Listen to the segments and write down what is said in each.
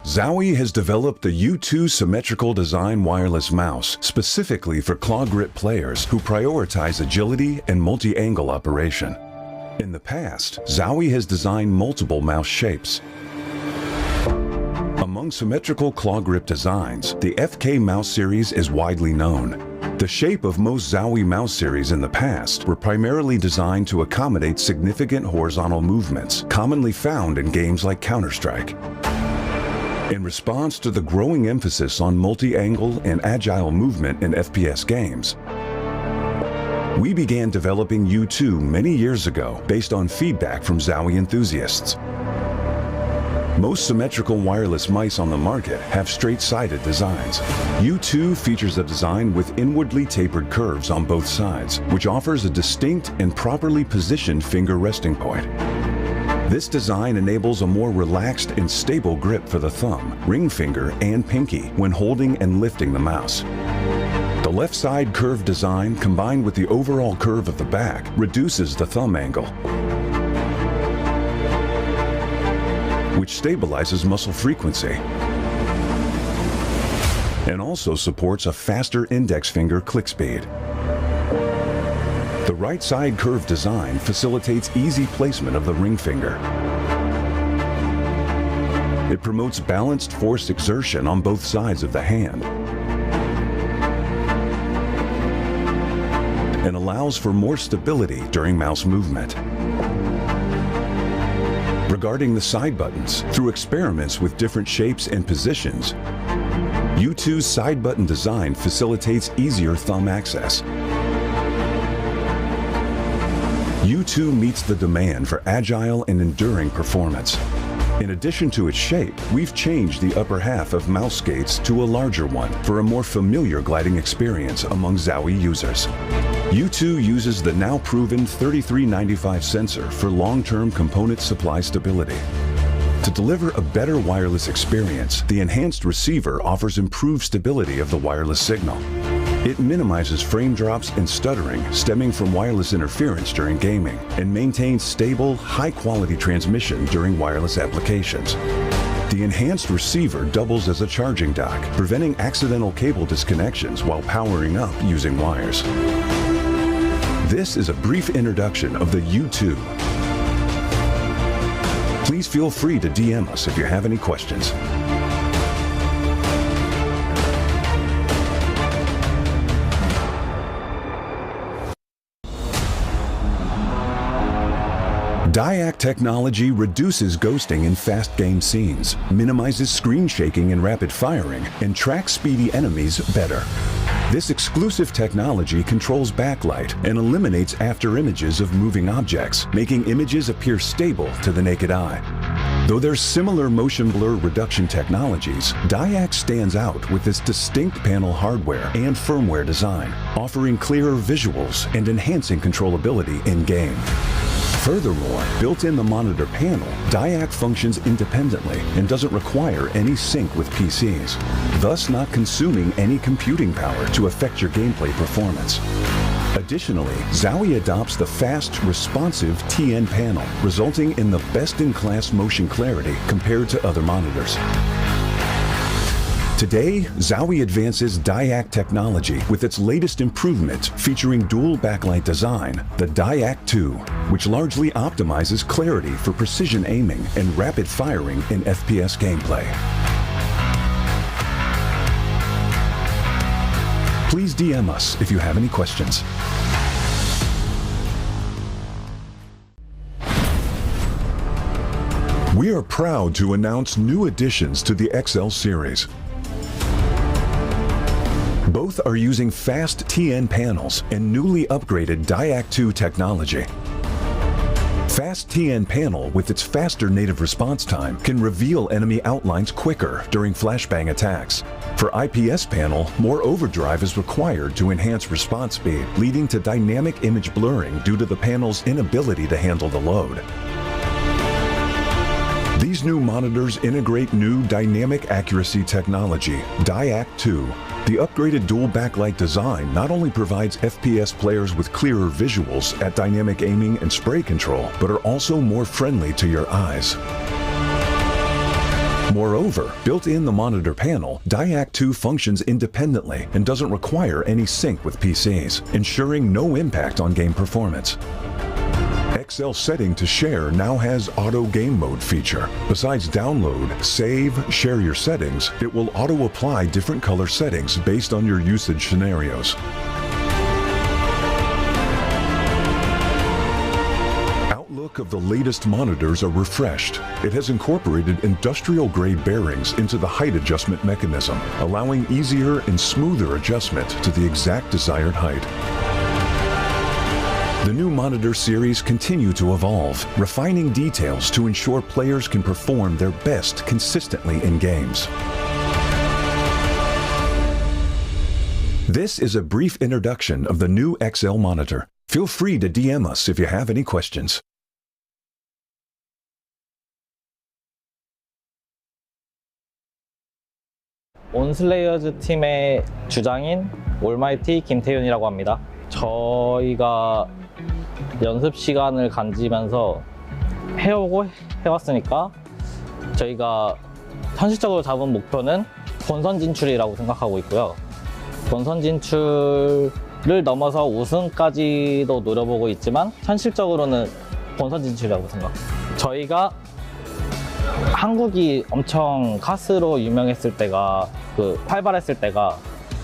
Zowie has developed the U2 symmetrical design wireless mouse specifically for claw grip players who prioritize agility and multi-angle operation. In the past, Zowie has designed multiple mouse shapes. Among symmetrical claw grip designs, the FK mouse series is widely known. The shape of most Zowie mouse series in the past were primarily designed to accommodate significant horizontal movements commonly found in games like Counter-Strike. In response to the growing emphasis on multi-angle and agile movement in FPS games, we began developing U2 many years ago based on feedback from Zowie enthusiasts. Most symmetrical wireless mice on the market have straight-sided designs. U2 features a design with inwardly tapered curves on both sides, which offers a distinct and properly positioned finger resting point. This design enables a more relaxed and stable grip for the thumb, ring finger, and pinky when holding and lifting the mouse. The left side curved design combined with the overall curve of the back reduces the thumb angle, which stabilizes muscle frequency and also supports a faster index finger click speed. The right side curved design facilitates easy placement of the ring finger. It promotes balanced force exertion on both sides of the hand and allows for more stability during mouse movement. Regarding the side buttons, through experiments with different shapes and positions, U2's side button design facilitates easier thumb access. U2 meets the demand for agile and enduring performance. In addition to its shape, we've changed the upper half of mouse skates to a larger one for a more familiar gliding experience among Zowie users. U2 uses the now proven 3395 sensor for long-term component supply stability. To deliver a better wireless experience, the enhanced receiver offers improved stability of the wireless signal. It minimizes frame drops and stuttering stemming from wireless interference during gaming and maintains stable, high-quality transmission during wireless applications. The enhanced receiver doubles as a charging dock, preventing accidental cable disconnections while powering up using wires. This is a brief introduction of the U2. Please feel free to DM us if you have any questions. DyAc technology reduces ghosting in fast game scenes, minimizes screen shaking and rapid firing, and tracks speedy enemies better. This exclusive technology controls backlight and eliminates after images of moving objects, making images appear stable to the naked eye. Though there's similar motion blur reduction technologies, DyAc stands out with its distinct panel hardware and firmware design, offering clearer visuals and enhancing controllability in-game. Furthermore, built in the monitor panel, DyAc functions independently and doesn't require any sync with PCs, thus not consuming any computing power to affect your gameplay performance. Additionally, Zowie adopts the fast, responsive TN panel, resulting in the best-in-class motion clarity compared to other monitors. Today, Zowie advances DyAc technology with its latest improvement featuring dual backlight design, the DyAc 2, which largely optimizes clarity for precision aiming and rapid firing in FPS gameplay. Please DM us if you have any questions. We are proud to announce new additions to the XL series. Both are using fast TN panels and newly upgraded DyAc 2 technology. Fast TN panel with its faster native response time can reveal enemy outlines quicker during flashbang attacks. For IPS panel, more overdrive is required to enhance response speed, leading to dynamic image blurring due to the panel's inability to handle the load. These new monitors integrate new dynamic accuracy technology, DyAc 2. The upgraded dual backlight design not only provides FPS players with clearer visuals at dynamic aiming and spray control, but are also more friendly to your eyes. Moreover, built in the monitor panel, DyAc 2 functions independently and doesn't require any sync with PCs, ensuring no impact on game performance. XL setting to share now has auto game mode feature. Besides download, save, share your settings, it will auto apply different color settings based on your usage scenarios. Outlook of the latest monitors are refreshed. It has incorporated industrial-grade bearings into the height adjustment mechanism, allowing easier and smoother adjustment to the exact desired height. The new monitor series continue to evolve, refining details to ensure players can perform their best consistently in games. This is a brief introduction of the new XL monitor. Feel free to DM us if you have any questions. 온슬레이어즈 팀의 주장인 올마이티 김태윤이라고 합니다. 저희가 연습 시간을 가지면서 해오고 해왔으니까 저희가 현실적으로 잡은 목표는 본선 진출이라고 생각하고 있고요. 본선 진출을 넘어서 우승까지도 노려보고 있지만 현실적으로는 본선 진출이라고 생각합니다. 저희가 한국이 엄청 카스로 유명했을 때가 활발했을 때가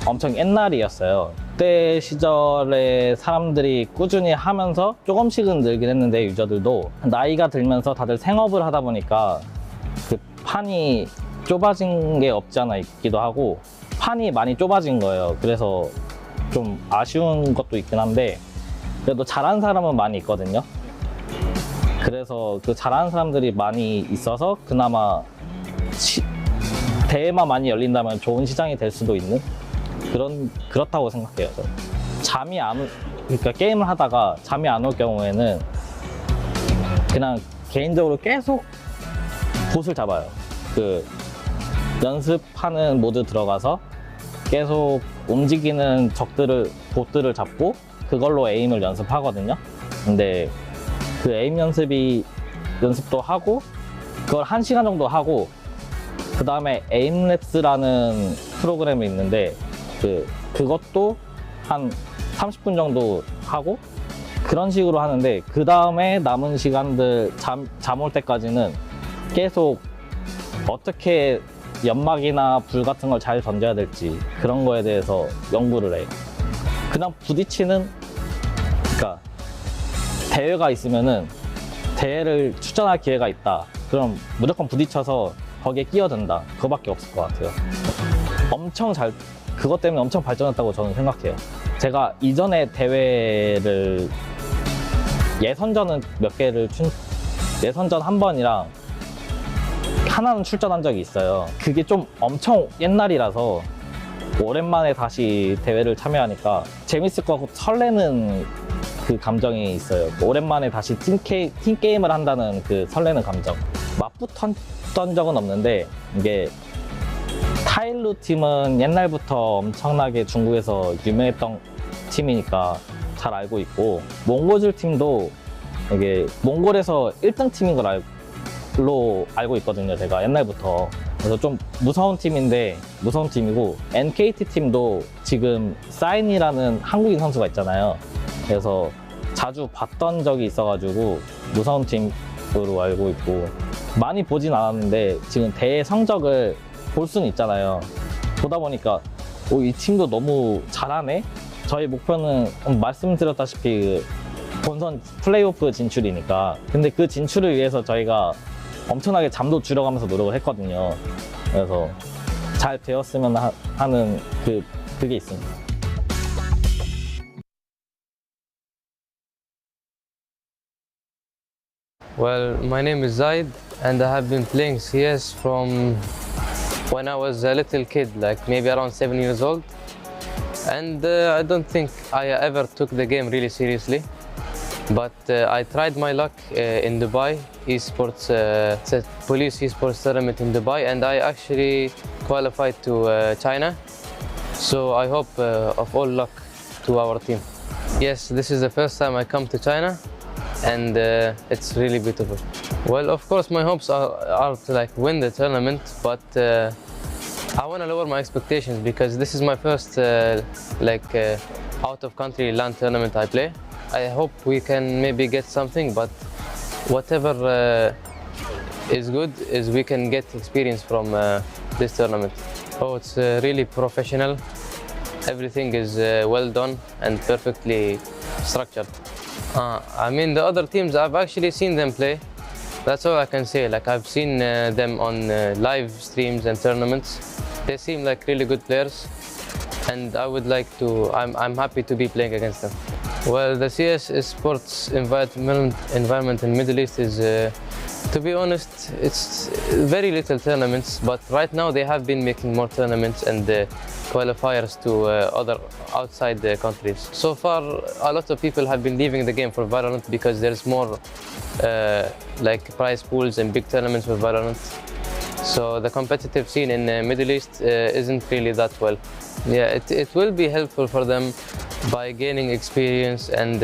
엄청 옛날이었어요. 그때 시절에 사람들이 꾸준히 하면서 조금씩은 늘긴 했는데 유저들도 나이가 들면서 다들 생업을 하다 보니까 그 판이 좁아진 게 없지 않아 있기도 하고 판이 많이 좁아진 거예요. 그래서 좀 아쉬운 것도 있긴 한데 그래도 잘하는 사람은 많이 있거든요. 그래서 그 잘하는 사람들이 많이 있어서 그나마 대회만 많이 열린다면 좋은 시장이 될 수도 있는 그렇다고 생각해요. 그러니까 게임을 하다가 잠이 안 올 경우에는 그냥 개인적으로 계속 봇을 잡아요. 연습하는 모드 들어가서 계속 움직이는 봇들을 잡고 그걸로 에임을 연습하거든요. 근데 그 에임 연습도 하고 그걸 1시간 정도 하고 그 다음에 에임랩스라는 프로그램이 있는데 그것도 한 30분 정도 하고 그런 식으로 하는데 그 다음에 남은 시간들 잠 올 때까지는 계속 어떻게 연막이나 불 같은 걸 잘 던져야 될지 그런 거에 대해서 연구를 해요. 그냥 그러니까 대회가 있으면은 대회를 출전할 기회가 있다. 그럼 무조건 부딪혀서 거기에 끼어든다. 그거밖에 없을 것 같아요. 그것 때문에 엄청 발전했다고 저는 생각해요. 제가 이전에 대회를 예선전은 예선전 한 번이랑 하나는 출전한 적이 있어요. 그게 좀 엄청 옛날이라서 오랜만에 다시 대회를 참여하니까 재밌을 것 같고 설레는 그 감정이 있어요. 오랜만에 다시 팀게임을 한다는 그 설레는 감정. 맞붙었던 적은 없는데 이게 타일루 팀은 옛날부터 엄청나게 중국에서 유명했던 팀이니까 잘 알고 있고 몽골 팀도 이게 몽골에서 1등 팀인 걸로 알고 있거든요. 제가 옛날부터. 그래서 좀 무서운 팀이고 NKT 팀도 지금 사인이라는 한국인 선수가 있잖아요. 그래서 자주 봤던 적이 있어가지고 무서운 팀으로 알고 있고 많이 보진 않았는데 지금 대회 성적을 볼 수는 있잖아요. 보다 보니까 이 팀도 너무 잘하네? 저희 목표는 말씀드렸다시피 본선 플레이오프 진출이니까 근데 그 진출을 위해서 저희가 엄청나게 잠도 줄여가면서 노력을 했거든요. 그래서 잘 되었으면 하는 그게 있습니다. Well, my name is Zaid and I have been playing CS from when I was a little kid, like maybe around 7 years old. And I don't think I ever took the game really seriously. But I tried my luck in Dubai, esports, police esports tournament in Dubai, and I actually qualified to China. So I hope of all luck to our team. Yes, this is the first time I come to China, and it's really beautiful. Well, of course, my hopes are to like win the tournament, but I want to lower my expectations because this is my first out-of-country LAN tournament I play. I hope we can maybe get something, but whatever is good is we can get experience from this tournament. Oh, it's really professional. Everything is well done and perfectly structured. I mean, the other teams, I've actually seen them play. That's all I can say. Like, I've seen them on live streams and tournaments. They seem like really good players, and I would like to. I'm happy to be playing against them. Well, the CS sports environment in Middle East is, to be honest, it's very little tournaments. But right now they have been making more tournaments and qualifiers to other outside the countries. So far, a lot of people have been leaving the game for Valorant because there's more like prize pools and big tournaments for Valorant. So the competitive scene in the Middle East isn't really that well. Yeah, it will be helpful for them by gaining experience and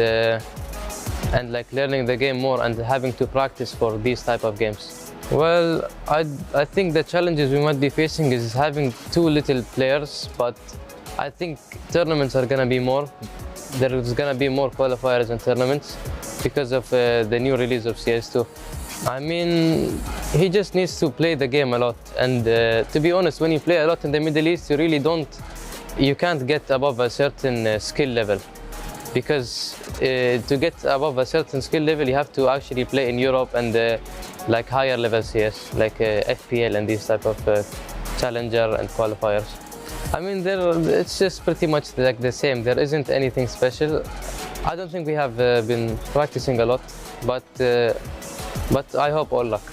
like learning the game more and having to practice for these type of games. Well, I think the challenges we might be facing is having too little players, but I think tournaments are gonna be more. There's gonna be more qualifiers and tournaments because of the new release of CS2. I mean, he just needs to play the game a lot, and to be honest, when you play a lot in the Middle East, you can't get above a certain skill level, because to get above a certain skill level, you have to actually play in Europe and like higher level CS, like FPL and these type of challenger and qualifiers. I mean, it's just pretty much like the same. There isn't anything special. I don't think we have been practicing a lot, but I hope all luck.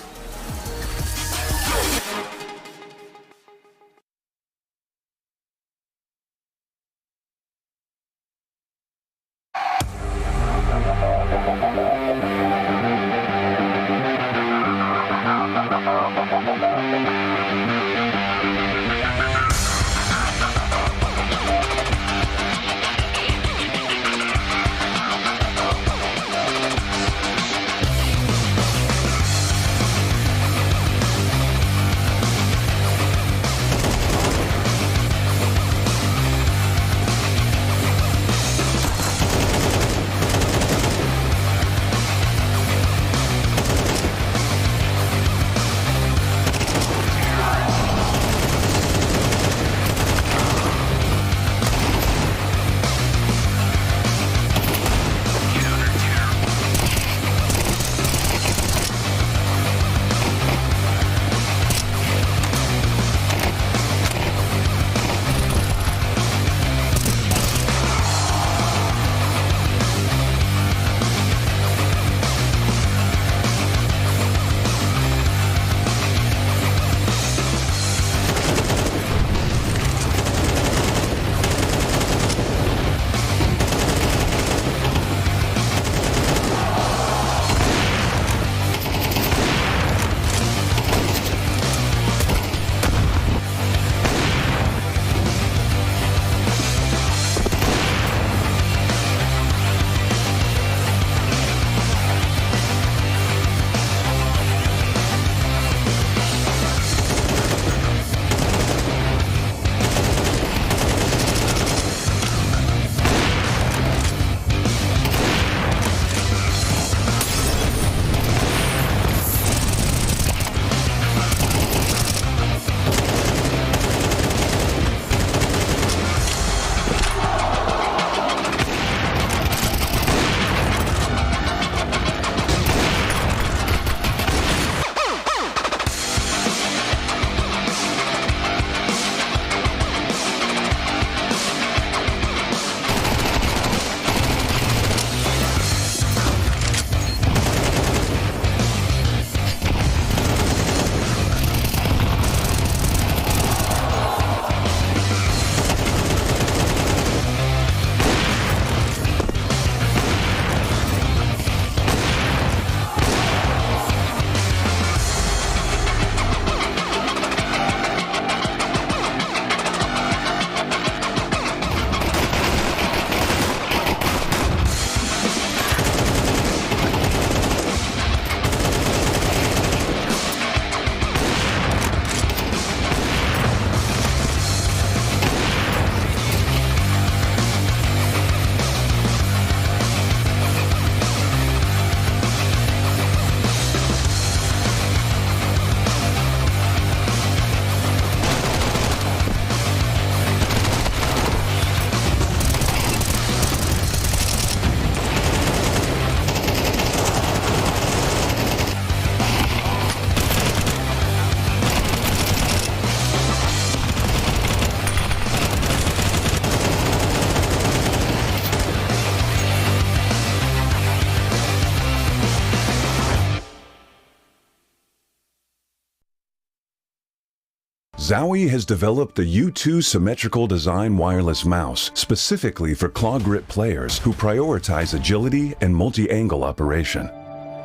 Zowie has developed the U2 symmetrical design wireless mouse specifically for claw grip players who prioritize agility and multi-angle operation.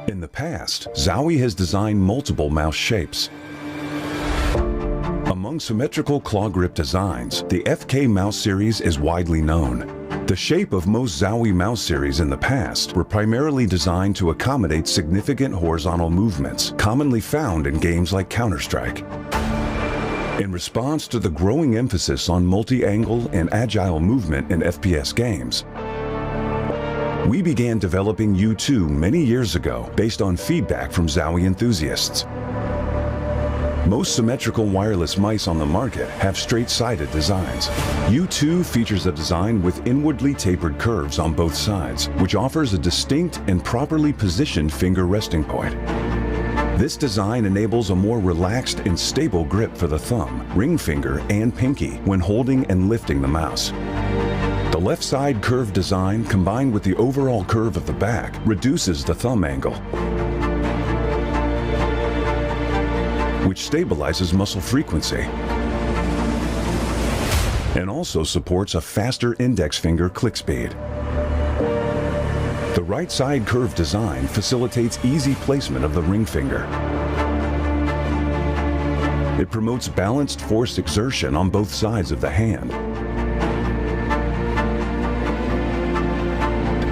In the past, Zowie has designed multiple mouse shapes. Among symmetrical claw grip designs, the FK mouse series is widely known. The shape of most Zowie mouse series in the past were primarily designed to accommodate significant horizontal movements commonly found in games like Counter-Strike. In response to the growing emphasis on multi-angle and agile movement in FPS games, we began developing U2 many years ago based on feedback from Zowie enthusiasts. Most symmetrical wireless mice on the market have straight-sided designs. U2 features a design with inwardly tapered curves on both sides, which offers a distinct and properly positioned finger resting point. This design enables a more relaxed and stable grip for the thumb, ring finger, and pinky when holding and lifting the mouse. The left side curved design combined with the overall curve of the back reduces the thumb angle, which stabilizes muscle frequency and also supports a faster index finger click speed. The right side curved design facilitates easy placement of the ring finger. It promotes balanced force exertion on both sides of the hand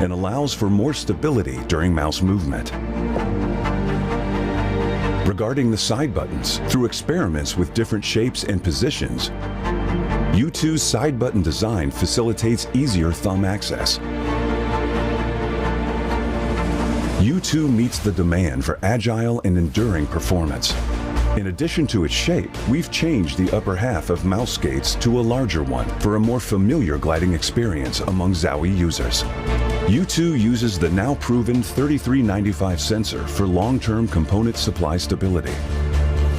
and allows for more stability during mouse movement. Regarding the side buttons, through experiments with different shapes and positions, U2's side button design facilitates easier thumb access. U2 meets the demand for agile and enduring performance. In addition to its shape, we've changed the upper half of mouse skates to a larger one for a more familiar gliding experience among Zowie users. U2 uses the now proven 3395 sensor for long-term component supply stability.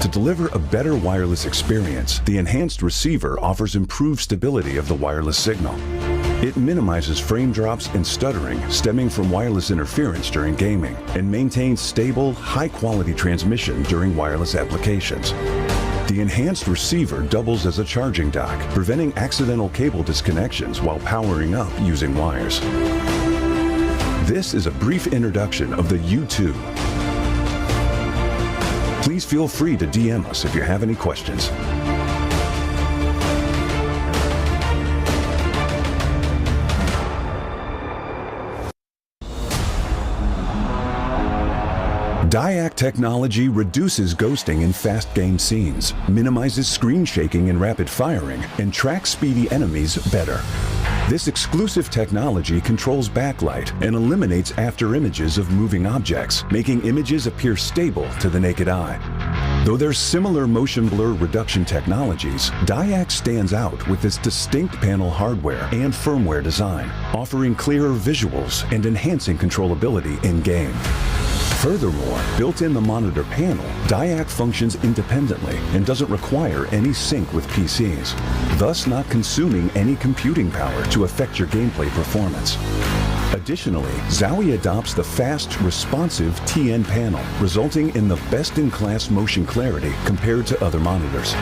To deliver a better wireless experience, the enhanced receiver offers improved stability of the wireless signal. It minimizes frame drops and stuttering stemming from wireless interference during gaming and maintains stable, high-quality transmission during wireless applications. The enhanced receiver doubles as a charging dock, preventing accidental cable disconnections while powering up using wires. This is a brief introduction of the U2. Please feel free to DM us if you have any questions. DyAc technology reduces ghosting in fast game scenes, minimizes screen shaking and rapid firing, and tracks speedy enemies better. This exclusive technology controls backlight and eliminates after images of moving objects, making images appear stable to the naked eye. Though there's similar motion blur reduction technologies, DyAc stands out with its distinct panel hardware and firmware design, offering clearer visuals and enhancing controllability in-game. Furthermore, built in the monitor panel, DyAc functions independently and doesn't require any sync with PCs, thus not consuming any computing power to affect your gameplay performance. Additionally, Zowie adopts the fast, responsive TN panel, resulting in the best-in-class motion clarity compared to other monitors.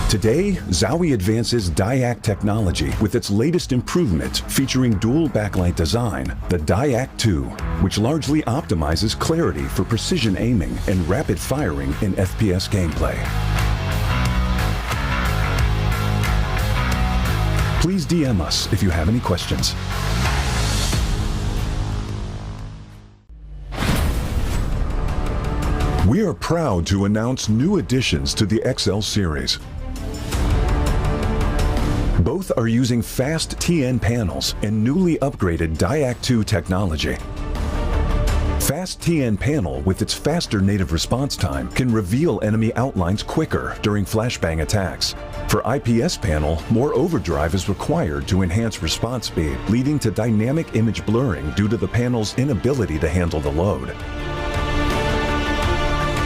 Today, Zowie advances DyAc technology with its latest improvement featuring dual backlight design, the DyAc 2, which largely optimizes clarity for precision aiming and rapid firing in FPS gameplay. Please DM us if you have any questions. We are proud to announce new additions to the XL series. Both are using fast TN panels and newly upgraded DyAc 2 technology. Fast TN panel with its faster native response time can reveal enemy outlines quicker during flashbang attacks. For IPS panel, more overdrive is required to enhance response speed, leading to dynamic image blurring due to the panel's inability to handle the load.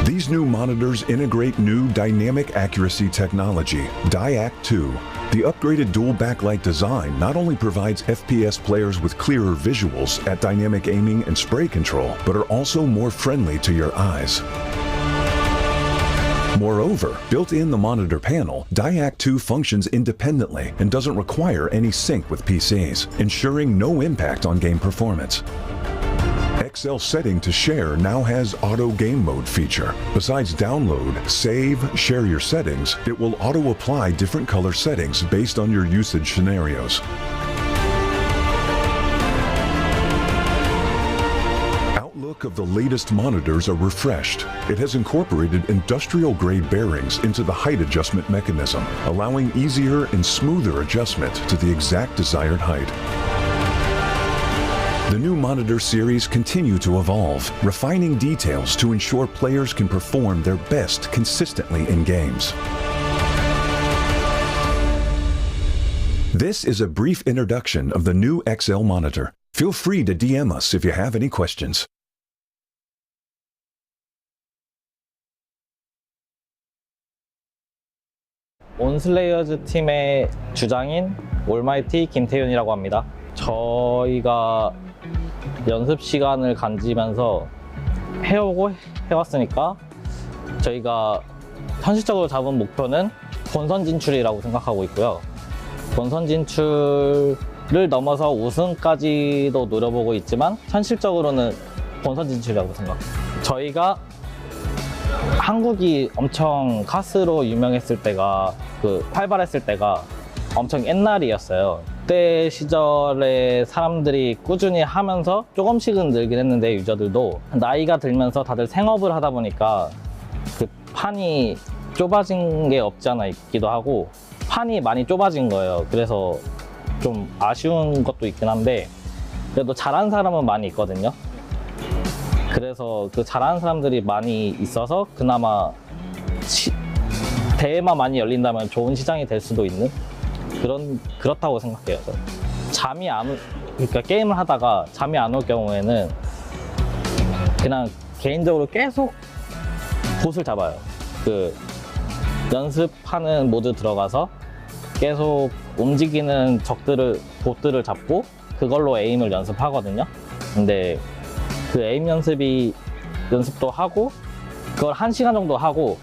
These new monitors integrate new dynamic accuracy technology, DyAc 2. The upgraded dual backlight design not only provides FPS players with clearer visuals at dynamic aiming and spray control, but are also more friendly to your eyes. Moreover, built in the monitor panel, DyAc 2 functions independently and doesn't require any sync with PCs, ensuring no impact on game performance. XL setting to share now has auto game mode feature. Besides download, save, share your settings, it will auto apply different color settings based on your usage scenarios. Outlook of the latest monitors are refreshed. It has incorporated industrial-grade bearings into the height adjustment mechanism, allowing easier and smoother adjustment to the exact desired height. The new monitor series continue to evolve, refining details to ensure players can perform their best consistently in games. This is a brief introduction of the new XL monitor. Feel free to DM us if you have any questions. 온슬레이어즈 팀의 주장인 올마이티 김태윤이라고 합니다. 저희가 연습 시간을 가지면서 해왔으니까 저희가 현실적으로 잡은 목표는 본선 진출이라고 생각하고 있고요. 본선 진출을 넘어서 우승까지도 노려보고 있지만 현실적으로는 본선 진출이라고 생각합니다. 저희가 한국이 엄청 카스로 유명했을 때가 활발했을 때가 엄청 옛날이었어요. 그때 시절에 사람들이 꾸준히 하면서 조금씩은 늘긴 했는데 유저들도 나이가 들면서 다들 생업을 하다 보니까 그 판이 좁아진 게 없지 않아 있기도 하고 판이 많이 좁아진 거예요. 그래서 좀 아쉬운 것도 있긴 한데 그래도 잘하는 사람은 많이 있거든요. 그래서 그 잘하는 사람들이 많이 있어서 그나마 대회만 많이 열린다면 좋은 시장이 될 수도 있는 그렇다고 생각해요. 그러니까 게임을 하다가 잠이 안 올 경우에는 그냥 개인적으로 계속 봇을 잡아요. 연습하는 모드 들어가서 계속 움직이는 봇들을 잡고 그걸로 에임을 연습하거든요. 근데 그 에임 연습도 하고 그걸 1시간 정도 하고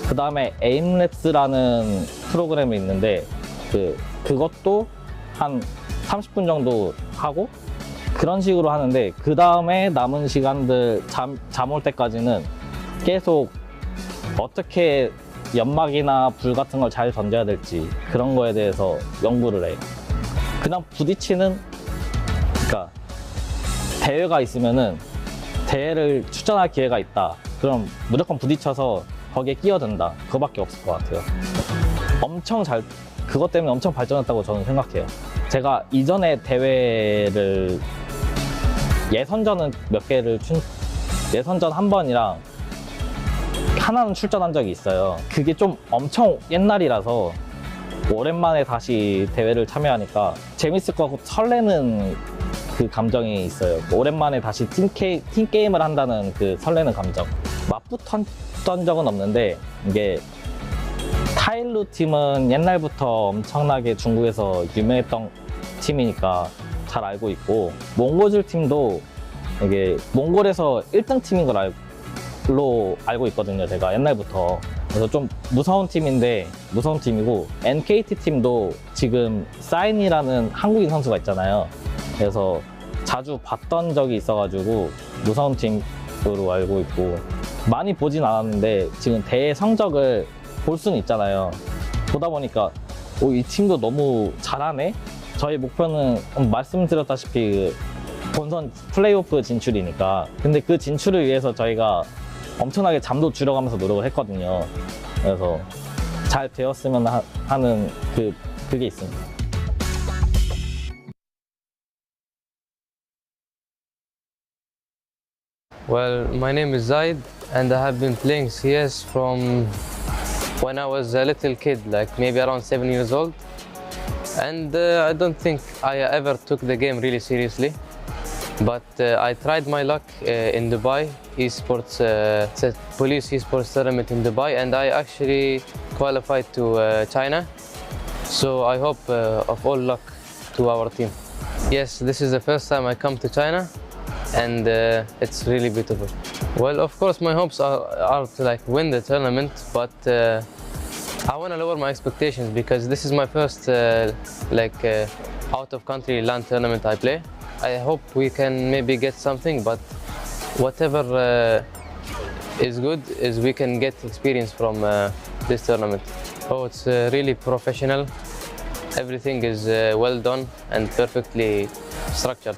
그 다음에 에임랩스라는 프로그램이 있는데 그것도 한 30분 정도 하고 그런 식으로 하는데 그 다음에 남은 시간들 잠 올 때까지는 계속 어떻게 연막이나 불 같은 걸 잘 던져야 될지 그런 거에 대해서 연구를 해요. 그냥 그러니까 대회가 있으면은 대회를 출전할 기회가 있다. 그럼 무조건 부딪혀서 거기에 끼어든다. 그거밖에 없을 것 같아요. 그것 때문에 엄청 발전했다고 저는 생각해요. 제가 이전에 대회를 예선전은 예선전 한 번이랑 하나는 출전한 적이 있어요. 그게 좀 엄청 옛날이라서 오랜만에 다시 대회를 참여하니까 재밌을 것 같고 설레는 그 감정이 있어요. 오랜만에 다시 팀게임을 한다는 그 설레는 감정. 맞붙었던 적은 없는데 이게 타일루 팀은 옛날부터 엄청나게 중국에서 유명했던 팀이니까 잘 알고 있고 몽골 팀도 이게 몽골에서 1등 팀인 걸 알고 있거든요. 제가 옛날부터. 그래서 좀 무서운 팀이고 NKT 팀도 지금 사인이라는 한국인 선수가 있잖아요. 그래서 자주 봤던 적이 있어가지고 무서운 팀으로 알고 있고 많이 보진 않았는데 지금 대회 성적을 볼 수는 있잖아요. 보다 보니까 이 팀도 너무 잘하네? 저희 목표는 말씀드렸다시피 본선 플레이오프 진출이니까 근데 그 진출을 위해서 저희가 엄청나게 잠도 줄여가면서 노력을 했거든요. 그래서 잘 되었으면 하는 그게 있습니다. Well, my name is Zaid and I have been playing CS from when I was a little kid, like maybe around 7 years old. And I don't think I ever took the game really seriously. But I tried my luck in Dubai, esports, police esports tournament in Dubai, and I actually qualified to China. So I hope of all luck to our team. Yes, this is the first time I come to China, and it's really beautiful. Well, of course, my hopes are to like win the tournament, but I want to lower my expectations because this is my first out-of-country LAN tournament I play. I hope we can maybe get something, but whatever is good is we can get experience from this tournament. Oh, it's really professional. Everything is well done and perfectly structured.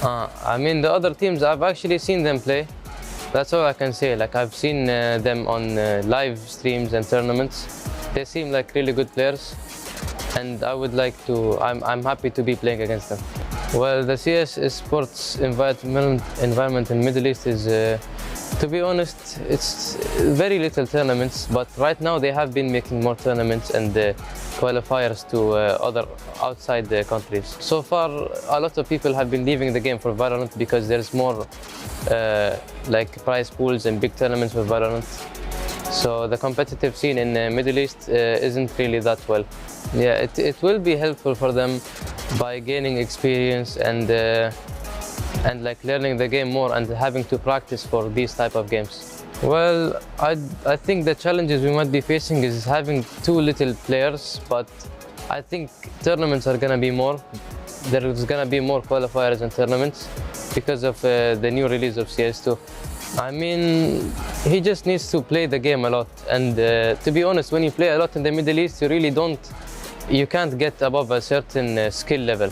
I mean, the other teams, I've actually seen them play. That's all I can say. Like, I've seen them on live streams and tournaments. They seem like really good players, and I would like to. I'm happy to be playing against them. Well, the CS sports environment in Middle East is, to be honest, it's very little tournaments. But right now they have been making more tournaments and qualifiers to other outside the countries. So far, a lot of people have been leaving the game for Valorant because there's more like prize pools and big tournaments for Valorant. So the competitive scene in the Middle East isn't really that well. Yeah, it will be helpful for them by gaining experience and like learning the game more and having to practice for these type of games. Well, I think the challenges we might be facing is having too little players, but I think tournaments are gonna be more. There's gonna be more qualifiers and tournaments because of the new release of CS2. I mean, he just needs to play the game a lot, and to be honest, when you play a lot in the Middle East, you can't get above a certain skill level,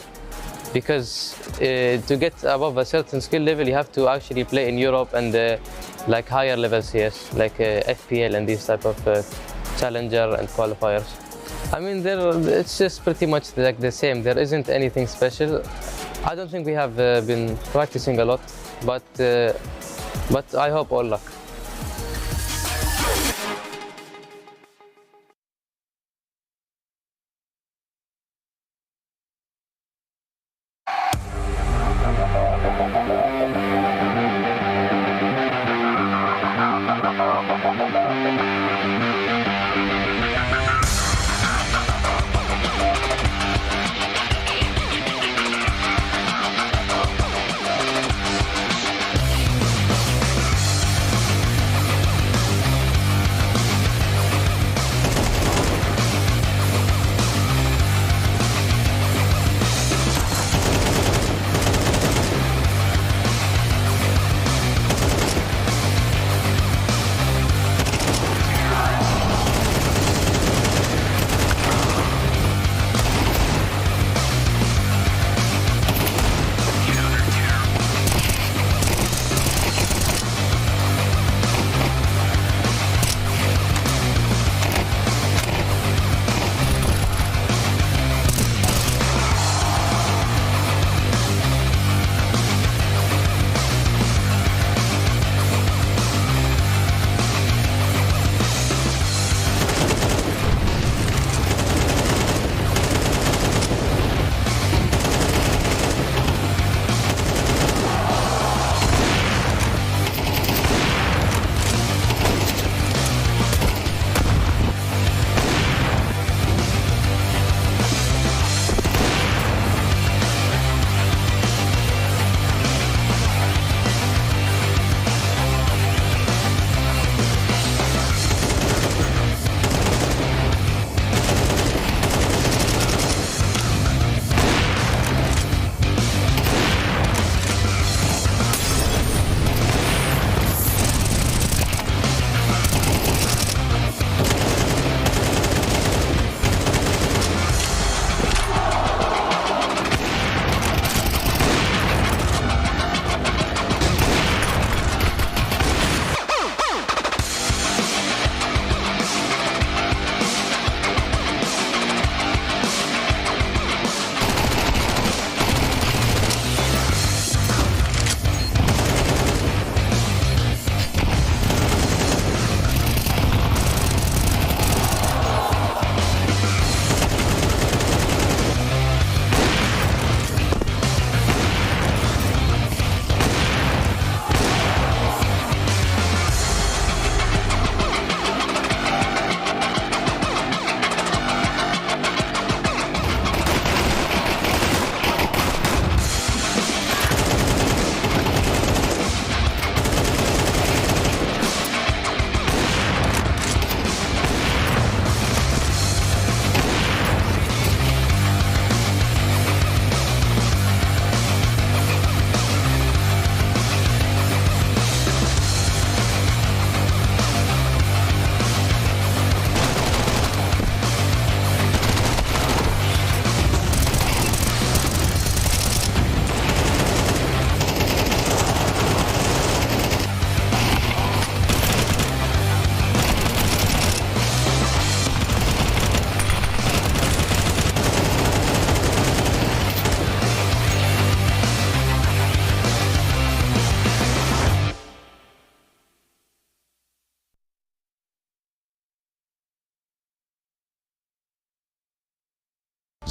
because to get above a certain skill level, you have to actually play in Europe and like higher level CS, like FPL and these type of challenger and qualifiers. I mean, it's just pretty much like the same. There isn't anything special. I don't think we have been practicing a lot, but I hope all luck.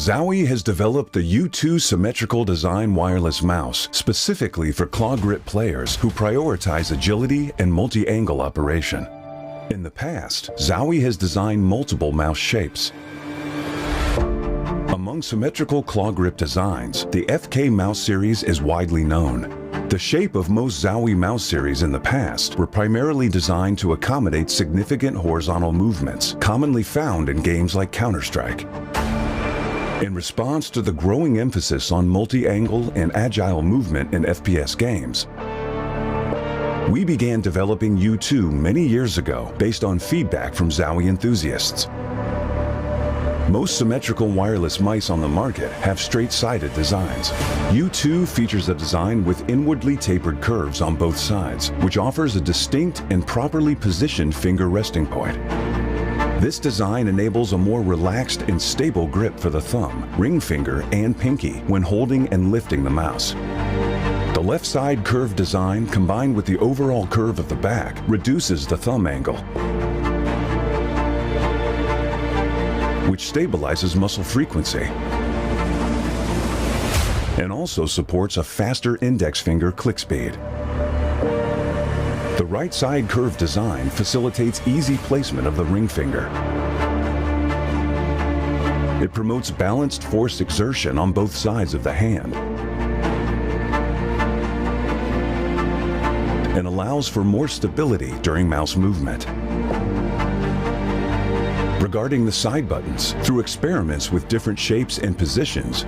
Zowie has developed the U2 symmetrical design wireless mouse specifically for claw grip players who prioritize agility and multi-angle operation. In the past, Zowie has designed multiple mouse shapes. Among symmetrical claw grip designs, the FK mouse series is widely known. The shape of most Zowie mouse series in the past were primarily designed to accommodate significant horizontal movements, commonly found in games like Counter-Strike. In response to the growing emphasis on multi-angle and agile movement in FPS games, we began developing U2 many years ago based on feedback from Zowie enthusiasts. Most symmetrical wireless mice on the market have straight-sided designs. U2 features a design with inwardly tapered curves on both sides, which offers a distinct and properly positioned finger resting point. This design enables a more relaxed and stable grip for the thumb, ring finger, and pinky when holding and lifting the mouse. The left side curved design combined with the overall curve of the back reduces the thumb angle, which stabilizes muscle frequency and also supports a faster index finger click speed. The right side curved design facilitates easy placement of the ring finger. It promotes balanced force exertion on both sides of the hand and allows for more stability during mouse movement. Regarding the side buttons, through experiments with different shapes and positions,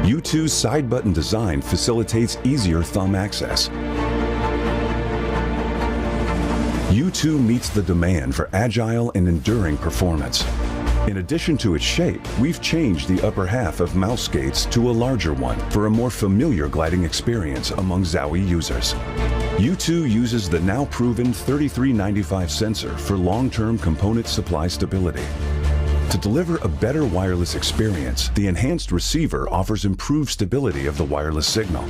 U2's side button design facilitates easier thumb access. U2 meets the demand for agile and enduring performance. In addition to its shape, we've changed the upper half of mouse skates to a larger one for a more familiar gliding experience among Zowie users. U2 uses the now proven 3395 sensor for long-term component supply stability. To deliver a better wireless experience, the enhanced receiver offers improved stability of the wireless signal.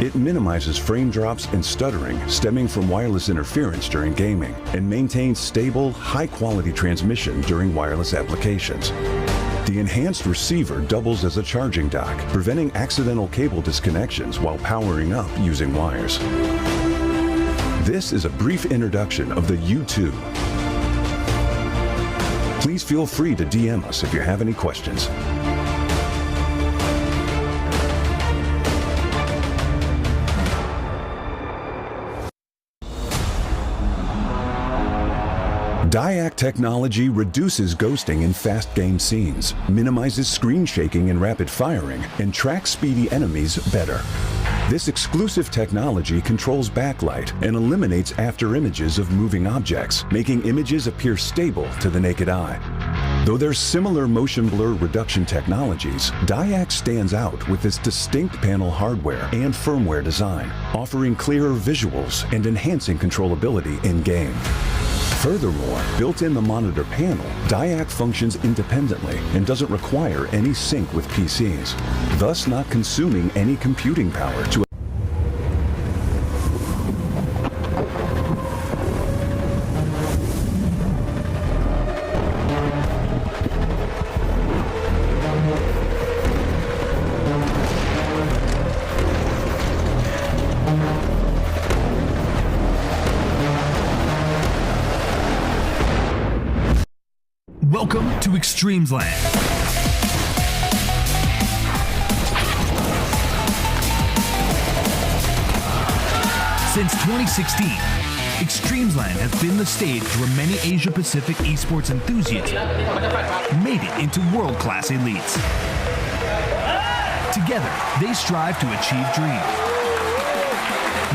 It minimizes frame drops and stuttering stemming from wireless interference during gaming and maintains stable, high-quality transmission during wireless applications. The enhanced receiver doubles as a charging dock, preventing accidental cable disconnections while powering up using wires. This is a brief introduction of the U2. Please feel free to DM us if you have any questions. DyAc technology reduces ghosting in fast game scenes, minimizes screen shaking and rapid firing, and tracks speedy enemies better. This exclusive technology controls backlight and eliminates after images of moving objects, making images appear stable to the naked eye. Though there's similar motion blur reduction technologies, DyAc stands out with its distinct panel hardware and firmware design, offering clearer visuals and enhancing controllability in-game. Furthermore, built in the monitor panel, DyAc functions independently and doesn't require any sync with PCs, thus not consuming any computing power to Welcome to Extremesland. Since 2016, Extremesland has been the stage where many Asia-Pacific esports enthusiasts made it into world-class elites. Together, they strive to achieve dreams.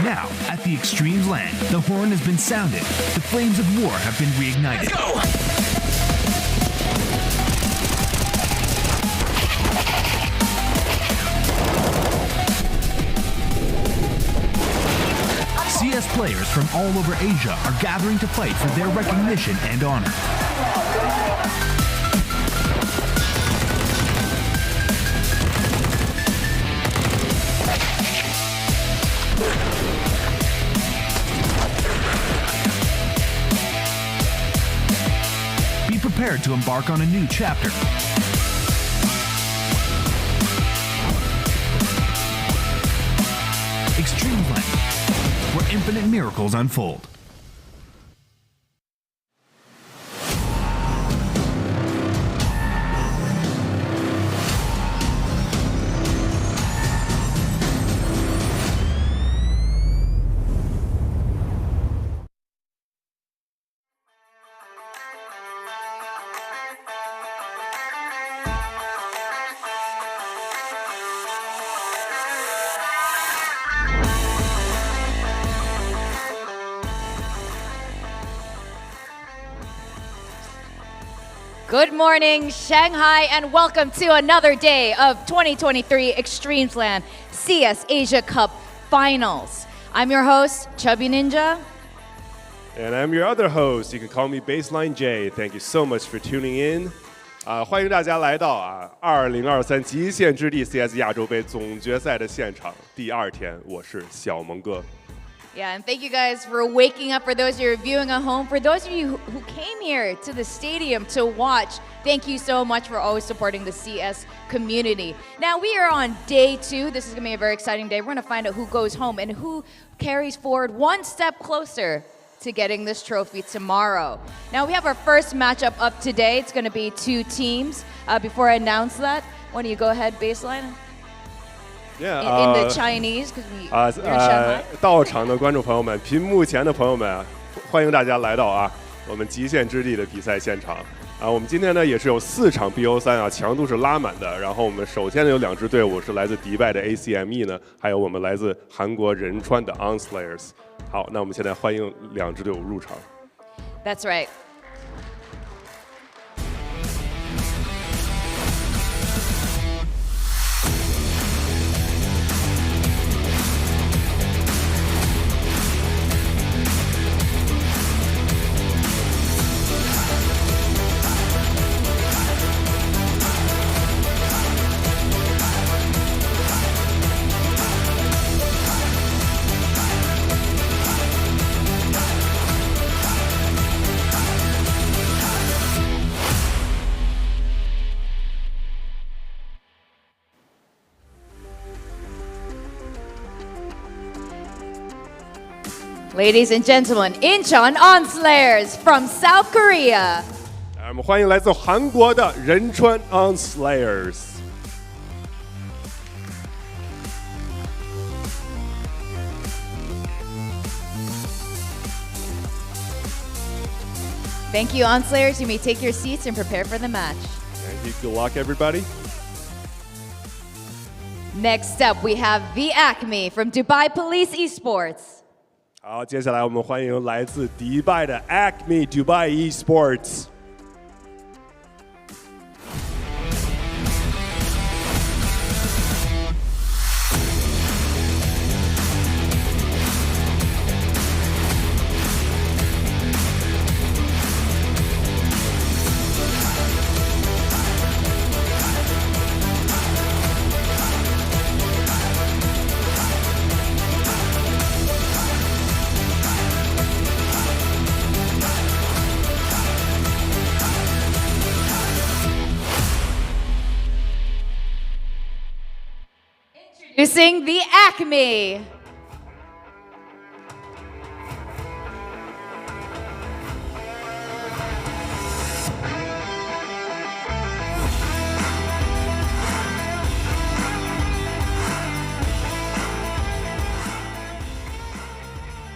Now, at the Extremesland, the horn has been sounded, the flames of war have been reignited. Let's go! CS players from all over Asia are gathering to fight for their recognition and honor. Be prepared to embark on a new chapter. Extremesland, where infinite miracles unfold. Good morning, Shanghai, and welcome to another day of 2023 Extremesland CS Asia Cup Finals. I'm your host, Chubby Ninja. And I'm your other host. You can call me Baseline J. Thank you so much for tuning in. 欢迎大家来到2023极限之地 CS 亚洲杯总决赛的现场。第二天，我是小蒙哥。Yeah, and thank you guys for waking up. For those of you who are viewing at home, for those of you who came here to the stadium to watch, thank you so much for always supporting the CS community. Now we are on day 2. This is going to be a very exciting day. We're going to find out who goes home and who carries forward one step closer to getting this trophy tomorrow. Now we have our first matchup up today. It's going to be 2 teams. Before I announce that, why don't you go ahead, Baseline? Yeah, in the Chinese, because you're in Shanghai. 到场的观众朋友们，屏幕前的朋友们，欢迎大家来到我们极限之地的比赛现场。我们今天呢也是有4场 BO3 强度是拉满的。然后我们首先呢有2支队伍是来自迪拜的 ACME 呢，还有我们来自韩国仁川的 ONS Slayers。好，那我们现在欢迎2支队伍入场。That's right. Ladies and gentlemen, Incheon ONS Slayers from South Korea. 我们欢迎来自韩国的仁川 ONS Slayers。Thank you, ONS Slayers. You may take your seats and prepare for the match. Thank you. Good luck, everybody. Next up, we have the Acme from Dubai Police Esports. 好，接下来我们欢迎来自迪拜的 Acme Dubai Esports。Introducing the Acme.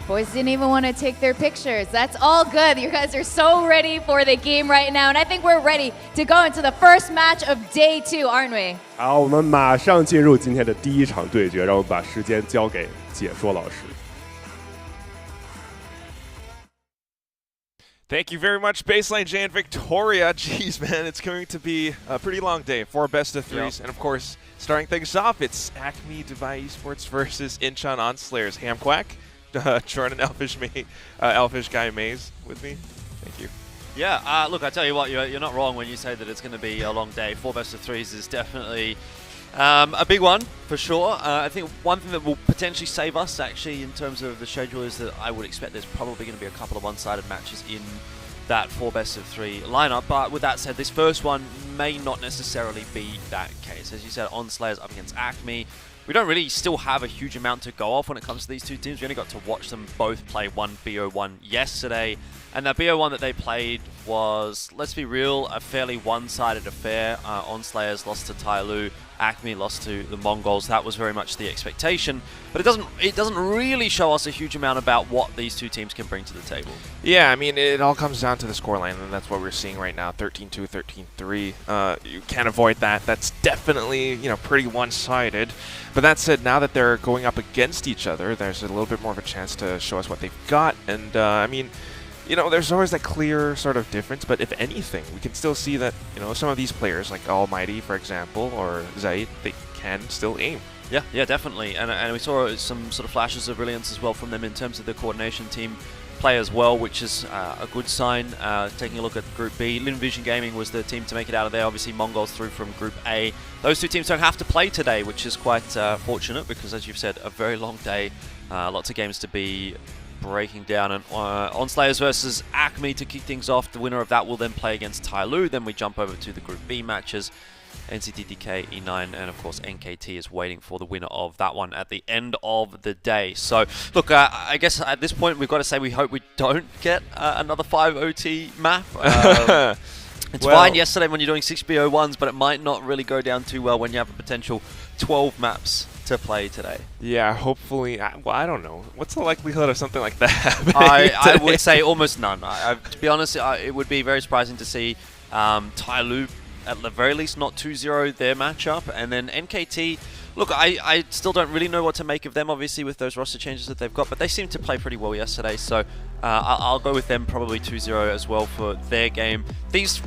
Boys didn't even want to take their pictures. That's all good. You guys are so ready for the game right now. And I think we're ready to go into the first match of day 2, aren't we? 好，我们马上进入今天的第1场对决，让我们把时间交给解说老师。Thank you very much, Baseline J and Victoria. Jeez, man, it's going to be a pretty long day. 4 best of 3s, and of course, starting things off, it's Acme Dubai Esports versus Incheon ONS Slayers. Hamquack, Jordan Elfish Guy Maze with me. Thank you. Yeah, look, I tell you what, you're not wrong when you say that it's going to be a long day. 4 best of 3s is definitely a big one, for sure. I think one thing that will potentially save us, actually, in terms of the schedule is that I would expect there's probably going to be a couple of one-sided matches in that 4 best of 3 lineup. But with that said, this first one may not necessarily be that case. As you said, ONS Slayers up against Acme. we don't really still have a huge amount to go off when it comes to these two teams. We only got to watch them both play one BO1 yesterday. And that BO1 that they played was, let's be real, a fairly one-sided affair. ONS Slayers lost to TYLOO, Acme lost to the Mongols. That was very much the expectation. But it doesn't really show us a huge amount about what these two teams can bring to the table. Yeah, I mean, it all comes down to the scoreline, and that's what we're seeing right now, 13-2, 13-3. You can't avoid that. That's definitely, pretty one-sided. But that said, now that they're going up against each other, there's a little bit more of a chance to show us what they've got. And, I mean, there's always that clear sort of difference, but if anything, we can still see that, some of these players, like Almighty, for example, or Zowie, they can still aim. Yeah, definitely. And we saw some sort of flashes of brilliance as well from them in terms of the coordination team play as well, which is a good sign. Taking a look at Group B, Lin Vision Gaming was the team to make it out of there. Obviously, Mongols through from Group A. Those two teams don't have to play today, which is quite fortunate because, as you've said, a very long day. Lots of games to be breaking down, and ONS Slayers versus Acme to kick things off. The winner of that will then play against TYLOO. Then we jump over to the Group B matches. NCTDK, E9, and of course NKT is waiting for the winner of that one at the end of the day. So, look, I guess at this point we've got to say we hope we don't get another 5 OT map. It's fine yesterday when you're doing 6 BO1s, but it might not really go down too well when you have a potential 12 maps to play today. Yeah, hopefully. I don't know. What's the likelihood of something like that happening I would say almost none. To be honest, it would be very surprising to see TYLOO at the very least not 2-0 their matchup, and then NKT. Look, I still don't really know what to make of them, obviously, with those roster changes that they've got, but they seemed to play pretty well yesterday, so I'll go with them probably 2-0 as well for their game. These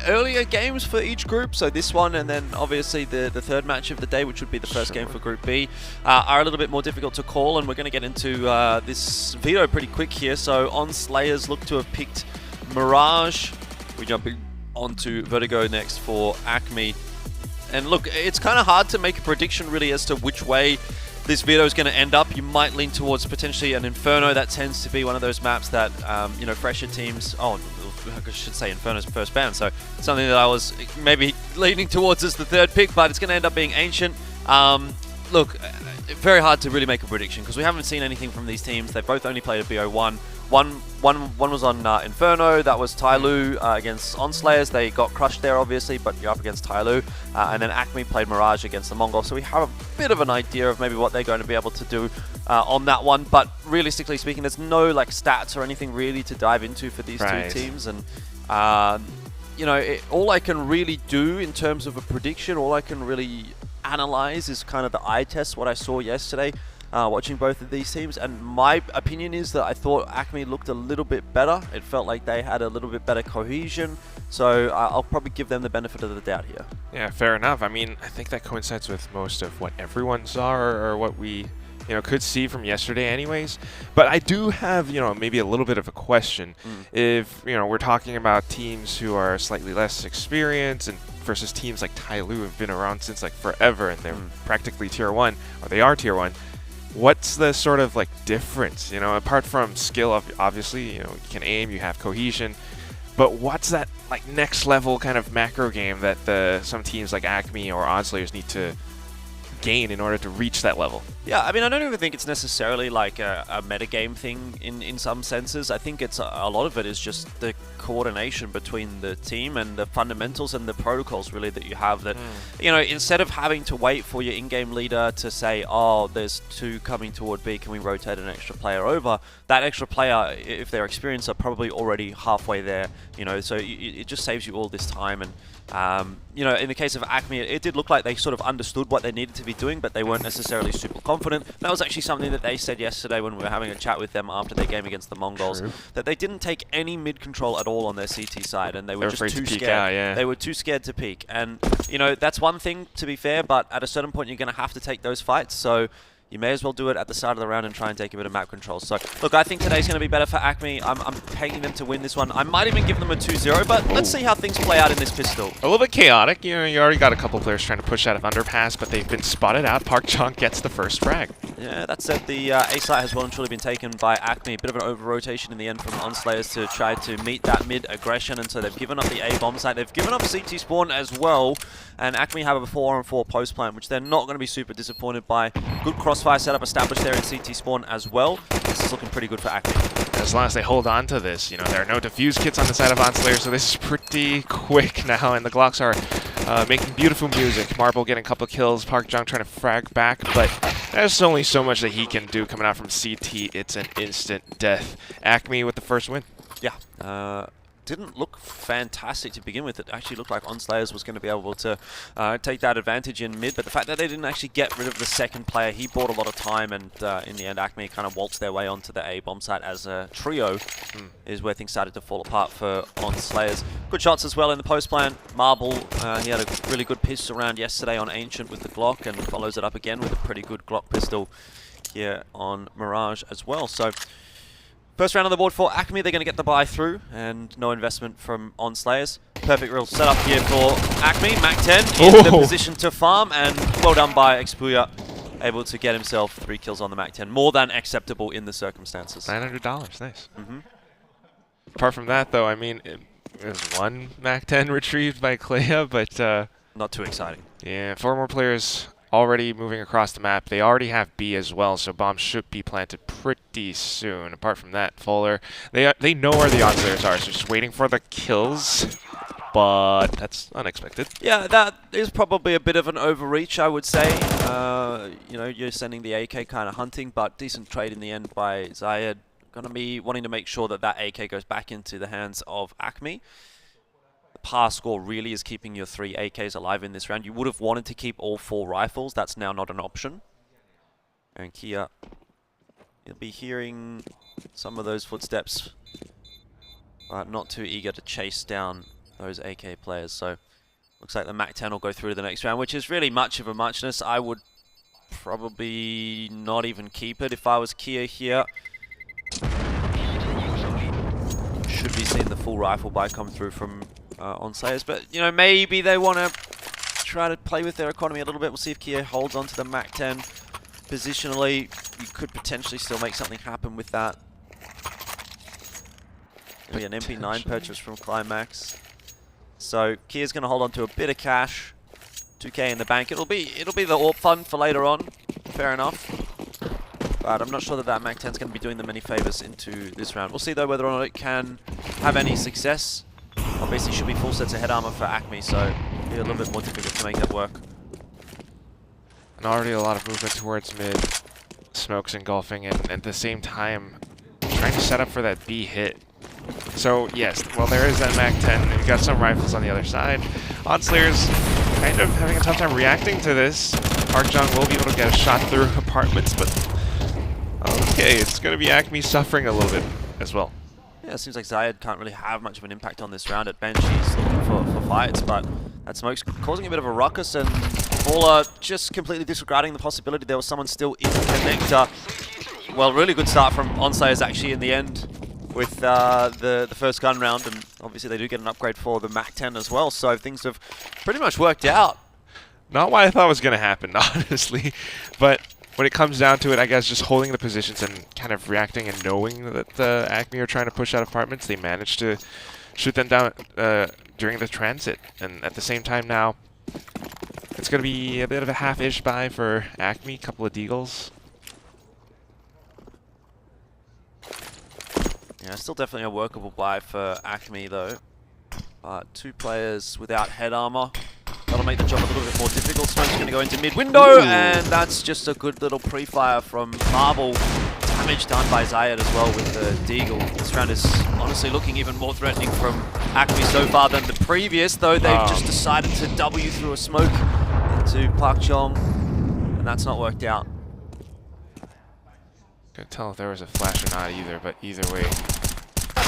earlier games for each group, so this one and then obviously the third match of the day, which would be the first game for Group B, are a little bit more difficult to call, and we're going to get into this veto pretty quick here. So ONS Slayers look to have picked Mirage. We jump onto Vertigo next for Acme. And look, it's kind of hard to make a prediction really as to which way this veto is going to end up. You might lean towards potentially an Inferno. That tends to be one of those maps that, fresher teams... Oh, I should say Inferno's first ban, so something that I was maybe leaning towards as the third pick, but it's going to end up being Ancient. Look, very hard to really make a prediction because we haven't seen anything from these teams. They've both only played a BO1. One was on Inferno, that was TYLOO against ONS Slayers. They got crushed there, obviously, but you're up against TYLOO. And then Acme played Mirage against the Mongols, so we have a bit of an idea of maybe what they're going to be able to do on that one. But realistically speaking, there's no stats or anything really to dive into for these two teams. And all I can really do in terms of a prediction, all I can really analyze is kind of the eye test, what I saw yesterday. Watching both of these teams, and my opinion is that I thought Acme looked a little bit better. It felt like they had a little bit better cohesion, so I'll probably give them the benefit of the doubt here. Yeah, fair enough. I mean, I think that coincides with most of what everyone saw or what we could see from yesterday anyways. But I do have, maybe a little bit of a question. If, we're talking about teams who are slightly less experienced and versus teams like TYLOO who have been around since forever and they're practically tier 1, or they are tier 1. What's the sort of difference, apart from skill, obviously, you can aim, you have cohesion, but what's that next level kind of macro game that some teams like Acme or ONS Slayers need to gain in order to reach that level? Yeah, I mean, I don't even think it's necessarily a metagame thing in some senses. I think it's a lot of it is just the coordination between the team and the fundamentals and the protocols really that you have that, instead of having to wait for your in-game leader to say, oh, there's 2 coming toward B, can we rotate an extra player over? That extra player, if they're experienced, are probably already halfway there, so it just saves you all this time. And in the case of Acme, it did look like they sort of understood what they needed to be doing, but they weren't necessarily super confident. That was actually something that they said yesterday when we were having a chat with them after their game against the Mongols, that they didn't take any mid control at all on their CT side, and they were just too scared. They were too scared to peek. And, that's one thing, to be fair, but at a certain point you're going to have to take those fights. So, you may as well do it at the start of the round and try and take a bit of map control. So, look, I think today's going to be better for Acme. I'm pegging them to win this one. I might even give them a 2-0, but let's see how things play out in this pistol. A little bit chaotic. You know, you already got a couple players trying to push out of underpass, but they've been spotted out. Park Chung gets the first frag. Yeah, that said, the A site has well and truly been taken by Acme. A bit of an over-rotation in the end from ONS Slayers to try to meet that mid-aggression, and so they've given up the A bomb site. They've given up CT spawn as well, and Acme have a 4-on-4 post plant, which they're not going to be super disappointed by. Good crossfire setup established there in CT spawn as well. This is looking pretty good for Acme. As long as they hold on to this, you know, there are no defuse kits on the side of ONS Slayers, so this is pretty quick now, and the Glocks are making beautiful music. Marble getting a couple kills, Park Jung trying to frag back, but there's only so much that he can do coming out from CT. It's an instant death. Acme with the first win. Yeah. Didn't look fantastic to begin with. It actually looked like ONS Slayers was going to be able to take that advantage in mid, but the fact that they didn't actually get rid of the second player, he bought a lot of time, and in the end, Acme kind of waltzed their way onto the A bomb site as a trio is where things started to fall apart for ONS Slayers. Good shots as well in the post plant. Marble, he had a really good pistol round yesterday on Ancient with the Glock, and follows it up again with a pretty good Glock pistol here on Mirage as well. So first round on the board for Acme, they're going to get the buy through, and no investment from ONS Slayers. Perfect real setup here for Acme. Mac-10 in the position to farm, and well done by Expuya, able to get himself 3 kills on the Mac-10. More than acceptable in the circumstances. $900, nice. Apart from that, though, I mean, it was 1 Mac-10 retrieved by Clea, but not too exciting. Yeah, 4 more players already moving across the map. They already have B as well, so bombs should be planted pretty soon. Apart from that, Fuller, they know where the ONS Slayers are, so just waiting for the kills, but that's unexpected. Yeah, that is probably a bit of an overreach, I would say. You know, you're sending the AK kind of hunting, but decent trade in the end by Zayed. Going to be wanting to make sure that that AK goes back into the hands of Acme. Pass score really is keeping your 3 AKs alive in this round. You would have wanted to keep all 4 rifles. That's now not an option. And Kia, you'll be hearing some of those footsteps, but not too eager to chase down those AK players. So looks like the Mac-10 will go through to the next round, which is really much of a muchness. I would probably not even keep it if I was Kia here. Should be seeing the full rifle buy come through from ONS Slayers, but you know, maybe they want to try to play with their economy a little bit. We'll see if Kia holds onto the Mac-10 positionally. You could potentially still make something happen with that. It'll be an MP9 purchase from Climax. So Kia's going to hold on to a bit of cash. 2K in the bank. It'll be the AWP fund for later on. Fair enough. But I'm not sure that Mac-10 is going to be doing them any favors into this round. We'll see though whether or not it can have any success. Obviously should be full sets of head armor for Acme, so it'll be a little bit more difficult to make that work. And already a lot of movement towards mid. Smokes engulfing, and at the same time trying to set up for that B hit. So yes, well, there is that Mac-10. You've got some rifles on the other side. ONS Slayers kind of having a tough time reacting to this. Park Jung will be able to get a shot through apartments, but okay, it's going to be Acme suffering a little bit as well. Yeah, it seems like Zayed can't really have much of an impact on this round at bench. He's looking for fights, but that smoke's causing a bit of a ruckus, and Paula just completely disregarding the possibility there was someone still in the connector. Well, really good start from ONS Slayers actually in the end with the first gun round, and obviously they do get an upgrade for the Mac-10 as well, so things have pretty much worked out. Not what I thought was going to happen, honestly, but when it comes down to it, I guess just holding the positions and kind of reacting and knowing that Acme are trying to push out apartments, they managed to shoot them down during the transit. And at the same time now, it's going to be a bit of a half-ish buy for Acme, couple of deagles. Yeah, still definitely a workable buy for Acme though. 2 players without head armor. That'll make the job a little bit more difficult. Smoke's going to go into mid-window, and that's just a good little pre-fire from Marble. Damage done by Zayed as well with the deagle. This round is honestly looking even more threatening from Acme so far than the previous, though they've just decided to W through a smoke into Park Jong, and that's not worked out. Couldn't tell if there was a flash or not either, but either way,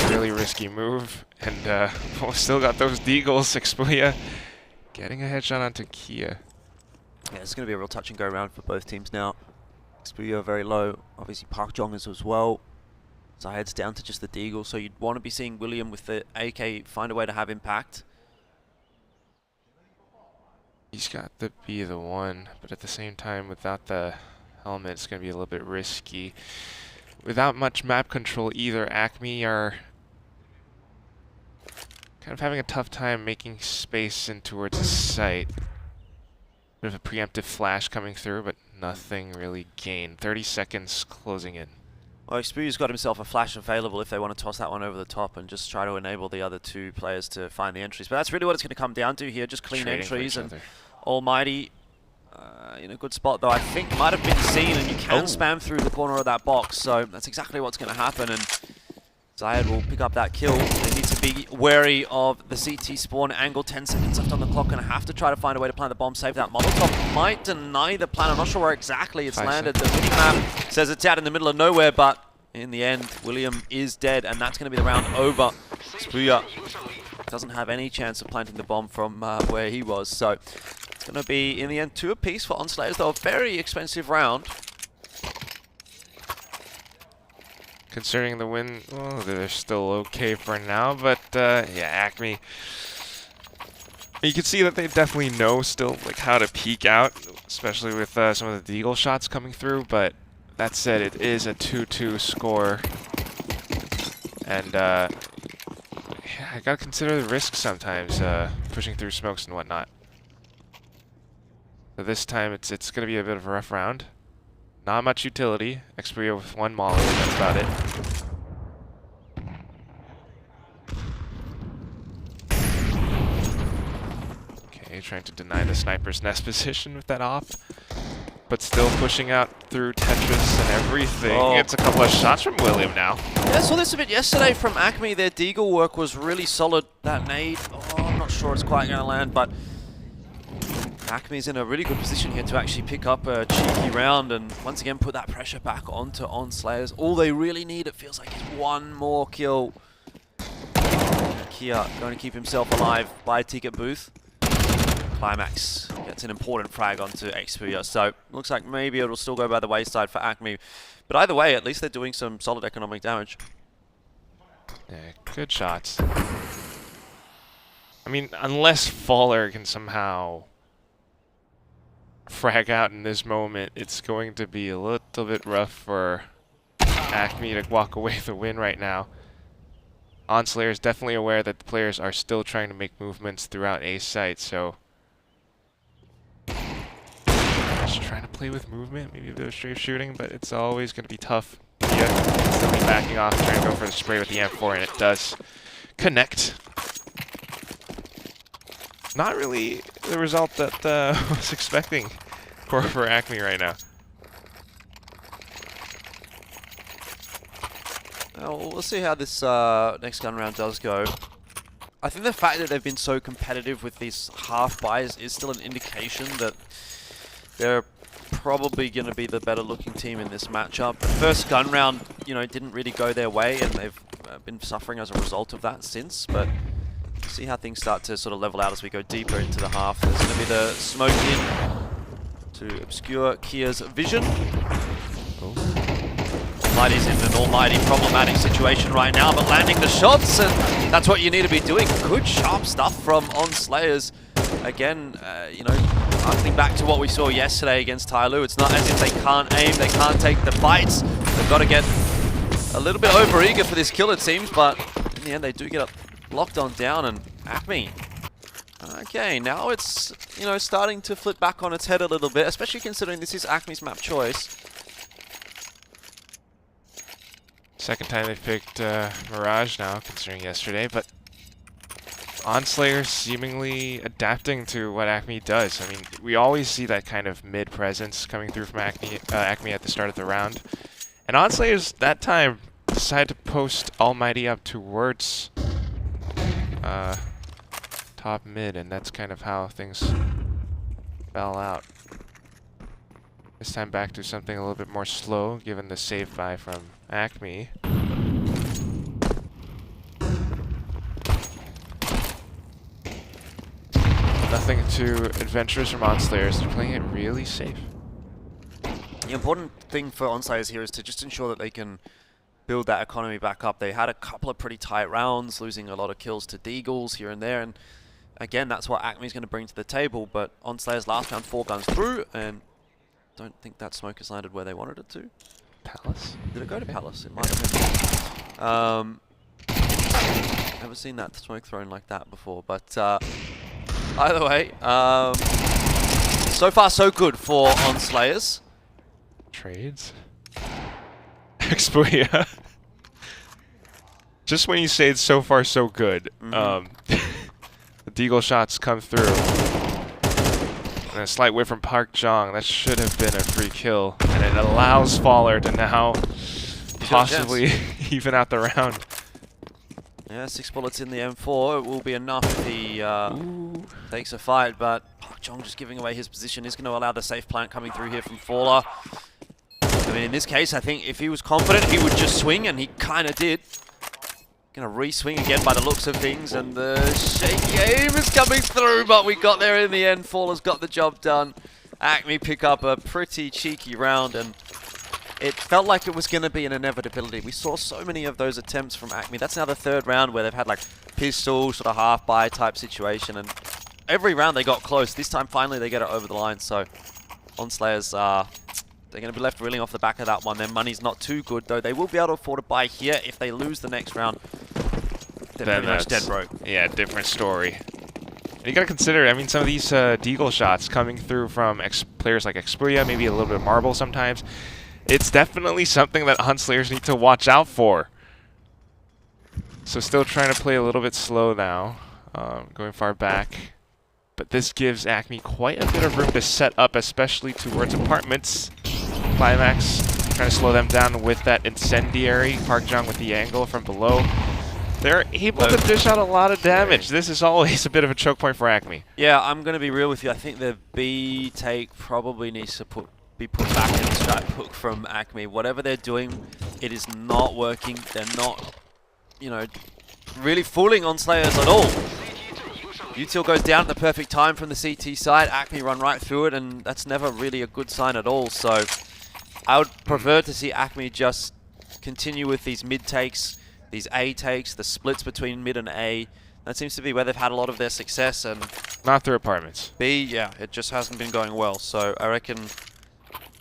really risky move. And still got those deagles. Expuya getting a headshot onto Kia. Yeah, it's going to be a real touch and go round for both teams now. Xpuya very low. Obviously Park Jong is as well. Zayed's down to just the Deagle, so you'd want to be seeing William with the AK find a way to have impact. He's got the be the one, but at the same time, without the helmet, it's going to be a little bit risky. Without much map control either, Acme are kind of having a tough time making space in towards the site. Bit of a preemptive flash coming through, but nothing really gained. 30 seconds closing in. Well, Xpuya's got himself a flash available if they want to toss that one over the top and just try to enable the other two players to find the entries. But that's really what it's going to come down to here, just clean Trading entries. And other. Almighty in a good spot, though, I think might have been seen, and you can spam through the corner of that box. So that's exactly what's going to happen. And Zayed will pick up that kill. They need to be wary of the CT spawn angle. 10 seconds left on the clock, and have to try to find a way to plant the bomb, save that. Molotov might deny the plan. I'm not sure where exactly it's landed. The minimap says it's out in the middle of nowhere, but in the end, William is dead, and that's going to be the round over. Xpuya doesn't have any chance of planting the bomb from where he was, so it's going to be, in the end, 2 apiece for ONS Slayers, though a very expensive round. Considering the win, well, they're still okay for now, but yeah, Acme. You can see that they definitely know still like how to peek out, especially with some of the Deagle shots coming through. But that said, it is a 2-2 score, and yeah, I gotta consider the risk sometimes, pushing through smokes and whatnot. So this time it's gonna be a bit of a rough round. Not much utility. Xpuya with 1 molly, that's about it. Okay, trying to deny the sniper's nest position with that op. But still pushing out through Tetris and everything. It's a couple of shots from William now. Yeah, I saw this a bit yesterday from Acme. Their Deagle work was really solid. That nade, I'm not sure it's quite going to land, but Acme's in a really good position here to actually pick up a cheeky round and once again put that pressure back onto ONS Slayers. All they really need, it feels like, is 1 more kill. Kia going to keep himself alive by a ticket booth. Climax gets an important frag onto Xpuya, so looks like maybe it'll still go by the wayside for Acme. But either way, at least they're doing some solid economic damage. Yeah, good shots. I mean, unless Faller can somehow frag out in this moment, it's going to be a little bit rough for Acme to walk away with the win right now. ONS Slayers definitely aware that the players are still trying to make movements throughout A site, so just trying to play with movement, maybe a bit of strafe shooting, but it's always going to be tough. Yeah, still be backing off, trying to go for the spray with the M4, and it does connect. Not really the result that I was expecting for Acme right now. Well, we'll see how this next gun round does go. I think the fact that they've been so competitive with these half buys is still an indication that they're probably going to be the better looking team in this matchup. The first gun round, you know, didn't really go their way, and they've been suffering as a result of that since, but see how things start to sort of level out as we go deeper into the half. There's going to be the smoke in to obscure Kia's vision. Almighty's in an almighty problematic situation right now, but landing the shots, and that's what you need to be doing. Good sharp stuff from ONS Slayers. Again, you know, harkening back to what we saw yesterday against TYLOO, it's not as if they can't aim, they can't take the fights. They've got to get a little bit over-eager for this kill, it seems, but in the end they do get up locked on down, and Acme. Okay, now it's, you know, starting to flip back on its head a little bit, especially considering this is Acme's map choice. Second time they've picked Mirage now, considering yesterday, but ONS Slayers seemingly adapting to what Acme does. I mean, we always see that kind of mid-presence coming through from Acme at the start of the round. And ONS Slayers, that time, decided to post Almighty up towards top mid, and that's kind of how things fell out. This time back to something a little bit more slow, given the save buy from Acme. Nothing too adventurous from ONS Slayers. They're playing it really safe. The important thing for ONS Slayers here is to just ensure that they can build that economy back up. They had a couple of pretty tight rounds, losing a lot of kills to Deagles here and there, and again, that's what Acme's going to bring to the table, but ONS Slayers last round 4 guns through, and don't think that smoke has landed where they wanted it to. Palace? Did it go to Palace? It might have been. Never seen that smoke thrown like that before, but either way, so far so good for ONS Slayers. Trades? Expuya. Just when you say it's so far so good, the Deagle shots come through. And a slight whiff from Park Jong. That should have been a free kill. And it allows Faller to now possibly even out the round. Yeah, 6 bullets in the M4. It will be enough if he takes a fight, but Park Jong just giving away his position is going to allow the safe plant coming through here from Faller. I mean, in this case, I think if he was confident, he would just swing, and he kind of did. Gonna re-swing again by the looks of things, and the shaky aim is coming through, but we got there in the end. Faller's got the job done. Acme pick up a pretty cheeky round, and it felt like it was going to be an inevitability. We saw so many of those attempts from Acme. That's now the 3rd round where they've had like pistol, sort of half-buy type situation, and every round they got close. This time, finally, they get it over the line, so ONS Slayers, they're going to be left reeling off the back of that one. Their money's not too good, though. They will be able to afford a buy here. If they lose the next round, they're pretty much dead broke. Yeah, different story. And you got to consider, I mean, some of these Deagle shots coming through from players like Expuya, maybe a little bit of Marble sometimes. It's definitely something that ONS Slayers need to watch out for. So still trying to play a little bit slow now, going far back. But this gives Acme quite a bit of room to set up, especially towards apartments. Climax trying to slow them down with that incendiary. Park Jong with the angle from below. They're able to dish out a lot of damage. This is always a bit of a choke point for Acme. Yeah, I'm going to be real with you. I think the B take probably needs to be put back in the strike hook from Acme. Whatever they're doing, it is not working. They're not, you know, really fooling ONS Slayers at all. Util goes down at the perfect time from the CT side. Acme run right through it, and that's never really a good sign at all. So I would prefer to see Acme just continue with these mid takes, these A takes, the splits between mid and A. That seems to be where they've had a lot of their success. And not through apartments. B, yeah, it just hasn't been going well. So I reckon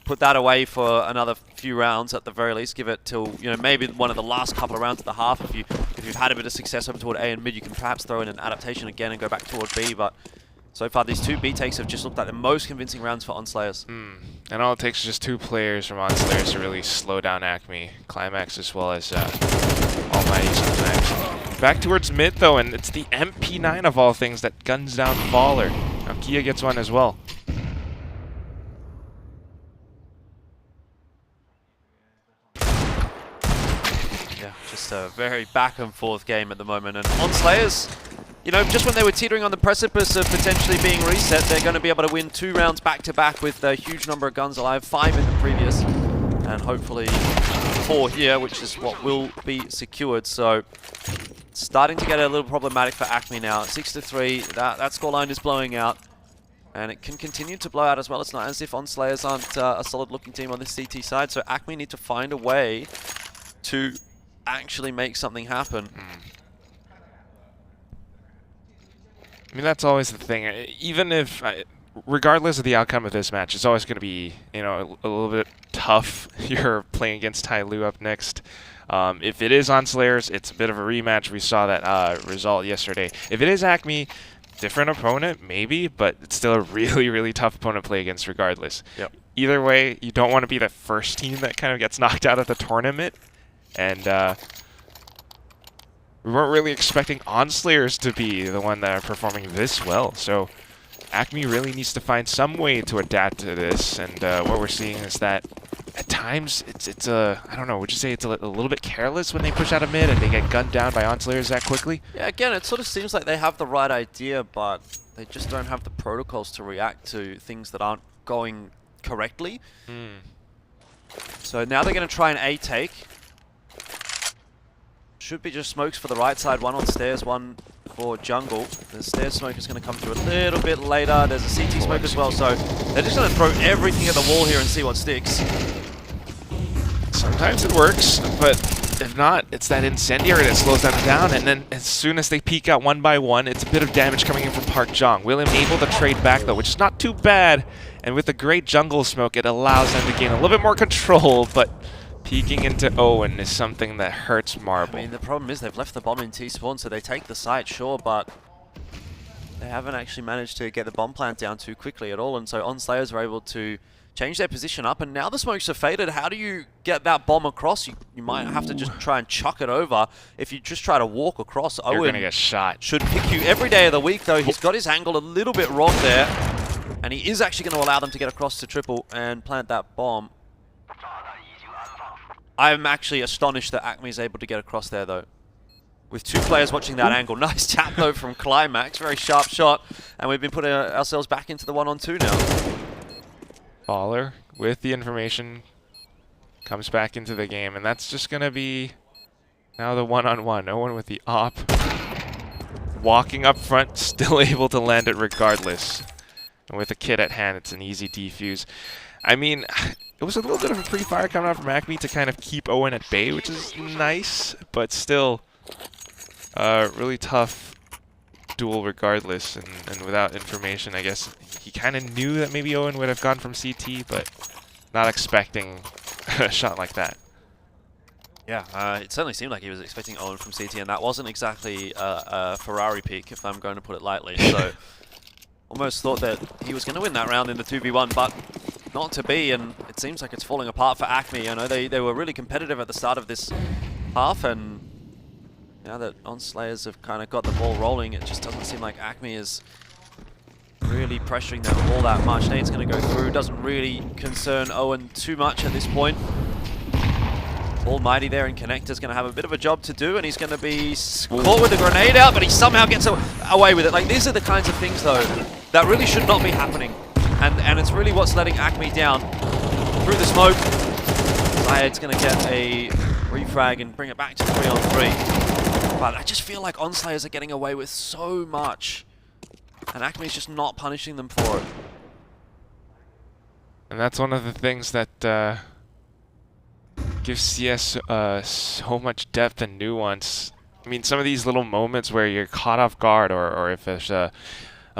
put that away for another few rounds at the very least. Give it till, you know, maybe one of the last couple of rounds at the half. If you've had a bit of success over toward A and mid, you can perhaps throw in an adaptation again and go back toward B. But so far, these 2 B takes have just looked like the most convincing rounds for ONS Slayers. And all it takes is just 2 players from ONS Slayers to really slow down Acme. Climax as well as Almighty sometimes. Back towards mid though, and it's the MP9 of all things that guns down Faller. Now Kia gets one as well. Just a very back and forth game at the moment, and ONS Slayers, you know, just when they were teetering on the precipice of potentially being reset, they're going to be able to win 2 rounds back to back with a huge number of guns alive, 5 in the previous, and hopefully 4 here, which is what will be secured. So starting to get a little problematic for Acme now. 6-3, that scoreline is blowing out, and it can continue to blow out as well. It's not as if ONS Slayers aren't a solid looking team on this CT side, so Acme need to find a way to actually make something happen. I mean, that's always the thing. Even if, regardless of the outcome of this match, it's always going to be, you know, a little bit tough. You're playing against TYLOO up next. If it is ONS Slayers, it's a bit of a rematch. We saw that result yesterday. If it is Acme, different opponent, maybe, but it's still a really, really tough opponent to play against regardless. Yep. Either way, you don't want to be the first team that kind of gets knocked out of the tournament. And we weren't really expecting ONS Slayers to be the one that are performing this well. So Acme really needs to find some way to adapt to this. And what we're seeing is that at times it's I don't know, would you say it's a little bit careless when they push out a mid and they get gunned down by ONS Slayers that quickly? Yeah, again, it sort of seems like they have the right idea, but they just don't have the protocols to react to things that aren't going correctly. So now they're going to try an A take. Should be just smokes for the right side, one on stairs, one for jungle. The stair smoke is going to come through a little bit later. There's a CT smoke as well, so they're just going to throw everything at the wall here and see what sticks. Sometimes it works, but if not, it's that incendiary that slows them down, and then as soon as they peek out one by one, it's a bit of damage coming in from Park Jong. William able to trade back though, which is not too bad, and with the great jungle smoke, it allows them to gain a little bit more control, but peeking into Owen is something that hurts Marble. I mean, the problem is they've left the bomb in T-spawn, so they take the site, sure, but they haven't actually managed to get the bomb plant down too quickly at all, and so ONS Slayers are able to change their position up, and now the smokes are faded. How do you get that bomb across? You might have to just try and chuck it over. If you just try to walk across, You're Owen gonna get shot. should pick you every day of the week, though. He's got his angle a little bit wrong there, and he is actually going to allow them to get across to triple and plant that bomb. I'm actually astonished that Acme is able to get across there, though. With two players watching that angle. Nice tap, though, from Climax. Very sharp shot, and we've been putting ourselves back into the 1-on-2 now. Baller, with the information, comes back into the game, and that's just going to be now the one-on-one. Owen with the op. Walking up front, still able to land it regardless. And with a kit at hand, it's an easy defuse. I mean, it was a little bit of a pre-fire coming out from Acme to kind of keep Owen at bay, which is nice, but still really tough duel regardless, and without information, I guess he kind of knew that maybe Owen would have gone from CT, but not expecting a shot like that. Yeah, it certainly seemed like he was expecting Owen from CT, and that wasn't exactly a Ferrari peak, if I'm going to put it lightly. So almost thought that he was going to win that round in the 2v1, but not to be, and it seems like it's falling apart for Acme. I know they were really competitive at the start of this half, and now that ONS Slayers have kind of got the ball rolling, it just doesn't seem like Acme is really pressuring them all that much. Nade's going to go through, doesn't really concern Owen too much at this point. Almighty there, and Connector's going to have a bit of a job to do, and he's going to be caught with the grenade out, but he somehow gets away with it. Like, these are the kinds of things, though, that really should not be happening. And it's really what's letting Acme down. Through the smoke, Zayed's going to get a refrag and bring it back to 3-on-3. But I just feel like ONS Slayers are getting away with so much, and Acme's just not punishing them for it. And that's one of the things that gives CS so much depth and nuance. I mean, some of these little moments where you're caught off guard, or if there's a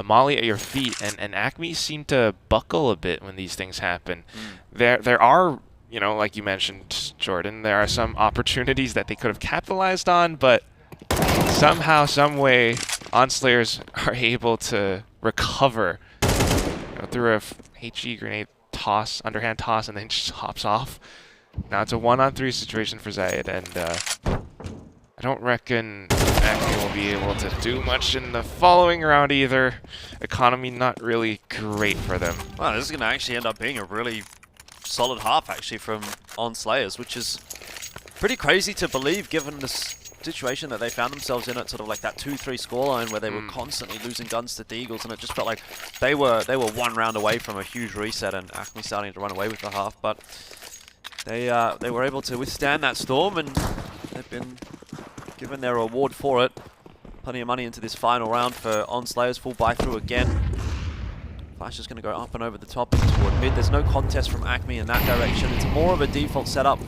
molly at your feet, and Acme seem to buckle a bit when these things happen. There are, you know, like you mentioned, Jordan, there are some opportunities that they could have capitalized on, but somehow, some way, ONS Slayers are able to recover, you know, through a HE grenade toss, underhand toss, and then just hops off. Now it's a 1-on-3 situation for Zayed, and I don't reckon Acme will be able to do much in the following round either. Economy not really great for them. Wow, this is going to actually end up being a really solid half, actually, from ONS Slayers, which is pretty crazy to believe given the situation that they found themselves in at sort of like that 2-3 scoreline where they were constantly losing guns to Deagles, and it just felt like they were one round away from a huge reset, and Acme starting to run away with the half, but they were able to withstand that storm, and they've been given their reward for it. Plenty of money into this final round for ONS Slayers. Full buy through again. Flash is going to go up and over the top and toward mid. There's no contest from Acme in that direction. It's more of a default setup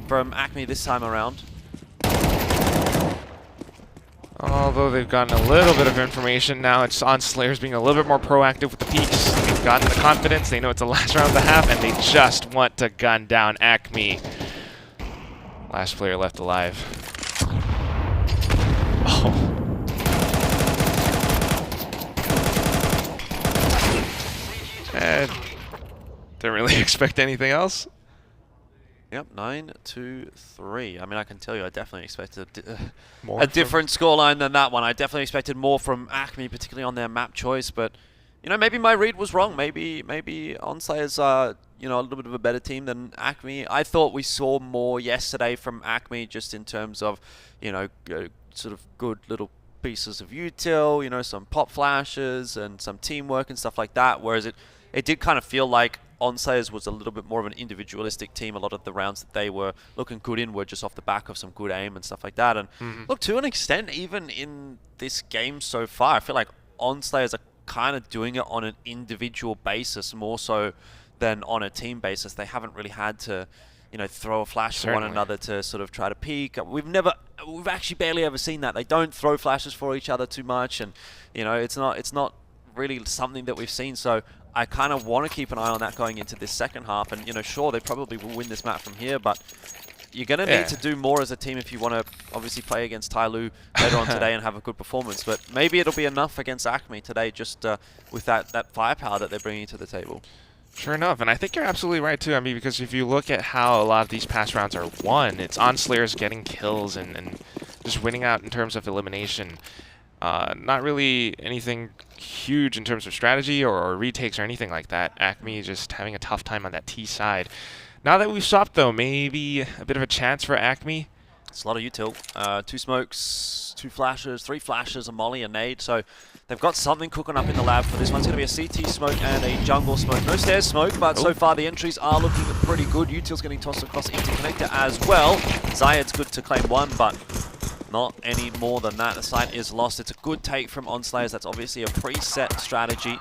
from Acme this time around. Although they've gotten a little bit of information now, it's ONS Slayers being a little bit more proactive with the peaks. They've gotten the confidence, they know it's the last round of the half, and they just want to gun down Acme. Last player left alive. Oh. Didn't really expect anything else. Yep, 9-2-3. I mean, I can tell you, I definitely expected a different scoreline than that one. I definitely expected more from Acme, particularly on their map choice. But you know, maybe my read was wrong. Maybe ONS Slayers are, you know, a little bit of a better team than Acme. I thought we saw more yesterday from Acme, just in terms of, you know, sort of good little pieces of util, you know, some pop flashes and some teamwork and stuff like that. Whereas it did kind of feel like ONS Slayers was a little bit more of an individualistic team. A lot of the rounds that they were looking good in were just off the back of some good aim and stuff like that. And look, to an extent, even in this game so far, I feel like ONS Slayers are kind of doing it on an individual basis more so than on a team basis. They haven't really had to, you know, throw a flash to one another to sort of try to peek. We've actually barely ever seen that. They don't throw flashes for each other too much, and you know, it's not really something that we've seen. So I kind of want to keep an eye on that going into this second half. And you know, sure, they probably will win this map from here, but you're going to need to do more as a team if you want to obviously play against TYLOO later on today and have a good performance. But maybe it'll be enough against Acme today, just with that firepower that they're bringing to the table. Sure enough, and I think you're absolutely right too. I mean, because if you look at how a lot of these past rounds are won, it's ONS Slayers getting kills and just winning out in terms of elimination. Not really anything huge in terms of strategy or retakes or anything like that. Acme just having a tough time on that T side. Now that we've swapped though, maybe a bit of a chance for Acme. It's a lot of util. 2 smokes, 2 flashes, 3 flashes, a molly, a nade. So they've got something cooking up in the lab for this. One's going to be a CT smoke and a jungle smoke. No stairs smoke, but so far the entries are looking pretty good. Util's getting tossed across into connector as well. Zayed's good to claim 1, but not any more than that. The site is lost. It's a good take from ONS Slayers. That's obviously a preset strategy.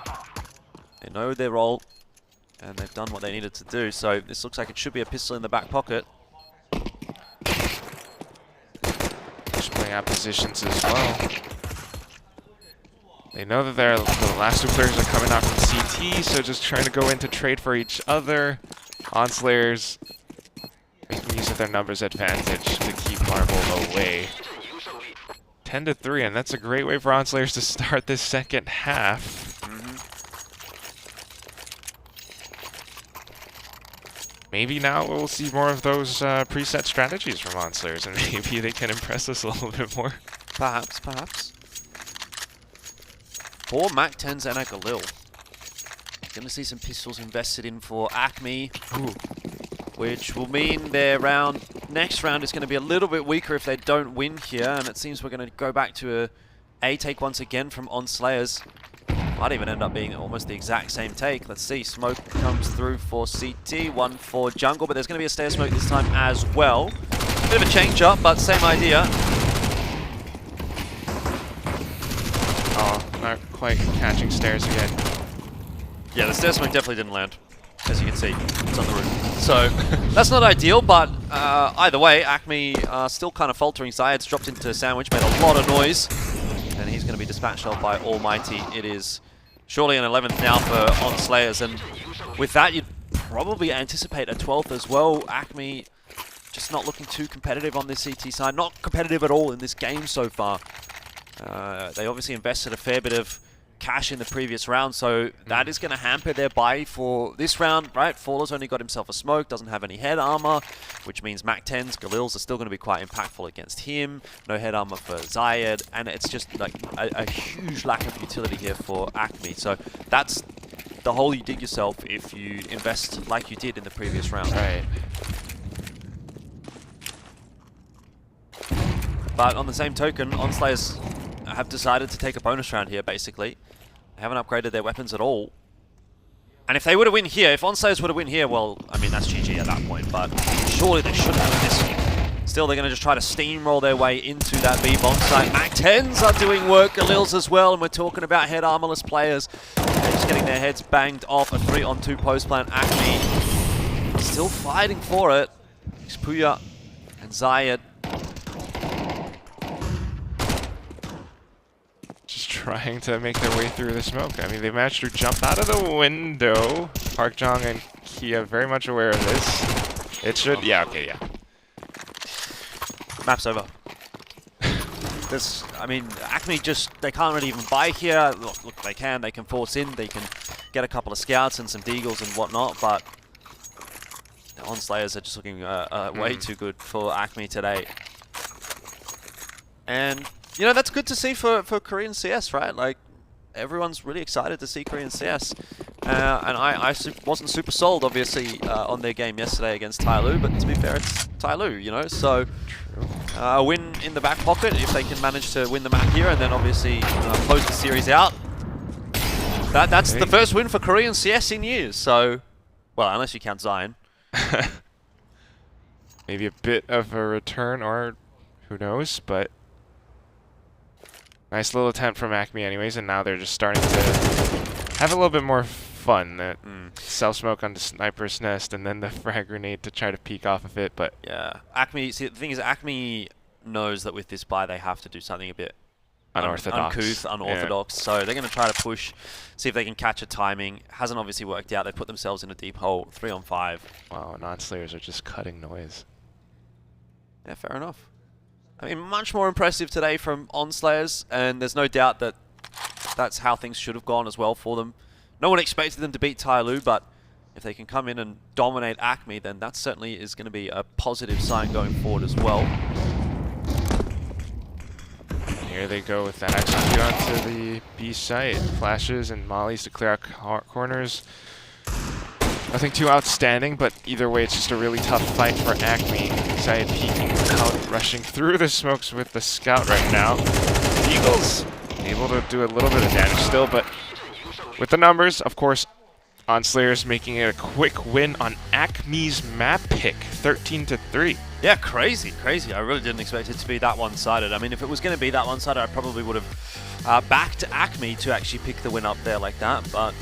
They know their role, and they've done what they needed to do. So this looks like it should be a pistol in the back pocket. Just playing out positions as well. They know that the last 2 players are coming out from CT, so just trying to go in to trade for each other. ONS Slayers making use of their numbers advantage to keep Marvel away. 10-3, and that's a great way for ONS Slayers to start this second half. Maybe now we'll see more of those preset strategies from ONS Slayers, and maybe they can impress us a little bit more. Perhaps, perhaps. 4 MAC-10s and a Galil. Gonna see some pistols invested in for Acme, which will mean their next round is going to be a little bit weaker if they don't win here, and it seems we're going to go back to a take once again from ONS Slayers. Might even end up being almost the exact same take. Let's see, smoke comes through for CT, 1 for jungle, but there's going to be a stair smoke this time as well. Bit of a change up, but same idea. Oh, not quite catching stairs again. Yeah, the stair smoke definitely didn't land. As you can see, it's on the roof. So, that's not ideal, but either way, Acme still kind of faltering. Zayed's dropped into sandwich, made a lot of noise. And he's going to be dispatched off by Almighty. It is surely an 11th now for ONS Slayers. And with that, you'd probably anticipate a 12th as well. Acme just not looking too competitive on this CT side. Not competitive at all in this game so far. They obviously invested a fair bit of cash in the previous round, so that is going to hamper their buy for this round, right? Faller's only got himself a smoke, doesn't have any head armor, which means MAC-10s, Galils are still going to be quite impactful against him. No head armor for Zayed, and it's just like a huge lack of utility here for Acme. So that's the hole you dig yourself if you invest like you did in the previous round. Right. But on the same token, ONS Slayers have decided to take a bonus round here, basically. They haven't upgraded their weapons at all. And if they were to win here, if ONS Slayers were to win here, well, I mean, that's GG at that point, but surely they should have this one. Still, they're going to just try to steamroll their way into that B-bomb site. MAC-10s are doing work, Galils as well, and we're talking about head armorless players. They're just getting their heads banged off. A 3-on-2 post plan. Acme still fighting for it. It's Puya and Zayed. Trying to make their way through the smoke. I mean, they managed to jump out of the window. Park Jong and Kia very much aware of this. It should, yeah, okay, yeah. Map's over. I mean, Acme just, they can't really even buy here. Look, they can force in, they can get a couple of scouts and some deagles and whatnot, but ONS Slayers are just looking way too good for Acme today. And you know, that's good to see for Korean CS, right? Like, everyone's really excited to see Korean CS. And I wasn't super sold, obviously, on their game yesterday against TYLOO, but to be fair, it's TYLOO, you know? So, a win in the back pocket if they can manage to win the map here and then obviously close the series out. That's the first win for Korean CS in years, so Well, unless you count Zion. Maybe a bit of a return, or who knows, but nice little attempt from Acme anyways, and now they're just starting to have a little bit more fun. That self-smoke on the sniper's nest, and then the frag grenade to try to peek off of it, but... Yeah. Acme, see, the thing is, Acme knows that with this buy, they have to do something a bit unorthodox. Unorthodox. So they're going to try to push, see if they can catch a timing. Hasn't obviously worked out. They put themselves in a deep hole, 3-on-5. Wow, non-Slayers are just cutting noise. Yeah, fair enough. I mean, much more impressive today from ONS Slayers, and there's no doubt that that's how things should have gone as well for them. No one expected them to beat TYLOO, but if they can come in and dominate Acme, then that certainly is going to be a positive sign going forward as well. Here they go with that execute onto the B site. Flashes and mollies to clear out corners. Nothing too outstanding, but either way, it's just a really tough fight for Acme. Zayed peeking out, rushing through the smokes with the scout right now. Eagles able to do a little bit of damage still, but with the numbers, of course, ONS Slayers making it a quick win on Acme's map pick, 13-3. Yeah, crazy. I really didn't expect it to be that one-sided. I mean, if it was going to be that one-sided, I probably would have backed Acme to actually pick the win up there like that, but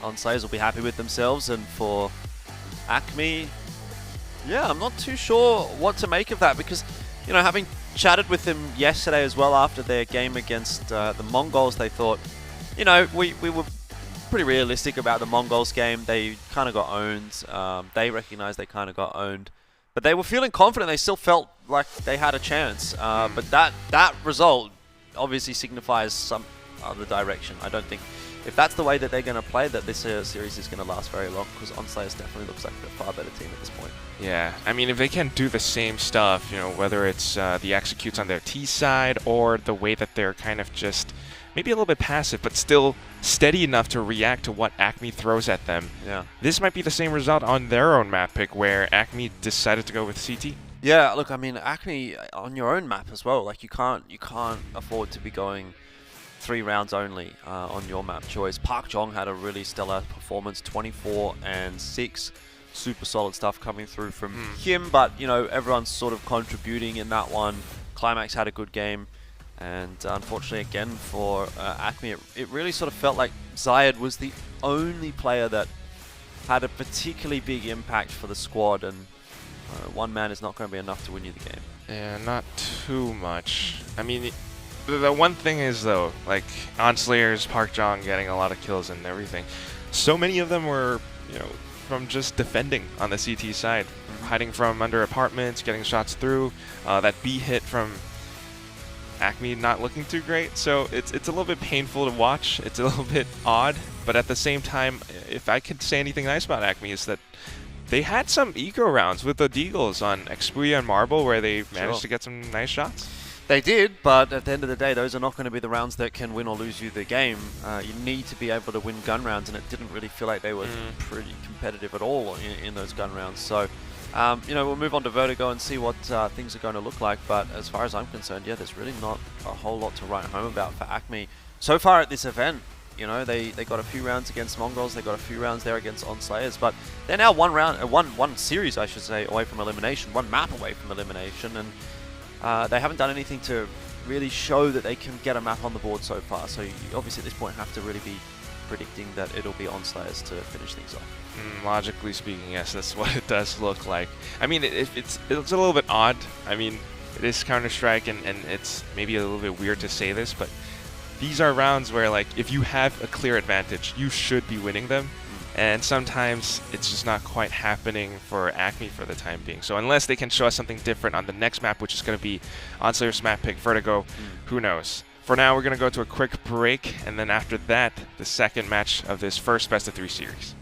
ONS Slayers will be happy with themselves, and for Acme, yeah, I'm not too sure what to make of that, because, you know, having chatted with them yesterday as well after their game against the Mongols, they thought, you know, we were pretty realistic about the Mongols game. They kind of got owned. They recognized they kind of got owned, but they were feeling confident. They still felt like they had a chance, but that result obviously signifies some other direction. I don't think, if that's the way that they're going to play, that this series is going to last very long, because ONS Slayers definitely looks like a far better team at this point. Yeah, I mean, if they can do the same stuff, you know, whether it's the executes on their T side or the way that they're kind of just maybe a little bit passive, but still steady enough to react to what Acme throws at them. Yeah. This might be the same result on their own map pick, where Acme decided to go with CT. Yeah, look, I mean, Acme on your own map as well. Like, you can't afford to be going 3 rounds only on your map choice. Park Jong had a really stellar performance, 24 and 6. Super solid stuff coming through from him, but, you know, everyone's sort of contributing in that one. Climax had a good game, and unfortunately again for Acme, it really sort of felt like Zayed was the only player that had a particularly big impact for the squad, and one man is not going to be enough to win you the game. Yeah, not too much. I mean, the one thing is, though, like, ONS Slayers, Park Jong getting a lot of kills and everything, so many of them were, you know, from just defending on the CT side, hiding from under apartments, getting shots through. That B hit from Acme not looking too great, so it's a little bit painful to watch. It's a little bit odd, but at the same time, if I could say anything nice about Acme, is that they had some eco rounds with the Deagles on Expuya and Marble, where they managed to get some nice shots. They did, but at the end of the day, those are not going to be the rounds that can win or lose you the game. You need to be able to win gun rounds, and it didn't really feel like they were pretty competitive at all in those gun rounds. So, you know, we'll move on to Vertigo and see what things are going to look like. But as far as I'm concerned, yeah, there's really not a whole lot to write home about for Acme. So far at this event, you know, they got a few rounds against Mongols, they got a few rounds there against ONS Slayers, but they're now one series, I should say, away from elimination, one map away from elimination, and they haven't done anything to really show that they can get a map on the board so far. So you obviously at this point have to really be predicting that it'll be ONS Slayers to finish things off. Logically speaking, yes, that's what it does look like. I mean, it's a little bit odd. I mean, it is Counter-Strike, and it's maybe a little bit weird to say this, but these are rounds where, like, if you have a clear advantage, you should be winning them. And sometimes it's just not quite happening for Acme for the time being. So unless they can show us something different on the next map, which is going to be ONS Slayers map pick Vertigo, who knows? For now, we're going to go to a quick break, and then after that, the second match of this first best-of-3 series.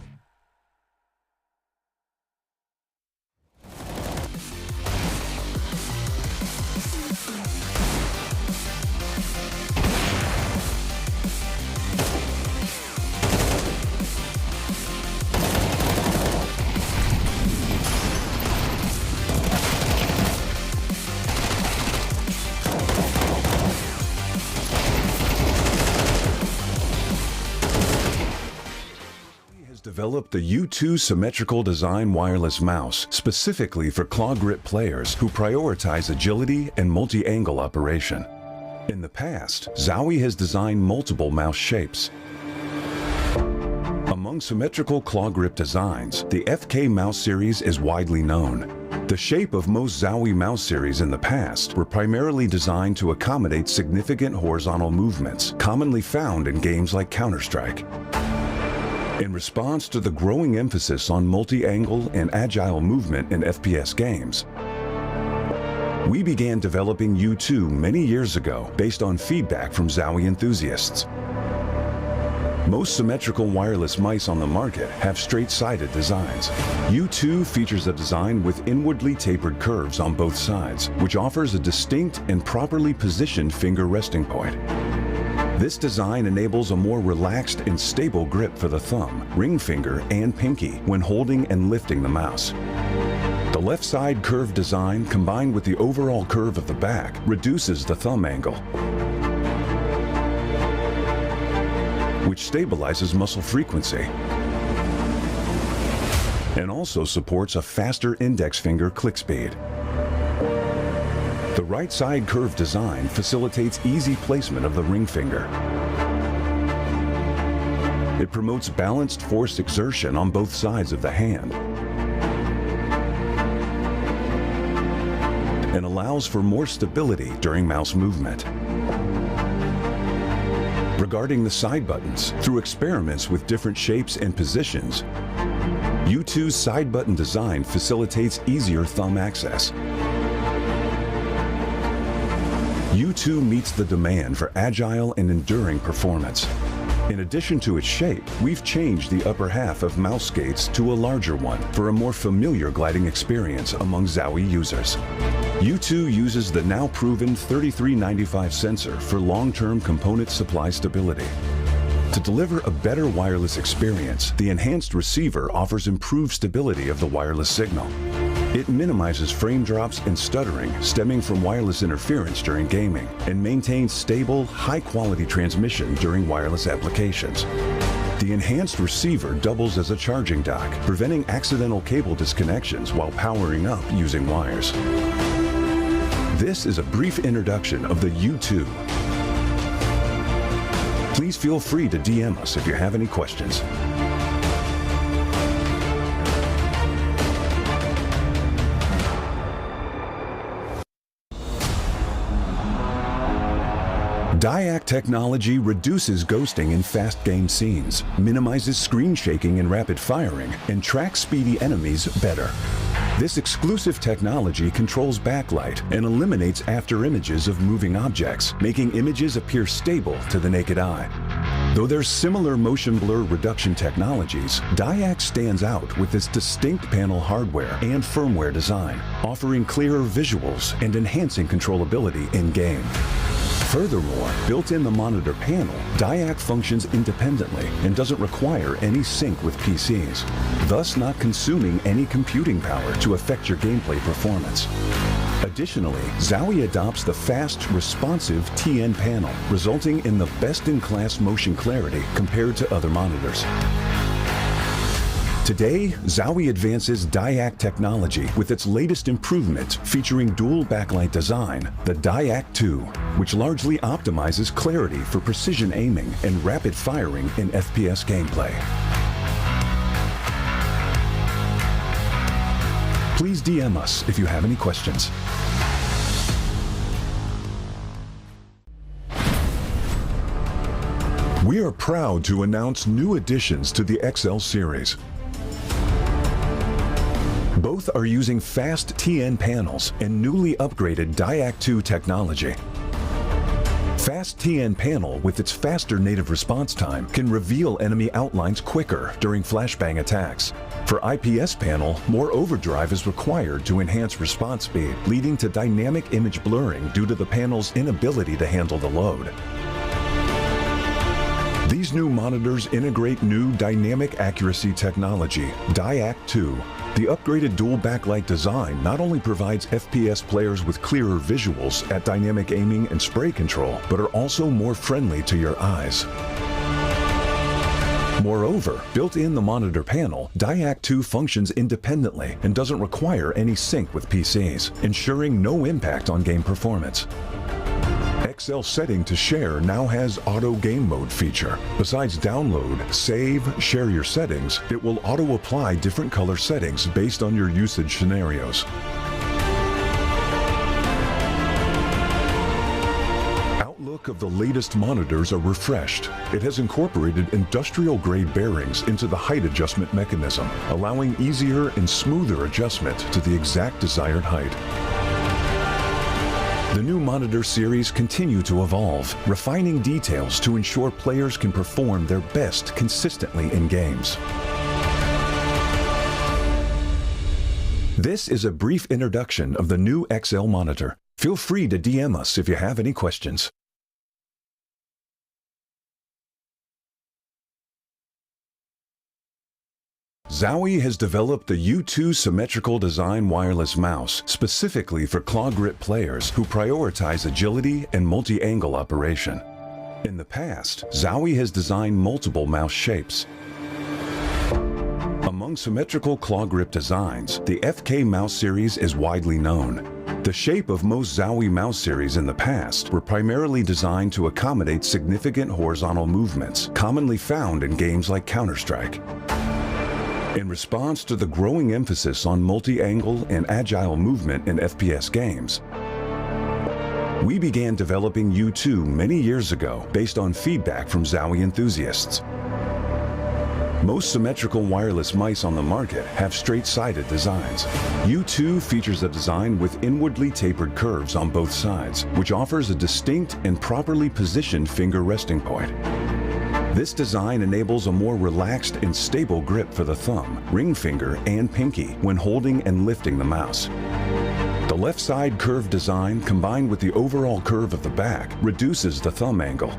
developed the U2 symmetrical design wireless mouse specifically for claw grip players who prioritize agility and multi-angle operation. In the past, Zowie has designed multiple mouse shapes. Among symmetrical claw grip designs, the FK mouse series is widely known. The shape of most Zowie mouse series in the past were primarily designed to accommodate significant horizontal movements, commonly found in games like Counter-Strike. In response to the growing emphasis on multi-angle and agile movement in FPS games, we began developing U2 many years ago based on feedback from Zowie enthusiasts. Most symmetrical wireless mice on the market have straight-sided designs. U2 features a design with inwardly tapered curves on both sides, which offers a distinct and properly positioned finger resting point. This design enables a more relaxed and stable grip for the thumb, ring finger, and pinky when holding and lifting the mouse. The left side curved design combined with the overall curve of the back reduces the thumb angle, which stabilizes muscle frequency and also supports a faster index finger click speed. The right side curved design facilitates easy placement of the ring finger. It promotes balanced force exertion on both sides of the hand and allows for more stability during mouse movement. Regarding the side buttons, through experiments with different shapes and positions, U2's side button design facilitates easier thumb access. U2 meets the demand for agile and enduring performance. In addition to its shape, we've changed the upper half of mouse skates to a larger one for a more familiar gliding experience among Zowie users. U2 uses the now proven 3395 sensor for long-term component supply stability. To deliver a better wireless experience, the enhanced receiver offers improved stability of the wireless signal. It minimizes frame drops and stuttering stemming from wireless interference during gaming and maintains stable, high-quality transmission during wireless applications. The enhanced receiver doubles as a charging dock, preventing accidental cable disconnections while powering up using wires. This is a brief introduction of the U2. Please feel free to DM us if you have any questions. DyAc technology reduces ghosting in fast game scenes, minimizes screen shaking and rapid firing, and tracks speedy enemies better. This exclusive technology controls backlight and eliminates after images of moving objects, making images appear stable to the naked eye. Though there's similar motion blur reduction technologies, DyAc stands out with its distinct panel hardware and firmware design, offering clearer visuals and enhancing controllability in-game. Furthermore, built in the monitor panel, DyAc functions independently and doesn't require any sync with PCs, thus not consuming any computing power to affect your gameplay performance. Additionally, Zowie adopts the fast, responsive TN panel, resulting in the best-in-class motion clarity compared to other monitors. Today, Zowie advances DyAc technology with its latest improvement featuring dual backlight design, the DyAc 2, which largely optimizes clarity for precision aiming and rapid firing in FPS gameplay. Please DM us if you have any questions. We are proud to announce new additions to the XL series. Both are using fast TN panels and newly upgraded DyAc 2 technology. Fast TN panel with its faster native response time can reveal enemy outlines quicker during flashbang attacks. For IPS panel, more overdrive is required to enhance response speed, leading to dynamic image blurring due to the panel's inability to handle the load. These new monitors integrate new dynamic accuracy technology, DyAc 2. The upgraded dual backlight design not only provides FPS players with clearer visuals at dynamic aiming and spray control, but are also more friendly to your eyes. Moreover, built in the monitor panel, DyAc 2 functions independently and doesn't require any sync with PCs, ensuring no impact on game performance. XL Setting to Share now has Auto Game Mode feature. Besides download, save, share your settings, it will auto-apply different color settings based on your usage scenarios. Outlook of the latest monitors are refreshed. It has incorporated industrial-grade bearings into the height adjustment mechanism, allowing easier and smoother adjustment to the exact desired height. The new monitor series continue to evolve, refining details to ensure players can perform their best consistently in games. This is a brief introduction of the new XL monitor. Feel free to DM us if you have any questions. Zowie has developed the U2 symmetrical design wireless mouse specifically for claw grip players who prioritize agility and multi-angle operation. In the past, Zowie has designed multiple mouse shapes. Among symmetrical claw grip designs, the FK mouse series is widely known. The shape of most Zowie mouse series in the past were primarily designed to accommodate significant horizontal movements, commonly found in games like Counter-Strike. In response to the growing emphasis on multi-angle and agile movement in FPS games, we began developing U2 many years ago based on feedback from Zowie enthusiasts. Most symmetrical wireless mice on the market have straight-sided designs. U2 features a design with inwardly tapered curves on both sides, which offers a distinct and properly positioned finger resting point. This design enables a more relaxed and stable grip for the thumb, ring finger, and pinky when holding and lifting the mouse. The left side curved design combined with the overall curve of the back reduces the thumb angle,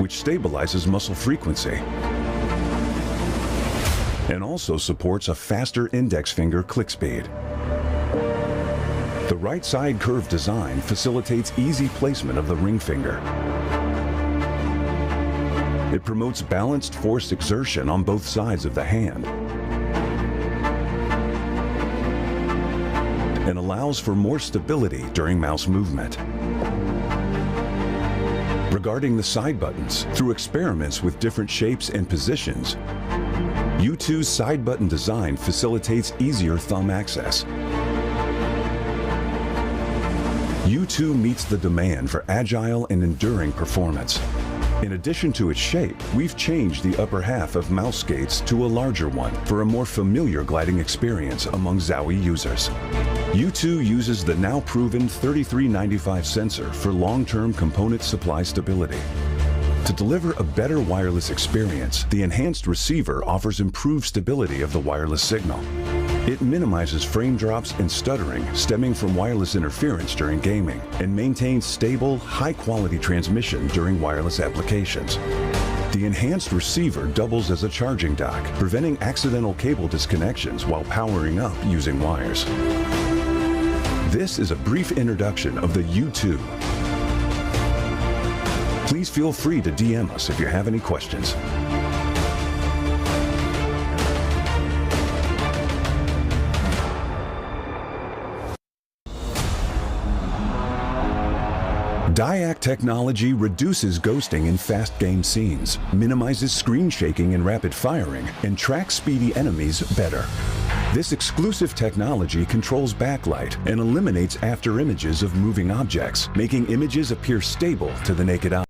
which stabilizes muscle frequency and also supports a faster index finger click speed. The right side curved design facilitates easy placement of the ring finger. It promotes balanced force exertion on both sides of the hand and allows for more stability during mouse movement. Regarding the side buttons, through experiments with different shapes and positions, U2's side button design facilitates easier thumb access. U2 meets the demand for agile and enduring performance. In addition to its shape, we've changed the upper half of mouse skates to a larger one for a more familiar gliding experience among Zowie users. U2 uses the now proven 3395 sensor for long-term component supply stability. To deliver a better wireless experience, the enhanced receiver offers improved stability of the wireless signal. It minimizes frame drops and stuttering stemming from wireless interference during gaming and maintains stable, high-quality transmission during wireless applications. The enhanced receiver doubles as a charging dock, preventing accidental cable disconnections while powering up using wires. This is a brief introduction of the U2. Please feel free to DM us if you have any questions. DyAc technology reduces ghosting in fast game scenes, minimizes screen shaking and rapid firing, and tracks speedy enemies better. This exclusive technology controls backlight and eliminates after images of moving objects, making images appear stable to the naked eye.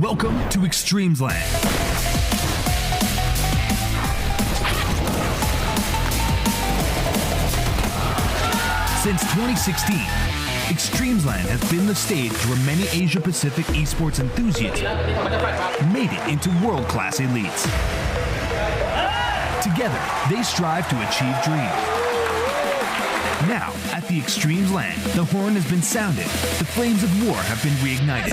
Welcome to Extremesland. Since 2016, Extremesland has been the stage where many Asia-Pacific esports enthusiasts made it into world-class elites. Together, they strive to achieve dreams. Now, at the Extremesland, the horn has been sounded. The flames of war have been reignited.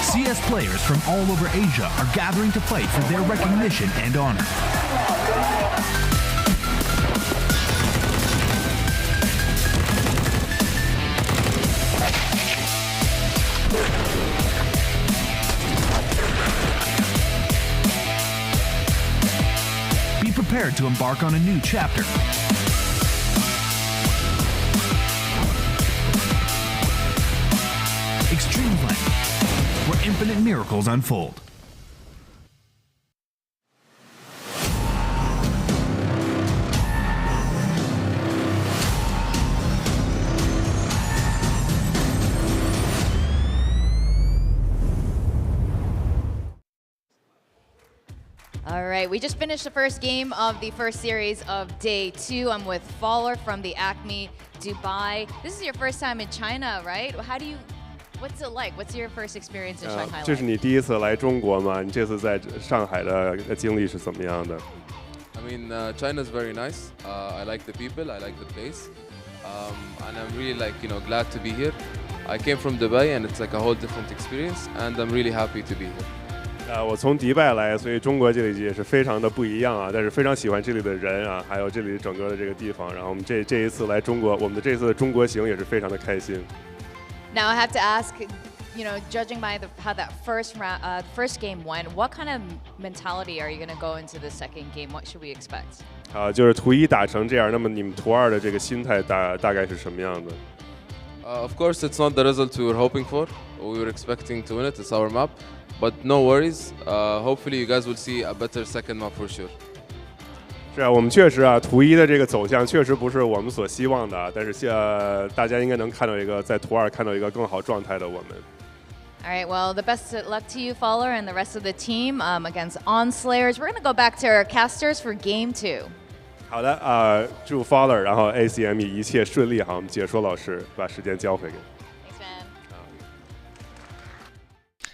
CS players from all over Asia are gathering to fight for their recognition and honor. Be prepared to embark on a new chapter. Extremesland, where infinite miracles unfold. All right, we just finished the first game of the first series of day 2. I'm with Faller from the Acme Dubai. This is your first time in China, right? What's it like? What's your first experience in Shanghai? 这是你第一次来中国吗？你这次在上海的经历是怎么样的？ I mean, China's very nice. I like the people, I like the place, and I'm really glad to be here. I came from Dubai, and it's like a whole different experience, and I'm really happy to be here. 我从迪拜来，所以中国这里也是非常的不一样啊，但是非常喜欢这里的人啊，还有这里整个的这个地方。然后我们这一次来中国，我们的这次的中国行也是非常的开心。 Now I have to ask, judging by how that first game went, what kind of mentality are you going to go into the second game? What should we expect? 就是图一打成这样，那么你们图二的这个心态大概是什么样的？ Of course, it's not the result we were hoping for. We were expecting to win it. It's our map. But no worries. Hopefully, you guys will see a better second map for sure. 是啊，我们确实啊，图一的这个走向确实不是我们所希望的，但是大家应该能看到在图二看到一个更好状态的我们。 All right, well, the best of luck to you, Faller, and the rest of the team against ONS Slayers. We're going to go back to our casters for game 2. 好的，祝 Faller， 然后 ACME 一切顺利哈。我们解说老师把时间交回给。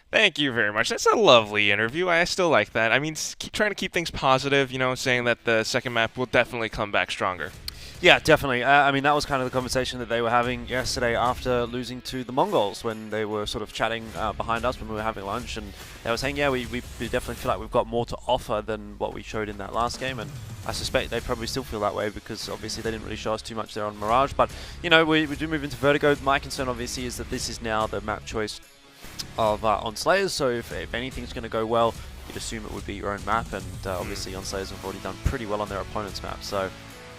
Thank you very much. That's a lovely interview. I still like that. I mean, trying to keep things positive, saying that the second map will definitely come back stronger. Yeah, definitely. I mean, that was kind of the conversation that they were having yesterday after losing to the Mongols, when they were sort of chatting behind us when we were having lunch, and they were saying, yeah, we definitely feel like we've got more to offer than what we showed in that last game, and I suspect they probably still feel that way because obviously they didn't really show us too much there on Mirage. But, we do move into Vertigo. My concern obviously is that this is now the map choice of ONS Slayers, so if anything's going to go well, you'd assume it would be your own map, and obviously ONS Slayers have already done pretty well on their opponent's map, so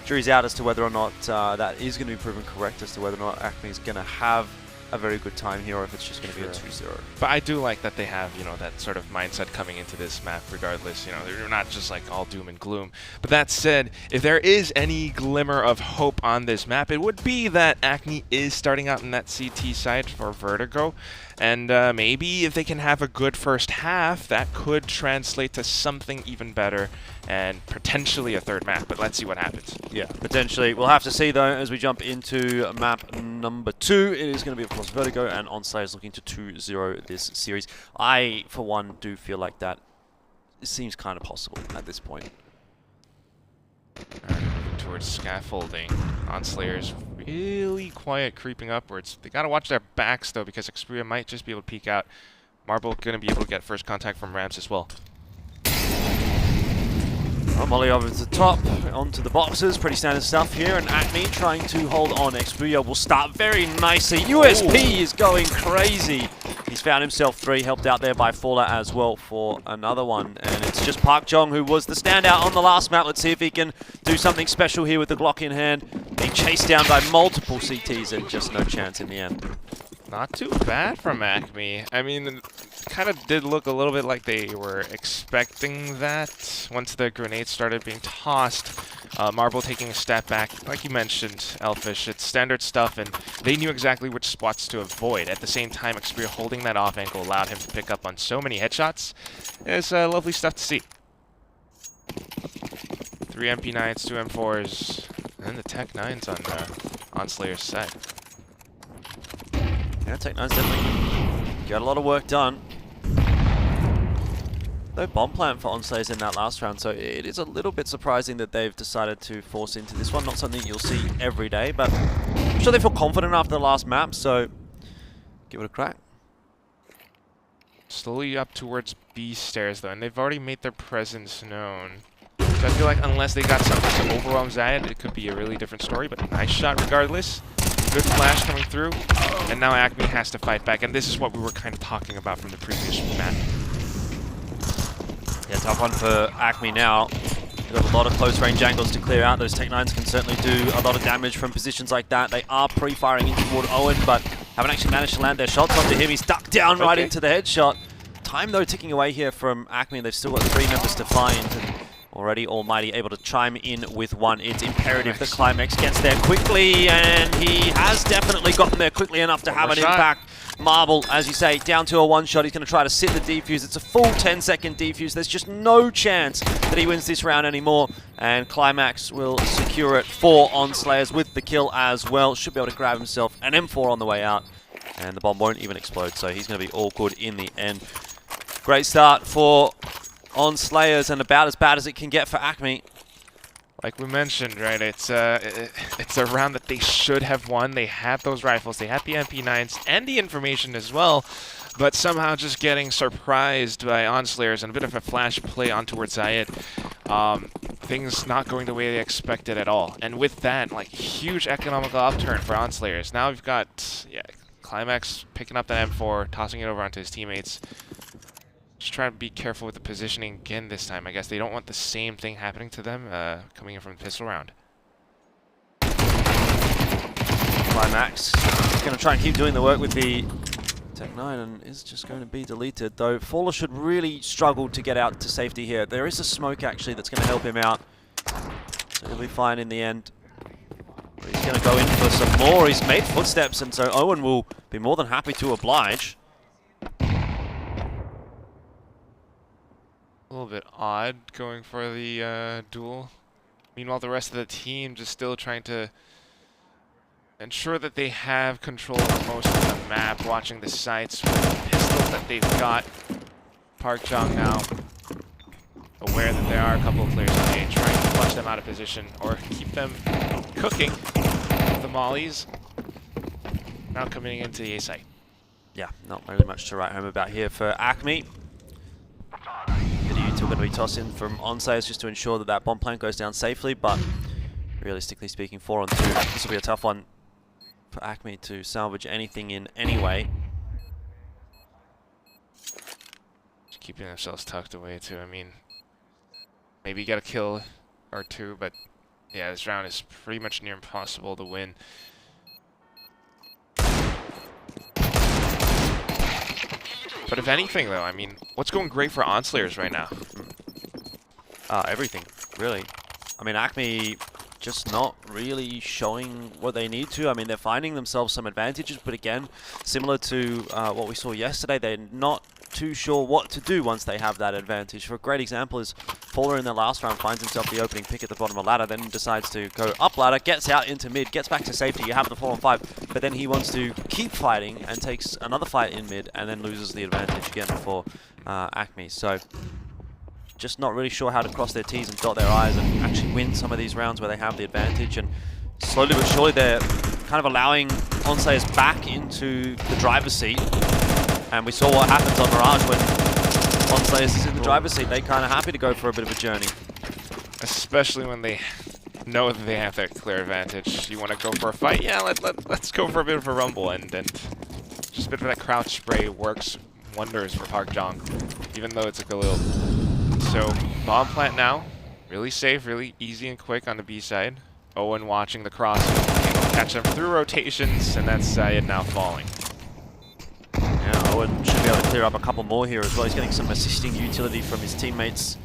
jury's out as to whether or not that is going to be proven correct, as to whether or not Acme is going to have a very good time here, or if it's just going to be a 2-0. But I do like that they have, that sort of mindset coming into this map regardless. They're not just like all doom and gloom. But that said, if there is any glimmer of hope on this map, it would be that Acme is starting out in that CT side for Vertigo. And maybe if they can have a good first half, that could translate to something even better and potentially a third map. But let's see what happens. Yeah, potentially. We'll have to see, though, as we jump into map number 2. It is going to be, of course, Vertigo, and ONS Slayers looking to 2-0 this series. I, for one, do feel like that seems kind of possible at this point. Alright, moving towards scaffolding. ONS Slayers really quiet, creeping upwards. They gotta watch their backs though, because Xperia might just be able to peek out. Marble gonna be able to get first contact from Rams as well. Molly over to the top, onto the boxes, pretty standard stuff here, and Acme trying to hold on. Xperia will start very nicely. USP is going crazy. He's found himself 3, helped out there by Faller as well for another one, and it's just Park Jong who was the standout on the last map. Let's see if he can do something special here with the Glock in hand. Being chased down by multiple CTs and just no chance in the end. Not too bad from Acme. I mean, it kind of did look a little bit like they were expecting that once the grenades started being tossed. Marble taking a step back. Like you mentioned, Elfish, it's standard stuff, and they knew exactly which spots to avoid. At the same time, Xperia holding that off angle allowed him to pick up on so many headshots. It's lovely stuff to see. 3 MP9s, 2 M4s, and the Tech 9s on Slayer's side. Yeah, Tech 9's definitely Got a lot of work done. No bomb plant for ONS Slayers in that last round, so it is a little bit surprising that they've decided to force into this one. Not something you'll see every day, but I'm sure they feel confident after the last map, so give it a crack. Slowly up towards B stairs though, and they've already made their presence known. So I feel like unless they got something to overwhelm Zayed, it could be a really different story, but nice shot regardless. Good flash coming through, and now Acme has to fight back, and this is what we were kind of talking about from the previous map. Yeah, tough one for Acme now. They've got a lot of close range angles to clear out. Those Tech-9s can certainly do a lot of damage from positions like that. They are pre-firing in toward Owen, but haven't actually managed to land their shots onto him. He's ducked down right into the headshot. Time, though, ticking away here from Acme. They've still got 3 members to find. And already Almighty able to chime in with one. It's imperative that Climax gets there quickly, and he has definitely gotten there quickly enough to have an impact. Marble, as you say, down to a one-shot. He's going to try to sit the defuse. It's a full 10-second defuse. There's just no chance that he wins this round anymore. And Climax will secure it for ONS Slayers with the kill as well. Should be able to grab himself an M4 on the way out. And the bomb won't even explode, so he's going to be all good in the end. Great start for ONS Slayers, and about as bad as it can get for Acme. Like we mentioned, right, it's a round that they should have won. They had those rifles, they had the MP9s and the information as well, but somehow just getting surprised by ONS Slayers and a bit of a flash play on towards Zayed. Things not going the way they expected at all. And with that, like, huge economical upturn for ONS Slayers. Now we've got, yeah, Climax picking up that M4, tossing it over onto his teammates. Just trying to be careful with the positioning again this time. I guess they don't want the same thing happening to them coming in from the pistol round. Climax is going to try and keep doing the work with the Tech-9 and is just going to be deleted, though Faller should really struggle to get out to safety here. There is a smoke actually that's going to help him out, so he'll be fine in the end. But he's going to go in for some more. He's made footsteps, and so Owen will be more than happy to oblige. A little bit odd going for the duel. Meanwhile, the rest of the team just still trying to ensure that they have control of most of the map, watching the sights with the pistols that they've got. Park Jong now aware that there are a couple of players on A, trying to flush them out of position or keep them cooking with the mollies. Now coming into the A site. Yeah, not really much to write home about here for Acme. Still going to be tossing from ONS Slayers just to ensure that that bomb plant goes down safely, but realistically speaking, 4 on 2, this will be a tough one for Acme to salvage anything in any way. Just keeping themselves tucked away too. I mean, maybe get a kill or two, but yeah, this round is pretty much near impossible to win. But if anything, though, I mean, what's going great for ONS Slayers right now? Everything, really. I mean, Acme just not really showing what they need to. I mean, they're finding themselves some advantages, but again, similar to what we saw yesterday, they're not too sure what to do once they have that advantage. For a great example is Faller in the last round finds himself the opening pick at the bottom of ladder, then decides to go up ladder, gets out into mid, gets back to safety. You have the 4 on 5, but then he wants to keep fighting and takes another fight in mid and then loses the advantage again for Acme. So just not really sure how to cross their T's and dot their I's and actually win some of these rounds where they have the advantage. And slowly but surely they're kind of allowing ONS Slayers back into the driver's seat. And we saw what happens on Mirage when ONS Slayers is in the driver's seat. They're kind of happy to go for a bit of a journey. Especially when they know that they have that clear advantage. You want to go for a fight? Yeah, let's go for a bit of a rumble. And just a bit of that crouch spray works wonders for Park Jong, even though it's a Galil. So, bomb plant now. Really safe, really easy and quick on the B side. Owen watching the cross, catch them through rotations, and that's Zayed now falling. Yeah, Owen should be able to clear up a couple more here as well. He's getting some assisting utility from his teammates.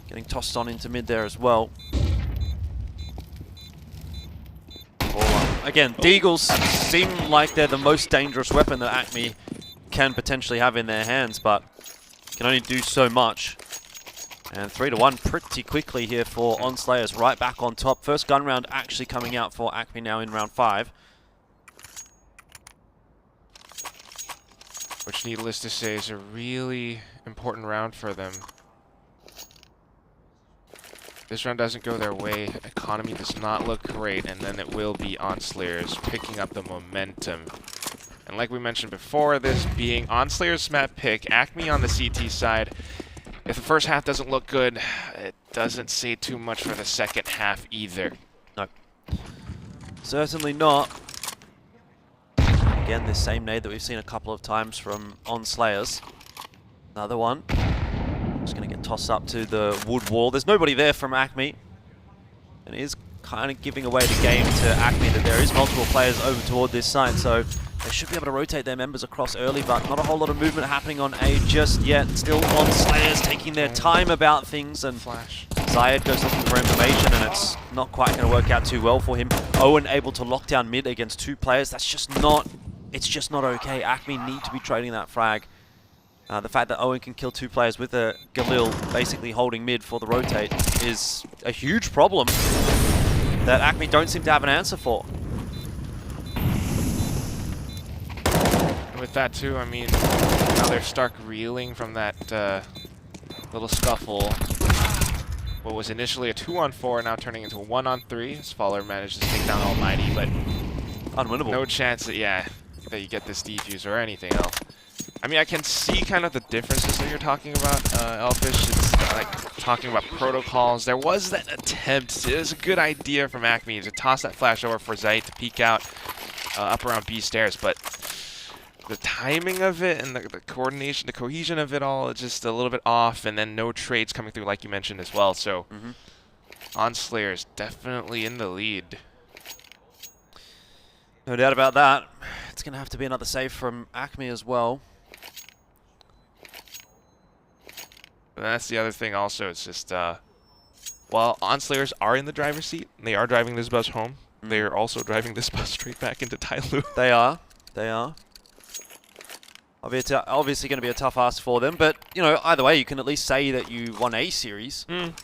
Getting tossed on into mid there as well. Again, Deagles seem like they're the most dangerous weapon that Acme can potentially have in their hands, but can only do so much. And 3-1 pretty quickly here for ONS Slayers, right back on top. First gun round actually coming out for Acme now in round 5. which needless to say is a really important round for them. This round doesn't go their way, economy does not look great, and then it will be ONS Slayers picking up the momentum. And like we mentioned before, this being ONS Slayers map pick, Acme on the CT side. If the first half doesn't look good, it doesn't say too much for the second half either. No. Certainly not. Again, this same nade that we've seen a couple of times from ONS Slayers. Another one. Just going to get tossed up to the wood wall. There's nobody there from Acme. And it is kind of giving away the game to Acme that there is multiple players over toward this side. So they should be able to rotate their members across early, but not a whole lot of movement happening on A just yet. Still ONS Slayers taking their time about things, and Flash. Zayed goes looking for information, and it's not quite going to work out too well for him. Owen able to lock down mid against 2 players. That's just not, it's just not okay. Acme need to be trading that frag. The fact that Owen can kill 2 players with a Galil basically holding mid for the rotate is a huge problem that Acme don't seem to have an answer for. With that too, I mean, now they're stark reeling from that little scuffle. What was initially a 2-on-4, now turning into a 1-on-3. As Faller managed to take down Almighty, but unwinnable. No chance that, that you get this defuse or anything else. I mean, I can see kind of the differences that you're talking about, Elfish. It's like talking about protocols. There was that attempt. It was a good idea from Acme to toss that flash over for Zayed to peek out up around B stairs, but the timing of it and the coordination, the cohesion of it all is just a little bit off, and then no trades coming through like you mentioned as well. So ONS Slayers definitely in the lead. No doubt about that. It's going to have to be another save from Acme as well. And that's the other thing also. It's just, while ONS Slayers are in the driver's seat, they are driving this bus home, they are also driving this bus straight back into TYLOO. They are. They are. Obviously going to be a tough ask for them, but, you know, either way, you can at least say that you won a series. And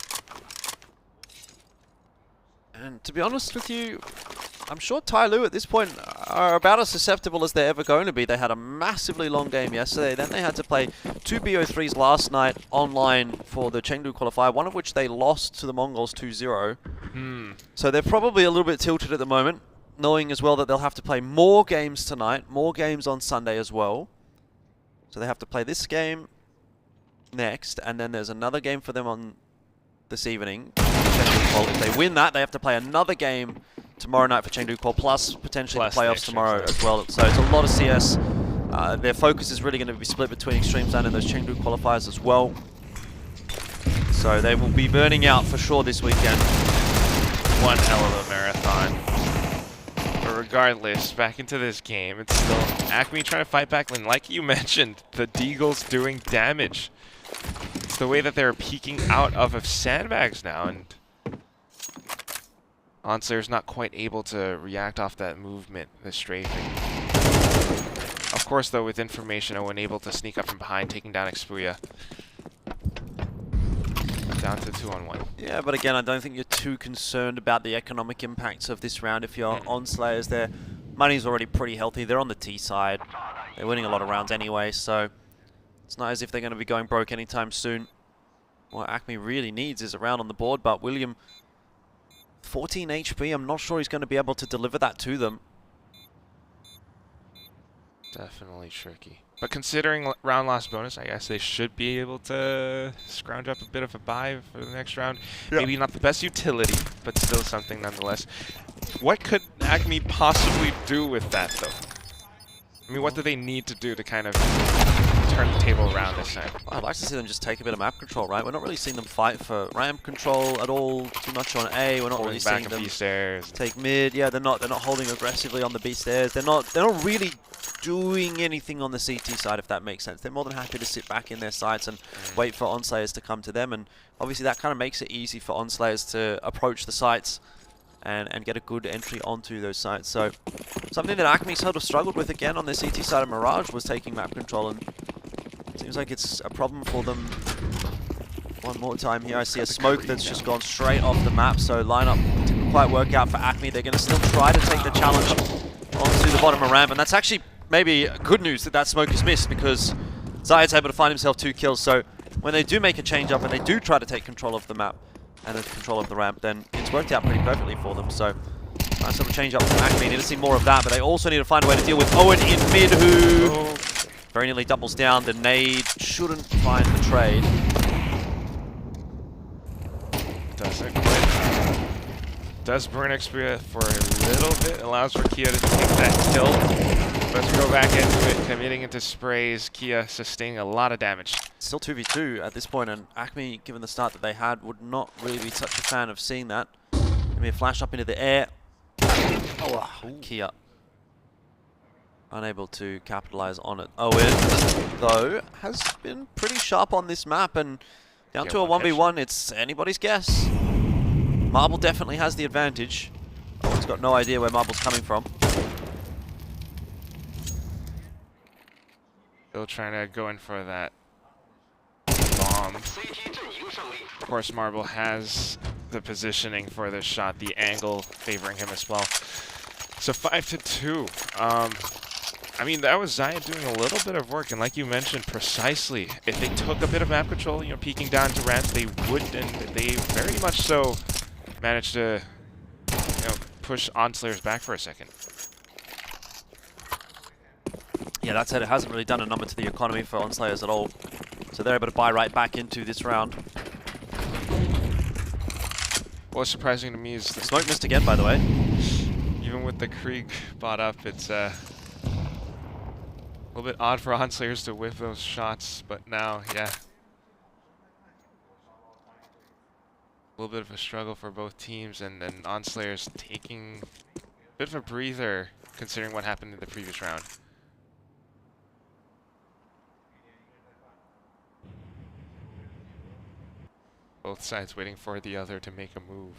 to be honest with you, I'm sure TYLOO at this point are about as susceptible as they're ever going to be. They had a massively long game yesterday. Then they had to play 2 BO3s last night online for the Chengdu qualifier, one of which they lost to the Mongols 2-0. So they're probably a little bit tilted at the moment, knowing as well that they'll have to play more games tonight, more games on Sunday as well. So they have to play this game next, and then there's another game for them on this evening. If they win that, they have to play another game tomorrow night for Chengdu Qual, plus potentially the playoffs tomorrow as well. So it's a lot of CS. Their focus is really going to be split between Extremesland and those Chengdu qualifiers as well. So they will be burning out for sure this weekend. One hell of a marathon. But regardless, back into this game, it's still Acme trying to fight back, and like you mentioned, the Deagle's doing damage. It's the way that they're peeking out of sandbags now, and ONS Slayers not quite able to react off that movement, the strafing. Of course, though, with information, Owen able to sneak up from behind, taking down Expuya. Down to 2-on-1. Yeah, but again, I don't think you're too concerned about the economic impacts of this round. If you're ONS Slayers, their money's already pretty healthy. They're on the T side. They're winning a lot of rounds anyway, so it's not as if they're going to be going broke anytime soon. What Acme really needs is a round on the board, but William, 14 HP, I'm not sure he's going to be able to deliver that to them. Definitely tricky. But considering round loss bonus, I guess they should be able to scrounge up a bit of a buy for the next round. Yep. Maybe not the best utility, but still something nonetheless. What could Acme possibly do with that, though? I mean, what do they need to do to kind of turn the table around this time? Well, I'd like to see them just take a bit of map control, right? We're not really seeing them fight for ramp control at all, too much on A. We're not really seeing them take mid. Yeah, they're not holding aggressively on the B stairs. They're not really doing anything on the CT side, if that makes sense. They're more than happy to sit back in their sites and wait for ONS Slayers to come to them, and obviously that kind of makes it easy for ONS Slayers to approach the sites and get a good entry onto those sites. So something that Acme sort of struggled with again on their CT side of Mirage was taking map control, and it seems like it's a problem for them. One more time here, I see a smoke that's just gone straight off the map, so lineup didn't quite work out for Acme. They're going to still try to take the challenge onto the bottom of ramp, and that's actually maybe good news that that smoke is missed, because Zayed's able to find himself 2 kills. So when they do make a change up and they do try to take control of the map and control of the ramp, then it's worked out pretty perfectly for them. So nice little change up from Acme. Need to see more of that, but they also need to find a way to deal with Owen in mid, who very nearly doubles down. The nade shouldn't find the trade. Doesn't quite. Does burn XP for a little bit, allows for Kia to take that kill. Let's go back into it, committing into sprays. Kia sustaining a lot of damage. Still 2v2 at this point, and Acme, given the start that they had, would not really be such a fan of seeing that. Maybe a flash up into the air. Oh, Kia unable to capitalize on it. Owen, though, has been pretty sharp on this map, and down to a 1v1, it's anybody's guess. Marble definitely has the advantage. Owen's got no idea where Marble's coming from. Still trying to go in for that bomb. Of course, Marble has the positioning for this shot, the angle favoring him as well. So 5-2. I mean, that was Zayed doing a little bit of work, and like you mentioned, precisely, if they took a bit of map control, you know, peeking down to ramp, they would, and they very much so managed to, you know, push ONS Slayers back for a second. Yeah, that said, it hasn't really done a number to the economy for ONS Slayers at all. So they're able to buy right back into this round. What's surprising to me is the smoke missed again, by the way. Even with the Krieg bought up, it's a little bit odd for ONS Slayers to whiff those shots, but now, yeah. A little bit of a struggle for both teams, and then ONS Slayers taking a bit of a breather considering what happened in the previous round. Both sides waiting for the other to make a move.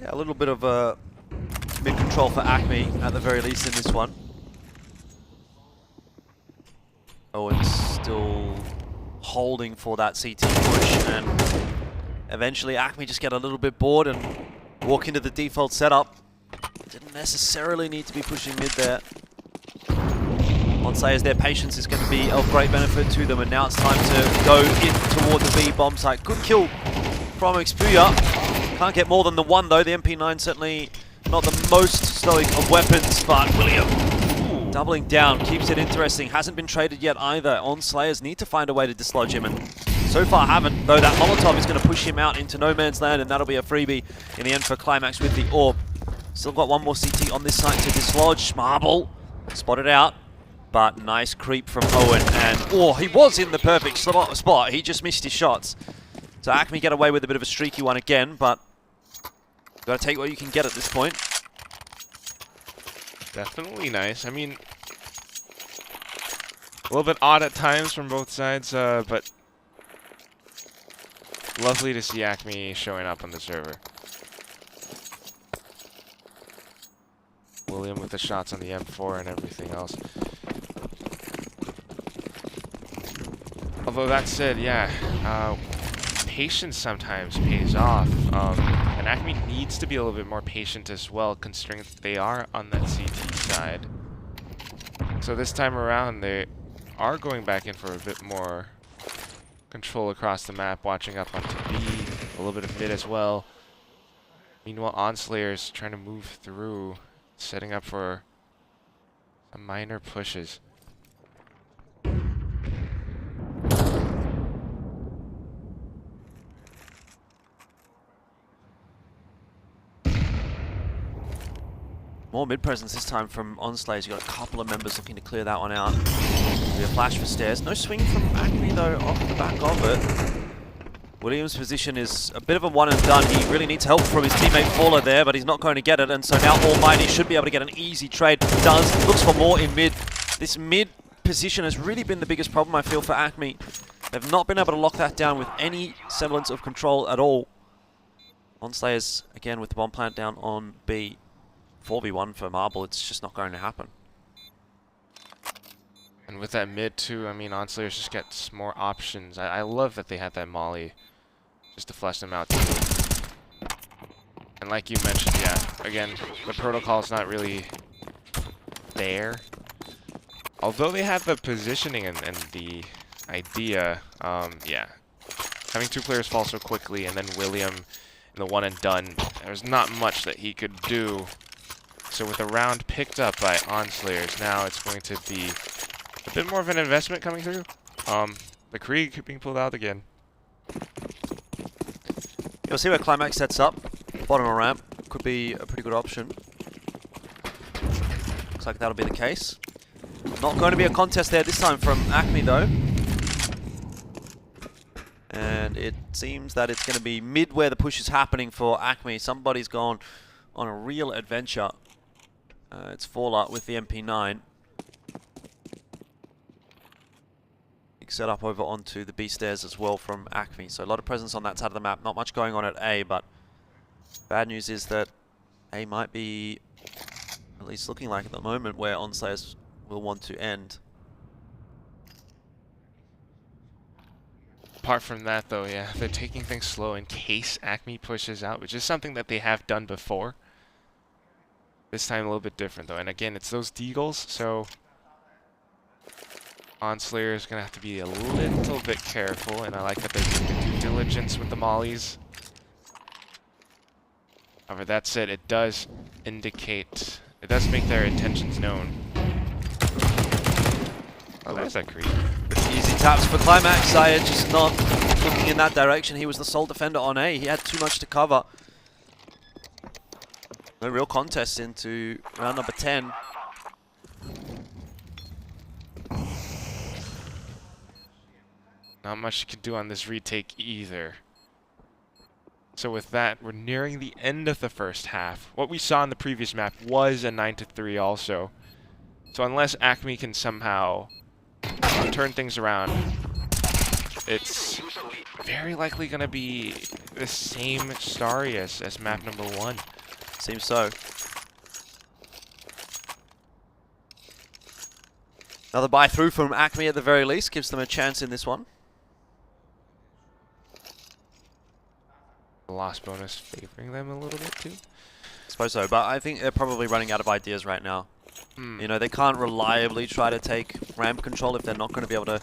Yeah, a little bit of mid-control for Acme, at the very least, in this one. Owen's still holding for that CT push, and eventually Acme just get a little bit bored and walk into the default setup. Didn't necessarily need to be pushing mid there. ONS Slayers, their patience is going to be of great benefit to them, and now it's time to go in toward the B bomb site. Good kill from Expuya. Can't get more than the one though. The MP9 certainly not the most stoic of weapons, but William doubling down keeps it interesting. Hasn't been traded yet either. ONS Slayers need to find a way to dislodge him, and so far haven't, though that Molotov is going to push him out into no man's land, and that'll be a freebie in the end for Climax with the orb. Still got one more CT on this site to dislodge. Marble spotted out, but nice creep from Owen, and oh, he was in the perfect spot. He just missed his shots. So Acme get away with a bit of a streaky one again, but gotta take what you can get at this point. Definitely nice. I mean, a little bit odd at times from both sides, but lovely to see Acme showing up on the server. William with the shots on the M4 and everything else. Although that said, yeah, patience sometimes pays off, and Acme needs to be a little bit more patient as well, considering that they are on that CT side. So this time around, they are going back in for a bit more control across the map, watching up onto B, a little bit of mid as well. Meanwhile, ONS Slayers trying to move through, setting up for some minor pushes. More mid-presence this time from ONS Slayers. You've got a couple of members looking to clear that one out. Be a flash for stairs. No swing from Acme though off the back of it. Williams' position is a bit of a one and done. He really needs help from his teammate Faller there, but he's not going to get it, and so now Almighty should be able to get an easy trade. Does. Looks for more in mid. This mid position has really been the biggest problem, I feel, for Acme. They've not been able to lock that down with any semblance of control at all. ONS Slayers, again, with the bomb plant down on B. 4v1 for Marble, it's just not going to happen. And with that mid too, I mean, ONS Slayers just gets more options. I love that they have that molly just to flush them out too. And And like you mentioned, yeah, again, the protocol is not really there. Although they have the positioning and the idea, yeah. Having two players fall so quickly and then William in the one and done, there's not much that he could do. So with a round picked up by ONS Slayers, now it's going to be a bit more of an investment coming through. The Krieg being pulled out again. You'll see where Climax sets up. Bottom of ramp could be a pretty good option. Looks like that'll be the case. Not going to be a contest there this time from Acme though. And it seems that it's going to be mid where the push is happening for Acme. Somebody's gone on a real adventure. It's Fallout with the MP9. Big setup over onto the B stairs as well from Acme. So a lot of presence on that side of the map. Not much going on at A, but bad news is that A might be at least looking like at the moment where ONS Slayers will want to end. Apart from that, though, yeah, they're taking things slow in case Acme pushes out, which is something that they have done before. This time a little bit different, though. And again, it's those deagles, so ONS Slayer is going to have to be a little bit careful, and I like that they're doing due diligence with the mollies. However, that said, it does indicate, it does make their intentions known. Oh, there's that creep. Easy taps for Climax. Zayed just not looking in that direction. He was the sole defender on A. He had too much to cover. No real contest into round number 10. Not much you can do on this retake either. So with that, we're nearing the end of the first half. What we saw in the previous map was a 9-3 also. So unless Acme can somehow turn things around, it's very likely going to be the same story as map number 1. Seems so. Another buy through from Acme at the very least gives them a chance in this one. The loss bonus favoring them a little bit too. I suppose so, but I think they're probably running out of ideas right now. You know, they can't reliably try to take ramp control if they're not going to be able to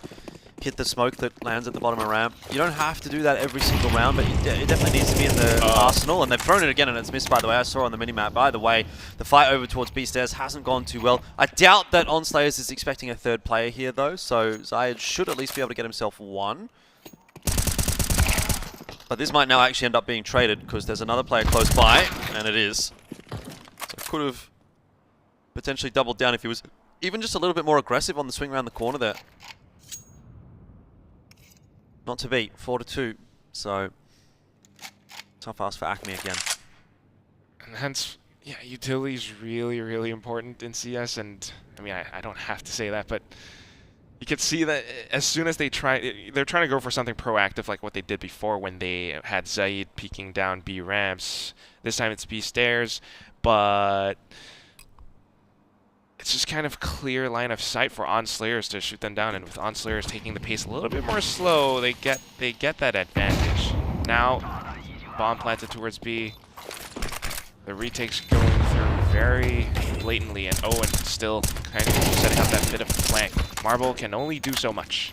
hit the smoke that lands at the bottom of ramp. You don't have to do that every single round, but it definitely needs to be in the arsenal. And they've thrown it again and it's missed, by the way. I saw on the minimap. By the way, the fight over towards B stairs hasn't gone too well. I doubt that ONS Slayers is expecting a third player here, though. So Zayed should at least be able to get himself one. But this might now actually end up being traded because there's another player close by, and it is. So could have potentially doubled down if he was even just a little bit more aggressive on the swing around the corner there. Not to beat, 4-2. So tough ask for Acme again. And hence, yeah, utility is really, really important in CS. And I mean, I don't have to say that, but you can see that as soon as they're trying to go for something proactive like what they did before when they had Zayed peeking down B ramps. This time it's B stairs, but it's just kind of clear line of sight for ONS Slayers to shoot them down, and with ONS Slayers taking the pace a little bit more slow, they get that advantage. Now, bomb planted towards B. The retake's going through very blatantly, and Owen still kind of setting up that bit of a flank. Marble can only do so much.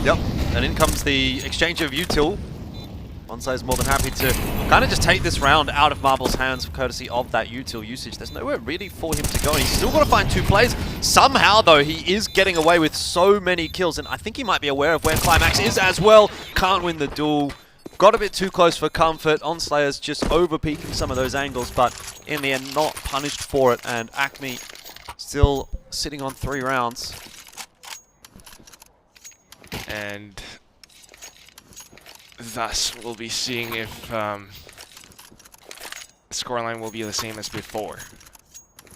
Yep, and in comes the exchange of util. ONS is more than happy to kind of just take this round out of Marble's hands courtesy of that util usage. There's nowhere really for him to go, and he's still got to find 2 plays. Somehow, though, he is getting away with so many kills, and I think he might be aware of where Climax is as well. Can't win the duel. Got a bit too close for comfort. ONS Slayers just over-peaking some of those angles, but in the end, not punished for it, and Acme still sitting on 3 rounds. And thus, we'll be seeing if the scoreline will be the same as before.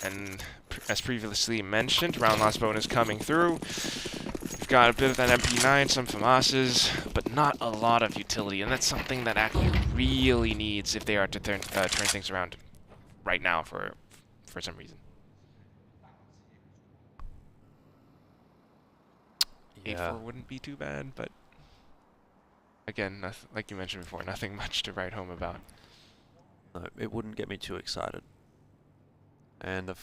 And as previously mentioned, round loss bonus coming through. We've got a bit of that MP9, some FAMASs, but not a lot of utility. And that's something that Acme really needs if they are to turn things around right now for some reason. Yeah. 8-4 wouldn't be too bad, but again, like you mentioned before, nothing much to write home about. No, it wouldn't get me too excited. And the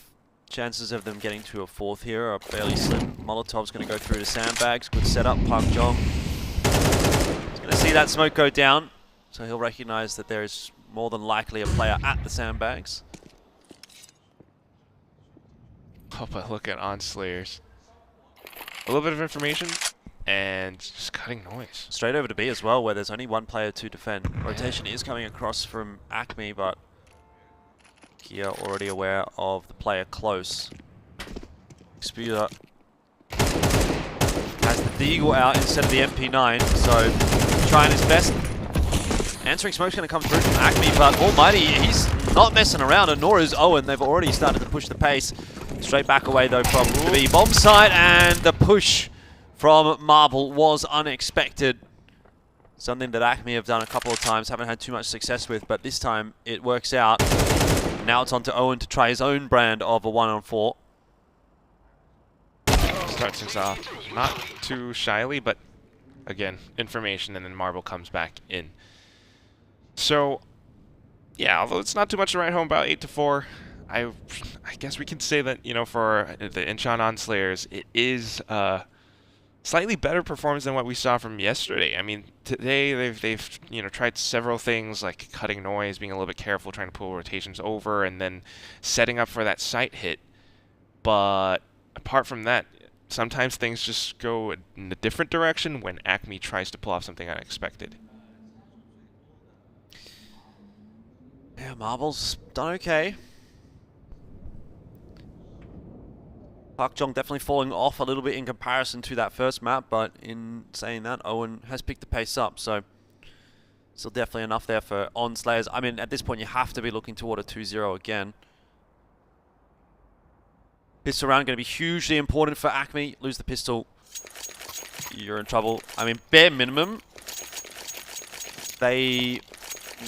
chances of them getting to a fourth here are fairly slim. Molotov's going to go through to sandbags. Good setup. Park Jong is going to see that smoke go down, so he'll recognize that there is more than likely a player at the sandbags. Oh, but look at ONS Slayers. A little bit of information and just cutting noise. Straight over to B as well, where there's only one player to defend. Rotation is coming across from Acme, but Kia already aware of the player close. Exputer has the Deagle out instead of the MP9, so trying his best. Answering smoke's going to come through from Acme, but Almighty, he's not messing around, and nor is Owen. They've already started to push the pace. Straight back away though from the B bomb site, and the push from Marble was unexpected. Something that Acme have done a couple of times, haven't had too much success with, but this time it works out. Now it's on to Owen to try his own brand of a 1-on-4. Starts things off not too shyly, but again, information, and then Marble comes back in. So, yeah, although it's not too much to write home about, 8-4, I guess we can say that, you know, for the Incheon ONS Slayers, it is slightly better performance than what we saw from yesterday. I mean, today they've you know, tried several things like cutting noise, being a little bit careful, trying to pull rotations over, and then setting up for that sight hit. But apart from that, sometimes things just go in a different direction when Acme tries to pull off something unexpected. Yeah, Marble's done okay. Park Jong definitely falling off a little bit in comparison to that first map, but in saying that, Owen has picked the pace up, so still definitely enough there for ONS Slayers. I mean, at this point, you have to be looking toward a 2-0 again. Pistol round going to be hugely important for Acme. Lose the pistol, you're in trouble. I mean, bare minimum, they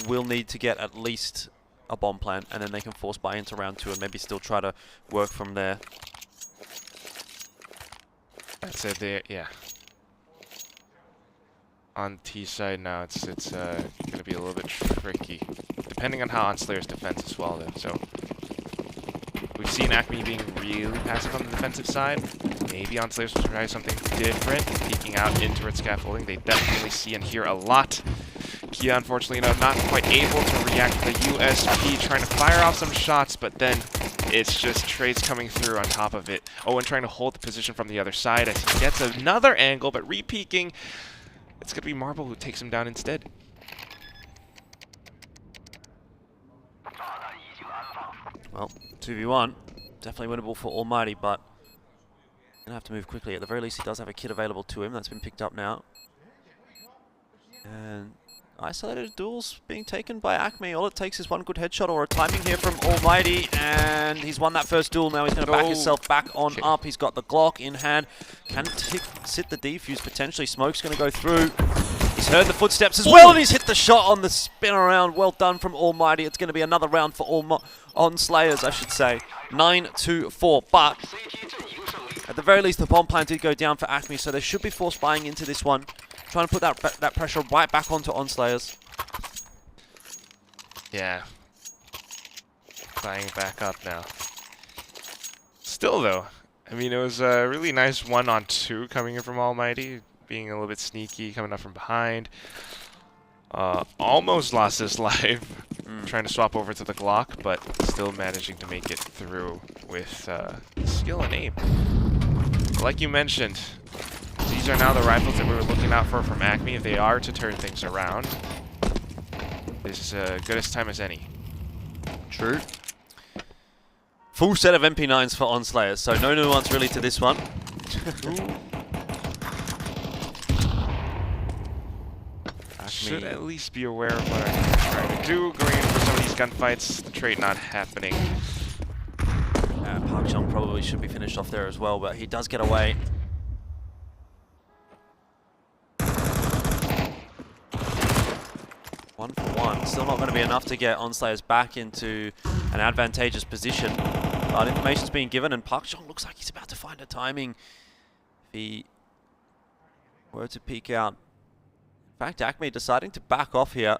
will need to get at least a bomb plant, and then they can force buy into round 2 and maybe still try to work from there. That's it there, yeah. On T side now, it's going to be a little bit tricky, depending on how ONS Slayers defense as well, though. So we've seen Acme being really passive on the defensive side. Maybe ONS Slayers will try something different, peeking out into its scaffolding. They definitely see and hear a lot. Kia, unfortunately, not quite able to react to the USP, trying to fire off some shots, but then it's just trades coming through on top of it. Owen trying to hold the position from the other side as he gets another angle, but re-peeking. It's going to be Marble who takes him down instead. Well, 2v1. Definitely winnable for Almighty, but going to have to move quickly. At the very least, he does have a kit available to him. That's been picked up now. And isolated duels being taken by Acme. All it takes is one good headshot or a timing here from Almighty, and he's won that first duel. Now he's going to back himself back on up. He's got the Glock in hand. Can sit the defuse potentially. Smoke's going to go through. He's heard the footsteps as well, and he's hit the shot on the spin around. Well done from Almighty. It's going to be another round for ONS Slayers, I should say. 9-4, but at the very least, the bomb plan did go down for Acme, so they should be force buying into this one. Trying to put that pressure right back onto ONS Slayers. Yeah. Flying back up now. Still, though, I mean, it was a really nice 1-on-2 coming in from Almighty, being a little bit sneaky, coming up from behind. Almost lost his life, trying to swap over to the Glock, but still managing to make it through with skill and aim. Like you mentioned, these are now the rifles that we were looking out for from Acme. If they are to turn things around, this is as good a time as any. True. Full set of MP9s for ONS Slayers, so no nuance really to this one. Should at least be aware of what I'm trying to do. Going in for some of these gunfights, the trade not happening. Park Jong probably should be finished off there as well, but he does get away. 1 for 1. Still not going to be enough to get ONS Slayers back into an advantageous position. But information's being given, and Park Jong looks like he's about to find a timing. If he were to peek out. In fact, Acme deciding to back off here.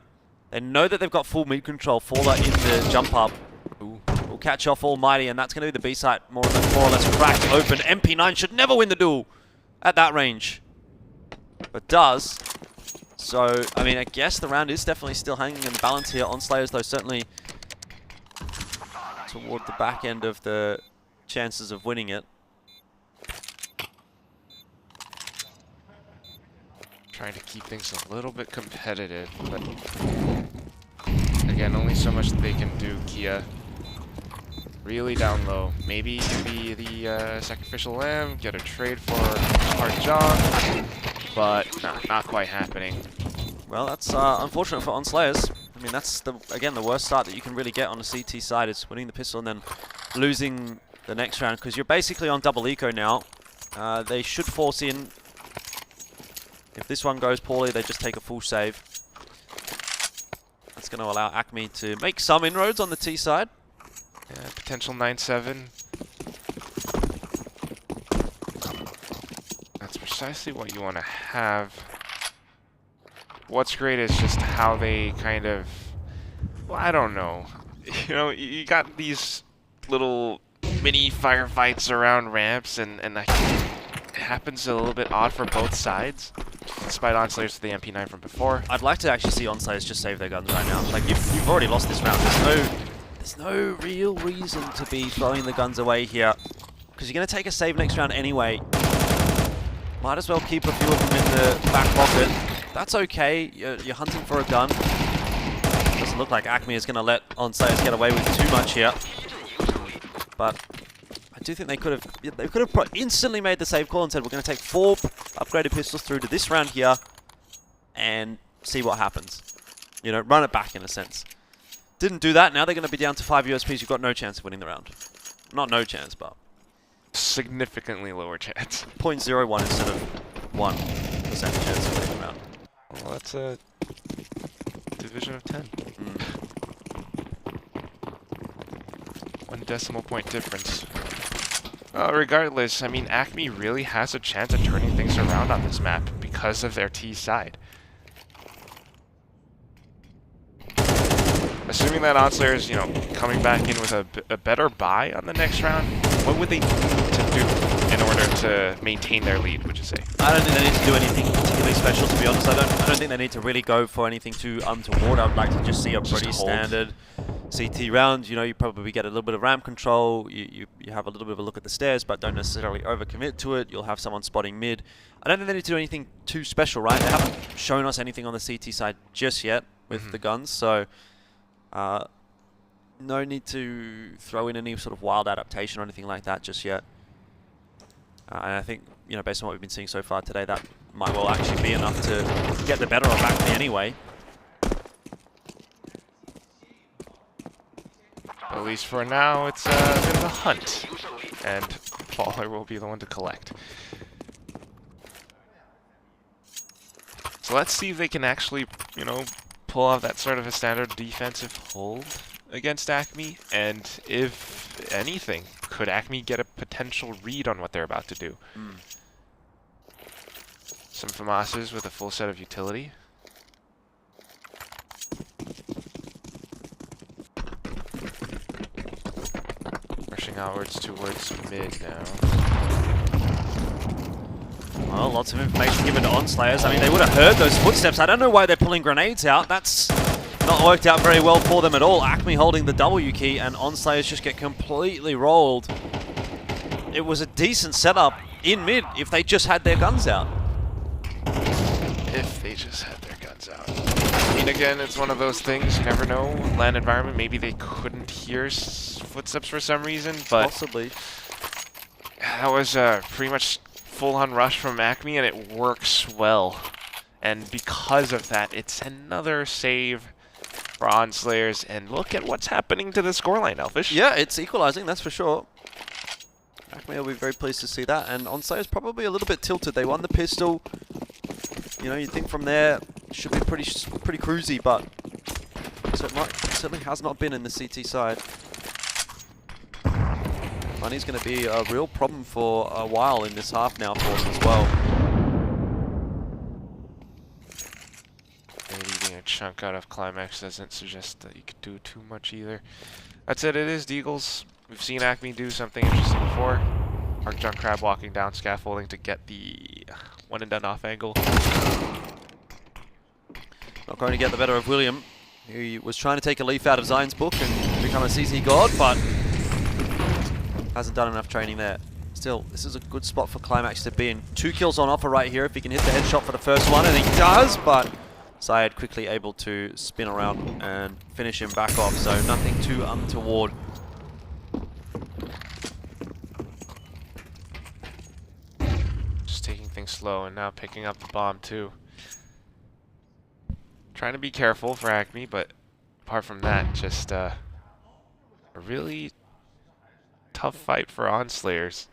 They know that they've got full mid control. Faller in the jump up. Will catch off Almighty, and that's going to be the B site more or less cracked open. MP9 should never win the duel at that range, but does. So, I mean, I guess the round is definitely still hanging in the balance here on Slayers, though certainly toward the back end of the chances of winning it. Trying to keep things a little bit competitive, but again, only so much they can do. Kia really down low. Maybe it can be the sacrificial lamb, get a trade for Hard John, but not quite happening. Well, that's unfortunate for ONS Slayers. I mean, that's again the worst start that you can really get on the CT side is winning the pistol and then losing the next round, because you're basically on double eco now. They should force in. If this one goes poorly, they just take a full save. That's going to allow Acme to make some inroads on the T side. Yeah, potential 9-7. That's precisely what you want to have. What's great is just how they kind of, well, I don't know. You know, you got these little mini firefights around ramps, and it happens a little bit odd for both sides. Despite ONS Slayers with the MP9 from before. I'd like to actually see ONS Slayers just save their guns right now. Like, you've already lost this round. There's no real reason to be throwing the guns away here, because you're going to take a save next round anyway. Might as well keep a few of them in the back pocket. That's okay. You're hunting for a gun. Doesn't look like Acme is going to let ONS Slayers get away with too much here. But I do think they could have instantly made the save call and said, we're going to take 4 upgraded pistols through to this round here and see what happens. You know, run it back in a sense. Didn't do that. Now they're going to be down to 5 USPs. You've got no chance of winning the round. Not no chance, but significantly lower chance. 0.01 instead of 1% chance of winning the round. Well, that's a division of 10. 1 decimal point difference. Regardless, I mean, Acme really has a chance of turning things around on this map because of their T side. Assuming that ONS Slayers, you know, coming back in with a better buy on the next round, what would they need to do in order to maintain their lead, would you say? I don't think they need to do anything particularly special, to be honest. I don't think they need to really go for anything too untoward. I would like to just see a pretty standard CT round. You know, you probably get a little bit of ramp control, you have a little bit of a look at the stairs, but don't necessarily overcommit to it. You'll have someone spotting mid. I don't think they need to do anything too special, right? They haven't shown us anything on the CT side just yet with the guns, so no need to throw in any sort of wild adaptation or anything like that just yet. And I think, you know, based on what we've been seeing so far today, that might well actually be enough to get the better of Acme anyway. At least for now, it's a bit of a hunt, and Faller will be the one to collect. So let's see if they can actually, you know, pull off that sort of a standard defensive hold against Acme, and if anything, could Acme get a potential read on what they're about to do? Some FAMASes with a full set of utility. Rushing outwards towards mid now. Well, lots of information given to ONS Slayers. I mean, they would have heard those footsteps. I don't know why they're pulling grenades out. That's not worked out very well for them at all. Acme holding the W key, and ONS Slayers just get completely rolled. It was a decent setup in mid if they just had their guns out. If they just had their guns out. I mean, again, it's one of those things, you never know. Land environment, maybe they couldn't hear footsteps for some reason, but possibly. That was pretty much full-on rush from Acme, and it works well. And because of that, it's another save for ONS Slayers, and look at what's happening to the scoreline, Elfish. Yeah, it's equalizing, that's for sure. Acme will be very pleased to see that, and ONS Slayers probably a little bit tilted. They won the pistol. You know, you'd think from there should be pretty cruisy, but certainly has not been in the CT side. Money's going to be a real problem for a while in this half now for them as well. Maybe being a chunk out of Climax doesn't suggest that you could do too much either. That's it. It is Deagles. We've seen Acme do something interesting before. Arc Junk Crab walking down scaffolding to get the one and done off angle. Not going to get the better of William. He was trying to take a leaf out of Zion's book and become a CC god, but hasn't done enough training there. Still, this is a good spot for Climax to be in. 2 kills on offer right here if he can hit the headshot for the first one, and he does, but Zayed quickly able to spin around and finish him back off, so nothing too untoward. Just taking things slow and now picking up the bomb too. Trying to be careful for Acme, but apart from that, just a really tough fight for ONS Slayers.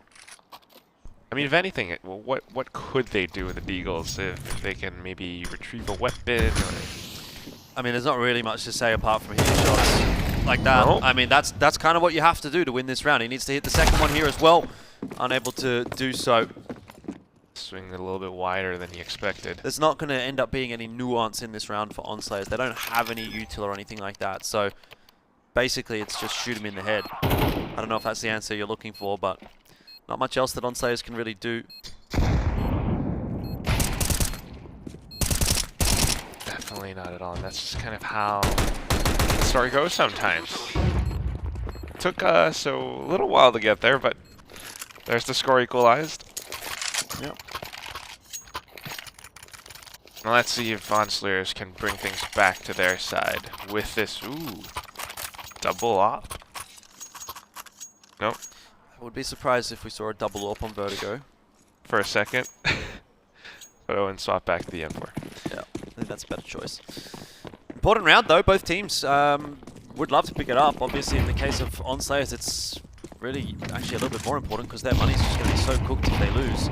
I mean, if anything, what could they do with the Deagles if they can maybe retrieve a weapon? Or... I mean, there's not really much to say apart from hitting shots like that. No. I mean, that's kind of what you have to do to win this round. He needs to hit the second one here as well. Unable to do so. Swing a little bit wider than he expected. There's not going to end up being any nuance in this round for ONS Slayers. They don't have any util or anything like that. So basically, it's just shoot him in the head. I don't know if that's the answer you're looking for, but not much else that ONS Slayers can really do. Definitely not at all. And that's just kind of how the story goes sometimes. It took us a little while to get there, but there's the score equalized. Yep. Now let's see if ONS Slayers can bring things back to their side with this. Ooh, double op. Nope. I would be surprised if we saw a double AWP on Vertigo. For a second. But Owen swap back to the M4. Yeah, I think that's a better choice. Important round though, both teams would love to pick it up. Obviously in the case of ONS Slayers, it's really actually a little bit more important because their money's just going to be so cooked if they lose.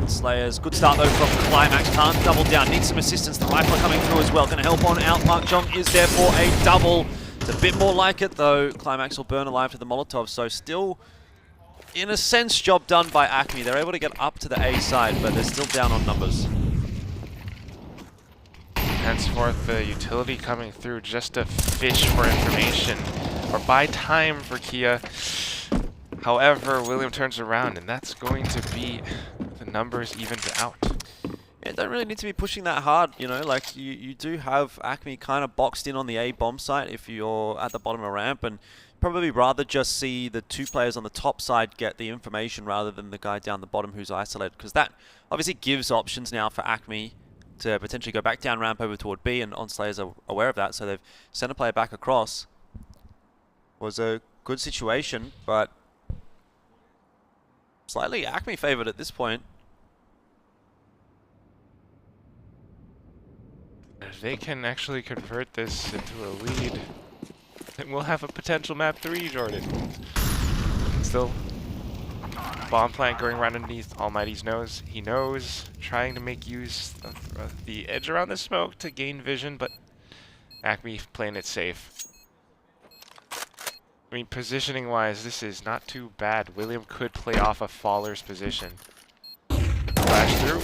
Slayers, good start though from Climax, can't double down, needs some assistance, the rifle coming through as well, going to help on out. Mark Jong is there for a double. It's a bit more like it though, Climax will burn alive to the Molotov, so still, in a sense, job done by Acme. They're able to get up to the A side, but they're still down on numbers. Henceforth, the utility coming through just to fish for information or buy time for Kia. However, William turns around, and that's going to be the numbers evened out. Yeah, don't really need to be pushing that hard, you know, like you do have Acme kind of boxed in on the A bomb site if you're at the bottom of a ramp, and probably rather just see the 2 players on the top side get the information rather than the guy down the bottom who's isolated, because that obviously gives options now for Acme to potentially go back down ramp over toward B, and ONS Slayers are aware of that, so they've sent a player back across. Was a good situation, but slightly Acme favored at this point. If they can actually convert this into a lead, then we'll have a potential map 3, Jordan. Still, bomb plant going right underneath Almighty's nose. He knows, trying to make use of the edge around the smoke to gain vision, but Acme playing it safe. I mean, positioning-wise, this is not too bad. William could play off a faller's position. Flash through.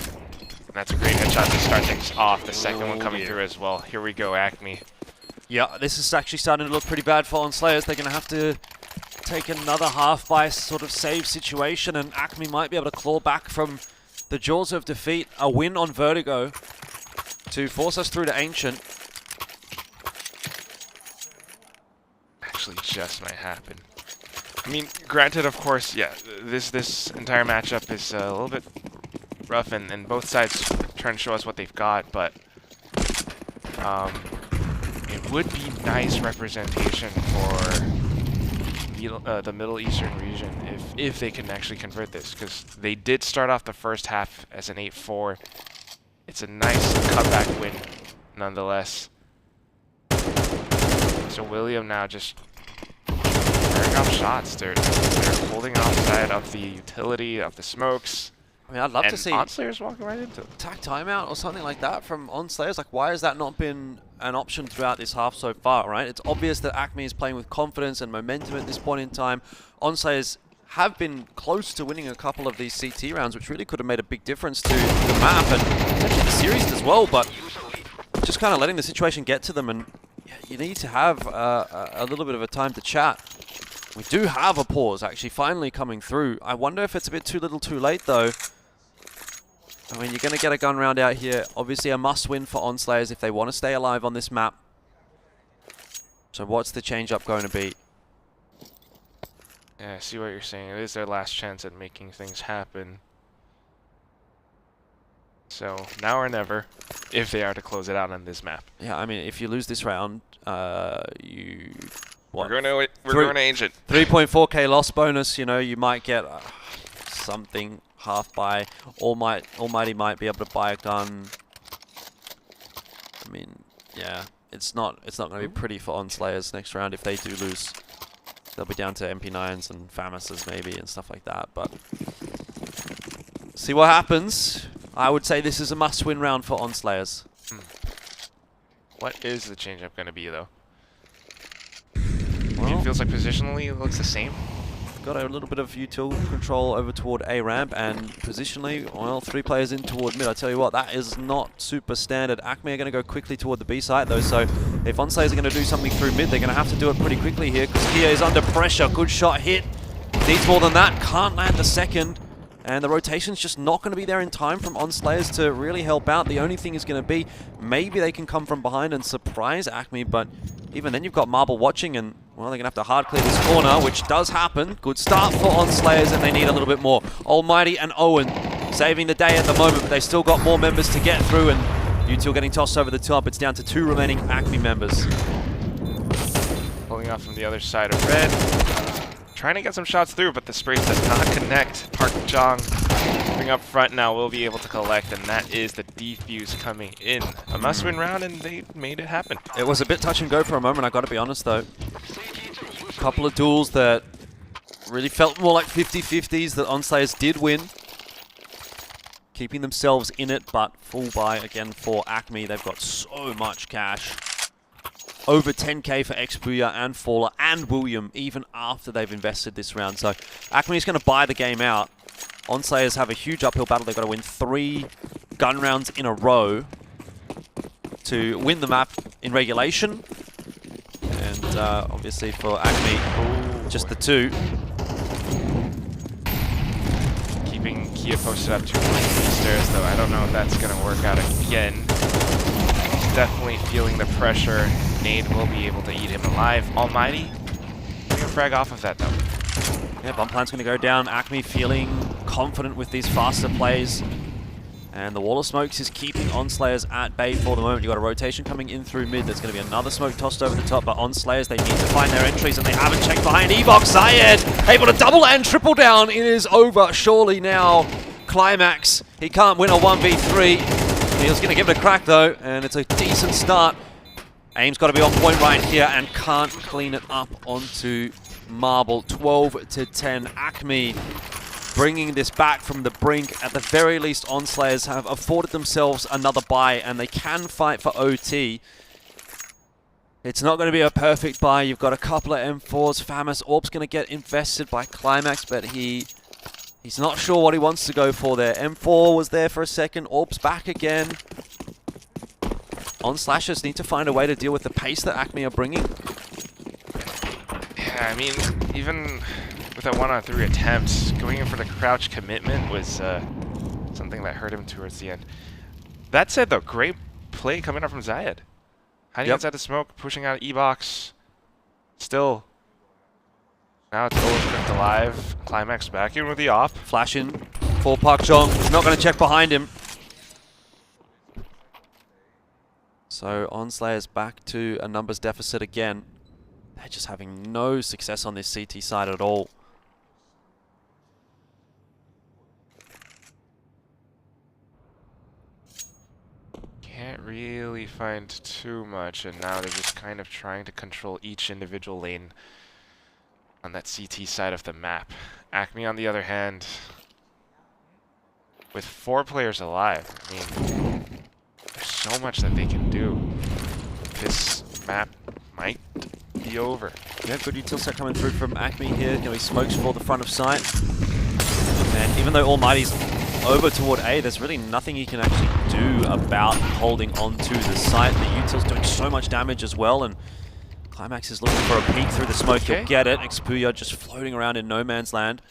And that's a great headshot to start things off. The second one coming through as well. Here we go, Acme. Yeah, this is actually starting to look pretty bad for ONS Slayers. They're going to have to take another half by sort of save situation, and Acme might be able to claw back from the jaws of defeat. A win on Vertigo to force us through to Ancient. Actually just might happen. I mean, granted, of course, yeah, this entire matchup is a little bit rough, and both sides trying to show us what they've got, but it would be nice representation for the Middle Eastern region if they can actually convert this, because they did start off the first half as an 8-4. It's a nice comeback win nonetheless. So William now just firing off shots. They're holding offside of the utility, of the smokes. I mean, I'd love to see ONS Slayers walking right into it. attack timeout or something like that from ONS Slayers. Like, why has that not been an option throughout this half so far, right? It's obvious that Acme is playing with confidence and momentum at this point in time. ONS Slayers have been close to winning a couple of these CT rounds, which really could have made a big difference to the map and potentially the series as well, but just kind of letting the situation get to them, and you need to have a little bit of a time to chat. We do have a pause actually finally coming through. I wonder if it's a bit too little too late though. I mean, you're going to get a gun round out here. Obviously a must-win for ONS Slayers if they want to stay alive on this map. So what's the change-up going to be? Yeah, I see what you're saying. It is their last chance at making things happen. So now or never, if they are to close it out on this map. Yeah, I mean, if you lose this round, you... What? We're going to age it. 3.4k loss bonus, you know, you might get something half buy. Almighty might be able to buy a gun. I mean, yeah, it's not going to be pretty for ONS Slayers next round if they do lose. They'll be down to MP9s and FAMASs maybe and stuff like that, but see what happens. I would say this is a must-win round for ONS Slayers. What is the change-up going to be, though? Well, it feels like positionally it looks the same. Got a little bit of util control over toward A ramp, and positionally, well, 3 players in toward mid. I tell you what, that is not super standard. Acme are going to go quickly toward the B site though, so if ONS Slayers are going to do something through mid, they're going to have to do it pretty quickly here, because Kia is under pressure. Good shot hit. Needs more than that. Can't land the second. And the rotation's just not going to be there in time from ONS Slayers to really help out. The only thing is going to be, maybe they can come from behind and surprise Acme, but even then you've got Marble watching, and, well, they're going to have to hard clear this corner, which does happen. Good start for ONS Slayers, and they need a little bit more. Almighty and Owen saving the day at the moment, but they still got more members to get through, and Util getting tossed over the top. It's down to 2 remaining Acme members. Pulling off from the other side of red. Trying to get some shots through, but the spray does not connect. Park Jong moving up front now will be able to collect, and that is the defuse coming in. A must-win round, and they made it happen. It was a bit touch and go for a moment, I got to be honest though. A couple of duels that really felt more like 50-50s that ONS Slayers did win. Keeping themselves in it, but full buy again for Acme. They've got so much cash. Over 10k for Xpuya and Faller and William, even after they've invested this round. So Acme is going to buy the game out. ONS Slayers have a huge uphill battle. They've got to win 3 gun rounds in a row to win the map in regulation. And obviously for Acme, just the 2. Keeping Kia posted up 2 points in the stairs, though. I don't know if that's going to work out again. Definitely feeling the pressure. Nade will be able to eat him alive. Almighty, getting a frag off of that though. Yeah, bomb plan's going to go down. Acme feeling confident with these faster plays. And the wall of smokes is keeping ONS Slayers at bay for the moment. You've got a rotation coming in through mid. There's going to be another smoke tossed over the top, but ONS Slayers, they need to find their entries, and they haven't checked behind. Evox Zayed able to double and triple down. It is over surely now. Climax, he can't win a 1v3. He was going to give it a crack though, and it's a decent start. Aim's got to be on point right here, and can't clean it up onto Marble. 12-10. Acme bringing this back from the brink. At the very least, ONS Slayers have afforded themselves another buy, and they can fight for OT. It's not going to be a perfect buy. You've got a couple of M4s. FAMAS Orb's going to get invested by Climax, but he's not sure what he wants to go for there. M4 was there for a second. Orb's back again. ONS Slayers need to find a way to deal with the pace that Acme are bringing. Yeah, I mean, even with that 1-on-3 attempt, going in for the crouch commitment was something that hurt him towards the end. That said, though, great play coming up from Zayed. Hiding outside the smoke, pushing out E-Box. Still. Now it's Owen alive. Climax back in with the op. Flash in for Park Jong. He's not going to check behind him. So ONS Slayers back to a numbers deficit again. They're just having no success on this CT side at all. Can't really find too much, and now they're just kind of trying to control each individual lane on that CT side of the map. Acme, on the other hand, with 4 players alive, I mean, there's so much that they can do. This map might be over. Yeah, good util set coming through from Acme here. He smokes for the front of sight. And even though Almighty's over toward A. There's really nothing you can actually do about holding on to the site. The util's doing so much damage as well, and Climax is looking for a peek through the smoke. He'll get it. Xpuya just floating around in no man's land.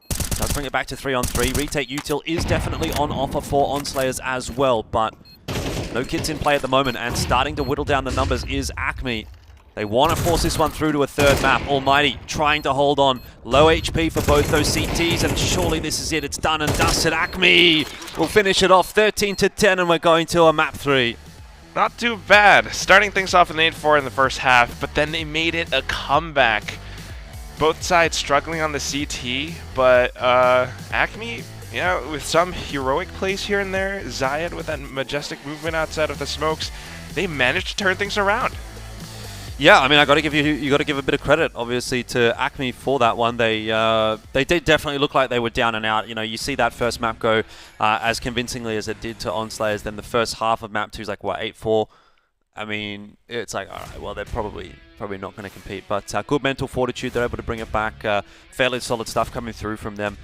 Does bring it back to 3-on-3. Retake util is definitely on offer for ONS Slayers as well, but no kits in play at the moment, and starting to whittle down the numbers is Acme. They want to force this one through to a third map. Almighty trying to hold on. Low HP for both those CTs, and surely this is it. It's done and dusted. Acme will finish it off 13-10, and we're going to a map 3. Not too bad. Starting things off in 8-4 in the first half, but then they made it a comeback. Both sides struggling on the CT, but Acme, yeah, with some heroic plays here and there, Zayed with that majestic movement outside of the smokes, they managed to turn things around. Yeah, I mean, I got to give you got to give a bit of credit, obviously, to Acme for that one. They did definitely look like they were down and out. You know, you see that first map go as convincingly as it did to ONS Slayers. Then the first half of map 2 is like what, 8-4. I mean, it's like, all right, well, they're probably not going to compete, but good mental fortitude. They're able to bring it back. Fairly solid stuff coming through from them.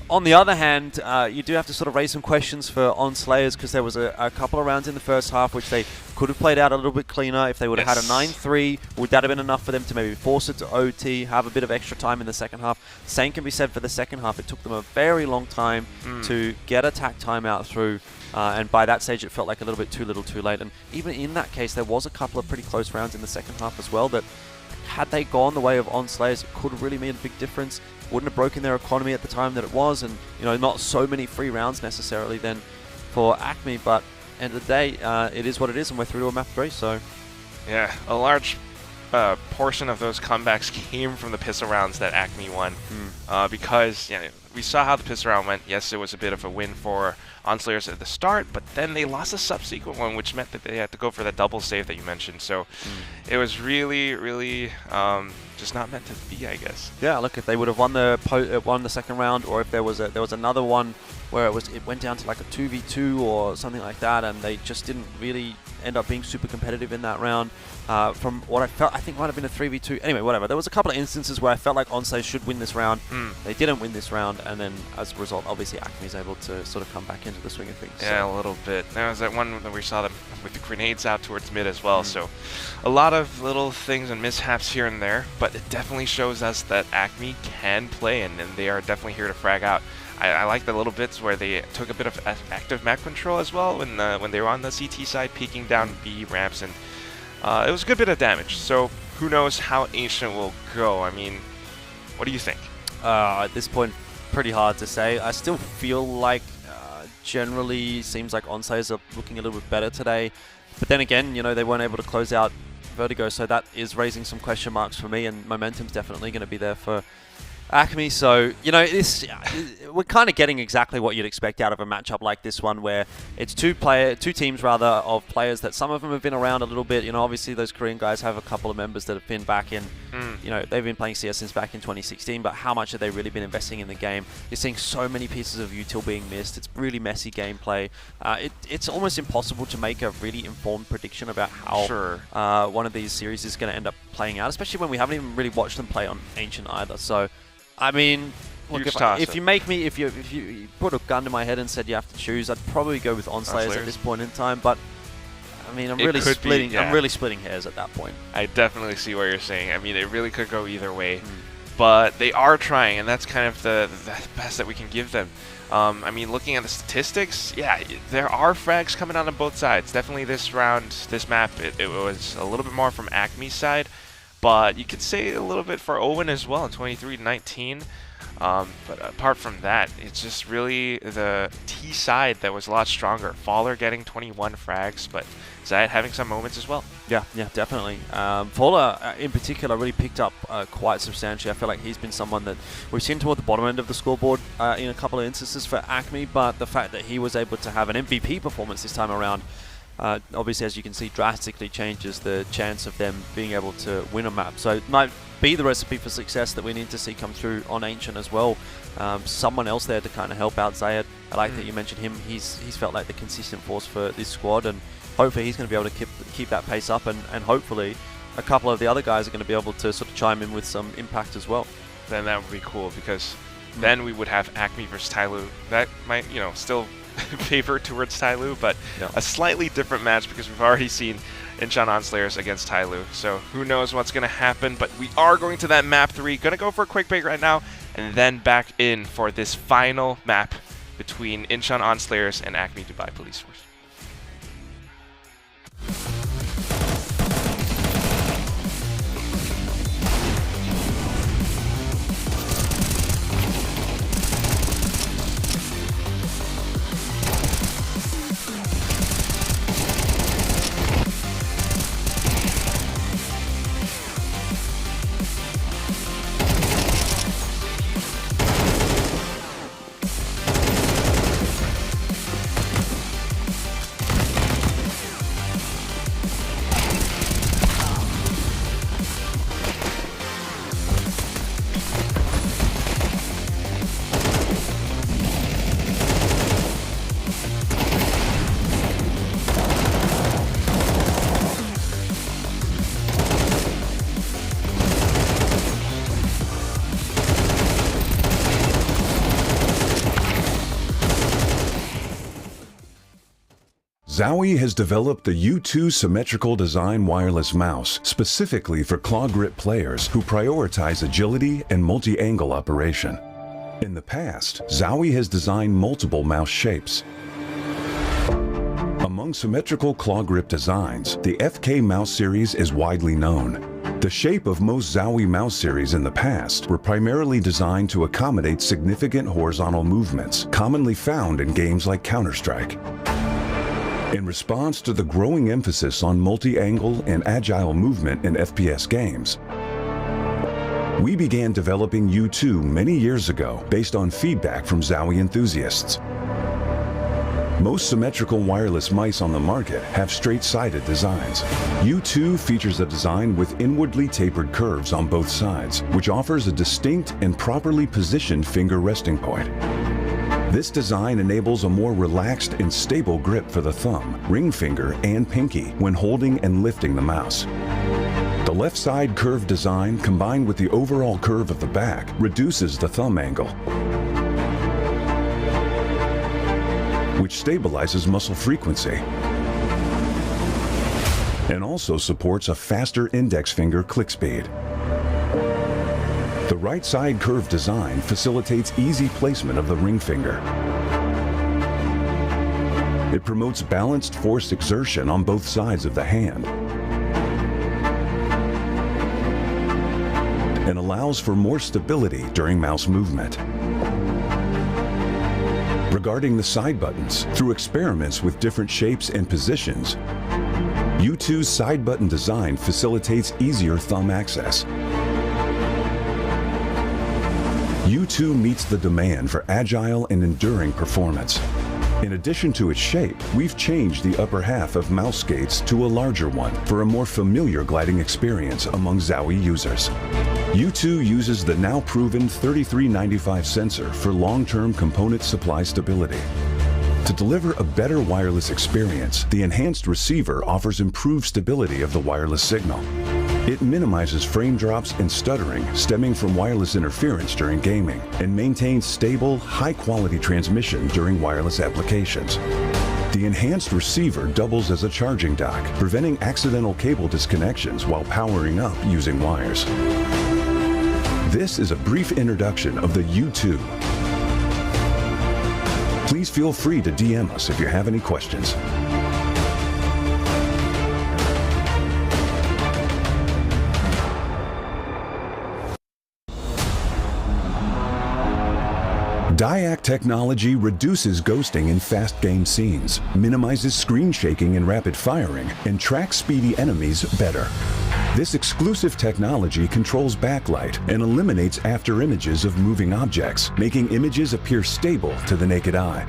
On the other hand, you do have to sort of raise some questions for ONS Slayers, because there was a couple of rounds in the first half which they could have played out a little bit cleaner. If they would have had a 9-3, would that have been enough for them to maybe force it to OT, have a bit of extra time in the second half? Same can be said for the second half. It took them a very long time to get attack timeout through, and by that stage it felt like a little bit too little too late. And even in that case, there was a couple of pretty close rounds in the second half as well that, had they gone the way of ONS Slayers, it could have really made a big difference. Wouldn't have broken their economy at the time that it was, and you know, not so many free rounds necessarily then for Acme, but end of the day, it is what it is, and we're through to a map 3, so... Yeah, a large portion of those comebacks came from the pistol rounds that Acme won, because we saw how the pistol round went. Yes, it was a bit of a win for ONS Slayers at the start, but then they lost a subsequent one, which meant that they had to go for that double save that you mentioned. So it was really, really just not meant to be, I guess. Yeah, look, if they would have won the second round, or if there was another one where it went down to like a 2v2 or something like that, and they just didn't really end up being super competitive in that round. From what I felt, I think it might have been a 3v2. Anyway, whatever. There was a couple of instances where I felt like ONS Slayers should win this round. They didn't win this round, and then as a result, obviously Acme is able to sort of come back into the swing of things. Yeah, so. A little bit. There was that one that we saw them with the grenades out towards mid as well. So a lot of little things and mishaps here and there, but it definitely shows us that Acme can play, and they are definitely here to frag out. I like the little bits where they took a bit of active map control as well when they were on the CT side, peeking down B ramps, and it was a good bit of damage. So who knows how Ancient will go? I mean, what do you think? At this point, pretty hard to say. I still feel like generally seems like ONS Slayers are looking a little bit better today. But then again, you know, they weren't able to close out Vertigo, so that is raising some question marks for me, and Momentum's definitely going to be there for Acme. So, you know, we're kind of getting exactly what you'd expect out of a matchup like this one, where it's two teams rather of players that some of them have been around a little bit. You know, obviously those Korean guys have a couple of members that have been back in, you know, they've been playing CS since back in 2016, but how much have they really been investing in the game? You're seeing so many pieces of util being missed. It's really messy gameplay. It's almost impossible to make a really informed prediction about how one of these series is going to end up playing out, especially when we haven't even really watched them play on Ancient either. So, I mean, look, if you put a gun to my head and said you have to choose, I'd probably go with ONS Slayers at this point in time. But I mean, I'm really splitting hairs at that point. I definitely see what you're saying. I mean, it really could go either way, but they are trying, and that's kind of the best that we can give them. I mean, looking at the statistics, yeah, there are frags coming out on both sides. Definitely this round, this map, it was a little bit more from Acme's side. But you could say a little bit for Owen as well, 23-19. But apart from that, it's just really the T side that was a lot stronger. Faller getting 21 frags, but Zayed having some moments as well. Yeah, definitely. Faller, in particular, really picked up quite substantially. I feel like he's been someone that we've seen toward the bottom end of the scoreboard in a couple of instances for Acme, but the fact that he was able to have an MVP performance this time around, obviously, as you can see, drastically changes the chance of them being able to win a map. So it might be the recipe for success that we need to see come through on Ancient as well. Someone else there to kind of help out Zayed. I like that you mentioned him. He's felt like the consistent force for this squad, and hopefully he's going to be able to keep that pace up, and hopefully a couple of the other guys are going to be able to sort of chime in with some impact as well. Then that would be cool, because Then we would have Acme versus TYLOO. That might, still favor towards TYLOO, but a slightly different match because we've already seen Incheon ONS Slayers against TYLOO. So who knows what's going to happen, but we are going to that map 3. Going to go for a quick break right now, and then back in for this final map between Incheon ONS Slayers and Acme Dubai Police Force. Zowie has developed the U2 symmetrical design wireless mouse specifically for claw grip players who prioritize agility and multi-angle operation. In the past, Zowie has designed multiple mouse shapes. Among symmetrical claw grip designs, the FK mouse series is widely known. The shape of most Zowie mouse series in the past were primarily designed to accommodate significant horizontal movements, commonly found in games like Counter-Strike. In response to the growing emphasis on multi-angle and agile movement in FPS games, we began developing U2 many years ago based on feedback from Zowie enthusiasts. Most symmetrical wireless mice on the market have straight-sided designs. U2 features a design with inwardly tapered curves on both sides, which offers a distinct and properly positioned finger resting point. This design enables a more relaxed and stable grip for the thumb, ring finger, and pinky when holding and lifting the mouse. The left side curved design combined with the overall curve of the back reduces the thumb angle, which stabilizes muscle frequency and also supports a faster index finger click speed. The right side curved design facilitates easy placement of the ring finger. It promotes balanced force exertion on both sides of the hand and allows for more stability during mouse movement. Regarding the side buttons, through experiments with different shapes and positions, U2's side button design facilitates easier thumb access. U2 meets the demand for agile and enduring performance. In addition to its shape, we've changed the upper half of mouse skates to a larger one for a more familiar gliding experience among Zowie users. U2 uses the now proven 3395 sensor for long-term component supply stability. To deliver a better wireless experience, the enhanced receiver offers improved stability of the wireless signal. It minimizes frame drops and stuttering stemming from wireless interference during gaming and maintains stable, high-quality transmission during wireless applications. The enhanced receiver doubles as a charging dock, preventing accidental cable disconnections while powering up using wires. This is a brief introduction of the U2. Please feel free to DM us if you have any questions. DyAc technology reduces ghosting in fast game scenes, minimizes screen shaking and rapid firing, and tracks speedy enemies better. This exclusive technology controls backlight and eliminates after images of moving objects, making images appear stable to the naked eye.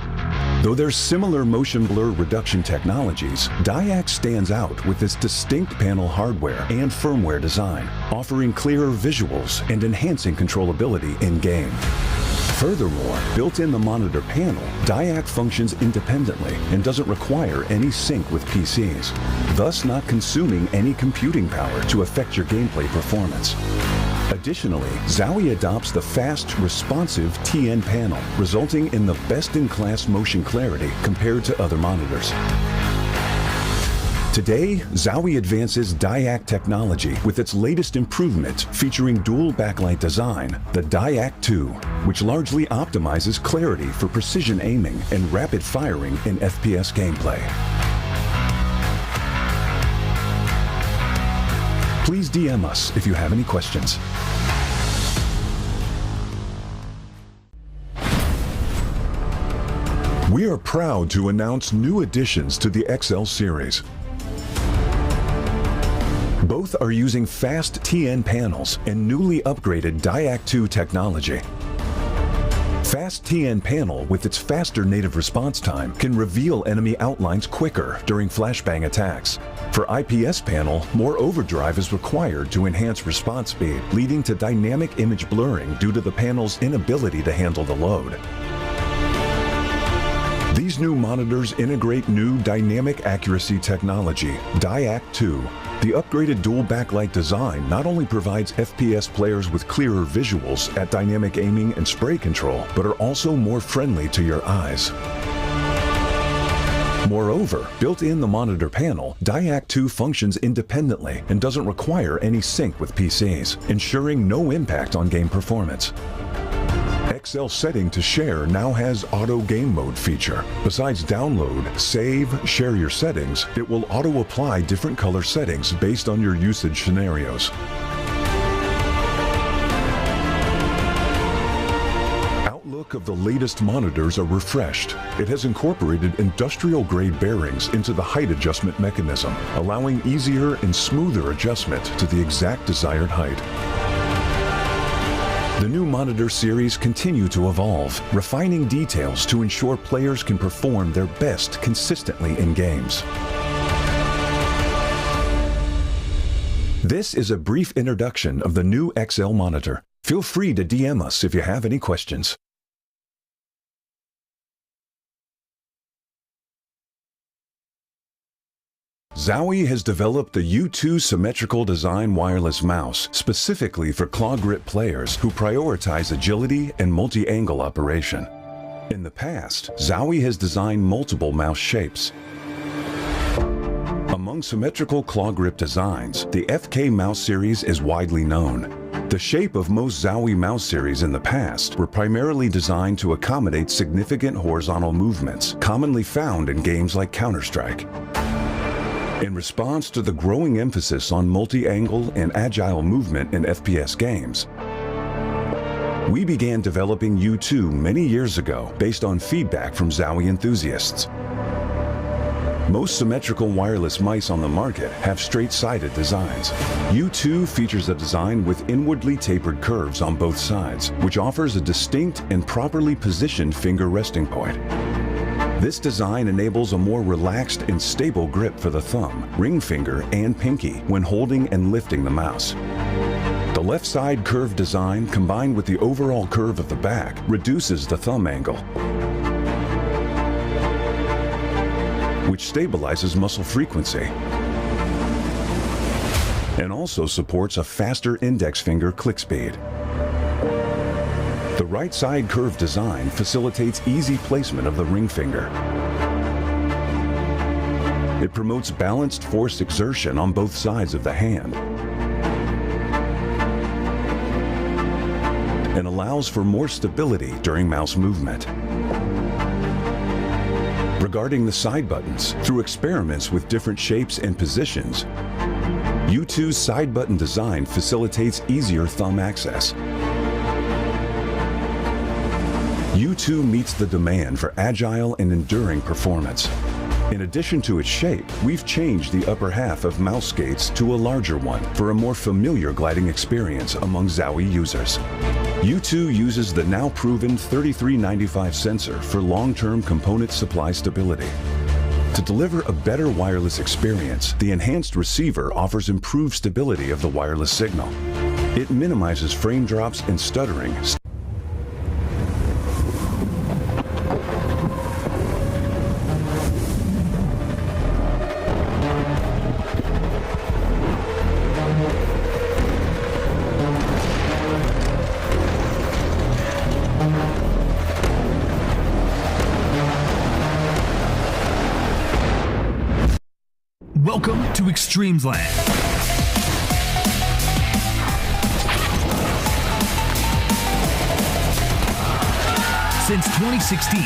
Though there's similar motion blur reduction technologies, DyAc stands out with its distinct panel hardware and firmware design, offering clearer visuals and enhancing controllability in-game. Furthermore, built in the monitor panel, DyAc functions independently and doesn't require any sync with PCs, thus not consuming any computing power to affect your gameplay performance. Additionally, Zowie adopts the fast, responsive TN panel, resulting in the best-in-class motion clarity compared to other monitors. Today, Zowie advances DyAc technology with its latest improvement featuring dual backlight design, the DyAc 2, which largely optimizes clarity for precision aiming and rapid firing in FPS gameplay. Please DM us if you have any questions. We are proud to announce new additions to the XL series. Both are using fast TN panels and newly upgraded DyAc 2 technology. Fast TN panel with its faster native response time can reveal enemy outlines quicker during flashbang attacks. For IPS panel, more overdrive is required to enhance response speed, leading to dynamic image blurring due to the panel's inability to handle the load. These new monitors integrate new dynamic accuracy technology, DyAc 2. The upgraded dual backlight design not only provides FPS players with clearer visuals at dynamic aiming and spray control, but are also more friendly to your eyes. Moreover, built in the monitor panel, DyAc 2 functions independently and doesn't require any sync with PCs, ensuring no impact on game performance. XL setting to share now has auto game mode feature. Besides download, save, share your settings, it will auto apply different color settings based on your usage scenarios. Outlook of the latest monitors are refreshed. It has incorporated industrial grade bearings into the height adjustment mechanism, allowing easier and smoother adjustment to the exact desired height. The new monitor series continue to evolve, refining details to ensure players can perform their best consistently in games. This is a brief introduction of the new XL monitor. Feel free to DM us if you have any questions. Zowie has developed the U2 symmetrical design wireless mouse specifically for claw grip players who prioritize agility and multi-angle operation. In the past, Zowie has designed multiple mouse shapes. Among symmetrical claw grip designs, the FK mouse series is widely known. The shape of most Zowie mouse series in the past were primarily designed to accommodate significant horizontal movements, commonly found in games like Counter-Strike. In response to the growing emphasis on multi-angle and agile movement in FPS games, we began developing U2 many years ago based on feedback from Zowie enthusiasts. Most symmetrical wireless mice on the market have straight-sided designs. U2 features a design with inwardly tapered curves on both sides, which offers a distinct and properly positioned finger resting point. This design enables a more relaxed and stable grip for the thumb, ring finger, and pinky when holding and lifting the mouse. The left side curved design combined with the overall curve of the back reduces the thumb angle, which stabilizes muscle frequency and also supports a faster index finger click speed. The right side curved design facilitates easy placement of the ring finger. It promotes balanced force exertion on both sides of the hand and allows for more stability during mouse movement. Regarding the side buttons, through experiments with different shapes and positions, U2's side button design facilitates easier thumb access. U2 meets the demand for agile and enduring performance. In addition to its shape, we've changed the upper half of mouse skates to a larger one for a more familiar gliding experience among Zowie users. U2 uses the now proven 3395 sensor for long-term component supply stability. To deliver a better wireless experience, the enhanced receiver offers improved stability of the wireless signal. It minimizes frame drops and stuttering. Welcome to Extremesland. Since 2016,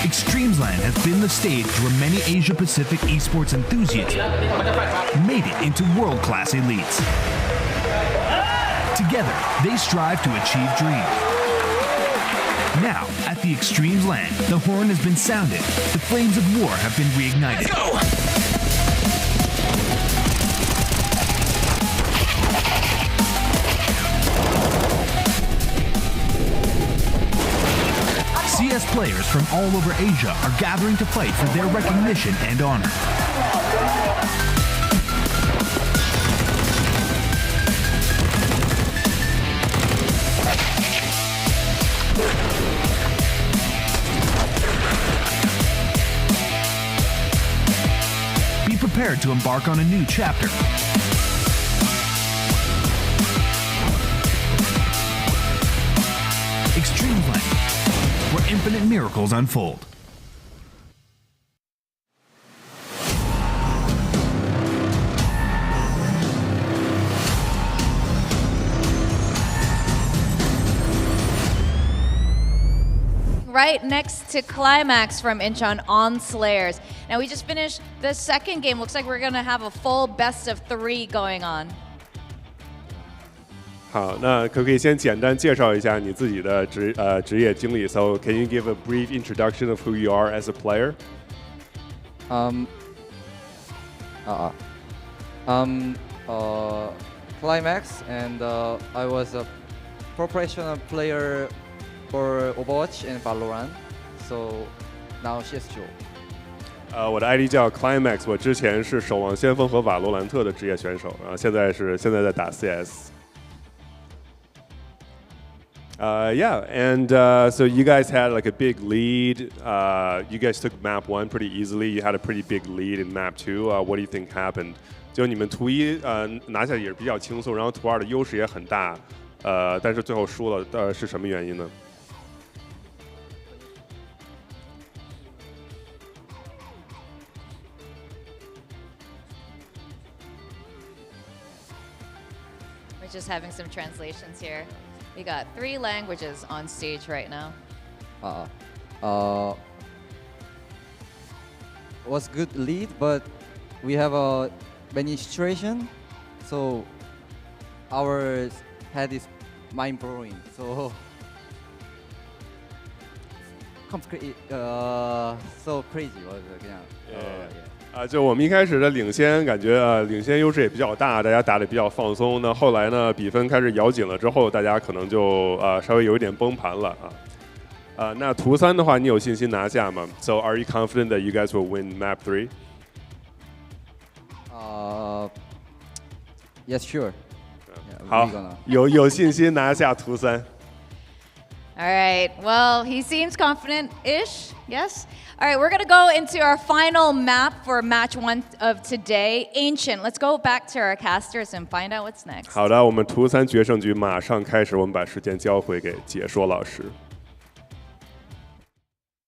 Extremesland has been the stage where many Asia-Pacific esports enthusiasts made it into world-class elites. Together, they strive to achieve dreams. Now, at the Extremesland, the horn has been sounded, the flames of war have been reignited. Let's go! CS players from all over Asia are gathering to fight for their recognition and honor. Be prepared to embark on a new chapter. Extremesland, where infinite miracles unfold. Right next to Climax from Incheon ONS Slayers. Now we just finished the second game. Looks like we're gonna have a full best of 3 going on. 好，那可不可以先简单介绍一下你自己的职业经历 ？So can you give a brief introduction of who you are as a player? Climax, and I was a professional player for Overwatch and Valorant. So now CS2. 我的 ID 叫 Climax， 我之前是守望先锋和瓦罗兰特的职业选手，现在在打 CS。Yeah, and so you guys had like a big lead. You guys took map 1 pretty easily. You had a pretty big lead in map 2. What do you think happened? 就你们图1拿下也是比较轻松，然后图2的优势也很大，但是最后输了，是什么原因呢？ We're just having some translations here. We got 3 languages on stage right now. Was good lead, but we have a many situation, so our head is mind blowing. So so crazy was yeah. 就我们一开始的领先，感觉领先优势也比较大，大家打得比较放松。那后来呢，比分开始咬紧了之后，大家可能就稍微有一点崩盘了啊。那图3的话，你有信心拿下吗 ？So are you confident that you guys will win map 3? Yes, sure. 好，有信心拿下图3。 All right, well, he seems confident-ish, yes? All right, we're gonna go into our final map for match 1 of today, Ancient. Let's go back to our casters and find out what's next. 好的，我们图3决胜局马上开始，我们把时间交回给解说老师。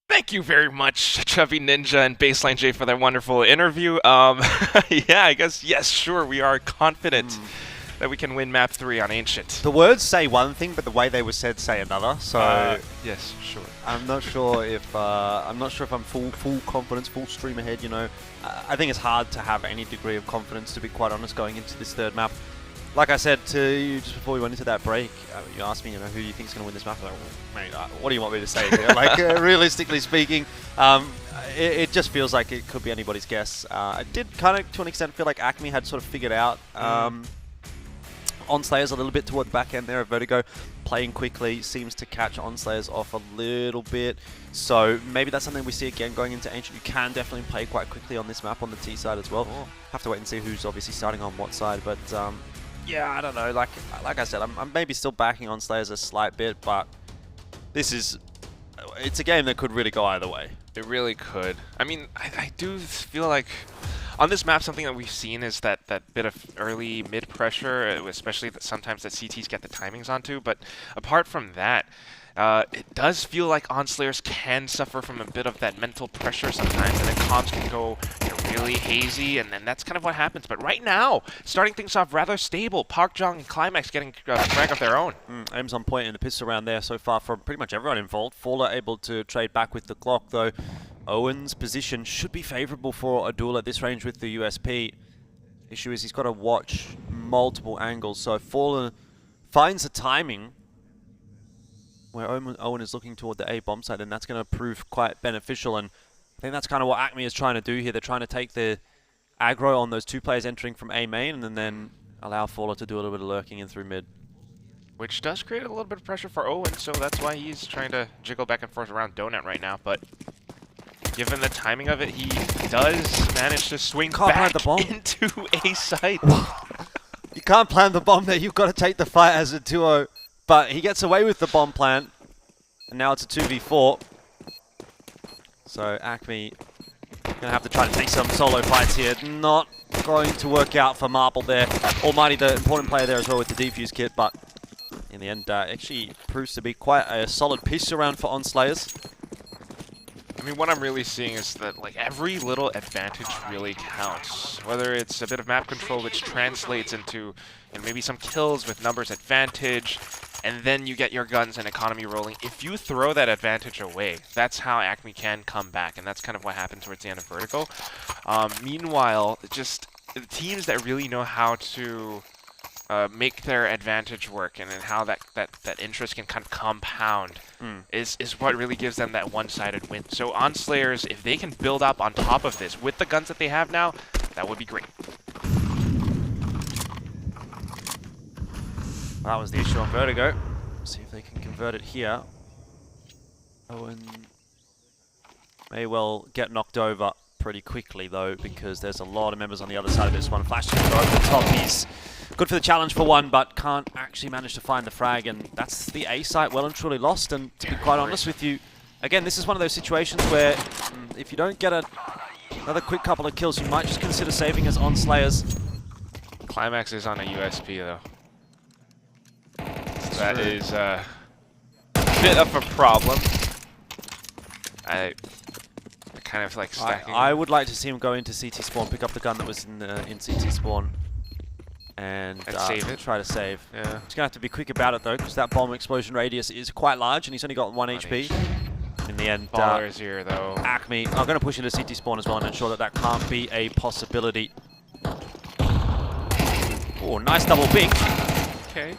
Thank you very much, Chubby Ninja and Baseline J, for that wonderful interview. Yeah, I guess, yes, sure, we are confident that we can win map 3 on Ancient. The words say one thing, but the way they were said say another. So yes, sure. I'm not sure if I'm full confidence, full stream ahead. You know, I think it's hard to have any degree of confidence, to be quite honest, going into this third map. Like I said to you just before we went into that break, you asked me, you know, who do you think is going to win this map? I'm like, well, mate, what do you want me to say here? Like, realistically speaking, it just feels like it could be anybody's guess. I did kind of, to an extent, feel like Acme had sort of figured out ONS Slayers a little bit toward the back end there of Vertigo. Playing quickly seems to catch ONS Slayers off a little bit. So maybe that's something we see again going into Ancient. You can definitely play quite quickly on this map on the T side as well. Have to wait and see who's obviously starting on what side. But yeah, I don't know. Like I said, I'm maybe still backing ONS Slayers a slight bit, but it's a game that could really go either way. It really could. I mean, I do feel like on this map, something that we've seen is that bit of early mid pressure, especially that sometimes the CTs get the timings onto. But apart from that, It does feel like ONS Slayers can suffer from a bit of that mental pressure sometimes, and then comms can go really hazy, and then that's kind of what happens. But right now, starting things off rather stable. Park Jong and Climax getting frag of their own. Aim's on point and a pistol round there so far from pretty much everyone involved. Faller able to trade back with the Glock, though. Owen's position should be favorable for a duel at this range with the USP. Issue is he's got to watch multiple angles, so Faller finds the timing where Owen is looking toward the A bomb site, and that's going to prove quite beneficial. And I think that's kind of what Acme is trying to do here. They're trying to take the aggro on those two players entering from A main, and then allow Faller to do a little bit of lurking in through mid. Which does create a little bit of pressure for Owen, so that's why he's trying to jiggle back and forth around Donut right now. But given the timing of it, he does manage to swing back the bomb into A site. You can't plant the bomb there. You've got to take the fight as a duo. But he gets away with the bomb plant, and now it's a 2v4. So Acme going to have to try to take some solo fights here. Not going to work out for Marble there. Almighty, the important player there as well with the defuse kit, but in the end, actually proves to be quite a solid pistol round for ONS Slayers. I mean, what I'm really seeing is that like every little advantage really counts. Whether it's a bit of map control, which translates into maybe some kills with numbers advantage, and then you get your guns and economy rolling. If you throw that advantage away, that's how Acme can come back, and that's kind of what happened towards the end of Vertigo. Meanwhile, just the teams that really know how to make their advantage work, and then how that interest can kind of compound is what really gives them that one-sided win. So ONS Slayers, if they can build up on top of this with the guns that they have now, that would be great. That was the issue on Vertigo. See if they can convert it here. Owen may well get knocked over pretty quickly though, because there's a lot of members on the other side of this one. Flash to go over the top. He's good for the challenge for one, but can't actually manage to find the frag, and that's the A site well and truly lost. And to be quite honest with you, again, this is one of those situations where if you don't get another quick couple of kills, you might just consider saving as ONS Slayers. Climax is on a USP though. That is a bit of a problem. I kind of like stacking. I would like to see him go into CT spawn, pick up the gun that was in CT spawn, and save it. Try to save. Yeah. He's going to have to be quick about it though, because that bomb explosion radius is quite large, and he's only got 1 HP. In the end, Baller's here though. Acme are going to push into CT spawn as well and ensure that that can't be a possibility. Oh, nice double big. Okay.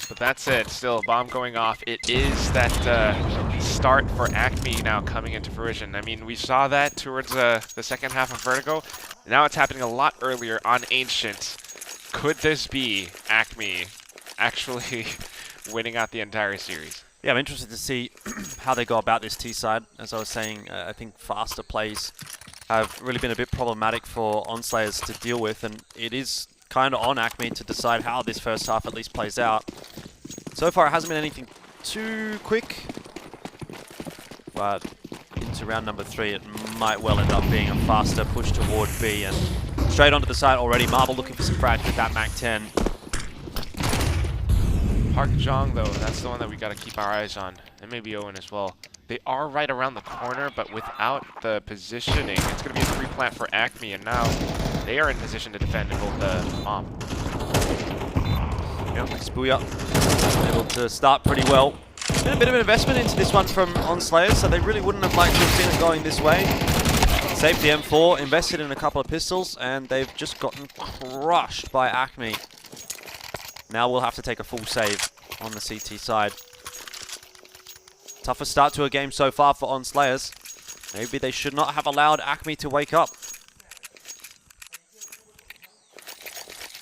But that's it. Still, bomb going off. It is that start for Acme now coming into fruition. I mean, we saw that towards the second half of Vertigo. Now it's happening a lot earlier on Ancient. Could this be Acme actually winning out the entire series? Yeah, I'm interested to see how they go about this T side. As I was saying, I think faster plays have really been a bit problematic for ONS Slayers to deal with, and it is kind of on Acme to decide how this first half at least plays out. So far it hasn't been anything too quick, but into round number 3 it might well end up being a faster push toward B, and straight onto the side already. Marble looking for some frags with that MAC-10. Park Jong though, that's the one that we got to keep our eyes on, and maybe Owen as well. They are right around the corner, but without the positioning, it's going to be a 3-plant for Acme, and now they are in position to defend in both the bomb. Yep, nice booyah. Able to start pretty well. Been a bit of an investment into this one from ONS Slayers, so they really wouldn't have liked to have seen it going this way. Saved the M4, invested in a couple of pistols, and they've just gotten crushed by Acme. Now we'll have to take a full save on the CT side. Toughest start to a game so far for ONS Slayers. Maybe they should not have allowed Acme to wake up.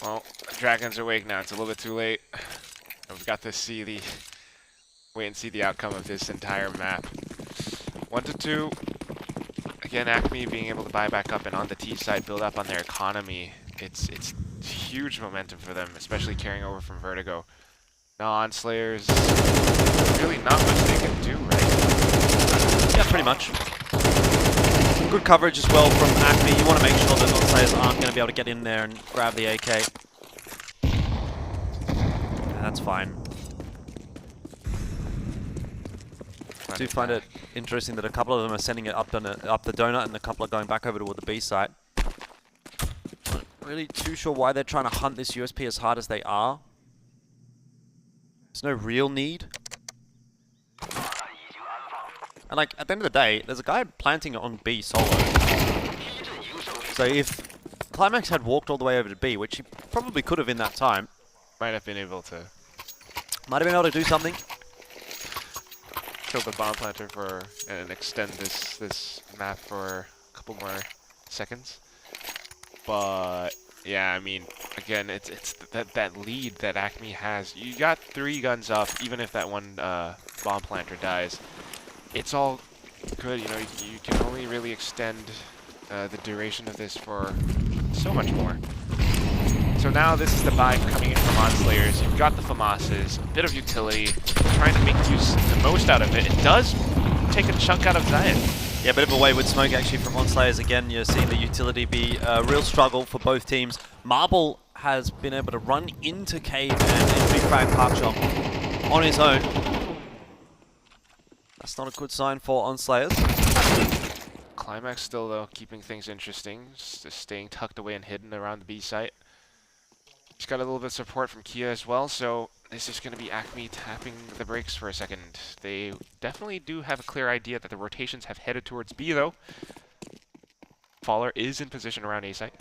Well, Dragon's awake now. It's a little bit too late. And we've got to see wait and see the outcome of this entire map. 1-2. Again, Acme being able to buy back up and on the T side build up on their economy. It's huge momentum for them, especially carrying over from Vertigo. Now ONS Slayers, really not much they can do, right? Yeah, pretty much. Good coverage as well from Acme. You want to make sure that ONS Slayers aren't going to be able to get in there and grab the AK. Yeah, that's fine. do find it interesting that a couple of them are sending it up the donut and a couple are going back over toward the B site. Not really too sure why they're trying to hunt this USP as hard as they are. There's no real need. And like, at the end of the day, there's a guy planting it on B solo. So if Climax had walked all the way over to B, which he probably could have in that time. Might have been able to do something. Kill the bomb planter for and extend this map for a couple more seconds. But yeah, I mean, again, it's that lead that Acme has. You got 3 guns up, even if that one bomb planter dies. It's all good, you know. You can only really extend the duration of this for so much more. So now this is the buy coming in from ONS Slayers. You've got the FAMASes, a bit of utility, trying to make the most out of it. It does take a chunk out of Zion. Yeah, a bit of a wayward smoke actually from ONS Slayers. Again, you're seeing the utility be a real struggle for both teams. Marble has been able to run into Cave and big frag Park Jump on his own. That's not a good sign for ONS Slayers. Climax still, though, keeping things interesting. Just staying tucked away and hidden around the B site. He's got a little bit of support from Kia as well, so this is going to be Acme tapping the brakes for a second. They definitely do have a clear idea that the rotations have headed towards B, though. Faller is in position around A site.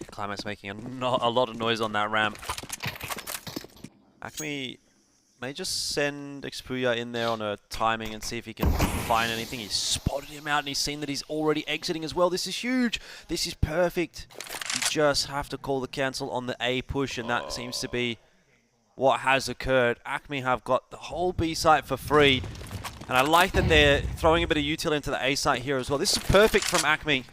Climax making a lot of noise on that ramp. Acme may just send Expuya in there on a timing and see if he can find anything. He's spotted him out and he's seen that he's already exiting as well. This is huge. This is perfect. You just have to call the cancel on the A push, and that seems to be what has occurred. Acme have got the whole B site for free, and I like that they're throwing a bit of util into the A site here as well. This is perfect from Acme.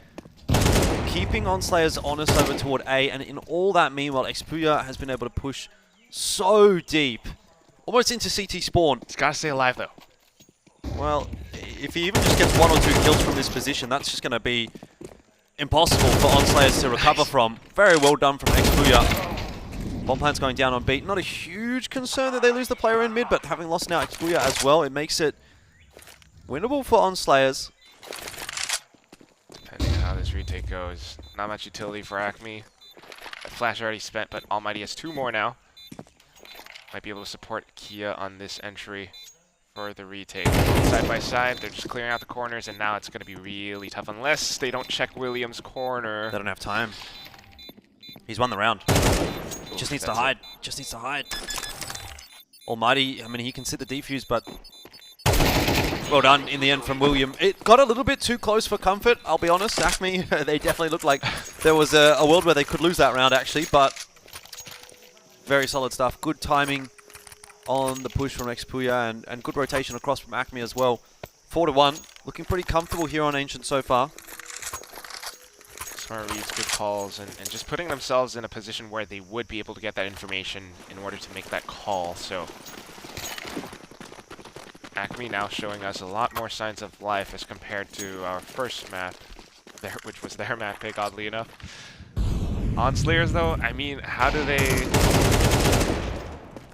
Keeping ONS Slayers honest over toward A, and in all that meanwhile, Expuya has been able to push so deep. Almost into CT spawn. He's got to stay alive, though. Well, if he even just gets 1 or 2 kills from this position, that's just going to be impossible for ONS Slayers to recover from. Very well done from Expuya. Bomb plant's going down on beat. Not a huge concern that they lose the player in mid, but having lost now Expuya as well, it makes it winnable for ONS Slayers. Depending on how this retake goes. Not much utility for Acme. That flash already spent, but Almighty has 2 more now. Might be able to support Kia on this entry for the retake. Side by side, they're just clearing out the corners, and now it's going to be really tough unless they don't check Williams' corner. They don't have time. He's won the round. Just needs to hide. Just needs to hide. Almighty, I mean, he can sit the defuse, but well done in the end from William. It got a little bit too close for comfort, I'll be honest. Acme, they definitely looked like there was a world where they could lose that round, actually, but very solid stuff. Good timing on the push from Expuya and good rotation across from Acme as well. 4-1. Looking pretty comfortable here on Ancient so far. Smart reads, good calls, and just putting themselves in a position where they would be able to get that information in order to make that call. So Acme now showing us a lot more signs of life as compared to our first map, which was their map pick, oddly enough. ONS Slayers, though, I mean, how do they...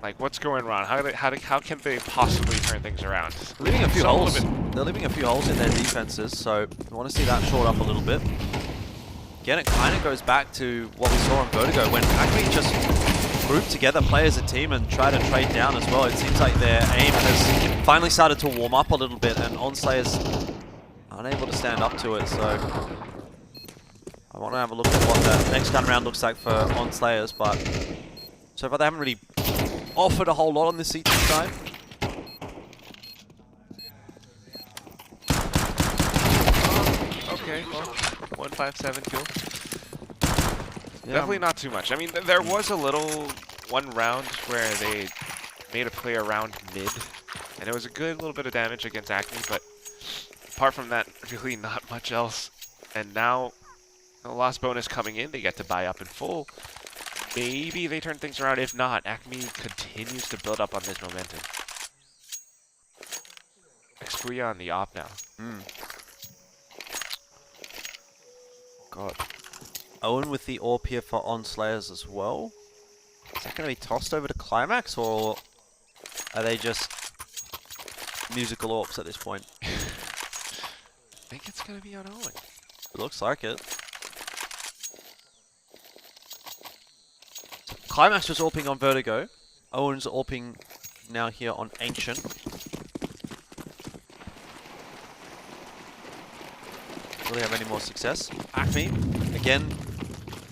Like, what's going wrong? How can they possibly turn things around? Leaving a few holes. They're leaving a few holes in their defenses, so we want to see that short up a little bit. Again, it kind of goes back to what we saw on Vertigo when Acme just group together, play as a team, and try to trade down as well. It seems like their aim has finally started to warm up a little bit, and ONS Slayers unable to stand up to it. So I want to have a look at what that next gun round looks like for ONS Slayers, but so far they haven't really offered a whole lot on the CT side. Okay, well, 157 kill. Yeah. Definitely not too much. I mean, there was a little one round where they made a play around mid, and it was a good little bit of damage against Acme, but apart from that, really not much else. And now, the loss bonus coming in, they get to buy up in full. Maybe they turn things around. If not, Acme continues to build up on this momentum. Expuya on the op now. God. Owen with the AWP here for ONS Slayers as well. Is that going to be tossed over to Climax, or are they just musical orcs at this point. I think it's going to be on Owen. It looks like it. So Climax was AWPing on Vertigo. Owen's AWPing now here on Ancient. Will he have any more success? Acme, again,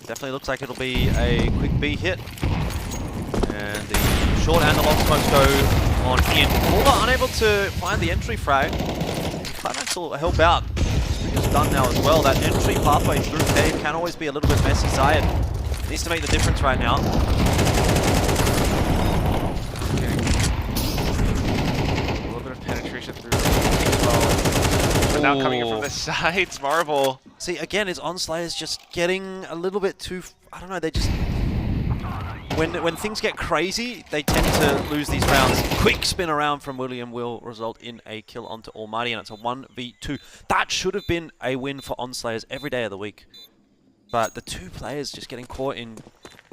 definitely looks like it'll be a quick B hit. And the short and the long smokes go on in. Paula unable to find the entry frag. Climax will help out. It's done now as well. That entry pathway through cave can always be a little bit messy. Zayed needs to make the difference right now. Okay. A little bit of penetration through but now coming in from the sides, Marvel. See, again, is ONS Slayers just getting a little bit too... I don't know, they just... When things get crazy, they tend to lose these rounds. Quick spin around from William will result in a kill onto Almighty, and it's a 1v2. That should have been a win for ONS Slayers every day of the week. But the two players just getting caught in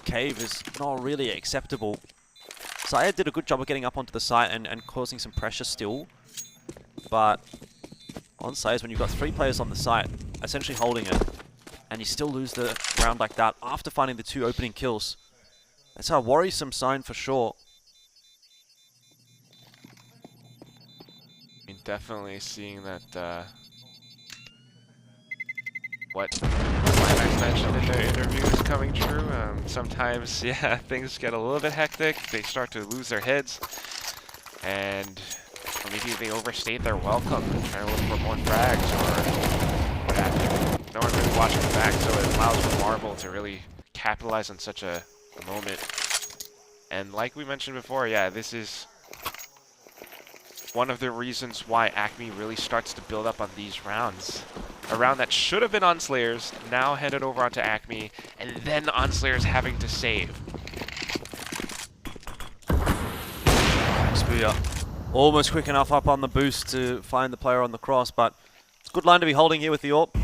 cave is not really acceptable. Zayed did a good job of getting up onto the site and causing some pressure still. But ONS Slayers, when you've got 3 players on the site, essentially holding it, and you still lose the round like that after finding the 2 opening kills, that's a worrisome sign for sure. I mean, definitely seeing that what Climax mentioned in their interview is coming true. Sometimes, yeah, things get a little bit hectic. They start to lose their heads, and or maybe they overstate their welcome and try to look for more frags or what have you. No one really watching the back, so it allows for Marvel to really capitalize on such a moment. And like we mentioned before, yeah, this is one of the reasons why Acme really starts to build up on these rounds. A round that should have been ONS Slayers, now headed over onto Acme, and then ONS Slayers having to save. Xpuya almost quick enough up on the boost to find the player on the cross, but it's a good line to be holding here with the AWP.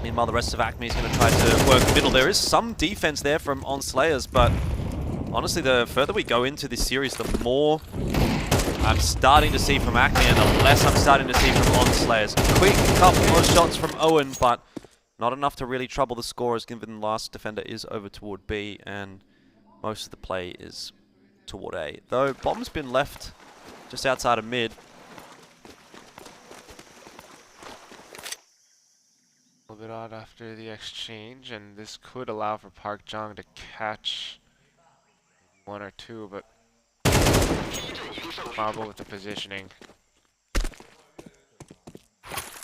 Meanwhile, the rest of Acme is going to try to work the middle. There is some defense there from ONS Slayers, but honestly, the further we go into this series, the more I'm starting to see from Acme and the less I'm starting to see from ONS Slayers. Quick couple of shots from Owen, but not enough to really trouble the scorers, given the last defender is over toward B and most of the play is toward A. Though Bomb's been left just outside of mid. A little bit odd after the exchange, and this could allow for Park Jong to catch 1 or 2, but Marvel with the positioning.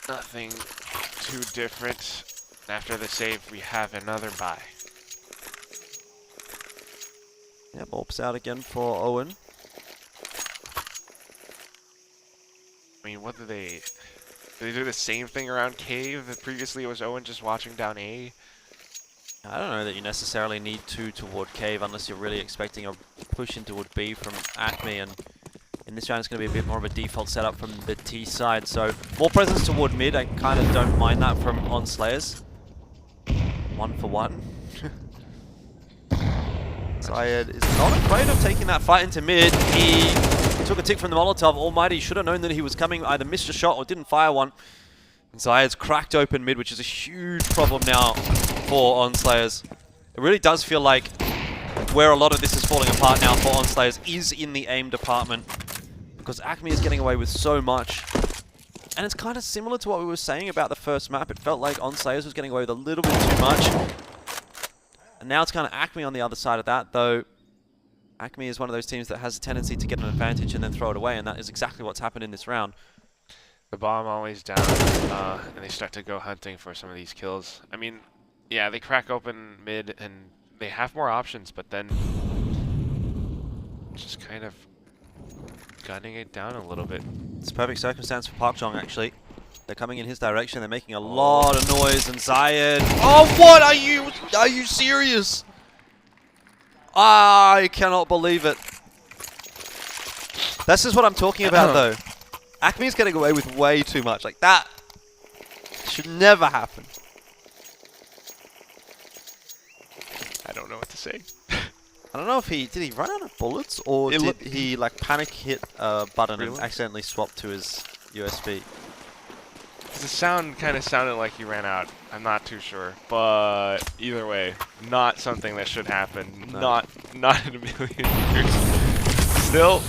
Nothing too different. After the save, we have another buy. Yep, AWP's out again for Owen. I mean, what do they do the same thing around cave? Previously it was Owen just watching down A. I don't know that you necessarily need 2 toward cave unless you're really expecting a push in toward B from Acme, and in this round it's going to be a bit more of a default setup from the T side. So more presence toward mid, I kind of don't mind that from ONS Slayers. 1 for 1. Zayed is not afraid of taking that fight into mid. He took a tick from the Molotov. Almighty should have known that he was coming, either missed a shot or didn't fire one. And Zayed's cracked open mid, which is a huge problem now for ONS Slayers. It really does feel like where a lot of this is falling apart now for ONS Slayers is in the aim department, because Acme is getting away with so much. And it's kind of similar to what we were saying about the first map. It felt like ONS Slayers was getting away with a little bit too much. And now it's kind of Acme on the other side of that, though Acme is one of those teams that has a tendency to get an advantage and then throw it away, and that is exactly what's happened in this round. The bomb always down, and they start to go hunting for some of these kills. I mean, yeah, they crack open mid, and they have more options, but then just kind of gunning it down a little bit. It's a perfect circumstance for Park Jong, actually. They're coming in his direction. They're making a lot of noise, and Zayed... Oh, what are you? Are you serious? I cannot believe it. This is what I'm talking about, though. Acme's getting away with way too much. Like, that should never happen. I don't know what to say. I don't know if did he run out of bullets or did he like panic hit a button and accidentally swap to his USB? The sound kind of sounded like he ran out. I'm not too sure, but either way, not something that should happen. No. Not in a million years. Still,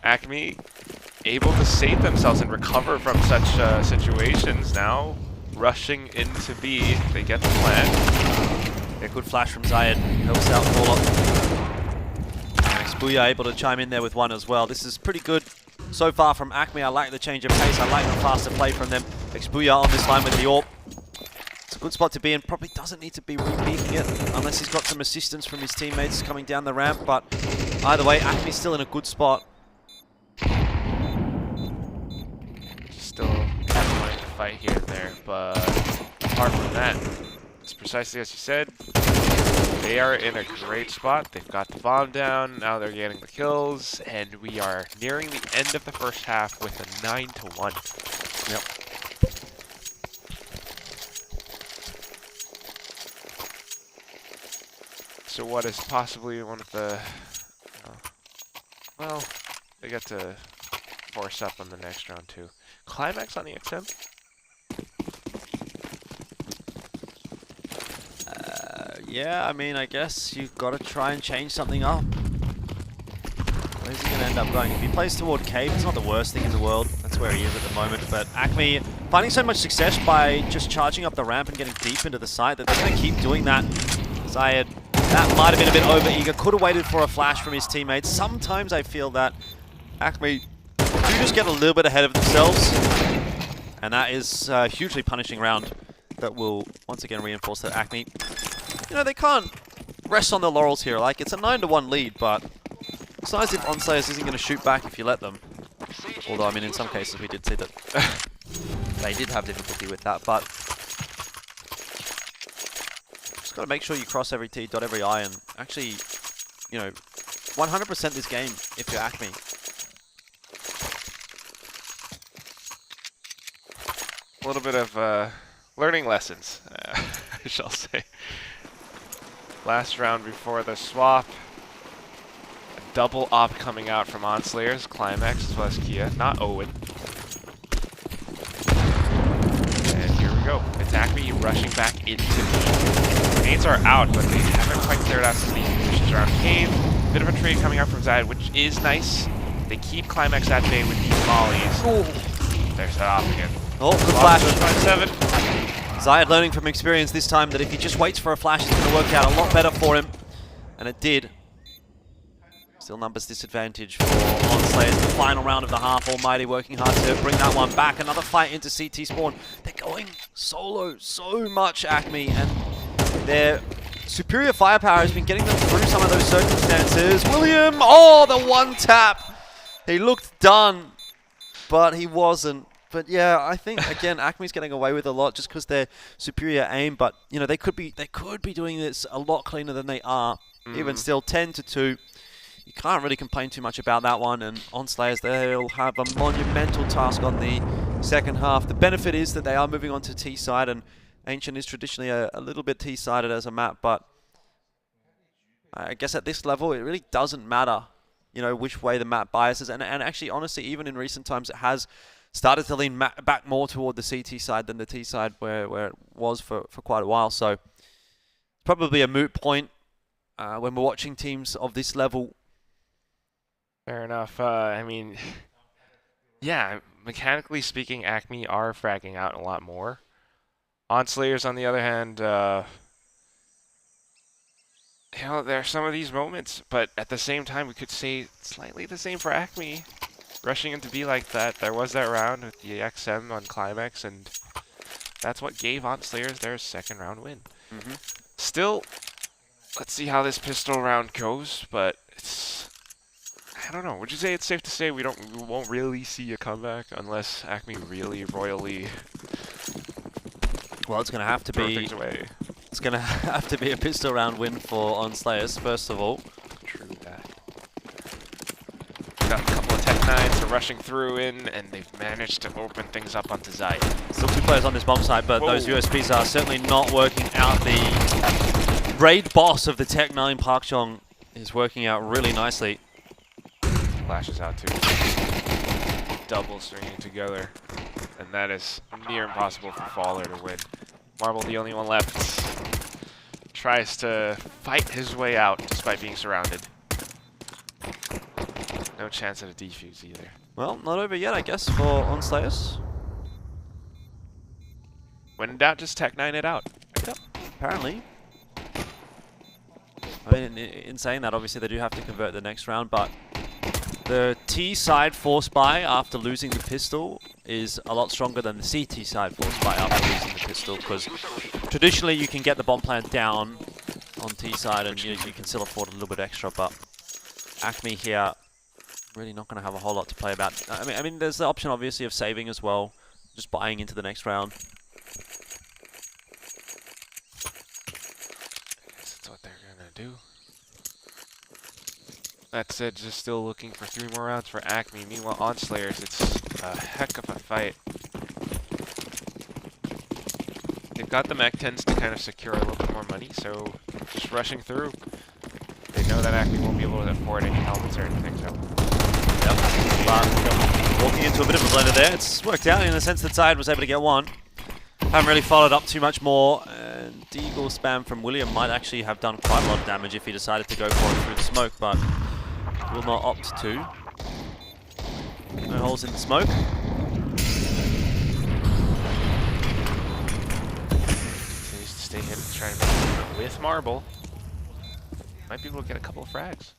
Acme able to save themselves and recover from such situations now. Rushing into B, they get the plant. A good flash from Zayed, helps out Caller. Expuya able to chime in there with one as well. This is pretty good so far from Acme. I like the change of pace, I like the faster play from them. Expuya on this line with the AWP. It's a good spot to be in, probably doesn't need to be repeating it unless he's got some assistance from his teammates coming down the ramp, but either way, Acme's still in a good spot. Still wanting to fight here and there, but apart from that, it's precisely as you said. They are in a great spot. They've got the bomb down. Now they're getting the kills, and we are nearing the end of the first half with a 9-1. Yep. So what is possibly one of the... well, they get to force up on the next round too. Climax on the XM? Yeah, I mean, I guess you've got to try and change something up. Where's he going to end up going? If he plays toward Cave, it's not the worst thing in the world. That's where he is at the moment. But Acme finding so much success by just charging up the ramp and getting deep into the site that they're going to keep doing that. Zayed, that might have been a bit over-eager. Could have waited for a flash from his teammates. Sometimes I feel that Acme do just get a little bit ahead of themselves. And that is a hugely punishing round that will once again reinforce that Acme, you know, they can't rest on their laurels here. Like, it's a 9-1 lead, but it's nice if ONS Slayers isn't going to shoot back if you let them. Although, I mean, in some cases we did see that they did have difficulty with that, but just got to make sure you cross every T, dot every I, and actually, you know, 100% this game if you're Acme. A little bit of learning lessons, I shall say. Last round before the swap. A double op coming out from ONS Slayers, Climax as well as Kia, not Owen. And here we go. It's Acme rushing back into B. Nades are out, but they haven't quite cleared out some of these positions around Cave. Bit of a trade coming out from Zayed, which is nice. They keep Climax at bay with these mollies. Ooh. There's that op again. Oh, good flash. 7. Zayed learning from experience this time that if he just waits for a flash, it's going to work out a lot better for him. And it did. Still numbers disadvantage for ONS Slayers. The final round of the half. Almighty working hard to bring that one back. Another fight into CT spawn. They're going solo so much, Acme, and their superior firepower has been getting them through some of those circumstances. William, oh, the one tap. He looked done, but he wasn't. But yeah, I think again Acme's getting away with a lot just because they're superior aim. But you know they could be doing this a lot cleaner than they are. Even still, 10-2. You can't really complain too much about that one. And ONS Slayers, they'll have a monumental task on the second half. The benefit is that they are moving on to T side, and Ancient is traditionally a little bit T sided as a map. But I guess at this level, it really doesn't matter, you know, which way the map biases. And actually, honestly, even in recent times, it has started to lean back more toward the CT side than the T side where it was for quite a while. So probably a moot point when we're watching teams of this level. Fair enough. I mean, yeah, mechanically speaking, Acme are fragging out a lot more. ONS Slayers, on the other hand, you know, there are some of these moments, but at the same time, we could say slightly the same for Acme. Rushing into B like that, there was that round with the XM on Climax, and that's what gave ONS Slayers their second round win. Still, let's see how this pistol round goes, but it's, I don't know. Would you say it's safe to say we won't really see a comeback unless Acme really royally? Well, it's going to have to be. It's going to have to be a pistol round win for ONS Slayers first of all. True that. Got a couple of Tech 9s rushing through and they've managed to open things up onto Zayed. Still 2 players on this bomb site, but those USBs are certainly not working out the raid boss of the Tech-9 Park Jong is working out really nicely. Flashes out too. Double stringing together. And that is near impossible for Faller to win. Marble, the only one left, tries to fight his way out despite being surrounded. No chance at a defuse either. Well, not over yet, I guess, for ONS Slayers. When in doubt, just Tech-9 it out. Yep, apparently. I mean, in saying that, obviously they do have to convert the next round, but the T side force buy after losing the pistol is a lot stronger than the CT side force buy after losing the pistol, because traditionally you can get the bomb plant down on T side and you can still afford a little bit extra, but Acme here really not going to have a whole lot to play about. I mean, there's the option obviously of saving as well, just buying into the next round. That's what they're gonna do. That said, just still looking for 3 more rounds for Acme. Meanwhile, ONS Slayers, it's a heck of a fight. They've got the Mac-10s to kind of secure a little bit more money, so just rushing through. They know that Acme won't be able to afford any helmets or anything, so. Yep, but walking into a bit of a blender there. It's worked out in the sense that Zayed was able to get one. Haven't really followed up too much more, and Deagle spam from William might actually have done quite a lot of damage if he decided to go for it through the smoke, but will not opt to. No holes in the smoke. Continues to stay hidden, trying to make it with Marble. Might be able to get a couple of frags.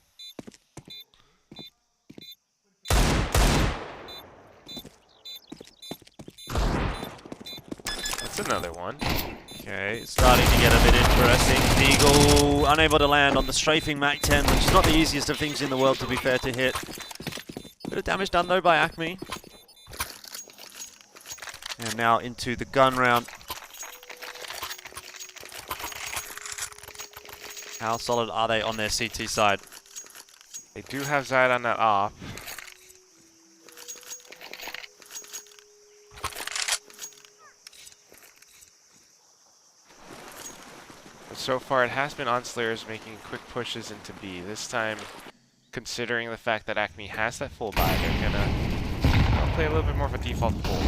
That's another one. Okay, it's starting to get a bit interesting. Deagle unable to land on the strafing Mac-10, which is not the easiest of things in the world, to be fair, to hit. Bit of damage done though by Acme. And now into the gun round. How solid are they on their CT side? They do have Zayed on that op. So far, it has been ONS Slayers making quick pushes into B. This time, considering the fact that Acme has that full buy, they're gonna play a little bit more of a default pull.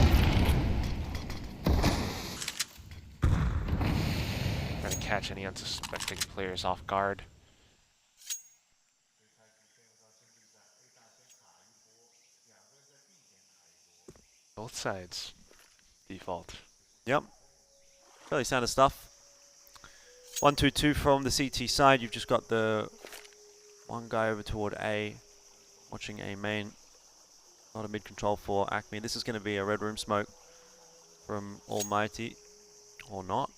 Trying to catch any unsuspecting players off guard. Both sides default. Yep. Fairly standard stuff. 1-2-2 from the CT side. You've just got the one guy over toward A, watching A main. Not a mid control for Acme. This is going to be a red room smoke from Almighty, or not.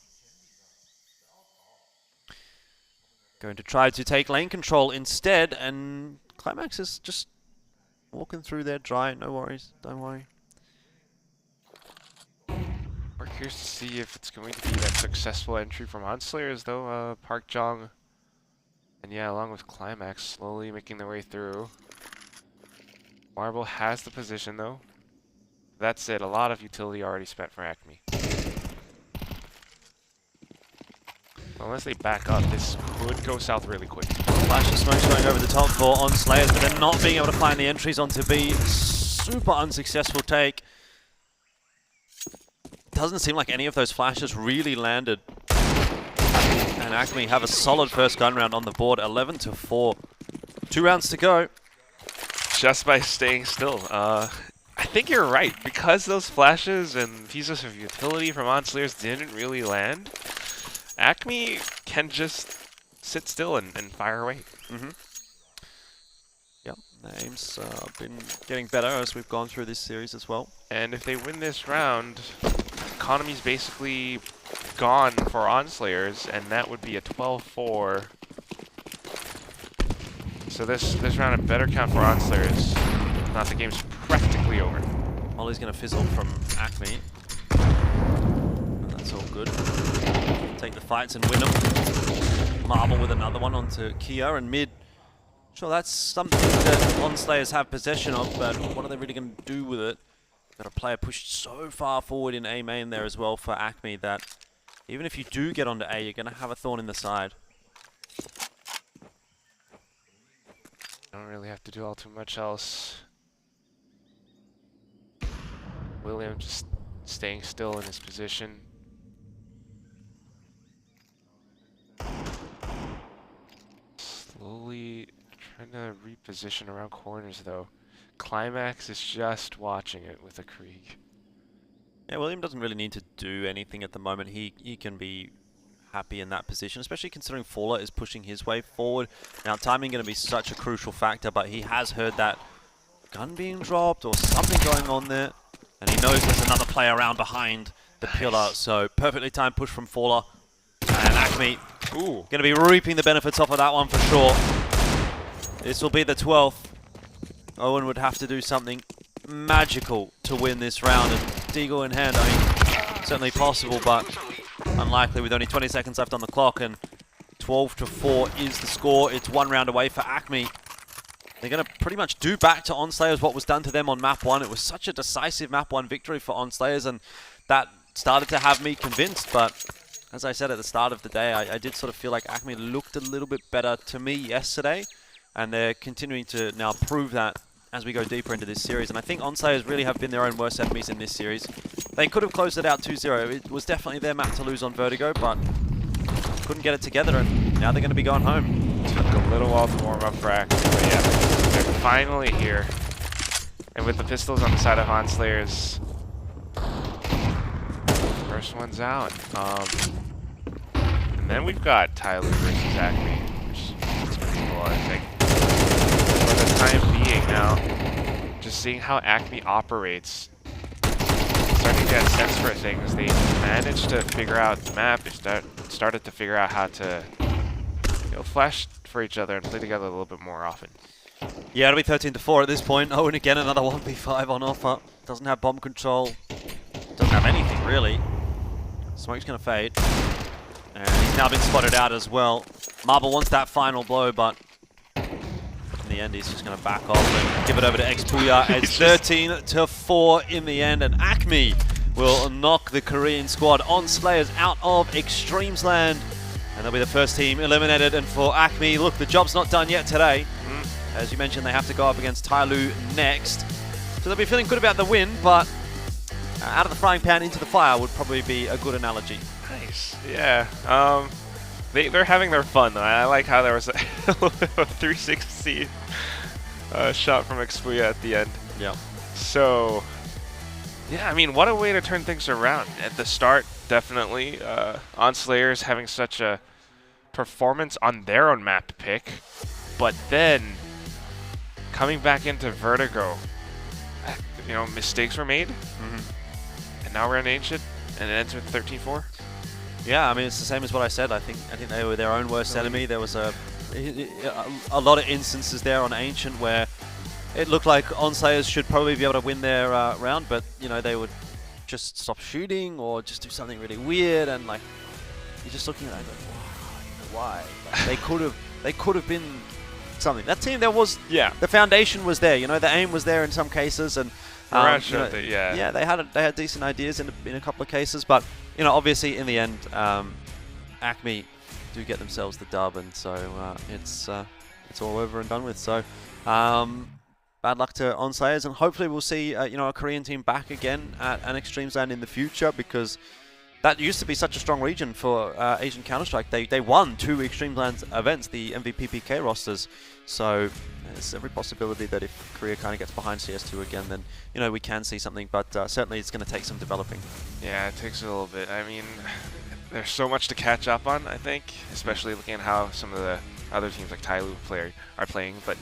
Going to try to take lane control instead, and Climax is just walking through there dry. No worries, don't worry. We're curious to see if it's going to be that successful entry from ONS Slayers, though. Park Jong, and yeah, along with Climax, slowly making their way through. Marble has the position, though. That's it. A lot of utility already spent for Acme. Unless they back up, this could go south really quick. Flash of smoke going over the top for ONS Slayers, but then not being able to find the entries onto B. Super unsuccessful take. Doesn't seem like any of those flashes really landed. And Acme have a solid first gun round on the board, 11-4. 2 rounds to go. Just by staying still. I think you're right. Because those flashes and pieces of utility from ONS Slayers didn't really land, Acme can just sit still and fire away. Yep, the aim's been getting better as we've gone through this series as well. And if they win this round, economy's basically gone for ONS Slayers, and that would be a 12-4. So this round had better count for ONS Slayers. Not the game's practically over. Molly's going to fizzle from Acme. That's all good. Take the fights and win them. Marble with another one onto Kia, and mid. Sure, that's something that ONS Slayers have possession of, but what are they really going to do with it? Got a player pushed so far forward in A main there as well for Acme that even if you do get onto A, you're going to have a thorn in the side. Don't really have to do all too much else. William just staying still in his position. Slowly trying to reposition around corners though. Climax is just watching it with a Krieg. Yeah, William doesn't really need to do anything at the moment. He can be happy in that position, especially considering Faller is pushing his way forward. Now, timing going to be such a crucial factor, but he has heard that gun being dropped or something going on there, and he knows there's another player around behind the pillar, so perfectly timed push from Faller. And Acme going to be reaping the benefits off of that one for sure. This will be the 12th. Owen would have to do something magical to win this round, and Deagle in hand, I mean, certainly possible, but unlikely with only 20 seconds left on the clock, and 12-4 is the score. It's 1 round away for Acme. They're going to pretty much do back to ONS Slayers what was done to them on map 1. It was such a decisive map 1 victory for ONS Slayers, and that started to have me convinced, but as I said at the start of the day, I did sort of feel like Acme looked a little bit better to me yesterday, and they're continuing to now prove that as we go deeper into this series. And I think ONS Slayers really have been their own worst enemies in this series. They could have closed it out 2-0. It was definitely their map to lose on Vertigo, but couldn't get it together, and now they're going to be going home. Took a little while to warm up for Acme, but yeah, they're finally here. And with the pistols on the side of ONS Slayers, first one's out. And then we've got TYLOO versus Acme, which is pretty cool, I think. For the time being now, just seeing how Acme operates, starting to get a sense for things. They managed to figure out the map. They started to figure out how to, you know, flash for each other and play together a little bit more often. Yeah, it'll be 13-4 at this point. Oh, and again, another 1v5 on offer. Doesn't have bomb control. Doesn't have anything, really. Smoke's going to fade. And he's now been spotted out as well. Marble wants that final blow, but in the end, he's just going to back off and give it over to Xpuya. It's 13-4 in the end, and Acme will knock the Korean squad ONS Slayers out of Extremesland. And they'll be the first team eliminated. And for Acme, look, the job's not done yet today. As you mentioned, they have to go up against TYLOO next. So they'll be feeling good about the win, but out of the frying pan into the fire would probably be a good analogy. Nice. Yeah. They're having their fun. I like how there was a 360 shot from Xpuya at the end. Yeah. So, yeah, I mean, what a way to turn things around. At the start, definitely, ONS Slayers having such a performance on their own map pick, but then coming back into Vertigo, you know, mistakes were made, and now we're in Ancient, and it ends with 13-4. Yeah, I mean, it's the same as what I said. I think they were their own worst enemy. There was a lot of instances there on Ancient where it looked like ONS Slayers should probably be able to win their round, but you know, they would just stop shooting or just do something really weird, and like you're just looking at it like, why? Like, they could have been something. That team, there was the foundation was there. You know, the aim was there in some cases, and you know, they had decent ideas in a couple of cases, but you know, obviously in the end, Acme do get themselves the dub, and so it's all over and done with. So bad luck to ONS Slayers, and hopefully we'll see you know, a Korean team back again at an Extremesland in the future, because that used to be such a strong region for Asian Counter-Strike. They won 2 Extremesland events, the MVP PK rosters. So there's every possibility that if Korea kind of gets behind CS2 again, then you know, we can see something. But certainly it's going to take some developing. Yeah, it takes a little bit. I mean, there's so much to catch up on, I think, especially looking at how some of the other teams like TYLOO are playing. But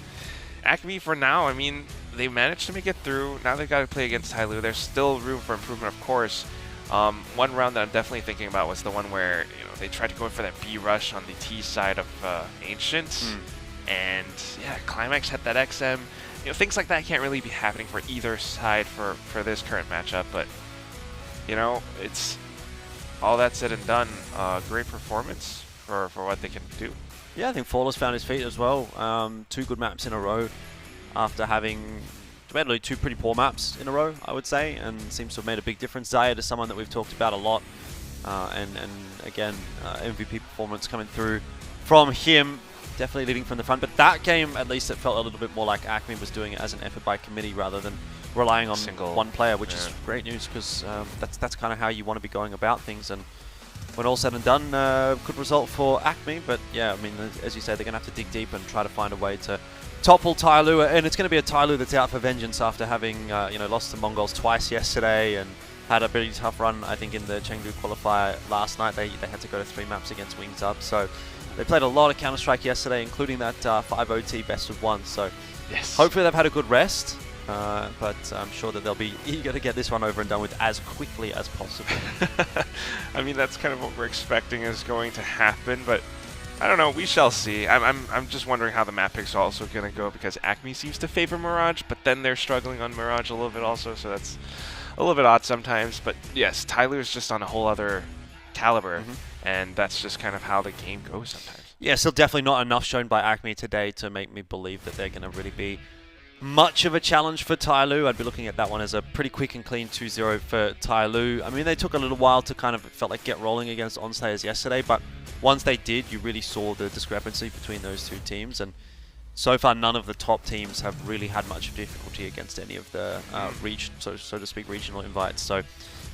Acme, for now, I mean, they managed to make it through. Now they've got to play against TYLOO. There's still room for improvement, of course. One round that I'm definitely thinking about was the one where, you know, they tried to go in for that B rush on the T side of Ancient, and yeah, Climax had that XM. You know, things like that can't really be happening for either side for this current matchup. But you know, it's all that said and done, great performance for what they can do. Yeah, I think Faller's found his feet as well. 2 good maps in a row after having admittedly 2 pretty poor maps in a row, I would say, and seems to have made a big difference. Zayed is someone that we've talked about a lot, and again, MVP performance coming through from him. definitely leading from the front. But that game, at least, it felt a little bit more like Acme was doing it as an effort by committee rather than relying on one player, which is great news because that's kind of how you want to be going about things. And when all said and done, good result for Acme. But yeah, I mean, as you say, they're going to have to dig deep and try to find a way to topple TYLOO. And it's going to be a TYLOO that's out for vengeance after having lost to Mongols twice yesterday and had a pretty tough run, I think, in the Chengdu qualifier last night. They had to go to 3 maps against Wings Up. So they played a lot of Counter-Strike yesterday, including that 5 OT best of 1. So hopefully they've had a good rest. But I'm sure that they'll be eager to get this one over and done with as quickly as possible. I mean, that's kind of what we're expecting is going to happen, but I don't know. We shall see. I'm just wondering how the map picks are also going to go because Acme seems to favor Mirage, but then they're struggling on Mirage a little bit also, so that's a little bit odd sometimes. But yes, TYLOO is just on a whole other caliber, and that's just kind of how the game goes sometimes. Yeah, still definitely not enough shown by Acme today to make me believe that they're going to really be much of a challenge for TYLOO. I'd be looking at that one as a pretty quick and clean 2-0 for TYLOO. I mean, they took a little while to kind of, it felt like, get rolling against ONS Slayers yesterday, but once they did, you really saw the discrepancy between those two teams, and so far none of the top teams have really had much difficulty against any of the so to speak, regional invites. So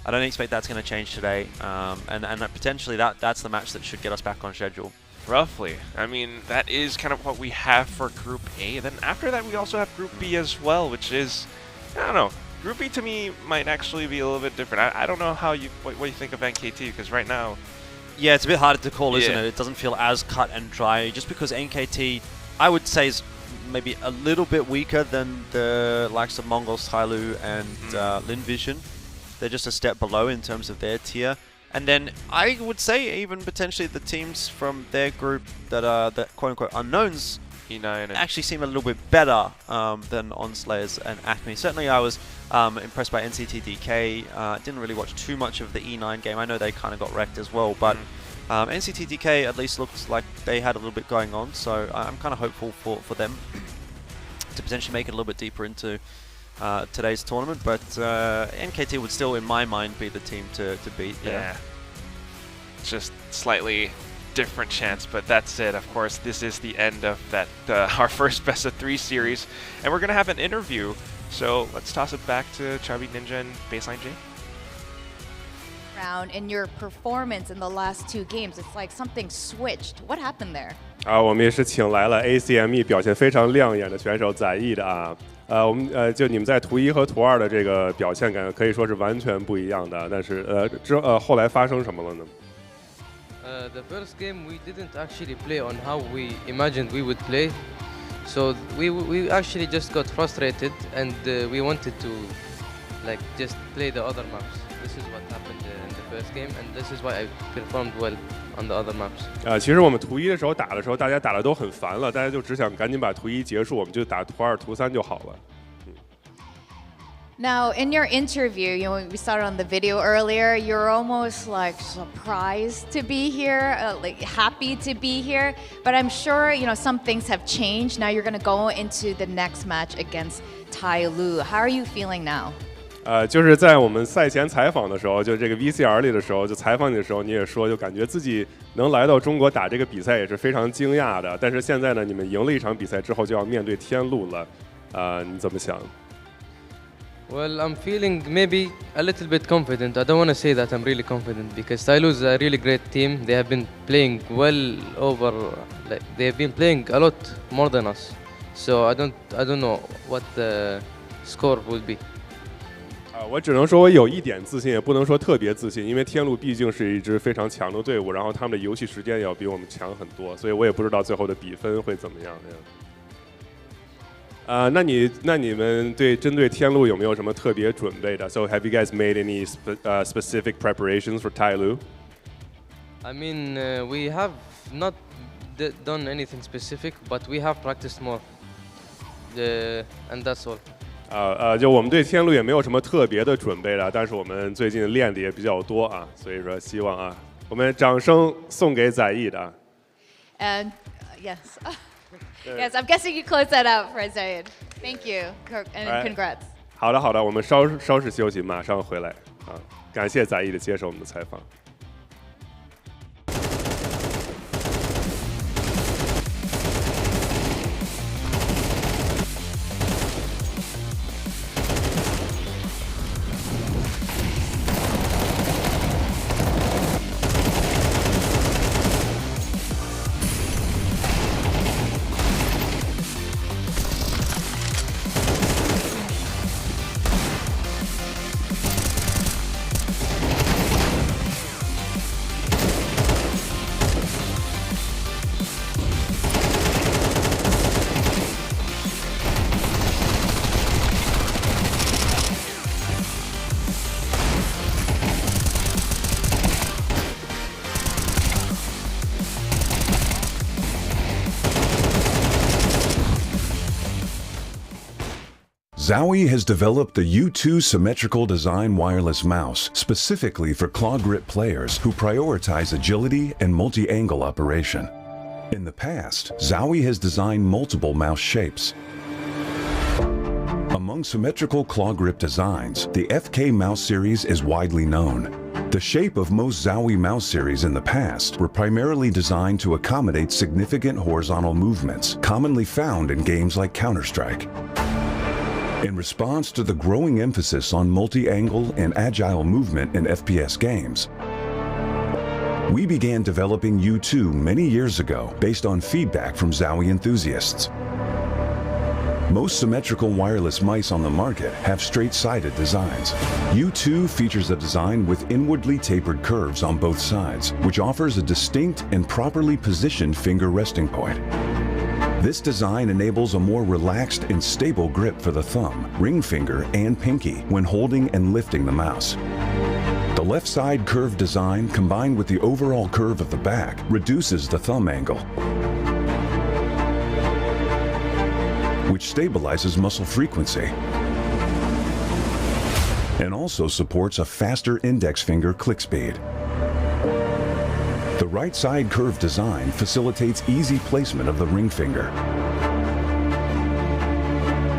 I don't expect that's going to change today, and potentially that's the match that should get us back on schedule. Roughly. I mean, that is kind of what we have for Group A. Then after that, we also have Group B as well, which is, I don't know. Group B to me might actually be a little bit different. I don't know how what you think of NKT, because right now... Yeah, it's a bit harder to call, isn't it? It doesn't feel as cut and dry, just because NKT, I would say, is maybe a little bit weaker than the likes of Mongols, TYLOO, and Linvision. They're just a step below in terms of their tier. And then I would say even potentially the teams from their group that are the quote-unquote unknowns E9 actually seem a little bit better than ONS Slayers and Acme. Certainly I was impressed by NCTDK. Didn't really watch too much of the E9 game. I know they kind of got wrecked as well, but NCTDK at least looks like they had a little bit going on, so I'm kind of hopeful for them to potentially make it a little bit deeper into today's tournament, but NKT would still, in my mind, be the team to beat. Yeah. Just slightly different chance, but that's it. Of course, this is the end of that our first best of 3 series, and we're going to have an interview. So let's toss it back to Chubby Ninja and Baseline J. Round in your performance in the last 2 games, it's like something switched. What happened there? 我们也是请来了 ACME 表现非常亮眼的选手DyAc的啊。我们就你们在图1和图2的这个表现感可以说是完全不一样的，但是后来发生什么了呢？ The first game we didn't actually play on how we imagined we would play, so we actually just got frustrated and we wanted to like just play the other maps. This is what happened in the first game, and this is why I performed well on the other maps. 其实我们图1的时候打的时候，大家打的都很烦了，大家就只想赶紧把图1结束，我们就打图2、图3就好了。 Now, in your interview, we started on the video earlier, you're almost like surprised to be here, like happy to be here. But I'm sure, some things have changed. Now you're going to go into the next match against TYLOO. How are you feeling now? 就是在我们赛前采访的时候，就这个 VCR 里的时候，就采访你的时候，你也说，就感觉自己能来到中国打这个比赛也是非常惊讶的。但是现在呢，你们赢了一场比赛之后，就要面对TYLOO了，你怎么想？ Well, I'm feeling maybe a little bit confident. I don't want to say that I'm really confident because TYLOO is a really great team. They have been playing well over, like they have been playing a lot more than us. So I don't know what the score will be. 我只能说我有一点自信，也不能说特别自信，因为TYLOO毕竟是一支非常强的队伍，然后他们的游戏时间也要比我们强很多，所以我也不知道最后的比分会怎么样。那你们针对TYLOO有没有什么特别准备的 ？So have you guys made any specific preparations for TYLOO? I mean, we have not done anything specific, but we have practiced more, and that's all. 就我们对TYLOO也没有什么特别的准备了，但是我们最近练的也比较多啊，所以说希望啊，我们掌声送给DyAc的。And yes. Yes, I'm guessing you close that out for Zaid. Thank you, and congrats. 好的，我们稍事休息，马上回来啊！感谢DyAc的接受我们的采访。Zowie has developed the U2 symmetrical design wireless mouse specifically for claw grip players who prioritize agility and multi-angle operation. In the past, Zowie has designed multiple mouse shapes. Among symmetrical claw grip designs, the FK mouse series is widely known. The shape of most Zowie mouse series in the past were primarily designed to accommodate significant horizontal movements, commonly found in games like Counter-Strike. In response to the growing emphasis on multi-angle and agile movement in FPS games, we began developing U2 many years ago based on feedback from Zowie enthusiasts. Most symmetrical wireless mice on the market have straight-sided designs. U2 features a design with inwardly tapered curves on both sides, which offers a distinct and properly positioned finger resting point. This design enables a more relaxed and stable grip for the thumb, ring finger, and pinky when holding and lifting the mouse. The left side curved design combined with the overall curve of the back reduces the thumb angle, which stabilizes muscle frequency and also supports a faster index finger click speed. The right side curved design facilitates easy placement of the ring finger.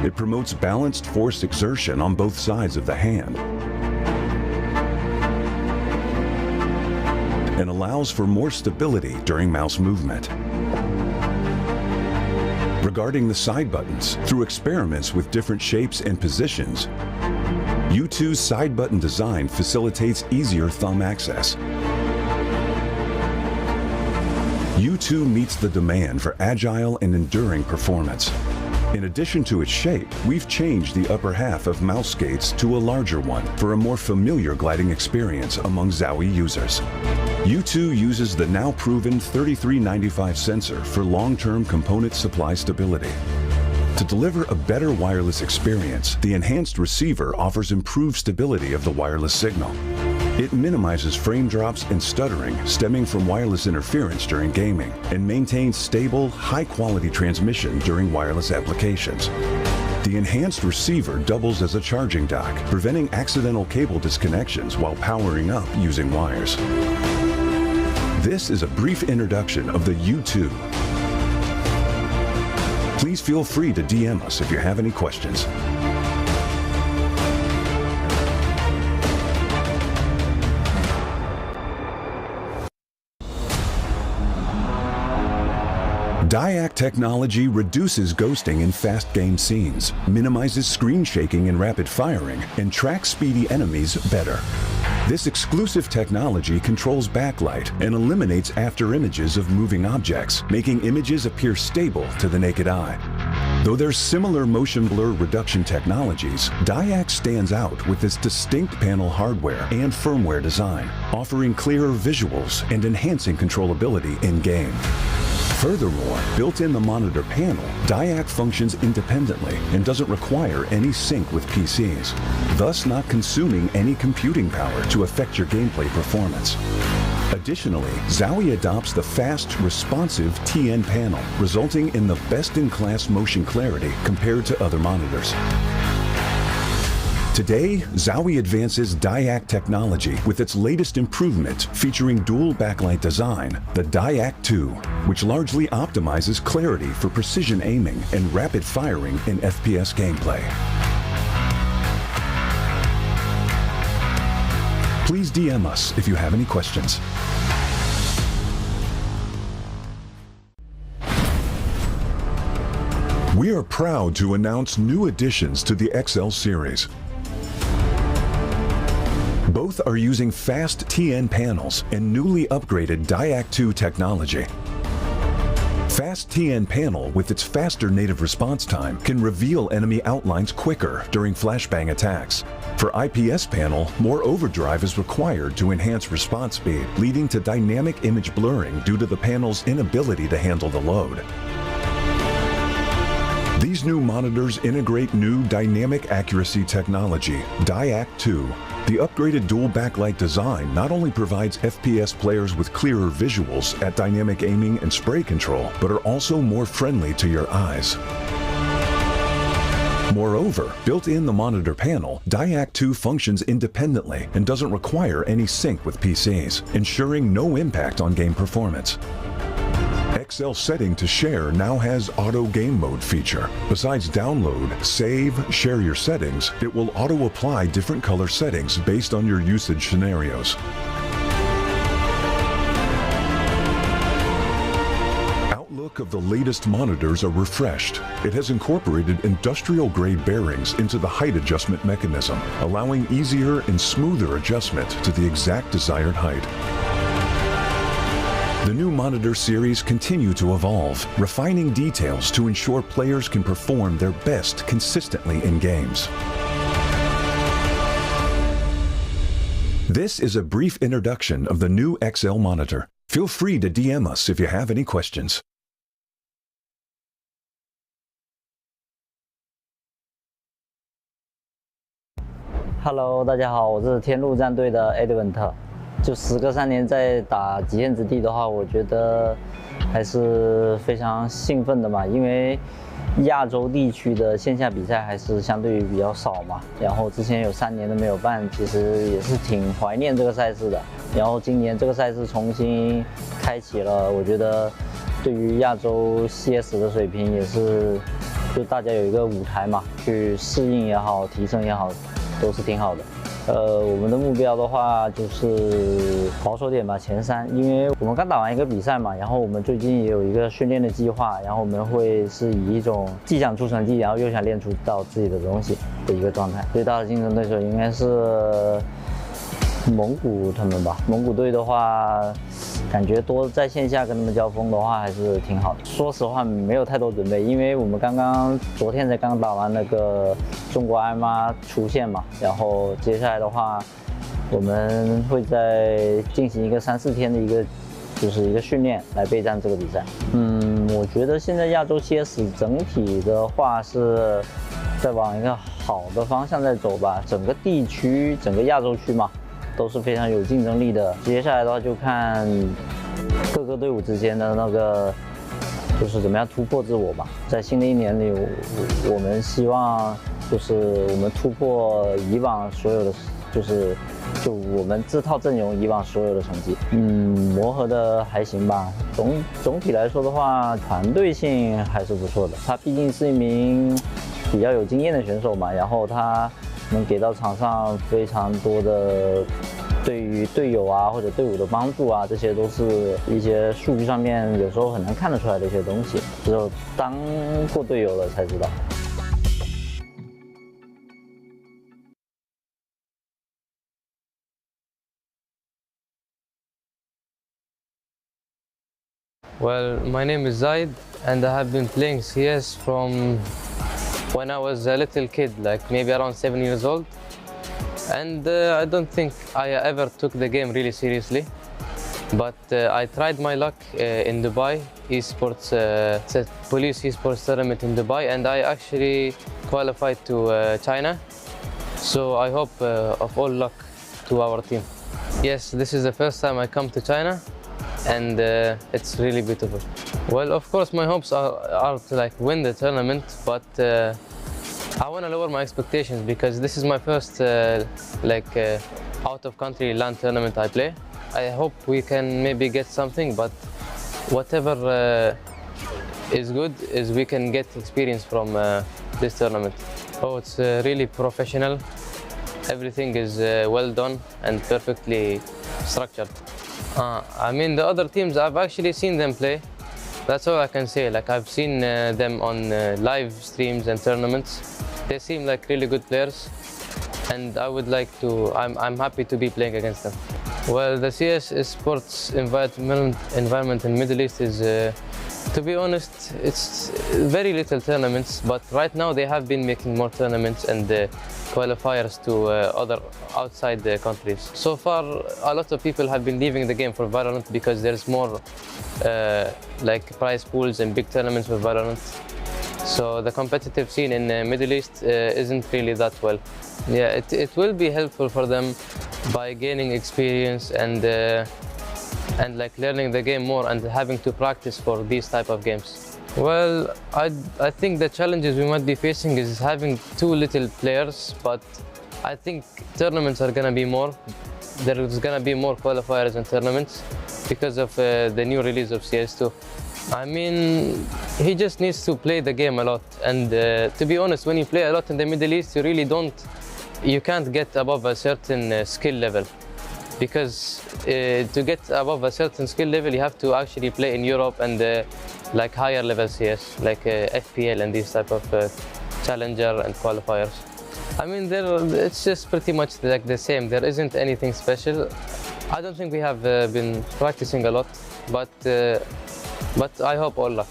It promotes balanced force exertion on both sides of the hand and allows for more stability during mouse movement. Regarding the side buttons, through experiments with different shapes and positions, U2's side button design facilitates easier thumb access. U2 meets the demand for agile and enduring performance. In addition to its shape, we've changed the upper half of mouse skates to a larger one for a more familiar gliding experience among Zowie users. U2 uses the now proven 3395 sensor for long-term component supply stability. To deliver a better wireless experience, the enhanced receiver offers improved stability of the wireless signal. It minimizes frame drops and stuttering stemming from wireless interference during gaming and maintains stable, high-quality transmission during wireless applications. The enhanced receiver doubles as a charging dock, preventing accidental cable disconnections while powering up using wires. This is a brief introduction of the U2. Please feel free to DM us if you have any questions. DyAc technology reduces ghosting in fast game scenes, minimizes screen shaking and rapid firing, and tracks speedy enemies better. This exclusive technology controls backlight and eliminates after images of moving objects, making images appear stable to the naked eye. Though there's similar motion blur reduction technologies, DyAc stands out with its distinct panel hardware and firmware design, offering clearer visuals and enhancing controllability in-game. Furthermore, built in the monitor panel, DyAc functions independently and doesn't require any sync with PCs, thus not consuming any computing power to affect your gameplay performance. Additionally, Zowie adopts the fast, responsive TN panel, resulting in the best-in-class motion clarity compared to other monitors. Today, Zowie advances DyAc technology with its latest improvement featuring dual backlight design, the DyAc 2, which largely optimizes clarity for precision aiming and rapid firing in FPS gameplay. Please DM us if you have any questions. We are proud to announce new additions to the XL series. Both are using fast TN panels and newly upgraded DyAc 2 technology. Fast TN panel with its faster native response time can reveal enemy outlines quicker during flashbang attacks. For IPS panel, more overdrive is required to enhance response speed, leading to dynamic image blurring due to the panel's inability to handle the load. These new monitors integrate new dynamic accuracy technology, DyAc 2. The upgraded dual backlight design not only provides FPS players with clearer visuals at dynamic aiming and spray control, but are also more friendly to your eyes. Moreover, built in the monitor panel, DyAc 2 functions independently and doesn't require any sync with PCs, ensuring no impact on game performance. XL setting to share now has auto game mode feature. Besides download, save, share your settings, it will auto apply different color settings based on your usage scenarios. Outlook of the latest monitors are refreshed. It has incorporated industrial-grade bearings into the height adjustment mechanism, allowing easier and smoother adjustment to the exact desired height. The new monitor series continue to evolve, refining details to ensure players can perform their best consistently in games. This is a brief introduction of the new XL monitor. Feel free to DM us if you have any questions. Hello， 大家好，我是天路战队的 Advent。就时隔3年再打极限之地的话，我觉得还是非常兴奋的嘛，因为亚洲地区的线下比赛还是相对于比较少嘛。然后之前有3年都没有办，其实也是挺怀念这个赛事的。然后今年这个赛事重新开启了，我觉得对于亚洲 CS 的水平也是，就大家有一个舞台嘛，去适应也好，提升也好，都是挺好的。我们的目标的话就是保守点吧，前3，因为我们刚打完一个比赛嘛，然后我们最近也有一个训练的计划，然后我们会是以一种既想出成绩，然后又想练出到自己的东西的一个状态。最大的竞争对手应该是蒙古他们吧。蒙古队的话，感觉多在线下跟他们交锋的话还是挺好的。说实话没有太多准备，因为我们昨天才刚打完那个中国艾玛出线嘛，然后接下来的话，我们会再进行一个3、4天的一个训练来备战这个比赛。我觉得现在亚洲 CS 整体的话是在往一个好的方向在走吧，整个地区、整个亚洲区嘛，都是非常有竞争力的。接下来的话就看各个队伍之间的那个就是怎么样突破自我吧。在新的一年里，我们希望就是我们突破以往所有的，就我们这套阵容以往所有的成绩。磨合的还行吧。总体来说的话，团队性还是不错的。他毕竟是一名比较有经验的选手嘛，然后他能给到场上非常多的对于队友啊或者队伍的帮助啊，这些都是一些数据上面有时候很难看得出来的一些东西，只有当过队友了才知道。Well, my name is Zaid, and I have been playing CS from when I was a little kid, like maybe around 7 years old. And I don't think I ever took the game really seriously. But I tried my luck in Dubai, esports, it's a police esports tournament in Dubai, and I actually qualified to China. So I hope of all luck to our team. Yes, this is the first time I come to China, and it's really beautiful. Well, of course, my hopes are to like win the tournament, but I want to lower my expectations because this is my first out-of-country LAN tournament I play. I hope we can maybe get something, but whatever is good is we can get experience from this tournament. Oh, it's really professional. Everything is well done and perfectly structured. I mean, the other teams, I've actually seen them play. That's all I can say. Like, I've seen them on live streams and tournaments. They seem like really good players, and I would like to. I'm happy to be playing against them. Well, the CS sports environment in Middle East is, to be honest, it's very little tournaments. But right now they have been making more tournaments and qualifiers to other outside the countries. So far, a lot of people have been leaving the game for Valorant because there's more like prize pools and big tournaments for Valorant. So the competitive scene in the Middle East isn't really that well. Yeah, it will be helpful for them by gaining experience and like learning the game more and having to practice for these type of games. Well, I think the challenges we might be facing is having too little players, but I think tournaments are gonna be more. There's gonna be more qualifiers and tournaments because of the new release of CS2. I mean, he just needs to play the game a lot. And to be honest, when you play a lot in the Middle East, you can't get above a certain skill level. Because to get above a certain skill level, you have to actually play in Europe and like higher level CS, like FPL and these type of challenger and qualifiers. I mean, it's just pretty much like the same. There isn't anything special. I don't think we have been practicing a lot, but I hope all luck.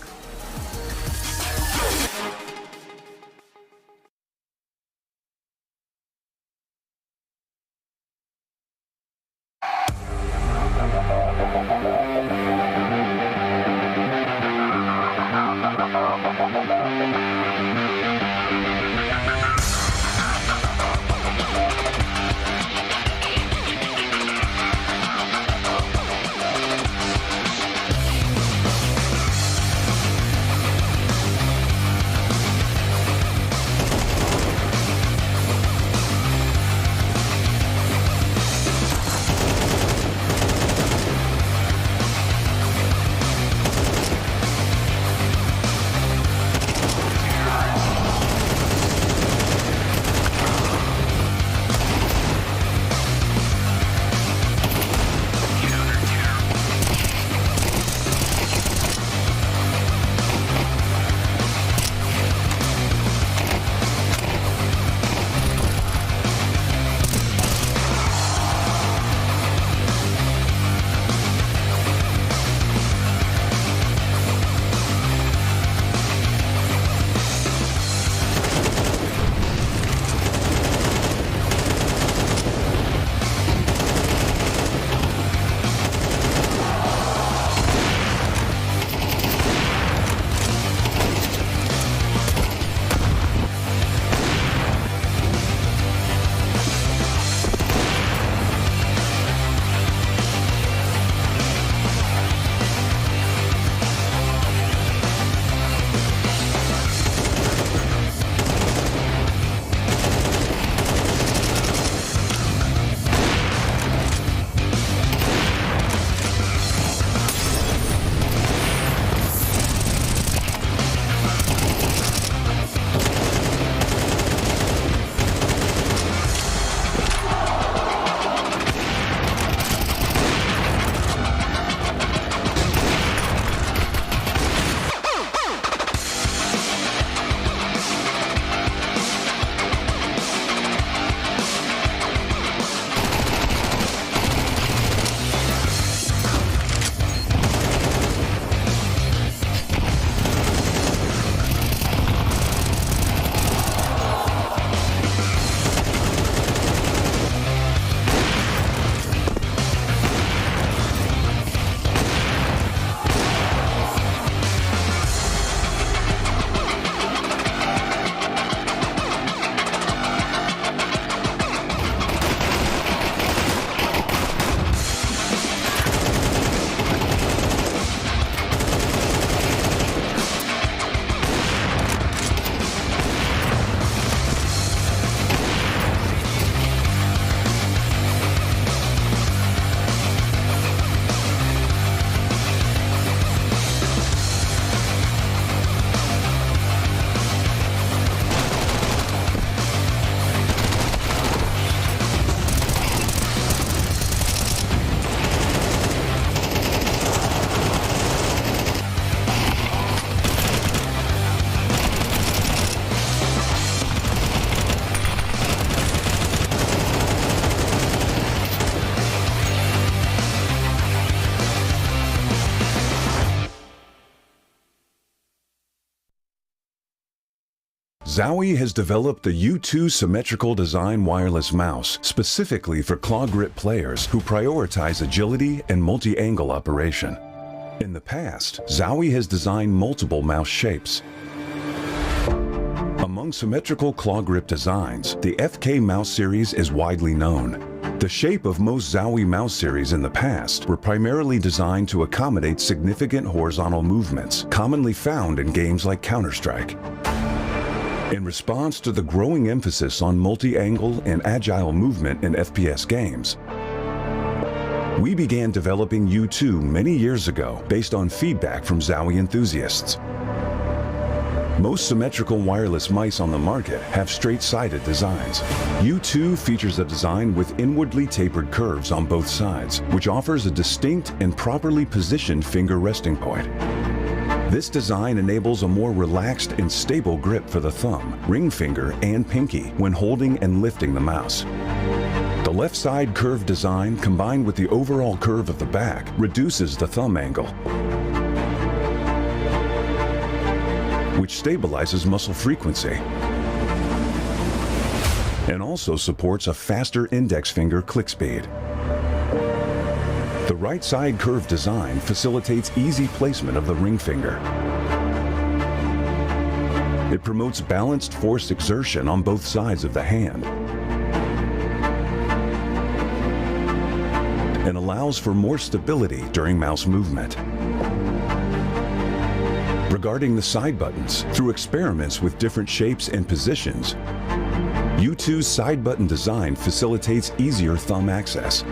Zowie has developed the U2 symmetrical design wireless mouse specifically for claw grip players who prioritize agility and multi-angle operation. In the past, Zowie has designed multiple mouse shapes. Among symmetrical claw grip designs, the FK mouse series is widely known. The shape of most Zowie mouse series in the past were primarily designed to accommodate significant horizontal movements, commonly found in games like Counter-Strike. In response to the growing emphasis on multi-angle and agile movement in FPS games, we began developing U2 many years ago based on feedback from Zowie enthusiasts. Most symmetrical wireless mice on the market have straight-sided designs. U2 features a design with inwardly tapered curves on both sides, which offers a distinct and properly positioned finger resting point. This design enables a more relaxed and stable grip for the thumb, ring finger, and pinky when holding and lifting the mouse. The left side curved design combined with the overall curve of the back reduces the thumb angle, which stabilizes muscle frequency and also supports a faster index finger click speed. The right side curved design facilitates easy placement of the ring finger. It promotes balanced force exertion on both sides of the hand and allows for more stability during mouse movement. Regarding the side buttons, through experiments with different shapes and positions, U2's side button design facilitates easier thumb access.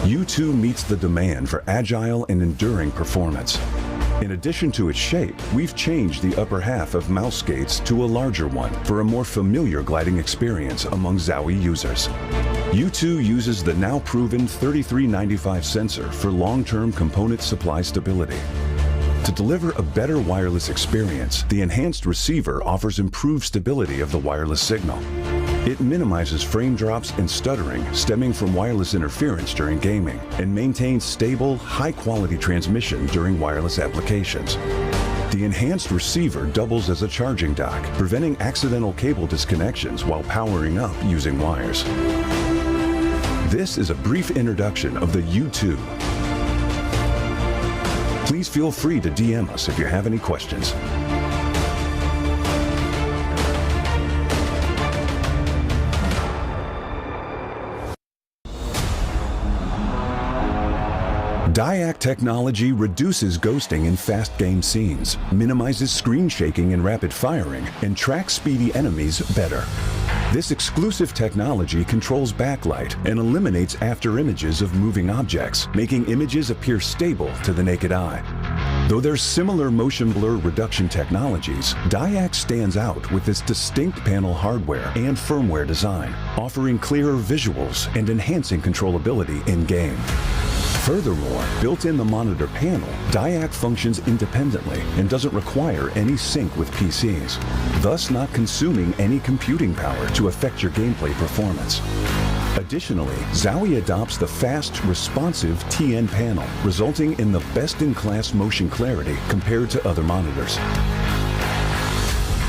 U2 meets the demand for agile and enduring performance. In addition to its shape, we've changed the upper half of mouse skates to a larger one for a more familiar gliding experience among Zowie users. U2 uses the now proven 3395 sensor for long-term component supply stability. To deliver a better wireless experience, the enhanced receiver offers improved stability of the wireless signal. It minimizes frame drops and stuttering stemming from wireless interference during gaming and maintains stable, high-quality transmission during wireless applications. The enhanced receiver doubles as a charging dock, preventing accidental cable disconnections while powering up using wires. This is a brief introduction of the U2. Please feel free to DM us if you have any questions. DyAc technology reduces ghosting in fast game scenes, minimizes screen shaking and rapid firing, and tracks speedy enemies better. This exclusive technology controls backlight and eliminates after images of moving objects, making images appear stable to the naked eye. Though there's similar motion blur reduction technologies, DyAc stands out with its distinct panel hardware and firmware design, offering clearer visuals and enhancing controllability in-game. Furthermore, built in the monitor panel, DyAc functions independently and doesn't require any sync with PCs, thus not consuming any computing power to affect your gameplay performance. Additionally, Zowie adopts the fast, responsive TN panel, resulting in the best-in-class motion clarity compared to other monitors.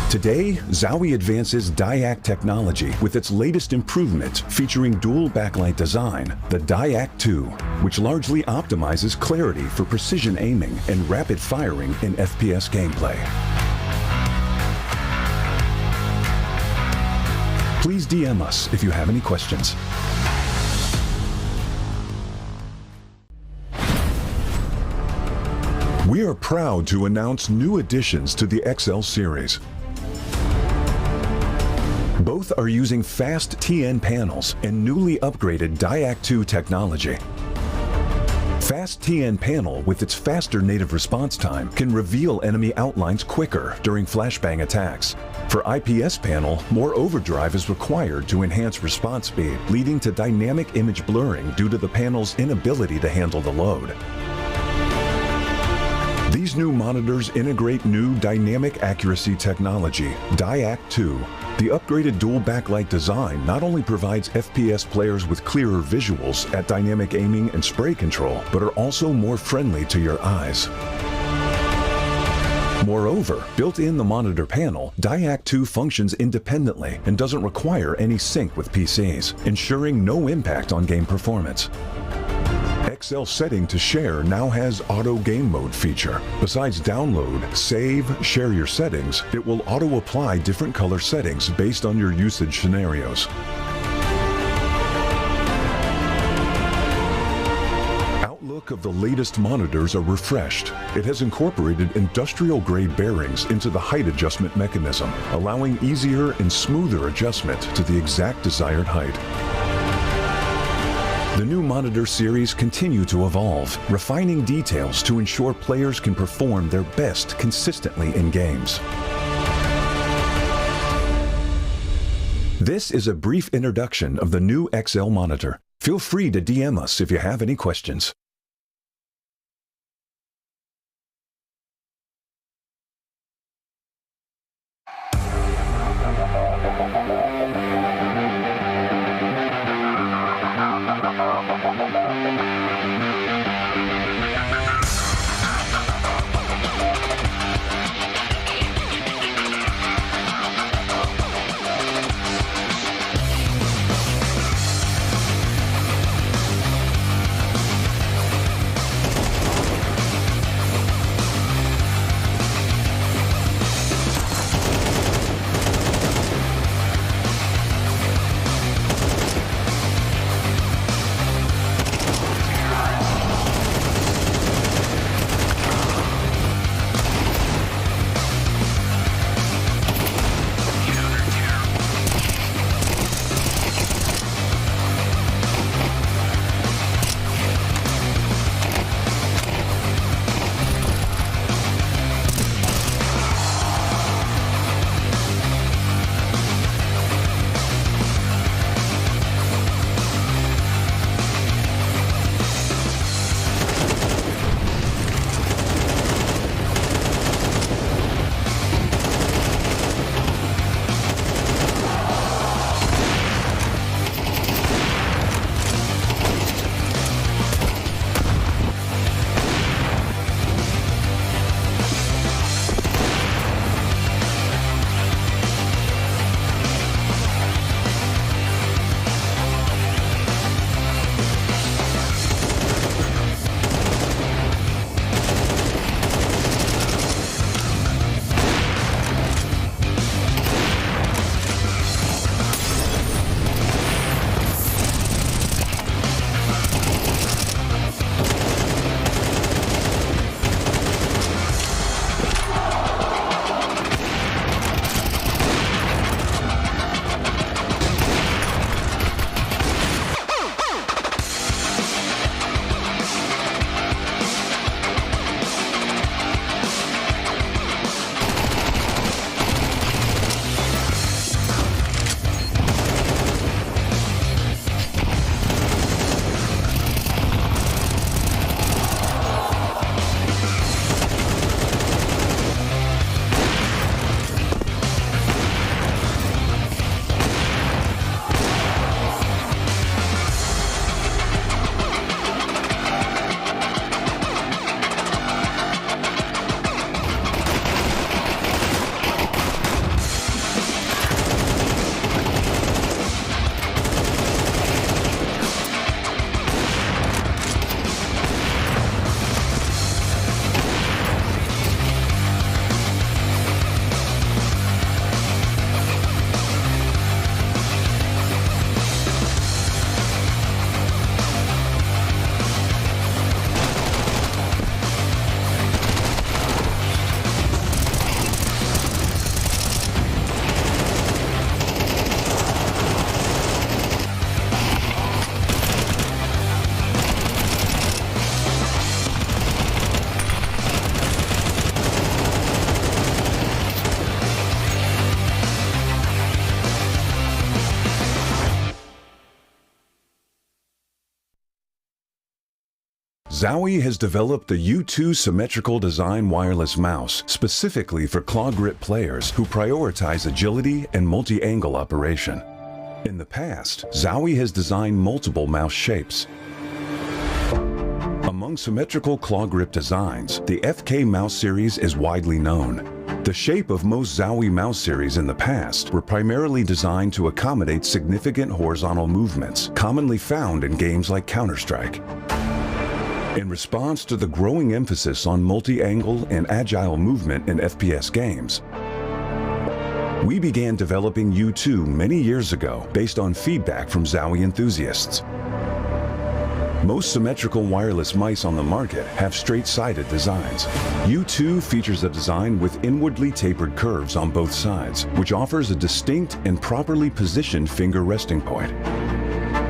Today, Zowie advances DyAc technology with its latest improvement featuring dual backlight design, the DyAc 2, which largely optimizes clarity for precision aiming and rapid firing in FPS gameplay. Please DM us if you have any questions. We are proud to announce new additions to the XL series. Both are using fast TN panels and newly upgraded DyAc 2 technology. Fast TN panel with its faster native response time can reveal enemy outlines quicker during flashbang attacks. For IPS panel, more overdrive is required to enhance response speed, leading to dynamic image blurring due to the panel's inability to handle the load. These new monitors integrate new dynamic accuracy technology, DyAc 2. The upgraded dual backlight design not only provides FPS players with clearer visuals at dynamic aiming and spray control, but are also more friendly to your eyes. Moreover, built in the monitor panel, DyAc 2 functions independently and doesn't require any sync with PCs, ensuring no impact on game performance. XL setting to share now has Auto Game Mode feature. Besides download, save, share your settings, it will auto-apply different color settings based on your usage scenarios. Outlook of the latest monitors are refreshed. It has incorporated industrial-grade bearings into the height adjustment mechanism, allowing easier and smoother adjustment to the exact desired height. The new monitor series continue to evolve, refining details to ensure players can perform their best consistently in games. This is a brief introduction of the new XL monitor. Feel free to DM us if you have any questions. Zowie has developed the U2 symmetrical design wireless mouse specifically for claw grip players who prioritize agility and multi-angle operation. In the past, Zowie has designed multiple mouse shapes. Among symmetrical claw grip designs, the FK mouse series is widely known. The shape of most Zowie mouse series in the past were primarily designed to accommodate significant horizontal movements, commonly found in games like Counter-Strike. In response to the growing emphasis on multi-angle and agile movement in FPS games, we began developing U2 many years ago based on feedback from Zowie enthusiasts. Most symmetrical wireless mice on the market have straight-sided designs. U2 features a design with inwardly tapered curves on both sides, which offers a distinct and properly positioned finger resting point.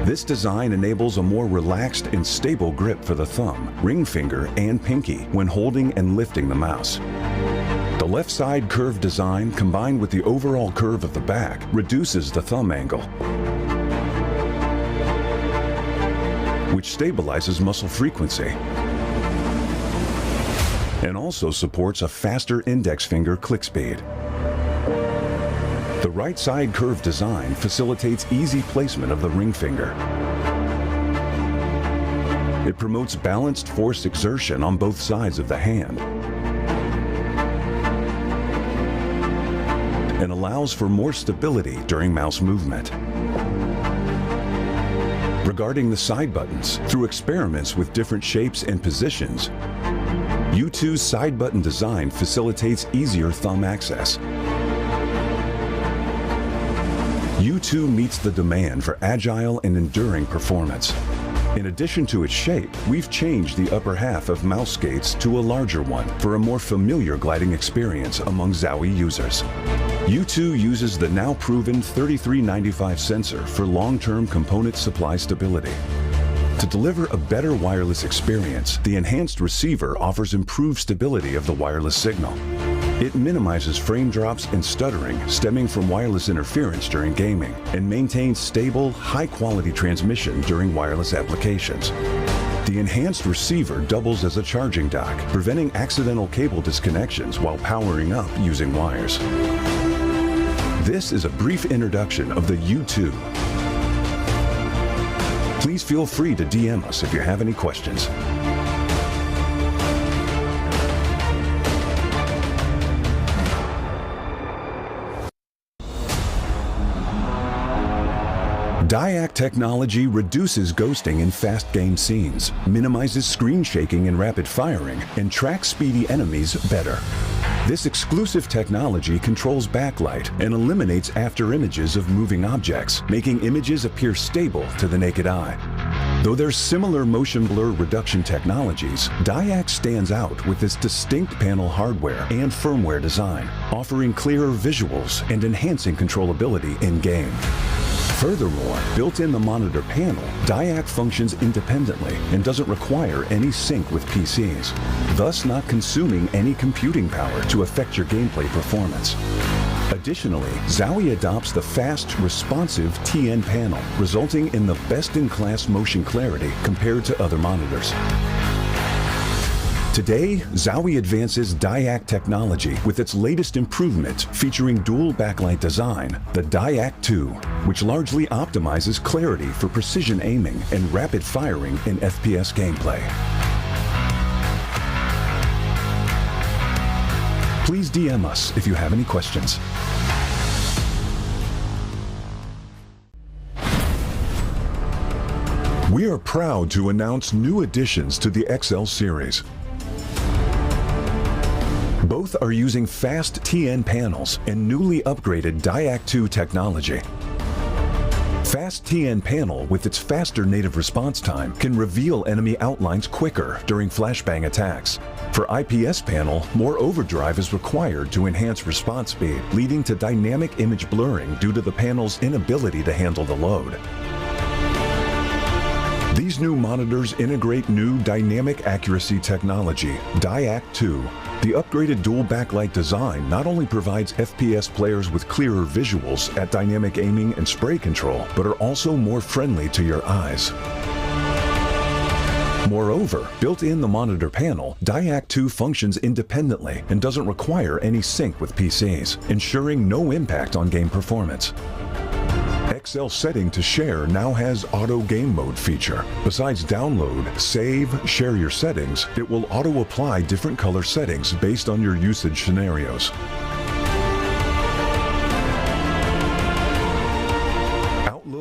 This design enables a more relaxed and stable grip for the thumb, ring finger, and pinky when holding and lifting the mouse. The left side curved design combined with the overall curve of the back reduces the thumb angle, which stabilizes muscle frequency and also supports a faster index finger click speed. The right side curved design facilitates easy placement of the ring finger. It promotes balanced force exertion on both sides of the hand and allows for more stability during mouse movement. Regarding the side buttons, through experiments with different shapes and positions, U2's side button design facilitates easier thumb access. U2 meets the demand for agile and enduring performance. In addition to its shape, we've changed the upper half of mouse skates to a larger one for a more familiar gliding experience among Zowie users. U2 uses the now proven 3395 sensor for long-term component supply stability. To deliver a better wireless experience, the enhanced receiver offers improved stability of the wireless signal. It minimizes frame drops and stuttering stemming from wireless interference during gaming and maintains stable, high-quality transmission during wireless applications. The enhanced receiver doubles as a charging dock, preventing accidental cable disconnections while powering up using wires. This is a brief introduction of the U2. Please feel free to DM us if you have any questions. DyAc technology reduces ghosting in fast game scenes, minimizes screen shaking and rapid firing, and tracks speedy enemies better. This exclusive technology controls backlight and eliminates after images of moving objects, making images appear stable to the naked eye. Though there's similar motion blur reduction technologies, DyAc stands out with its distinct panel hardware and firmware design, offering clearer visuals and enhancing controllability in-game. Furthermore, built in the monitor panel, DyAc functions independently and doesn't require any sync with PCs, thus not consuming any computing power to affect your gameplay performance. Additionally, Zowie adopts the fast, responsive TN panel, resulting in the best-in-class motion clarity compared to other monitors. Today, Zowie advances DyAc technology with its latest improvement featuring dual backlight design, the DyAc 2, which largely optimizes clarity for precision aiming and rapid firing in FPS gameplay. Please DM us if you have any questions. We are proud to announce new additions to the XL series. Both are using fast TN panels and newly upgraded DyAc 2 technology. Fast TN panel with its faster native response time can reveal enemy outlines quicker during flashbang attacks. For IPS panel, more overdrive is required to enhance response speed, leading to dynamic image blurring due to the panel's inability to handle the load. These new monitors integrate new dynamic accuracy technology, DyAc 2. The upgraded dual backlight design not only provides FPS players with clearer visuals at dynamic aiming and spray control, but are also more friendly to your eyes. Moreover, built in the monitor panel, DyAc 2 functions independently and doesn't require any sync with PCs, ensuring no impact on game performance. XL setting to share now has auto game mode feature. Besides download, save, share your settings, it will auto apply different color settings based on your usage scenarios.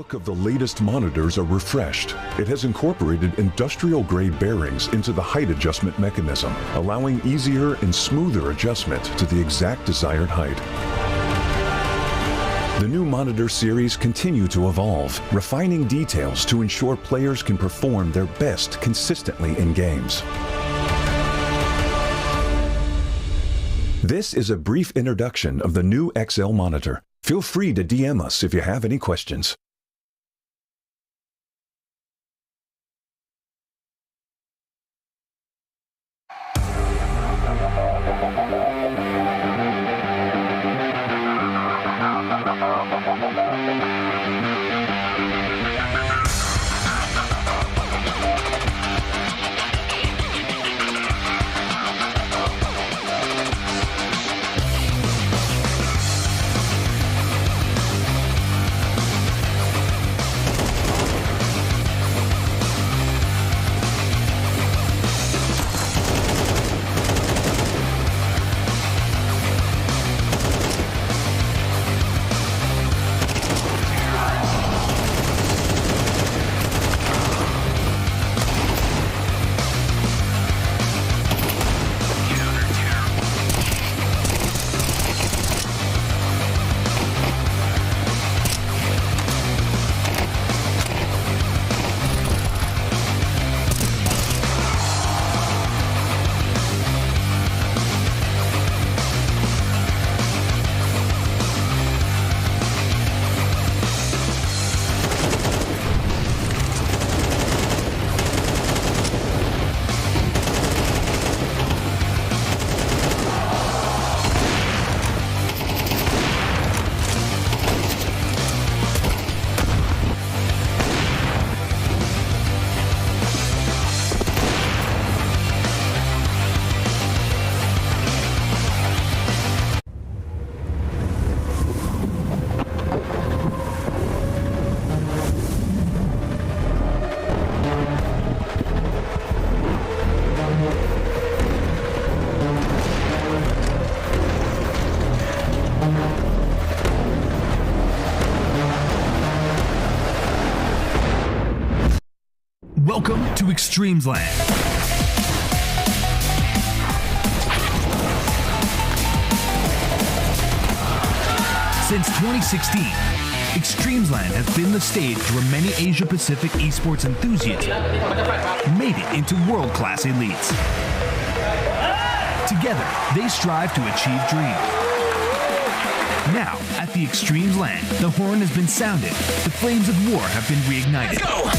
look of the latest monitors are refreshed. It has incorporated industrial-grade bearings into the height adjustment mechanism, allowing easier and smoother adjustment to the exact desired height. The new monitor series continue to evolve, refining details to ensure players can perform their best consistently in games. This is a brief introduction of the new XL monitor. Feel free to DM us if you have any questions. Welcome to Extremesland. Since 2016, Extremesland has been the stage where many Asia-Pacific esports enthusiasts made it into world-class elites. Together, they strive to achieve dreams. Now, at the Extremesland, the horn has been sounded, the flames of war have been reignited. Let's go!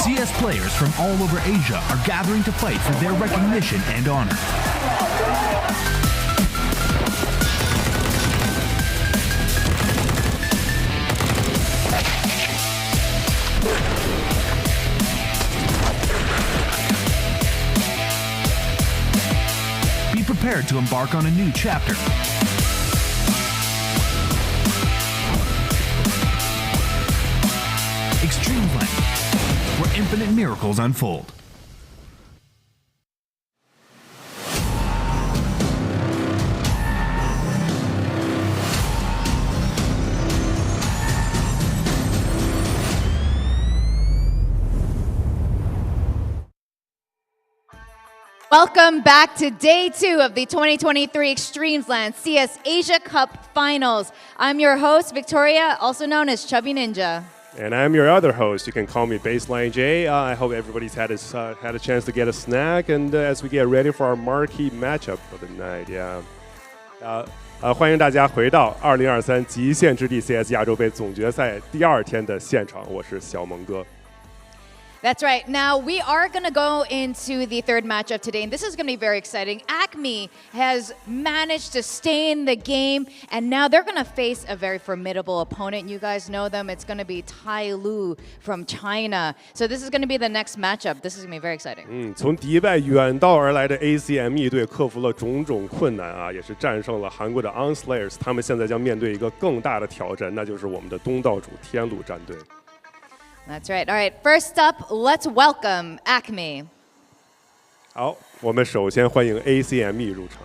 CS players from all over Asia are gathering to fight for their recognition and honor. Be prepared to embark on a new chapter. Extremesland, where infinite miracles unfold. Welcome back to day 2 of the 2023 Extremesland CS Asia Cup Finals. I'm your host, Victoria, also known as Chubby Ninja. And I'm your other host. You can call me Baseline J. I hope everybody's had a chance to get a snack, and as we get ready for our marquee matchup for the night, yeah. 欢迎大家回到2023极限之地 CS 亚洲杯总决赛第2天的现场，我是小蒙哥。That's right. Now, we are going to go into the third matchup today, and this is going to be very exciting. Acme has managed to stay in the game, and now they're going to face a very formidable opponent. You guys know them. It's going to be TYLOO from China. So this is going to be the next matchup. This is going to be very exciting. 从迪拜远道而来的 ACME 队克服了种种困难啊，也是战胜了韩国的 ONS Slayers。他们现在将面对一个更大的挑战，那就是我们的东道主天路战队。That's right. All right, first up, let's welcome Acme. 好，我们首先欢迎 ACME 入场。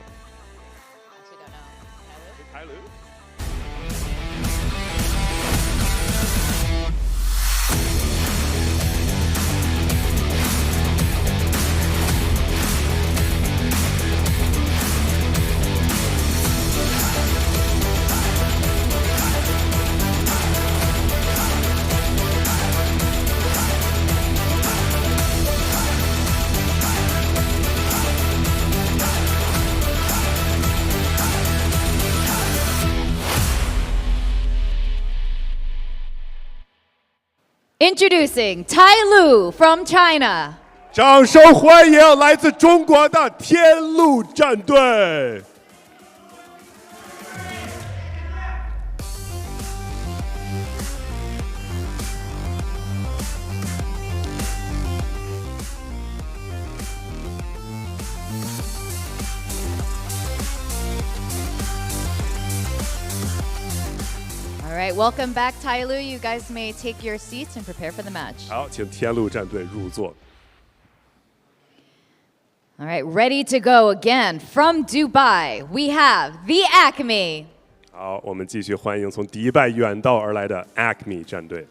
Introducing TYLOO from China. 掌声欢迎来自中国的天路战队。All right, welcome back, TYLOO. You guys may take your seats and prepare for the match. 好，请天路战队入座。All right, ready to go again from Dubai. We have the Acme. 好，我们继续欢迎从迪拜远道而来的 Acme 战队。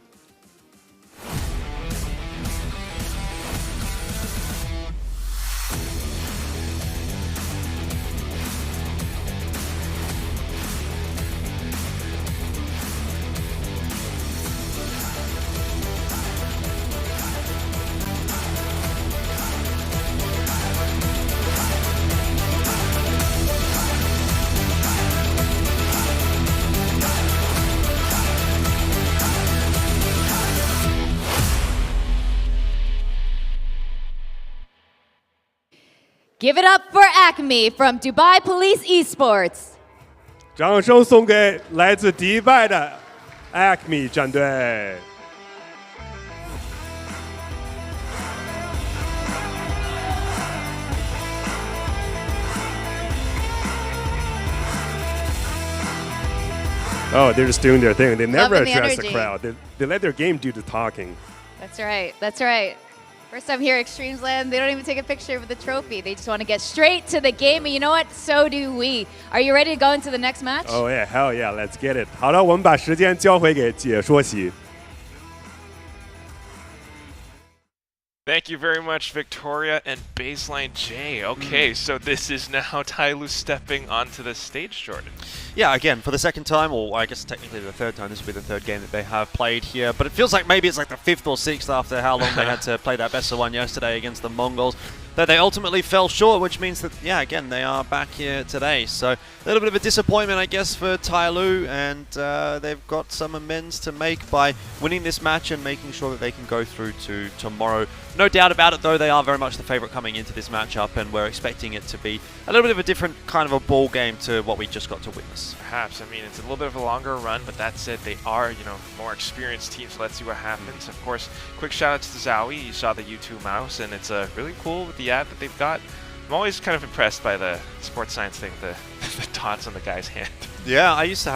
Give it up for Acme from Dubai Police Esports. 掌声送给来自迪拜的 Acme 战队。Oh, they're just doing their thing. They never Loving the address the energy. crowd. They let their game do the talking. That's right. That's right. First time here at Extremesland, they don't even take a picture with the trophy. They just want to get straight to the game. And you know what? So do we. Are you ready to go into the next match? Oh yeah, hell yeah, let's get it. 好的，我们把时间交回给解说席。Thank you very much, Victoria and Baseline J. Okay, so this is now TYLOO stepping onto the stage, Jordan. Yeah, again, for the second time, or I guess technically the third time, this will be the third game that they have played here, but it feels like maybe it's like the fifth or sixth after how long they had to play that best of one yesterday against the Mongols, that they ultimately fell short, which means that, yeah, again, they are back here today. So a little bit of a disappointment, I guess, for TYLOO, and they've got some amends to make by winning this match and making sure that they can go through to tomorrow. No doubt about it, though, they are very much the favorite coming into this matchup, and we're expecting it to be a little bit of a different kind of a ball game to what we just got to witness. Perhaps. I mean, it's a little bit of a longer run, but that said, they are, more experienced teams, so let's see what happens. Of course, quick shout out to Zowie. You saw the U2 mouse, and it's really cool with the ad that they've got. I'm always kind of impressed by the sports science thing, the dots on the guy's hand. Yeah, I used to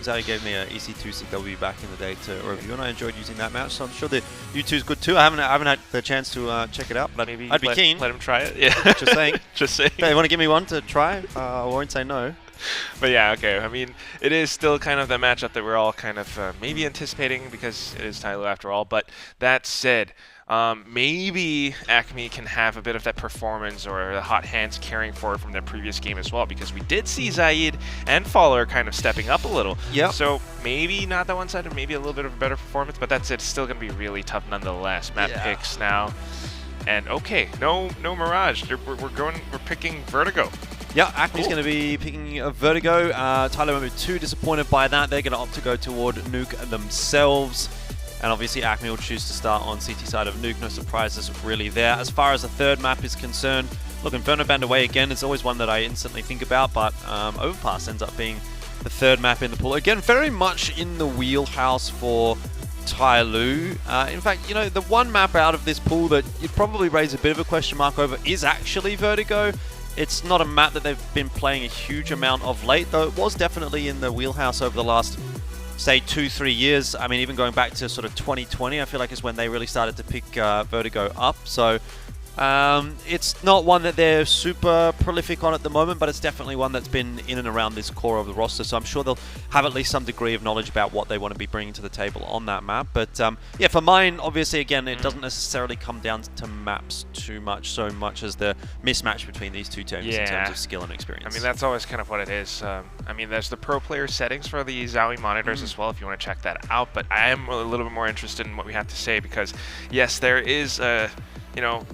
Zowie gave me a EC2CW back in the day to review, and I enjoyed using that mouse. So I'm sure the U2 is good too. I haven't had the chance to check it out, but maybe I'd be keen. Let him try it. Yeah, just saying. Just saying. If they want to give me one to try, I won't say no. But yeah, okay. I mean, it is still kind of the matchup that we're all kind of maybe anticipating because it is TYLOO after all. But that said, maybe Acme can have a bit of that performance or the hot hands carrying forward from their previous game as well, because we did see Zaid and Faller kind of stepping up a little. Yeah. So maybe not that one-sided, maybe a little bit of a better performance, but that's it. It's still going to be really tough nonetheless. Map picks now. And okay, no Mirage. We're picking Vertigo. Yeah, Acme's going to be picking a Vertigo. TYLOO won't be too disappointed by that. They're going to opt to go toward Nuke themselves. And obviously Acme will choose to start on CT side of Nuke. No surprises really there. As far as the third map is concerned, look, Inferno Band away again is always one that I instantly think about, but Overpass ends up being the third map in the pool. Again, very much in the wheelhouse for TYLOO. In fact, the one map out of this pool that you'd probably raise a bit of a question mark over is actually Vertigo. It's not a map that they've been playing a huge amount of late, though it was definitely in the wheelhouse over the last, say, 2-3 years. I mean, even going back to sort of 2020, I feel like is when they really started to pick Vertigo up. So It's not one that they're super prolific on at the moment, but it's definitely one that's been in and around this core of the roster, so I'm sure they'll have at least some degree of knowledge about what they want to be bringing to the table on that map. But yeah, for mine, obviously, again, it doesn't necessarily come down to maps too much, so much as the mismatch between these two teams in terms of skill and experience. I mean, that's always kind of what it is. I mean, there's the pro player settings for the Zowie monitors as well, if you want to check that out, but I am a little bit more interested in what we have to say, because yes, there is a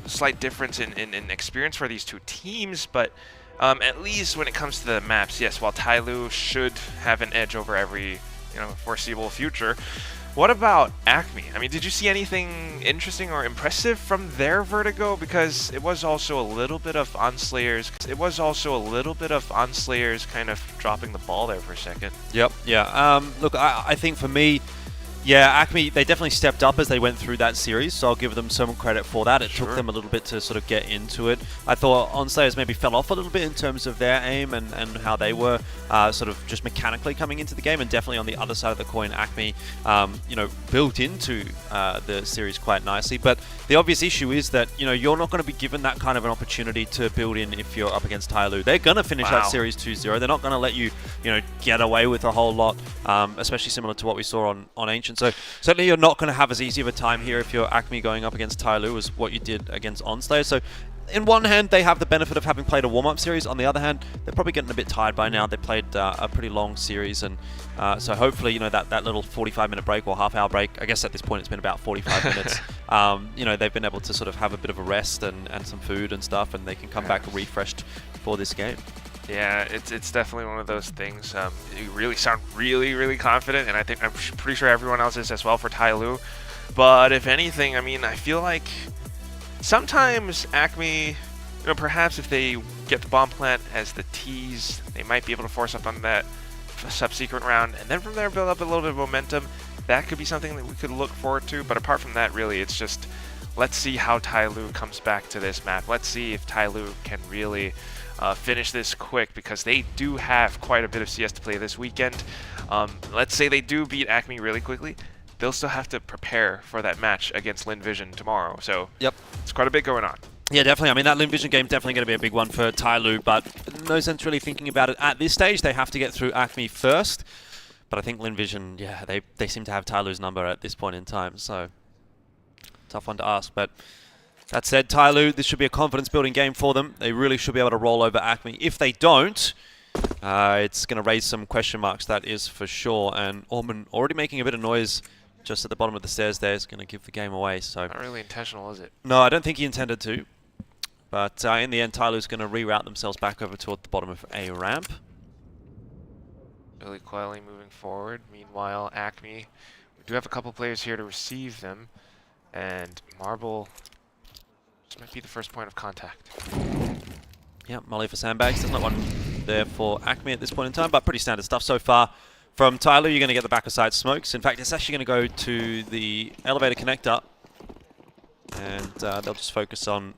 slight difference in experience for these two teams, but at least when it comes to the maps, yes, while TYLOO should have an edge over every foreseeable future, what about Acme? I mean, did you see anything interesting or impressive from their Vertigo? Because it was also a little bit of ONS Slayers. Kind of dropping the ball there for a second. Yep. Yeah. Look, I think for me, yeah, Acme, they definitely stepped up as they went through that series, so I'll give them some credit for that. It took them a little bit to sort of get into it. I thought ONS Slayers maybe fell off a little bit in terms of their aim and how they were sort of just mechanically coming into the game, and definitely on the other side of the coin, Acme, built into the series quite nicely. But the obvious issue is that, you're not going to be given that kind of an opportunity to build in if you're up against TYLOO. They're going to finish that series 2-0. They're not going to let you, get away with a whole lot, especially similar to what we saw on Ancient. So certainly you're not going to have as easy of a time here if you're Acme going up against TYLOO as what you did against ONS Slayers. So in one hand, they have the benefit of having played a warm-up series. On the other hand, they're probably getting a bit tired by now. They played a pretty long series, and so hopefully, that little 45-minute break or half-hour break, I guess at this point it's been about 45 minutes, they've been able to sort of have a bit of a rest and some food and stuff, and they can come back refreshed for this game. Yeah, it's definitely one of those things. You really sound really confident, and I'm pretty sure everyone else is as well for TYLOO. But if anything, I mean, I feel like sometimes Acme, perhaps if they get the bomb plant as the tease, they might be able to force up on that subsequent round, and then from there build up a little bit of momentum. That could be something that we could look forward to. But apart from that, really, it's just let's see how TYLOO comes back to this map. Let's see if TYLOO can really finish this quick, because they do have quite a bit of CS to play this weekend. Let's say they do beat Acme really quickly, they'll still have to prepare for that match against Lin Vision tomorrow. So yep, it's quite a bit going on. Yeah, definitely. I mean, that Lin Vision game is definitely going to be a big one for TYLOO, but no sense really thinking about it at this stage. They have to get through Acme first. But I think Lin Vision, yeah, they seem to have TYLOO's number at this point in time, so tough one to ask. But that said, TYLOO, this should be a confidence-building game for them. They really should be able to roll over Acme. If they don't, it's going to raise some question marks, that is for sure. And Orman already making a bit of noise just at the bottom of the stairs there is going to give the game away. So not really intentional, is it? No, I don't think he intended to. But in the end, TYLOO's going to reroute themselves back over toward the bottom of a ramp. Really quietly moving forward. Meanwhile, Acme, we do have a couple players here to receive them. And Marble, this might be the first point of contact. Yeah, Molly for sandbags. There's not one there for Acme at this point in time, but pretty standard stuff so far. From TYLOO, you're going to get the back of side smokes. In fact, it's actually going to go to the elevator connector. And they'll just focus on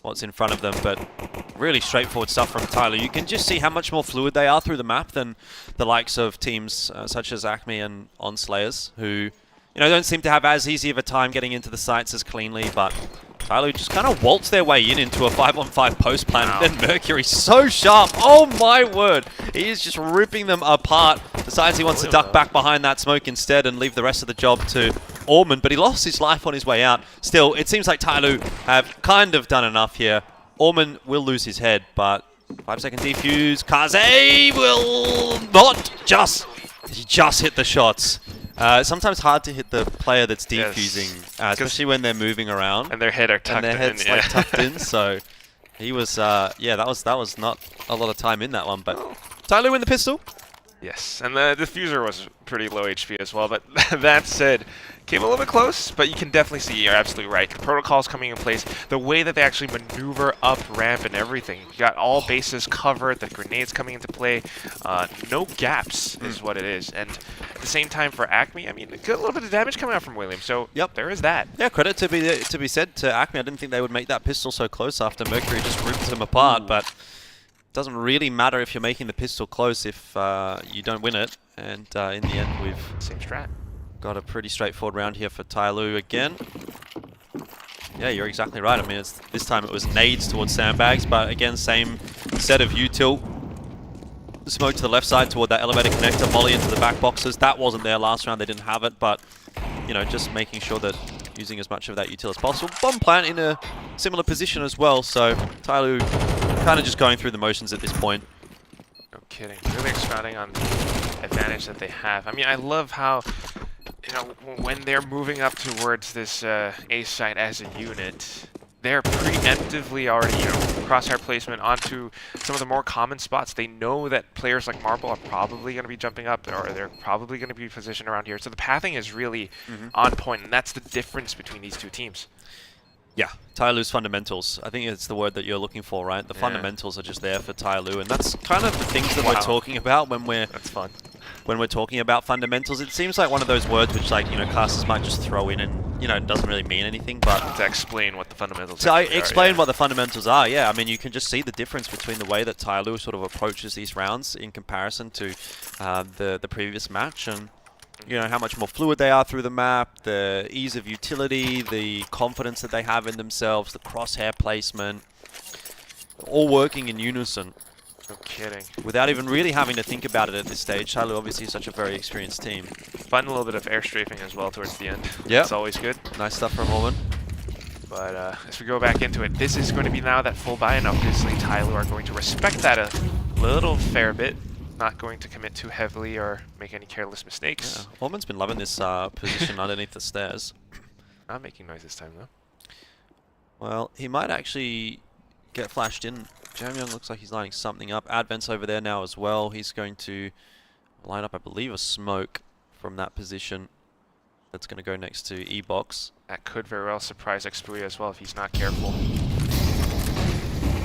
what's in front of them, but really straightforward stuff from TYLOO. You can just see how much more fluid they are through the map than the likes of teams such as Acme and ONS Slayers, who don't seem to have as easy of a time getting into the sites as cleanly, but TYLOO just kind of waltz their way into a 5-on-5 post plant. Wow. And then Mercury so sharp. Oh my word. He is just ripping them apart. Decides he wants to duck back behind that smoke instead and leave the rest of the job to Orman, but he lost his life on his way out. Still, it seems like TYLOO have kind of done enough here. Orman will lose his head, but 5-second defuse. Kaze will not just... He just hit the shots. Sometimes hard to hit the player that's defusing, especially when they're moving around. And their head are tucked in. And their head's like tucked in, so he was, yeah, that was not a lot of time in that one, but TYLOO in the pistol. Yes, and the diffuser was pretty low HP as well, but that said, came a little bit close, but you can definitely see, you're absolutely right. The protocol's coming in place, the way that they actually maneuver up ramp and everything. You got all bases covered, the grenades coming into play, no gaps is what it is. And at the same time for Acme, I mean, a little bit of damage coming out from William, so yep, there is that. Yeah, credit to be said to Acme. I didn't think they would make that pistol so close after Mercury just ripped them apart, but doesn't really matter if you're making the pistol close if you don't win it. And in the end, we've same strat. Got a pretty straightforward round here for TYLOO again. Yeah, you're exactly right. I mean, this time it was nades towards sandbags, but again, same set of util. Smoke to the left side toward that elevator connector, volley into the back boxes. That wasn't there last round, they didn't have it, but, you know, just making sure that using as much of that util as possible. Bomb plant in a similar position as well, so TYLOO kind of just going through the motions at this point. No kidding. Really expounding on the advantage that they have. I mean, I love how, you know, when they're moving up towards this A site as a unit, they're preemptively already, you know, crosshair placement onto some of the more common spots. They know that players like Marble are probably going to be jumping up, or they're probably going to be positioned around here. So the pathing is really on point, and that's the difference between these two teams. Yeah, TYLOO's fundamentals. I think it's the word that you're looking for, right? The fundamentals are just there for TYLOO, and that's kind of the things that we're talking about when we're when we're talking about fundamentals. It seems like one of those words which, like, you know, classes might just throw in and, you know, it doesn't really mean anything, but to explain what the fundamentals are. To explain what the fundamentals are, yeah. I mean, you can just see the difference between the way that TYLOO sort of approaches these rounds in comparison to the previous match, and you know, how much more fluid they are through the map, the ease of utility, the confidence that they have in themselves, the crosshair placement, all working in unison. No kidding. Without even really having to think about it at this stage. TYLOO obviously is such a very experienced team. Fun, a little bit of air strafing as well towards the end. Yeah, it's always good. Nice stuff from Mormon. But as we go back into it, this is going to be now that full buy, and obviously TYLOO are going to respect that a little fair bit. Not going to commit too heavily or make any careless mistakes. Yeah. Mormon's been loving this position underneath the stairs. Not making noise this time, though. Well, he might actually get flashed in. Jamyoung looks like he's lining something up. Advent's over there now as well. He's going to line up, I believe, a smoke from that position. That's going to go next to E-Box. That could very well surprise Expuya as well if he's not careful.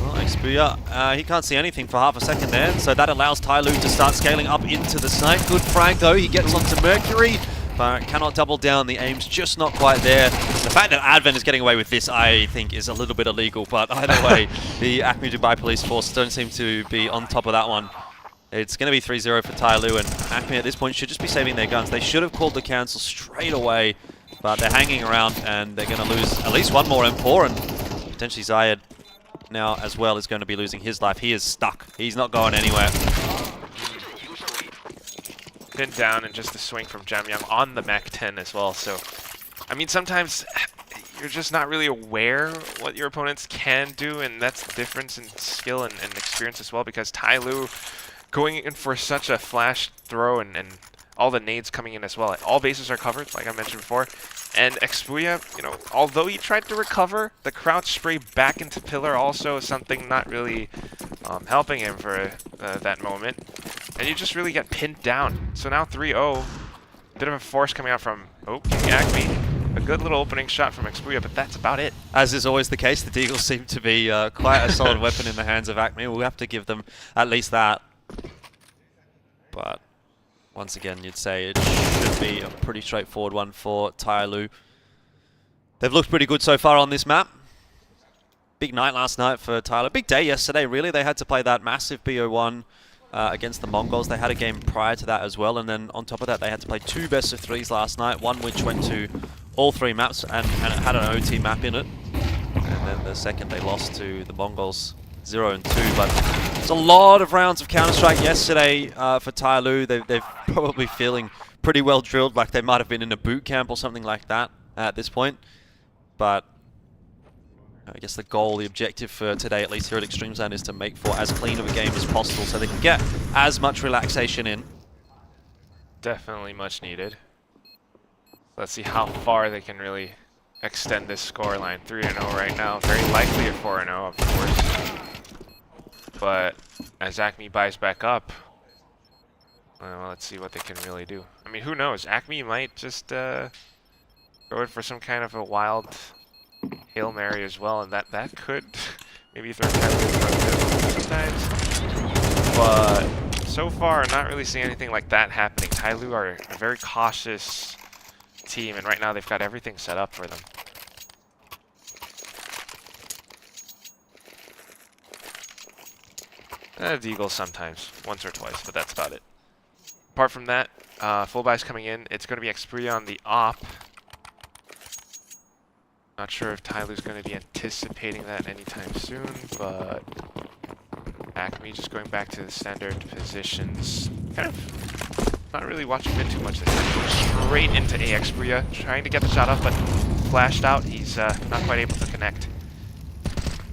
Well, Expuya, he can't see anything for half a second there, so that allows TYLOO to start scaling up into the site. Good frag, though. He gets onto Mercury, but cannot double down. The aim's just not quite there. The fact that Advent is getting away with this, I think, is a little bit illegal, but either way, the Acme Dubai Police Force don't seem to be on top of that one. It's going to be 3-0 for TYLOO, and Acme at this point should just be saving their guns. They should have called the cancel straight away, but they're hanging around, and they're going to lose at least one more M4, and potentially Zayed now as well is going to be losing his life. He is stuck. He's not going anywhere. Pinned down, and just a swing from Jamyoung on the Mach 10 as well. So, I mean, sometimes you're just not really aware what your opponents can do, and that's the difference in skill and experience as well, because TYLOO going in for such a flash throw and all the nades coming in as well. All bases are covered, like I mentioned before. And Expuya, you know, although he tried to recover, the crouch spray back into pillar also is something not really helping him for that moment. And you just really get pinned down. So now 3-0. Bit of a force coming out from Acme. A good little opening shot from Expuya, but that's about it. As is always the case, the Deagles seem to be quite a solid weapon in the hands of Acme. We'll have to give them at least that. But once again, you'd say it should be a pretty straightforward one for TYLOO. They've looked pretty good so far on this map. Big night last night for TYLOO. Big day yesterday, really. They had to play that massive BO1 against the Mongols. They had a game prior to that as well, and then on top of that, they had to play 2 best-of-3s last night, one which went to all 3 maps and it had an OT map in it. And then the second they lost to the Mongols 0-2, but it's a lot of rounds of Counter-Strike yesterday for TYLOO. They're probably feeling pretty well drilled, like they might have been in a boot camp or something like that at this point. But I guess the goal, the objective for today, at least here at Extremesland, is to make for as clean of a game as possible so they can get as much relaxation in. Definitely much needed. Let's see how far they can really extend this scoreline. 3-0 right now. Very likely a 4-0, of course. But as Acme buys back up, well, let's see what they can really do. I mean, who knows? Acme might just go in for some kind of a wild Hail Mary as well, and that could maybe throw TYLOO sometimes. But so far, not really seeing anything like that happening. TYLOO are a very cautious team, and right now they've got everything set up for them. Deagle sometimes, once or twice, but that's about it. Apart from that, full buys coming in. It's going to be Expuya on the op. Not sure if TYLOO's going to be anticipating that anytime soon, but Acme just going back to the standard positions. Kind of not really watching mid too much this time. Going straight into AX Booyah, trying to get the shot up, but flashed out. He's not quite able to connect.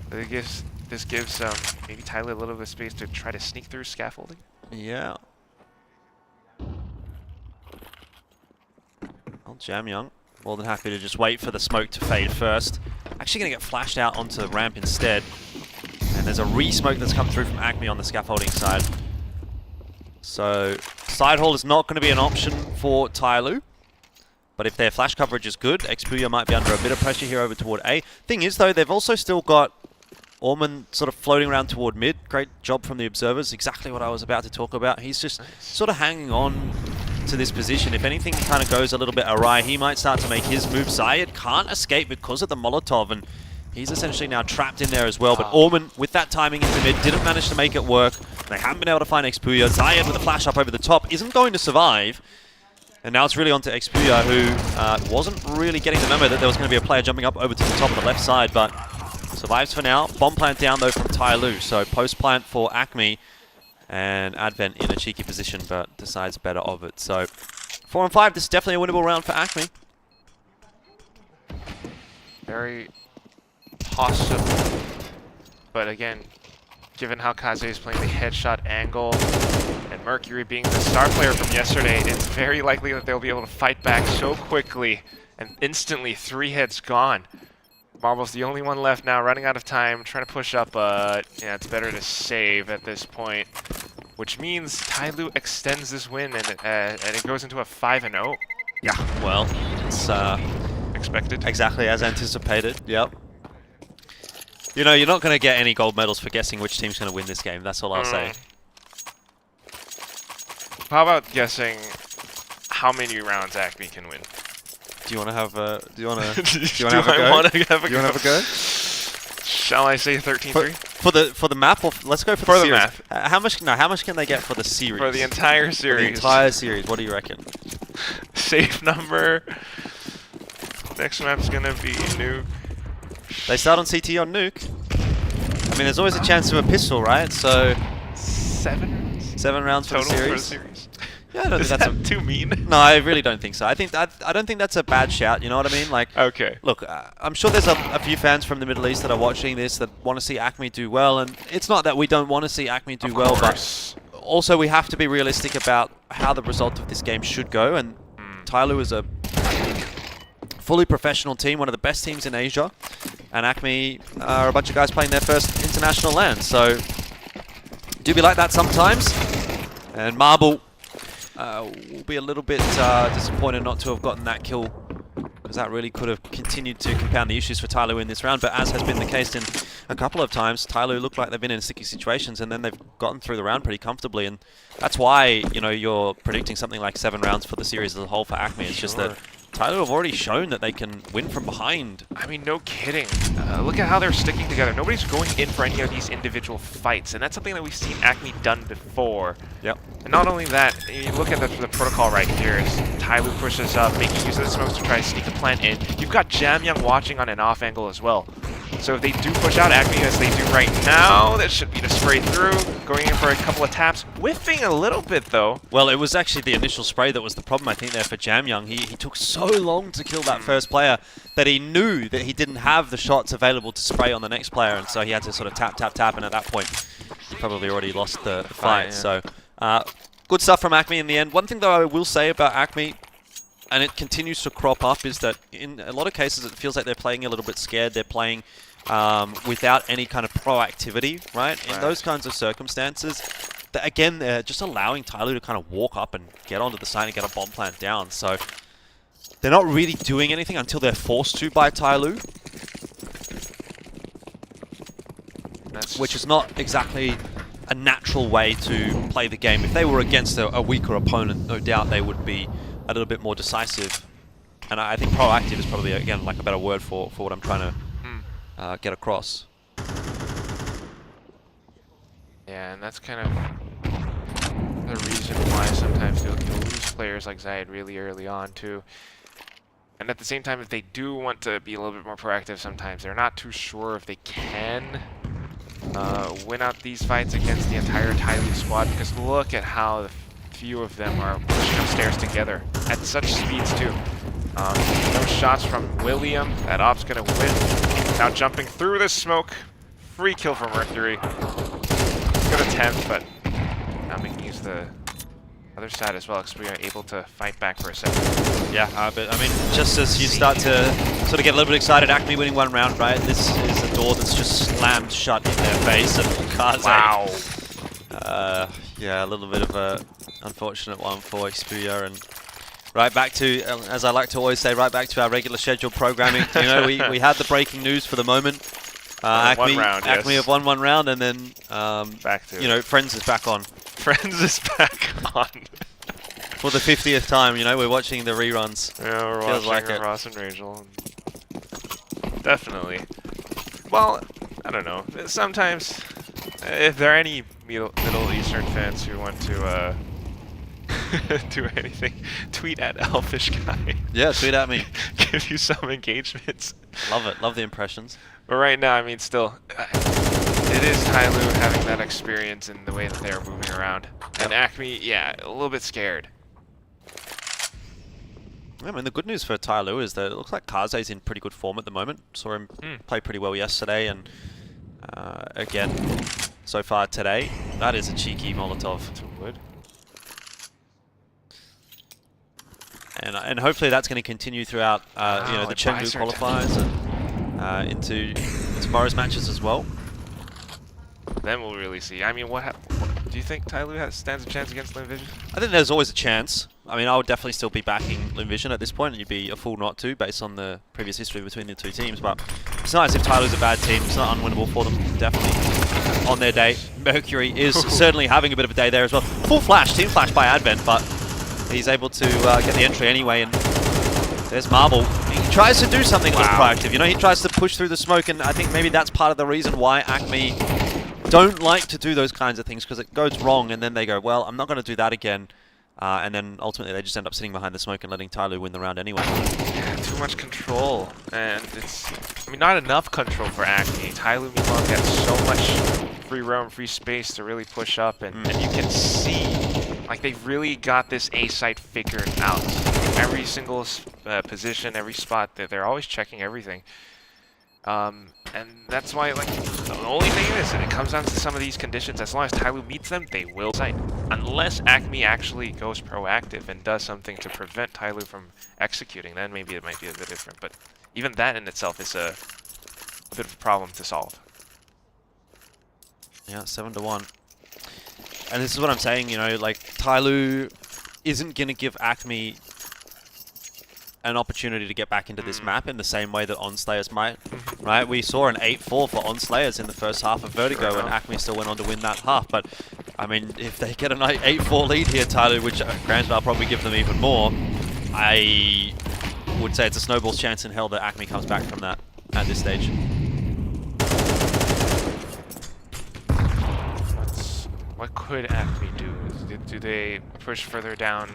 This gives maybe TYLOO a little bit of space to try to sneak through scaffolding. Yeah. Well, Jamyoung, more than happy to just wait for the smoke to fade first. Actually going to get flashed out onto the ramp instead. And there's a re-smoke that's come through from Acme on the scaffolding side. So, side haul is not going to be an option for TYLOO. But if their flash coverage is good, Xpuya might be under a bit of pressure here over toward A. Thing is, though, they've also still got Orman sort of floating around toward mid. Great job from the observers. Exactly what I was about to talk about. He's just sort of hanging on to this position. If anything kind of goes a little bit awry, he might start to make his move. Zayed can't escape because of the Molotov, and he's essentially now trapped in there as well. But Orman, with that timing into mid, didn't manage to make it work. They haven't been able to find Xpuya. Zayed with a flash up over the top isn't going to survive. And now it's really on to Xpuya, who wasn't really getting the memo that there was going to be a player jumping up over to the top of the left side, but survives for now. Bomb plant down, though, from TYLOO. So post plant for Acme, and Advent in a cheeky position, but decides better of it. So 4 and 5, this is definitely a winnable round for Acme. Very possible. But again, given how Kaze is playing the headshot angle, and Mercury being the star player from yesterday, it's very likely that they'll be able to fight back so quickly, and instantly 3 hits gone. Marble's the only one left now, running out of time, trying to push up, but yeah, it's better to save at this point. Which means TYLOO extends this win, and it goes into a 5-0. Yeah, well, it's expected. Exactly as anticipated, yep. You know, you're not going to get any gold medals for guessing which team's going to win this game, that's all I'll say. How about guessing how many rounds Acme can win? Do you want to have a? Do you want to? Do you want to have a go? Do you want to have a go? Shall I say 13-3? For the map, or let's go for the series. map. How much? No, how much can they get for the series? For the entire series. For the entire series. What do you reckon? Safe number. Next map's gonna be Nuke. They start on CT on Nuke. I mean, there's always a chance of a pistol, right? So 7 rounds for the series. For the series. Yeah, I don't think that's too mean. No, I really don't think so. I don't think that's a bad shout. You know what I mean? Like, okay. Look, I'm sure there's a few fans from the Middle East that are watching this that want to see Acme do well, and it's not that we don't want to see Acme do well, but also we have to be realistic about how the result of this game should go. And TYLOO is a fully professional team, one of the best teams in Asia, and Acme are a bunch of guys playing their first international LAN. So do be like that sometimes. And Marble will be a little bit disappointed not to have gotten that kill, because that really could have continued to compound the issues for TYLOO in this round. But as has been the case in a couple of times, TYLOO look like they've been in sticky situations, and then they've gotten through the round pretty comfortably. And that's why, you know, you're predicting something like 7 rounds for the series as a whole for Acme. It's just that TYLOO have already shown that they can win from behind. I mean, no kidding. Look at how they're sticking together. Nobody's going in for any of these individual fights, and that's something that we've seen Acme done before. Yep. And not only that, you look at the protocol right here as TYLOO pushes up, making use of the smokes to try to sneak the plant in. You've got Jamyoung watching on an off angle as well. So if they do push out Acme as they do right now, that should be to spray through, going in for a couple of taps, whiffing a little bit though. Well, it was actually the initial spray that was the problem, I think, there for Jamyoung. He took so long to kill that first player that he knew that he didn't have the shots available to spray on the next player, and so he had to sort of tap, and at that point, he probably already lost the fight. Yeah. So, good stuff from Acme in the end. One thing though I will say about Acme, and it continues to crop up, is that in a lot of cases it feels like they're playing a little bit scared. They're playing without any kind of proactivity, right? In those kinds of circumstances, again, they're just allowing TYLOO to kind of walk up and get onto the side and get a bomb plant down. So they're not really doing anything until they're forced to by TYLOO, which is not exactly a natural way to play the game. If they were against a weaker opponent, no doubt they would be a little bit more decisive. And I think proactive is probably, again, like a better word for what I'm trying to get across. Yeah, and that's kind of the reason why sometimes you'll lose players like Zayed really early on too. And at the same time, if they do want to be a little bit more proactive sometimes, they're not too sure if they can win out these fights against the entire TYLOO squad, because look at how the few of them are pushing upstairs together at such speeds too. No shots from William. That op's gonna win. Now jumping through the smoke. Free kill for Mercury. Good attempt, but now making use the other side as well. Xperia able to fight back for a second. Yeah, but I mean, just as you start to sort of get a little bit excited, Acme winning one round, right? This is a door that's just slammed shut in their face. And Kaze, wow. Yeah, a little bit of a unfortunate one for Xperia, and right back to, as I like to always say, right back to our regular scheduled programming. You know, we had the breaking news for the moment. Acme, round, Acme yes. have won one round, and then back to, you know, Friends is back on. Friends is back on. For the 50th time, you know, we're watching the reruns. Yeah, we're Feels watching like it. Ross and Rachel. Definitely. Well, I don't know. Sometimes, if there are any Middle Eastern fans who want to do anything, tweet at Elfish Guy. Yeah, tweet at me. Give you some engagements. Love it. Love the impressions. But right now, I mean, still, it is TYLOO having that experience in the way that they're moving around. And Acme, yeah, a little bit scared. I mean, the good news for TYLOO is that it looks like Kaze's in pretty good form at the moment. Saw him play pretty well yesterday, and again, so far today. That is a cheeky Molotov. Wood. And hopefully that's going to continue throughout you know, the Chengdu qualifiers and into tomorrow's matches as well. Then we'll really see. I mean, do you think TYLOO stands a chance against LinVision? I think there's always a chance. I mean, I would definitely still be backing LinVision at this point, and you'd be a fool not to, based on the previous history between the two teams. But it's not as if TYLOO's a bad team. It's not unwinnable for them, definitely. On their day, Mercury is certainly having a bit of a day there as well. Full flash, team flash by Advent, but he's able to get the entry anyway, and there's Marble. He tries to do something a little proactive, you know, he tries to push through the smoke, and I think maybe that's part of the reason why Acme don't like to do those kinds of things, because it goes wrong, and then they go, well, I'm not going to do that again. And then ultimately they just end up sitting behind the smoke and letting TYLOO win the round anyway. Yeah, too much control, and it's, I mean, not enough control for Acme. TYLOO, meanwhile, gets so much free roam, free space to really push up, and you can see, like, they've really got this A site figured out. Every single position, every spot, they're always checking everything. And that's why, like, the only thing is that it comes down to some of these conditions. As long as TYLOO meets them, they will site. Unless Acme actually goes proactive and does something to prevent TYLOO from executing, then maybe it might be a bit different. But even that in itself is a bit of a problem to solve. Yeah, 7-1. And this is what I'm saying, you know, like, TYLOO isn't going to give Acme an opportunity to get back into this map in the same way that ONS Slayers might, right? We saw an 8-4 for ONS Slayers in the first half of Vertigo, and Acme still went on to win that half. But, I mean, if they get an 8-4 lead here, TYLOO, which granted I'll probably give them even more, I would say it's a snowball's chance in hell that Acme comes back from that at this stage. What could Acme do? Do they push further down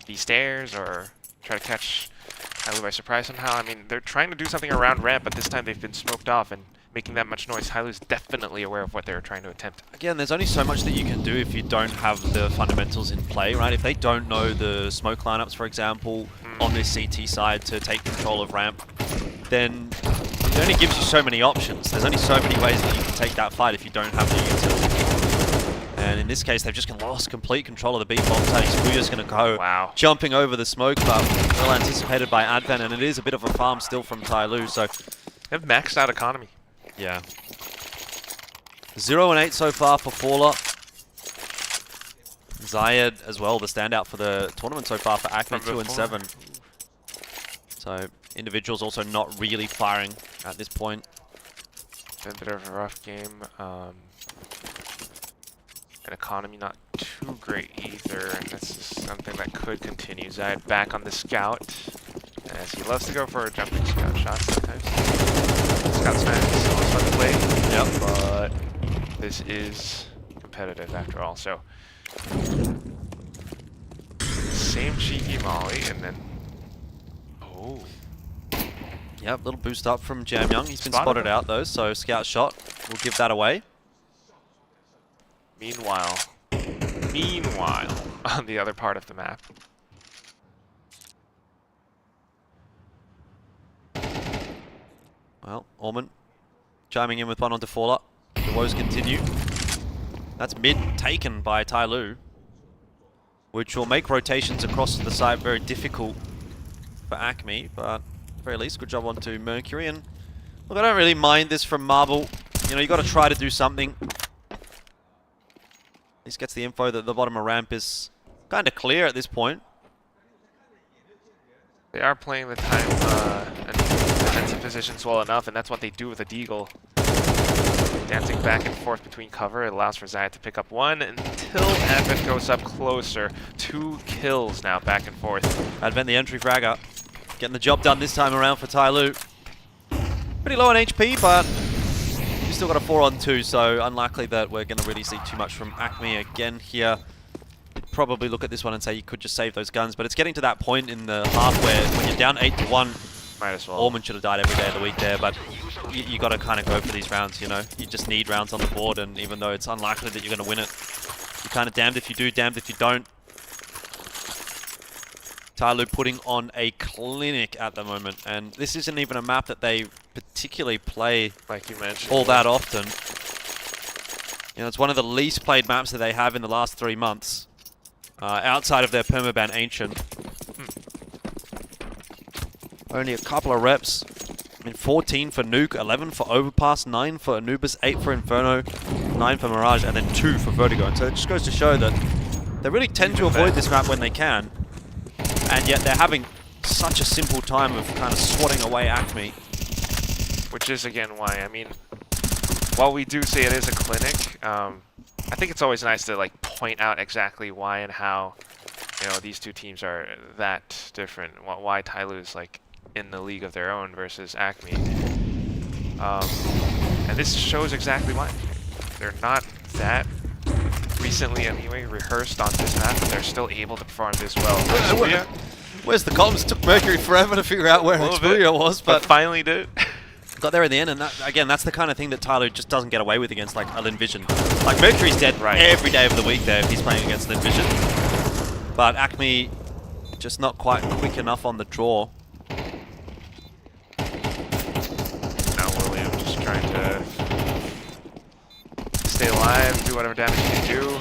these stairs, or try to catch TYLOO by surprise somehow? I mean, they're trying to do something around ramp, but this time they've been smoked off and making that much noise. TYLOO's definitely aware of what they're trying to attempt. Again, there's only so much that you can do if you don't have the fundamentals in play, right? If they don't know the smoke lineups, for example, on this CT side to take control of ramp, then it only gives you so many options. There's only so many ways that you can take that fight if you don't have the utility. And in this case, they've just lost complete control of the B-bomb. Xperia going to go jumping over the smoke, but well anticipated by Advent, and it is a bit of a farm still from TYLOO, so... They have maxed out economy. Yeah. 0-8 so far for Faller. Zayed as well, the standout for the tournament so far for Acme, 2-7. So, individuals also not really firing at this point. Been a bit of a rough game. And economy not too great either, and this is something that could continue. Zayed back on the scout, as he loves to go for a jumping scout shot sometimes. Scout smash is always fun to play, but this is competitive after all. So, same cheeky molly, and then Yep, little boost up from Jamyoung. He's been spotted out though, so scout shot will give that away. Meanwhile, on the other part of the map. Well, Orman chiming in with one onto Faller. The woes continue. That's mid taken by TYLOO, which will make rotations across the site very difficult for Acme, but at the very least, good job onto Mercury. And look, I don't really mind this from Marble. You know, you got to try to do something. At least gets the info that the bottom of ramp is kind of clear at this point. They are playing the time and defensive positions well enough, and that's what they do with a Deagle. Dancing back and forth between cover, it allows for Zaya to pick up one until Advent goes up closer. 2 kills now, back and forth. Advent, the entry fragger, getting the job done this time around for TYLOO. Pretty low on HP, but you still got a 4-on-2, so unlikely that we're going to really see too much from Acme again here. You'd probably look at this one and say you could just save those guns, but it's getting to that point in the half where when you're down 8-1, might as well. Orman should have died every day of the week there, but you got to kind of go for these rounds, you know. You just need rounds on the board, and even though it's unlikely that you're going to win it, you're kind of damned if you do, damned if you don't. TYLOO putting on a clinic at the moment, and this isn't even a map that they particularly play, like you mentioned, all that often. You know, it's one of the least played maps that they have in the last 3 months, outside of their permaban Ancient. Only a couple of reps. I mean, 14 for Nuke, 11 for Overpass, 9 for Anubis, 8 for Inferno, 9 for Mirage, and then 2 for Vertigo. And so it just goes to show that they really tend to avoid this map when they can, and yet they're having such a simple time of kind of swatting away Acme. Which is, again, why, I mean, while we do say it is a clinic, I think it's always nice to, like, point out exactly why and how, you know, these two teams are that different. Why TYLOO is, like, in the league of their own versus Acme. And this shows exactly why. They're not that recently, anyway, rehearsed on this map, but they're still able to perform this well. Where's the comms? Took Mercury forever to figure out where Xperia was, but finally did. Got there in the end, and that, again, that's the kind of thing that TYLOO just doesn't get away with against, like, a Linvision. Like, Mercury's dead every day of the week there if he's playing against Linvision. But Acme just not quite quick enough on the draw. Now William just trying to stay alive, do whatever damage he can do,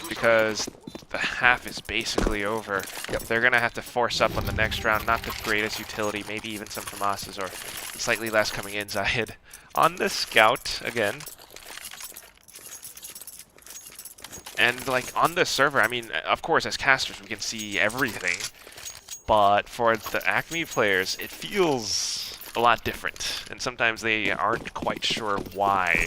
because the half is basically over. They're going to have to force up on the next round, not the greatest utility, maybe even some FAMASs or slightly less coming in. Zahid on the scout again. And like on the server, I mean, of course, as casters, we can see everything. But for the Acme players, it feels a lot different. And sometimes they aren't quite sure why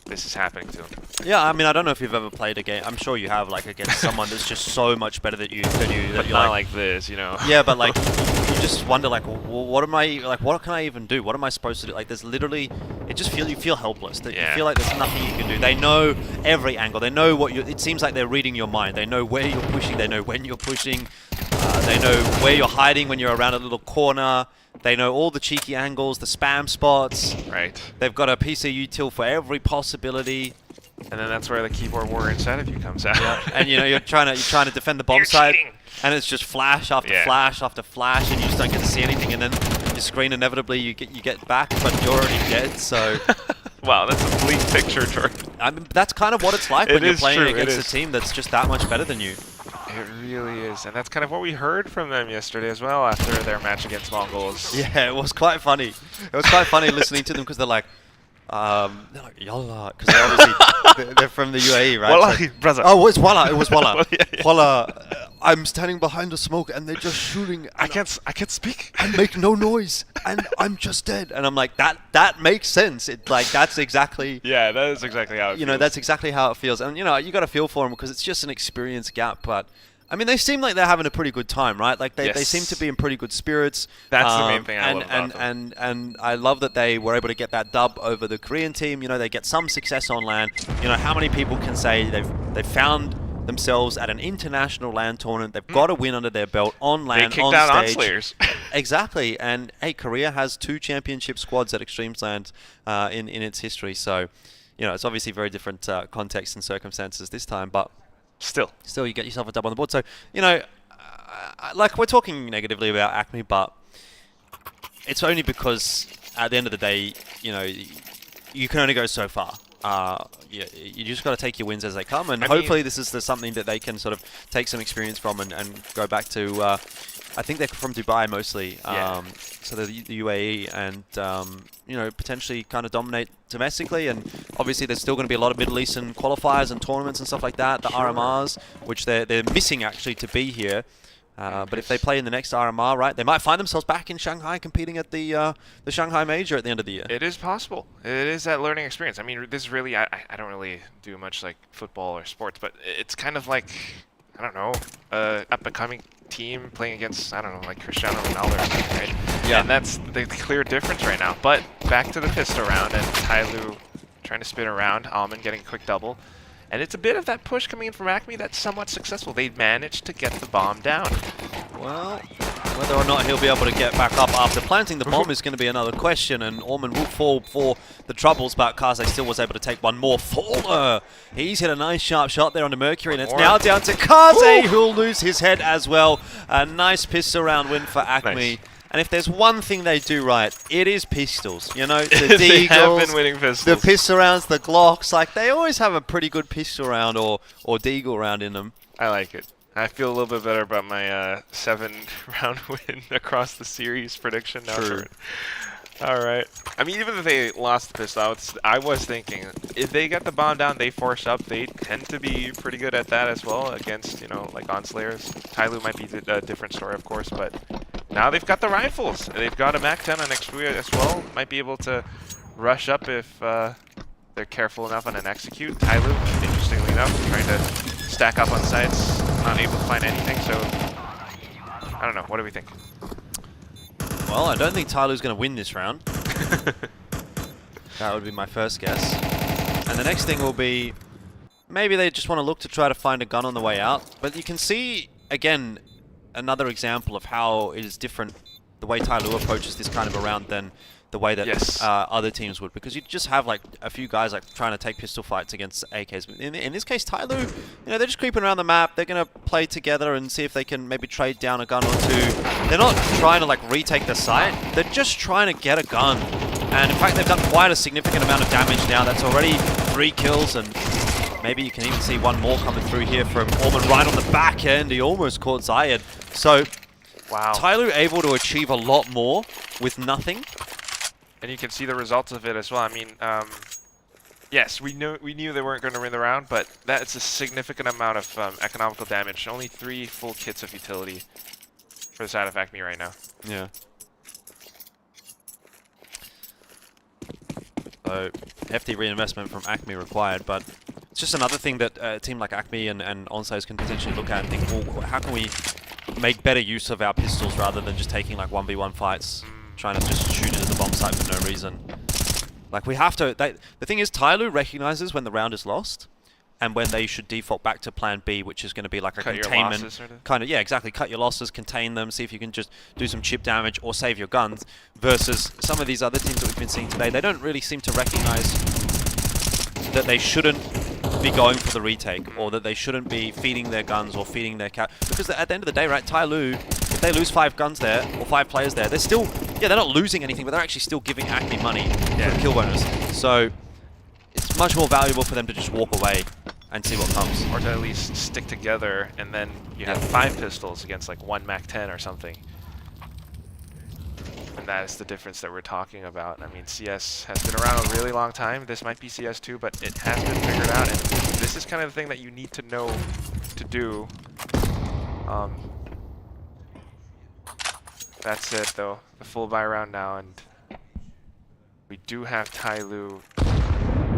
this is happening to them. Yeah, I mean, I don't know if you've ever played a game. I'm sure you have, like, against someone that's just so much better than you. But not like this, you know. Yeah, but like, you just wonder, like, what am I, like, what can I even do? What am I supposed to do? Like, there's literally, you feel helpless. You feel like there's nothing you can do. They know every angle. They know what you. It seems like they're reading your mind. They know where you're pushing. They know when you're pushing. They know where you're hiding when you're around a little corner. They know all the cheeky angles, the spam spots. Right. They've got a PC util for every possibility. And then that's where the keyboard warrior inside of you comes out. Yeah. And you know you're trying to defend the bomb site, and it's just flash after flash after flash, and you just don't get to see anything. And then your screen inevitably you get back, but you're already dead. So. Wow, that's a bleak picture, Jordan. I mean, that's kind of what it's like when you're playing against a team that's just that much better than you. It really is, and that's kind of what we heard from them yesterday as well after their match against Mongols. Yeah, it was quite funny. It was quite funny listening to them because they're like, Yalla, because obviously they're from the UAE, right? Walla, so, brother. Oh, it was Walla. It was Walla. Well, yeah. Walla, I'm standing behind the smoke and they're just shooting. I can't speak. And make no noise, and I'm just dead. And I'm like, that makes sense. It like that's exactly. Yeah, that is exactly how it feels. You know, that's exactly how it feels. And you know, you got to feel for them because it's just an experience gap, but. I mean, they seem like they're having a pretty good time, right? Like they seem to be in pretty good spirits. That's the main thing I love about them. And I love that they were able to get that dub over the Korean team. You know, they get some success on LAN. You know, how many people can say they've found themselves at an international LAN tournament? They've got a win under their belt on LAN, they kicked out stage. ONS Slayers. Exactly, and hey, Korea has 2 championship squads at Extremesland in its history, so you know it's obviously very different context and circumstances this time, but Still, you get yourself a dub on the board. So you know, like we're talking negatively about Acme, but it's only because at the end of the day, you know, you can only go so far. You just got to take your wins as they come, and hopefully this is something that they can sort of take some experience from and go back to. I think they're from Dubai mostly, so the UAE, and you know, potentially kind of dominate domestically. And obviously, there's still going to be a lot of Middle Eastern qualifiers and tournaments and stuff like that. The RMRs, which they're missing actually to be here. But if they play in the next RMR, right, they might find themselves back in Shanghai competing at the Shanghai Major at the end of the year. it is possible. It is that learning experience. I mean, this is really, I don't really do much like football or sports, but it's kind of like, I don't know, up-and-coming team playing against, I don't know, like Cristiano Ronaldo or something, right? Yeah. And that's the clear difference right now. But back to the pistol round, and TYLOO trying to spin around, Almond getting a quick double. And it's a bit of that push coming in from Acme that's somewhat successful. They managed to get the bomb down. Well, whether or not he'll be able to get back up after planting the bomb is going to be another question, and Orman will fall for the troubles, but Kaze still was able to take one more faller. He's hit a nice sharp shot there on the Mercury, and it's now down to Kaze, who'll lose his head as well. A nice pistol round win for Acme. Nice. And if there's one thing they do right, it is pistols. You know, the They have Deagles, been winning pistols. the pistol rounds, the Glocks, like they always have a pretty good pistol round or Deagle round in them. I like it. I feel a little bit better about my 7-round win across the series prediction now. True. All right. I mean, even if they lost the pistol, I was thinking if they get the bomb down, they force up. They tend to be pretty good at that as well against, you know, like ONS Slayers. TYLOO might be a different story, of course, but now they've got the rifles. They've got a MAC-10 on Extremesland as well. Might be able to rush up if they're careful enough on an execute. TYLOO, interestingly enough, trying to stack up on sites, not able to find anything. So I don't know. What do we think? Well, I don't think TYLOO's going to win this round. That would be my first guess. And the next thing will be, maybe they just want to look to try to find a gun on the way out. But you can see, again, another example of how it is different, the way TYLOO approaches this kind of a round than the way that other teams would. Because you just have like a few guys like trying to take pistol fights against AKs. In this case, TYLOO, you know, they're just creeping around the map. They're going to play together and see if they can maybe trade down a gun or two. They're not trying to like retake the site. They're just trying to get a gun. And in fact, they've done quite a significant amount of damage now. That's already 3 kills, and maybe you can even see one more coming through here from Orman right on the back end. He almost caught Zayed. So, wow. TYLOO able to achieve a lot more with nothing. And you can see the results of it as well. I mean, yes, we knew they weren't going to win the round, but that's a significant amount of economical damage. Only 3 full kits of utility for the side of Acme right now. Yeah. So, hefty reinvestment from Acme required, but it's just another thing that a team like Acme and ONS Slayers can potentially look at and think, well, how can we make better use of our pistols rather than just taking like 1v1 fights, trying to just shoot into the bomb site for no reason. Like we have to, the thing is TYLOO recognizes when the round is lost and when they should default back to plan B, which is going to be like a containment kind of, yeah, exactly, cut your losses, contain them, see if you can just do some chip damage or save your guns, versus some of these other teams that we've been seeing today. They don't really seem to recognize that they shouldn't be going for the retake, or that they shouldn't be feeding their guns or feeding their cat, because at the end of the day, right, TYLOO, if they lose 5 guns there, or 5 players there, they're still, yeah, they're not losing anything, but they're actually still giving Acme money for the kill bonus. So it's much more valuable for them to just walk away and see what comes. Or to at least stick together, and then you have 5 pistols against like 1 MAC-10 or something. And that is the difference that we're talking about. I mean, CS has been around a really long time. This might be CS2, but it has been figured out, and this is kind of the thing that you need to know to do. That's it, though. The full buy round now, and we do have TYLOO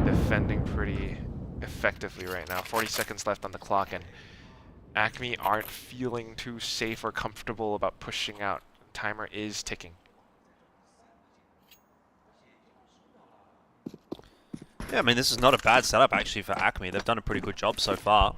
defending pretty effectively right now. 40 seconds left on the clock, and Acme aren't feeling too safe or comfortable about pushing out. Timer is ticking. Yeah, I mean, this is not a bad setup actually for Acme. They've done a pretty good job so far.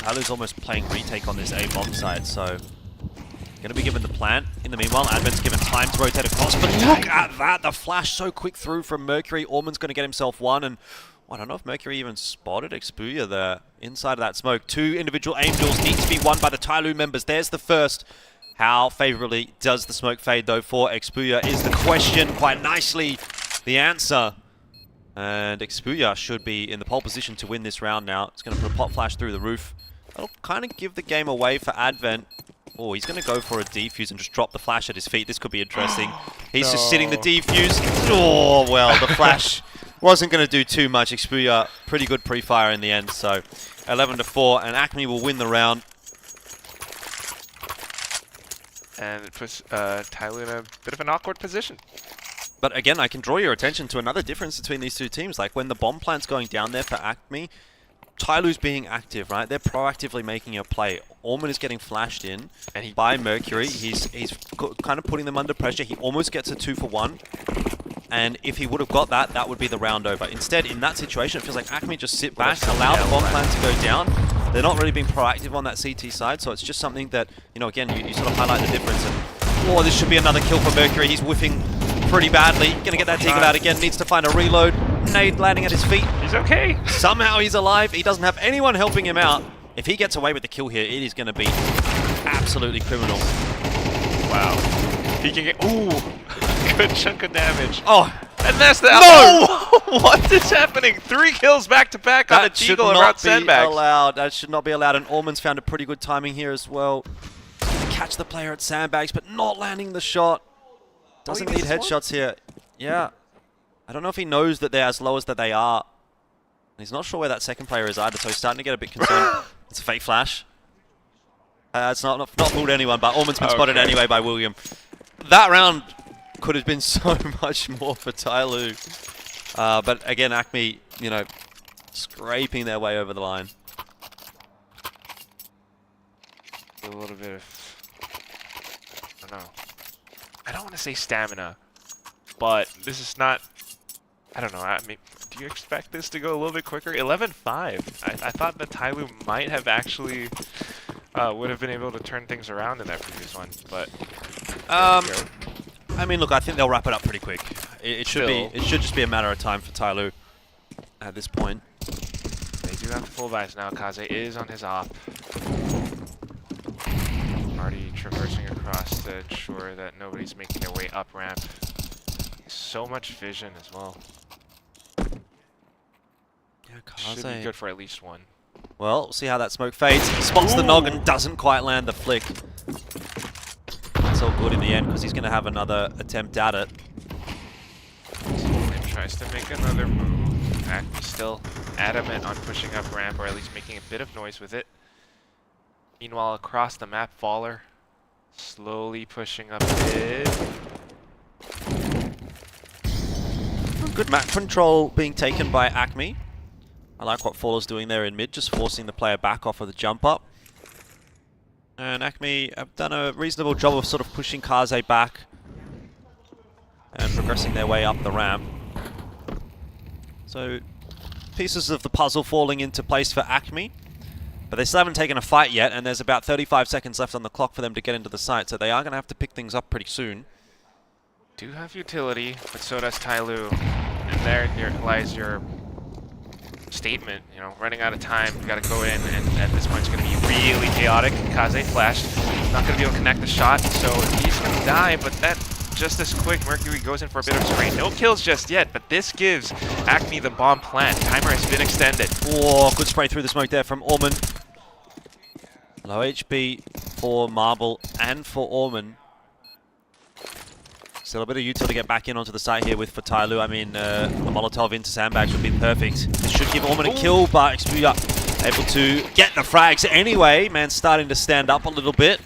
TYLOO's almost playing retake on this A bomb side, so going to be given the plant. In the meanwhile, Advent's given time to rotate across, but look at that! The flash so quick through from Mercury. Orman's going to get himself one, and I don't know if Mercury even spotted Expuya there inside of that smoke. 2 individual aim duels need to be won by the TYLOO members. There's the first. How favorably does the smoke fade, though, for Expuya is the question. Quite nicely, the answer. And Expuya should be in the pole position to win this round now. It's going to put a pop flash through the roof. That'll kind of give the game away for Advent. Oh, he's going to go for a defuse and just drop the flash at his feet. This could be interesting. He's just sitting the defuse. Oh, well, the flash wasn't going to do too much. Expuya, pretty good pre-fire in the end. So 11-4, and Acme will win the round. And it puts TYLOO in a bit of an awkward position. But again, I can draw your attention to another difference between these two teams. Like when the bomb plant's going down there for Acme, TYLOO's being active, right? They're proactively making a play. Orman is getting flashed in by Mercury. He's kind of putting them under pressure. He almost gets a 2-for-1. And if he would have got that, that would be the round over. Instead, in that situation, it feels like Acme just sit back, allow the bomb plant to go down. They're not really being proactive on that CT side, so it's just something that, you know, again, you sort of highlight the difference. And, oh, this should be another kill for Mercury. He's whiffing pretty badly. Gonna get that Deagle out again. Needs to find a reload. Nade landing at his feet. He's okay. Somehow he's alive. He doesn't have anyone helping him out. If he gets away with the kill here, it is going to be absolutely criminal. Wow. He can get... Ooh! Good chunk of damage. Oh! And that's the... No! What is happening? 3 kills back-to-back on a Deagle around sandbags. Allowed. That should not be allowed. And Orman's found a pretty good timing here as well. To catch the player at sandbags, but not landing the shot. Doesn't need headshots here. Yeah. I don't know if he knows that they're as low as that they are. He's not sure where that second player is either, so he's starting to get a bit concerned. It's a fake flash. It's not fooled anyone, but Orman's been spotted anyway by William. That round could have been so much more for TYLOO. But again, Acme, you know, scraping their way over the line. A little bit of... I don't know. I don't want to say stamina, but this is not... I don't know. I mean, do you expect this to go a little bit quicker? 11-5. I thought that TYLOO might have actually would have been able to turn things around in that previous one, but I mean, look, I think they'll wrap it up pretty quick. It should just be a matter of time for TYLOO at this point. They do have the full buys now. Kaze is on his op. Already traversing across to ensure that nobody's making their way up ramp. So much vision as well. Yeah, Kaze should be good for at least one. Well, we'll see how that smoke fades. Spots the noggin, doesn't quite land the flick. That's all good in the end because he's going to have another attempt at it. And tries to make another move. Acme still adamant on pushing up ramp, or at least making a bit of noise with it. Meanwhile, across the map, Faller slowly pushing up mid. Good map control being taken by Acme. I like what Faller's doing there in mid, just forcing the player back off of the jump up. And Acme have done a reasonable job of sort of pushing Kaze back and progressing their way up the ramp. So pieces of the puzzle falling into place for Acme. But they still haven't taken a fight yet, and there's about 35 seconds left on the clock for them to get into the site, so they are going to have to pick things up pretty soon. Do have utility, but so does TYLOO. And there lies your statement, you know, running out of time, you gotta go in, and at this point it's gonna be really chaotic. Kaze flashed, not gonna be able to connect the shot, so he's gonna die, but that just as quick. Mercury goes in for a bit of spray. No kills just yet, but this gives Acme the bomb plant. Timer has been extended. Oh, good spray through the smoke there from Orman. Low HP for Marble and for Orman. Still a bit of utility to get back in onto the site here with for TYLOO. I mean, the Molotov into sandbags would be perfect. This should give Orman a kill, but Expuya able to get the frags anyway. Man starting to stand up a little bit.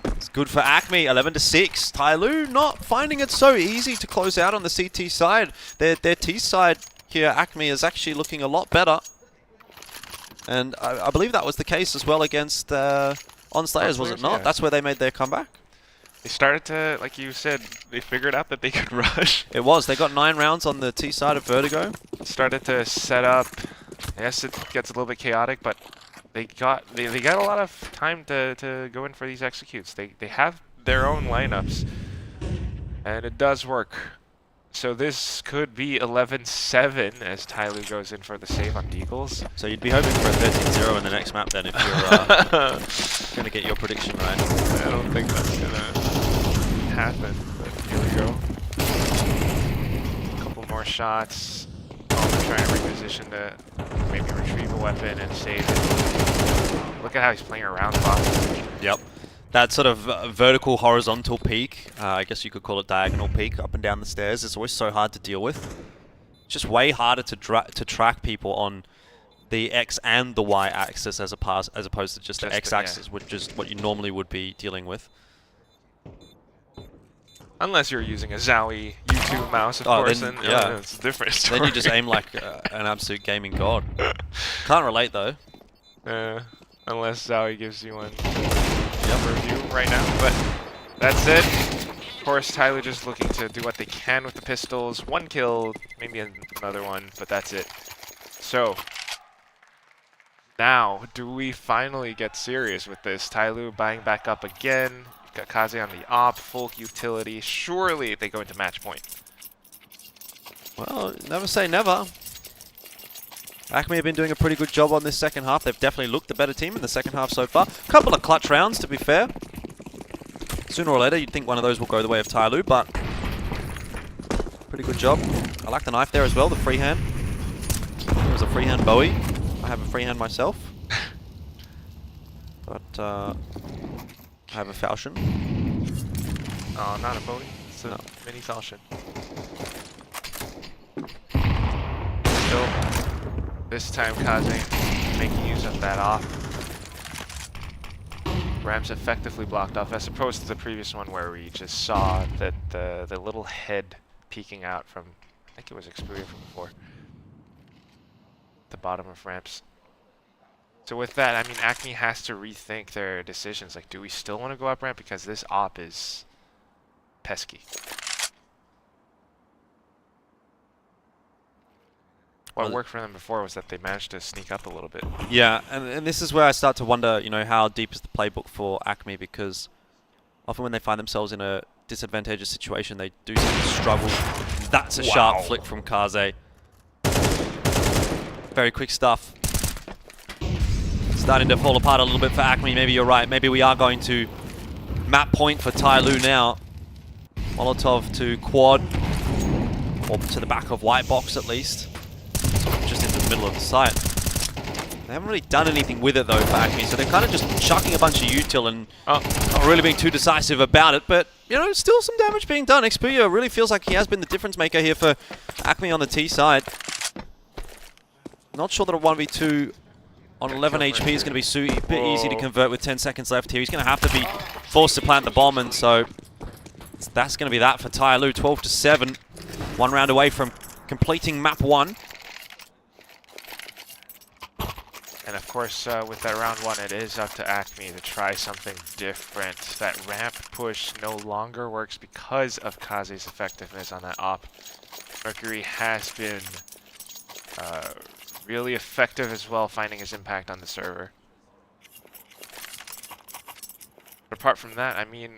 It's good for Acme, 11-6. TYLOO not finding it so easy to close out on the CT side. Their T side here, Acme, is actually looking a lot better. And I believe that was the case as well against ONS Slayers, was it not? Yeah. That's where they made their comeback. They started to, like you said, they figured out that they could rush. It was. They got 9 rounds on the T side of Vertigo. Started to set up. Yes, it gets a little bit chaotic, but they got a lot of time to go in for these executes. They have their own lineups, and it does work. So this could be 11-7 as TYLOO goes in for the save on Deagles. So you'd be hoping for a 13-0 in the next map then if you're going to get your prediction right. I don't think that's going to happen, but here we go. A couple more shots. Trying to reposition to maybe retrieve a weapon and save it. Look at how he's playing around the box. Yep. That sort of vertical horizontal peak, I guess you could call it diagonal peak up and down the stairs, is always so hard to deal with. It's just way harder to track people on the X and the Y axis as opposed to just the X axis, which is what you normally would be dealing with. Unless you're using a Zowie U2 mouse, of course, then, and yeah. it's a different story. Then you just aim like an absolute gaming god. Can't relate though. Unless Zowie gives you one review right now, but that's it. Of course, TYLOO just looking to do what they can with the pistols. One kill, maybe another one, but that's it. So, now, do we finally get serious with this? TYLOO buying back up again. Got Kaze on the op, full utility. Surely they go into match point. Well, never say never. Acme have been doing a pretty good job on this second half. They've definitely looked the better team in the second half so far. Couple of clutch rounds, to be fair. Sooner or later, you'd think one of those will go the way of TYLOO, but pretty good job. I like the knife there as well, the freehand. It was a freehand Bowie. I have a freehand myself. But, I have a falchion. Oh, not a Bowie. It's a mini falchion. Still, this time Kaze making use of that off. Ram's effectively blocked off, as opposed to the previous one where we just saw that the little head peeking out from, I think it was Xperia from before, the bottom of ramps. So with that, I mean, Acme has to rethink their decisions. Like, do we still want to go up ramp? Because this op is pesky. What worked for them before was that they managed to sneak up a little bit. Yeah, and this is where I start to wonder, you know, how deep is the playbook for Acme, because often when they find themselves in a disadvantageous situation, they do seem to struggle. That's a sharp flick from Kaze. Very quick stuff. Starting to fall apart a little bit for Acme. Maybe you're right. Maybe we are going to map point for TYLOO now. Molotov to quad, or to the back of white box at least. Just into the middle of the site. They haven't really done anything with it though for Acme, so they're kind of just chucking a bunch of util and not really being too decisive about it. But, you know, still some damage being done. Xperia really feels like he has been the difference maker here for Acme on the T side. Not sure that a 1v2 on 11 HP is going to be a bit easy to convert with 10 seconds left here. He's going to have to be forced to plant the bomb, and so that's going to be that for TYLOO. 12-7. 1 round away from completing map 1. And of course, with that round 1, it is up to Acme to try something different. That ramp push no longer works because of Kaze's effectiveness on that op. Mercury has been really effective as well, finding his impact on the server. But apart from that, I mean,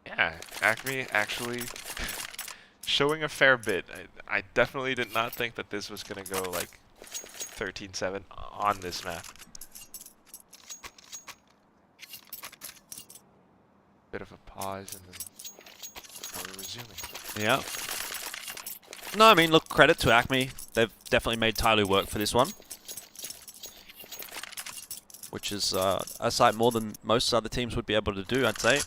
yeah, Acme actually showing a fair bit. I definitely did not think that this was going to go like 13-7 on this map. Bit of a pause and then we're resuming. Yeah. No, I mean, look, credit to Acme. They've definitely made TYLOO work for this one. Which is a sight more than most other teams would be able to do, I'd say.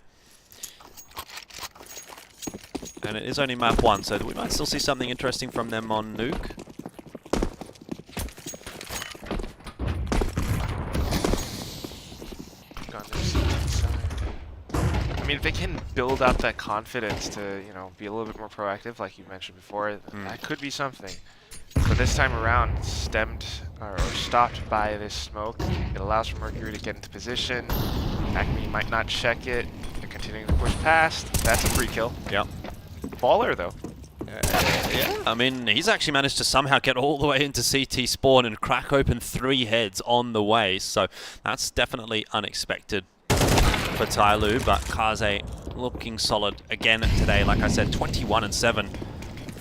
And it is only map 1, so we might still see something interesting from them on Nuke. I mean, if they can build up that confidence to, you know, be a little bit more proactive, like you mentioned before, that could be something. But this time around, stemmed or stopped by this smoke. It allows for Mercury to get into position. Acme might not check it. They're continuing to push past. That's a free kill. Yep. Baller, though. Yeah, I mean, he's actually managed to somehow get all the way into CT spawn and crack open 3 heads on the way, so that's definitely unexpected for TYLOO, but Kaze looking solid again today. Like I said, 21-7,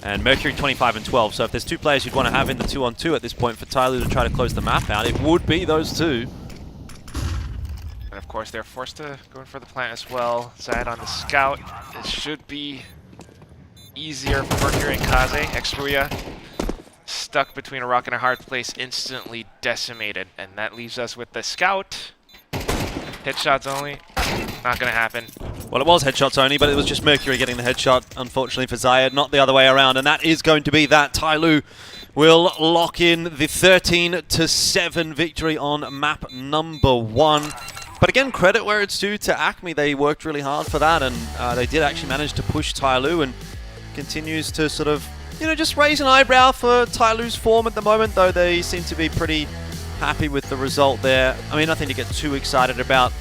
and Mercury 25-12, so if there's 2 players you'd want to have in the 2-on-2 at this point for TYLOO to try to close the map out, it would be those 2. And of course, they're forced to go in for the plant as well. Zayed on the scout. It should be easier for Mercury and Kaze. Expuya stuck between a rock and a hard place, instantly decimated. And that leaves us with the scout. Headshots only. Not going to happen. Well, it was headshots only, but it was just Mercury getting the headshot, unfortunately for Zayed, not the other way around. And that is going to be that. TYLOO will lock in the 13-7 victory on map number 1. But again, credit where it's due to Acme. They worked really hard for that, and they did actually manage to push TYLOO, and continues to sort of, you know, just raise an eyebrow for TYLOO's form at the moment, though they seem to be pretty happy with the result there. I mean, nothing to get too excited about.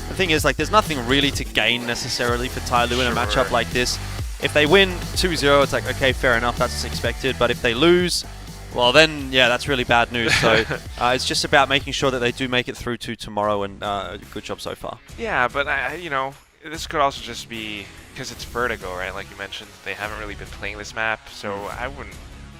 The thing is, like, there's nothing really to gain necessarily for TYLOO in a matchup like this. If they win 2-0, it's like, okay, fair enough, that's expected. But if they lose, well, then, yeah, that's really bad news. So it's just about making sure that they do make it through to tomorrow, and good job so far. Yeah, but, you know, this could also just be because it's Vertigo, right? Like you mentioned, they haven't really been playing this map, so I wouldn't...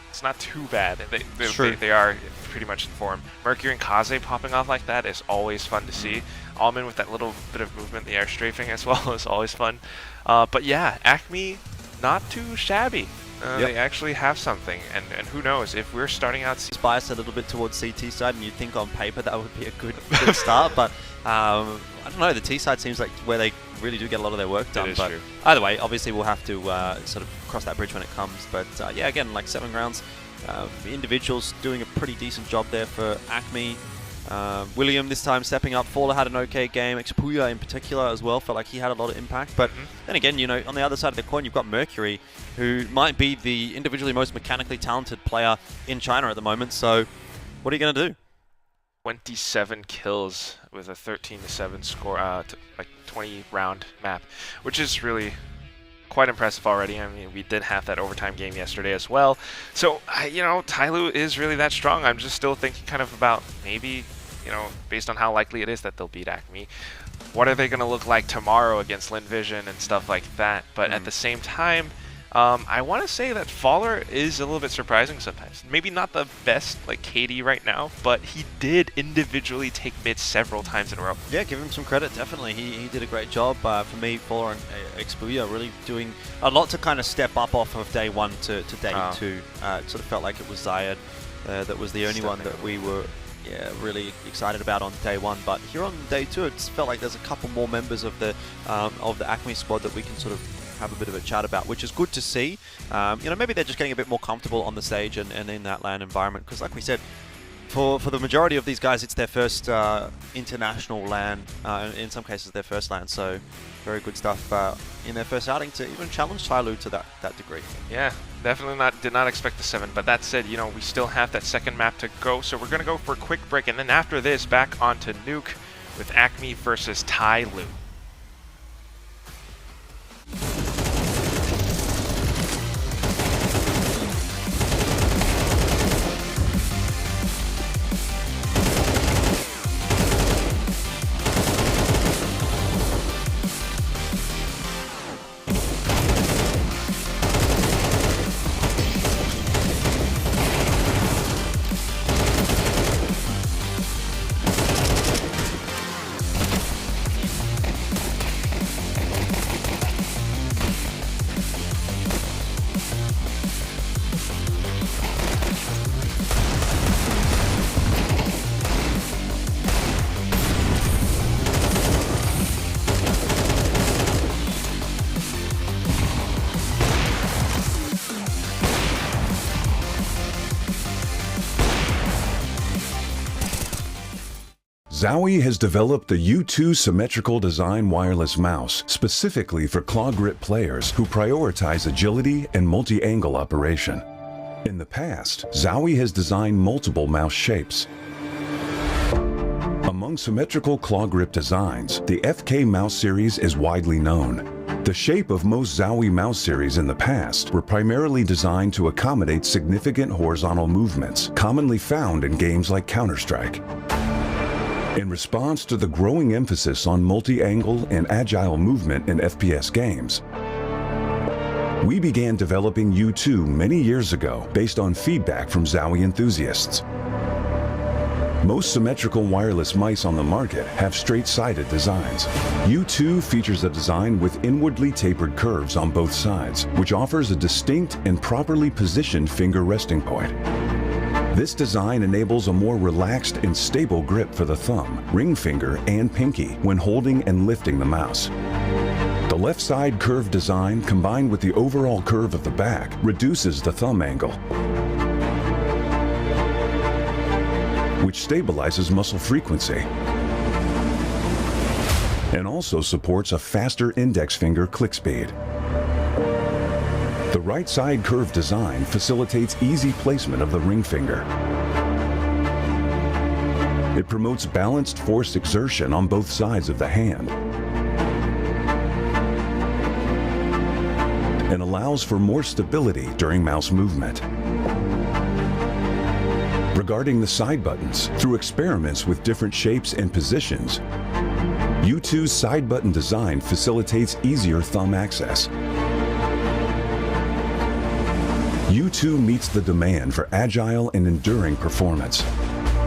It's not too bad. They are pretty much in form. Mercury and Kaze popping off like that is always fun to see. Almond with that little bit of movement, the air strafing as well, is always fun. But yeah, Acme, not too shabby. They actually have something, and who knows, if we're starting out... It's biased a little bit towards CT side, and you'd think on paper that would be a good start, but I don't know, the T side seems like where they really do get a lot of their work done. But either way, obviously we'll have to sort of cross that bridge when it comes. But yeah, again, like 7 rounds, individuals doing a pretty decent job there for Acme. William this time stepping up. Fowler had an okay game. Expuya in particular as well felt like he had a lot of impact. But then again, you know, on the other side of the coin, you've got Mercury, who might be the individually most mechanically talented player in China at the moment. So what are you going to do? 27 kills with a 13-7 score, like 20 round map, which is really quite impressive already. I mean, we did have that overtime game yesterday as well. So, you know, TYLOO is really that strong. I'm just still thinking kind of about maybe, you know, based on how likely it is that they'll beat Acme, what are they going to look like tomorrow against Lin Vision and stuff like that. But at the same time, I want to say that Fowler is a little bit surprising sometimes. Maybe not the best, like KD right now, but he did individually take mid several times in a row. Yeah, give him some credit, definitely. He did a great job. For me, Fowler and Expuya really doing a lot to kind of step up off of day 1 to day 2. It sort of felt like it was Zayed that was the only one that we were really excited about on day 1. But here on day 2, it felt like there's a couple more members of the Acme squad that we can sort of have a bit of a chat about, which is good to see. You know, maybe they're just getting a bit more comfortable on the stage and in that LAN environment, because like we said, for the majority of these guys, it's their first international LAN, in some cases their first LAN, so very good stuff in their first outing to even challenge TYLOO to that degree. Yeah, definitely did not expect the 7, but that said, you know, we still have that second map to go, so we're going to go for a quick break, and then after this, back onto Nuke with Acme versus TYLOO. Zowie has developed the U2 symmetrical design wireless mouse specifically for claw grip players who prioritize agility and multi-angle operation. In the past, Zowie has designed multiple mouse shapes. Among symmetrical claw grip designs, the FK mouse series is widely known. The shape of most Zowie mouse series in the past were primarily designed to accommodate significant horizontal movements, commonly found in games like Counter-Strike. In response to the growing emphasis on multi-angle and agile movement in FPS games, we began developing U2 many years ago based on feedback from Zowie enthusiasts. Most symmetrical wireless mice on the market have straight-sided designs. U2 features a design with inwardly tapered curves on both sides, which offers a distinct and properly positioned finger resting point. This design enables a more relaxed and stable grip for the thumb, ring finger, and pinky when holding and lifting the mouse. The left side curved design combined with the overall curve of the back reduces the thumb angle, which stabilizes muscle frequency and also supports a faster index finger click speed. The right side curved design facilitates easy placement of the ring finger. It promotes balanced force exertion on both sides of the hand and allows for more stability during mouse movement. Regarding the side buttons, through experiments with different shapes and positions, U2's side button design facilitates easier thumb access. U2 meets the demand for agile and enduring performance.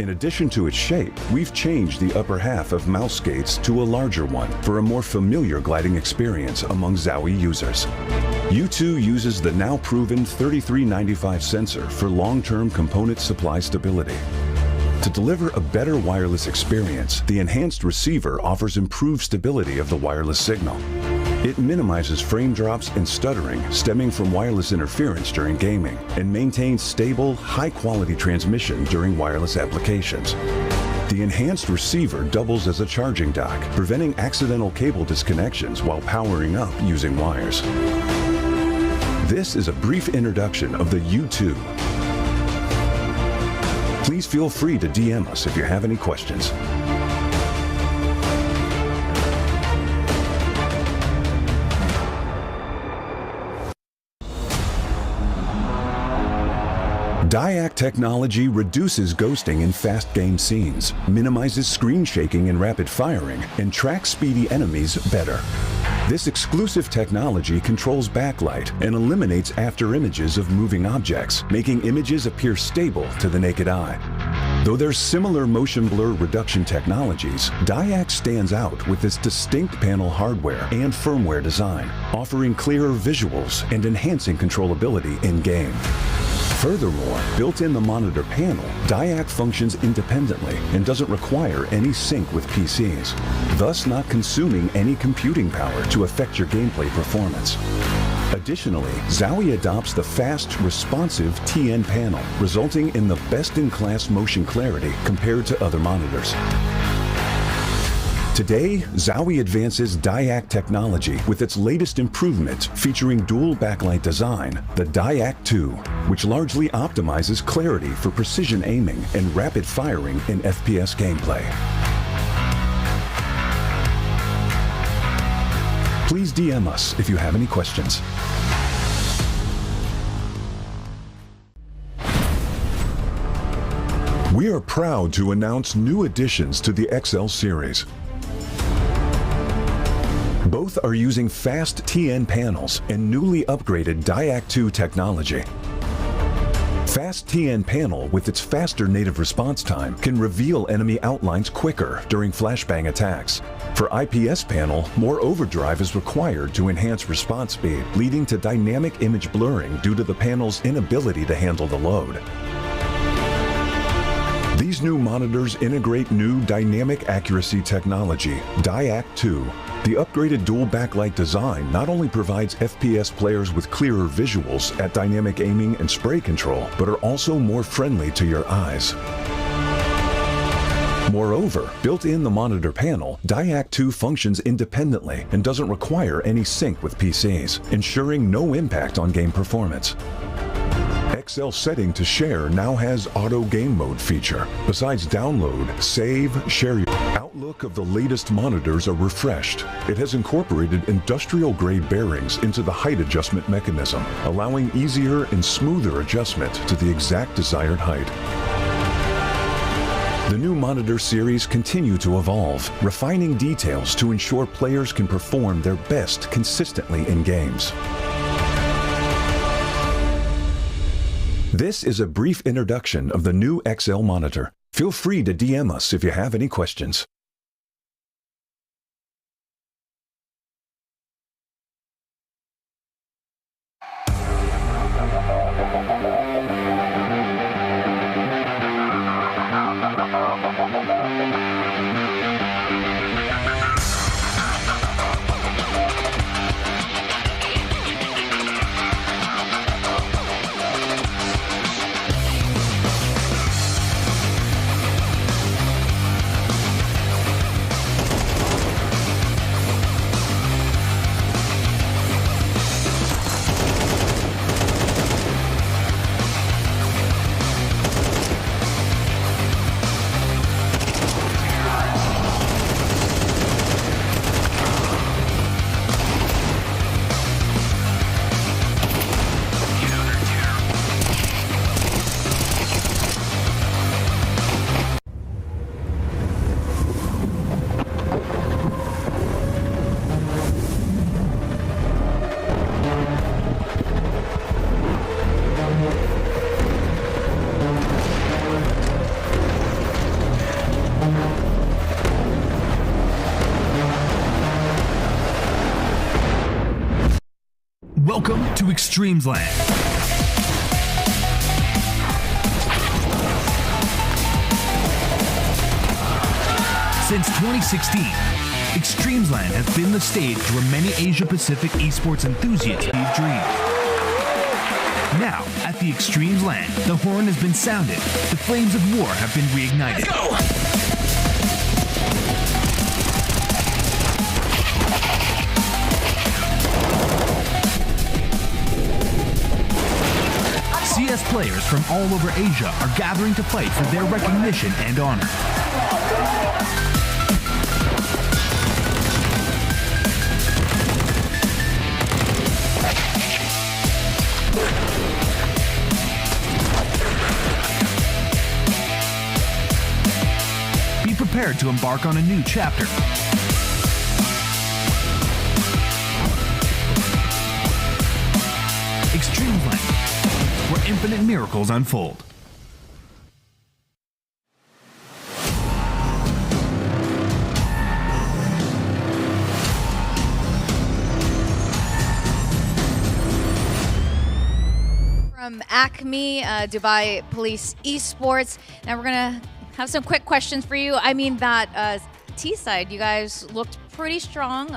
In addition to its shape, we've changed the upper half of mouse skates to a larger one for a more familiar gliding experience among Zowie users. U2 uses the now proven 3395 sensor for long-term component supply stability. To deliver a better wireless experience, the enhanced receiver offers improved stability of the wireless signal. It minimizes frame drops and stuttering stemming from wireless interference during gaming and maintains stable, high-quality transmission during wireless applications. The enhanced receiver doubles as a charging dock, preventing accidental cable disconnections while powering up using wires. This is a brief introduction of the U2. Please feel free to DM us if you have any questions. DyAc technology reduces ghosting in fast game scenes, minimizes screen shaking and rapid firing, and tracks speedy enemies better. This exclusive technology controls backlight and eliminates after images of moving objects, making images appear stable to the naked eye. Though there's similar motion blur reduction technologies, DyAc stands out with its distinct panel hardware and firmware design, offering clearer visuals and enhancing controllability in-game. Furthermore, built in the monitor panel, DyAc functions independently and doesn't require any sync with PCs, thus not consuming any computing power to affect your gameplay performance. Additionally, Zowie adopts the fast, responsive TN panel, resulting in the best-in-class motion clarity compared to other monitors. Today, Zowie advances DyAc technology with its latest improvement featuring dual backlight design, the DyAc 2, which largely optimizes clarity for precision aiming and rapid firing in FPS gameplay. Please DM us if you have any questions. We are proud to announce new additions to the XL series. Both are using fast TN panels and newly upgraded DyAc 2 technology. Fast TN panel with its faster native response time can reveal enemy outlines quicker during flashbang attacks. For IPS panel, more overdrive is required to enhance response speed, leading to dynamic image blurring due to the panel's inability to handle the load. These new monitors integrate new dynamic accuracy technology, DyAc 2. The upgraded dual backlight design not only provides FPS players with clearer visuals at dynamic aiming and spray control, but are also more friendly to your eyes. Moreover, built in the monitor panel, DyAc 2 functions independently and doesn't require any sync with PCs, ensuring no impact on game performance. XL setting to share now has auto game mode feature. Besides download, save, share your look of the latest monitors are refreshed. It has incorporated industrial-grade bearings into the height adjustment mechanism, allowing easier and smoother adjustment to the exact desired height. The new monitor series continue to evolve, refining details to ensure players can perform their best consistently in games. This is a brief introduction of the new XL monitor. Feel free to DM us if you have any questions. Welcome to Extremesland. Since 2016, Extremesland has been the stage where many Asia-Pacific esports enthusiasts have dreamed. Now, at the Extremesland, the horn has been sounded, the flames of war have been reignited. Let's go! CS players from all over Asia are gathering to fight for their recognition and honor. Be prepared to embark on a new chapter. Extremesland, where infinite miracles unfold. From Acme, Dubai Police Esports. Now we're gonna have some quick questions for you. I mean that T side, you guys looked pretty strong.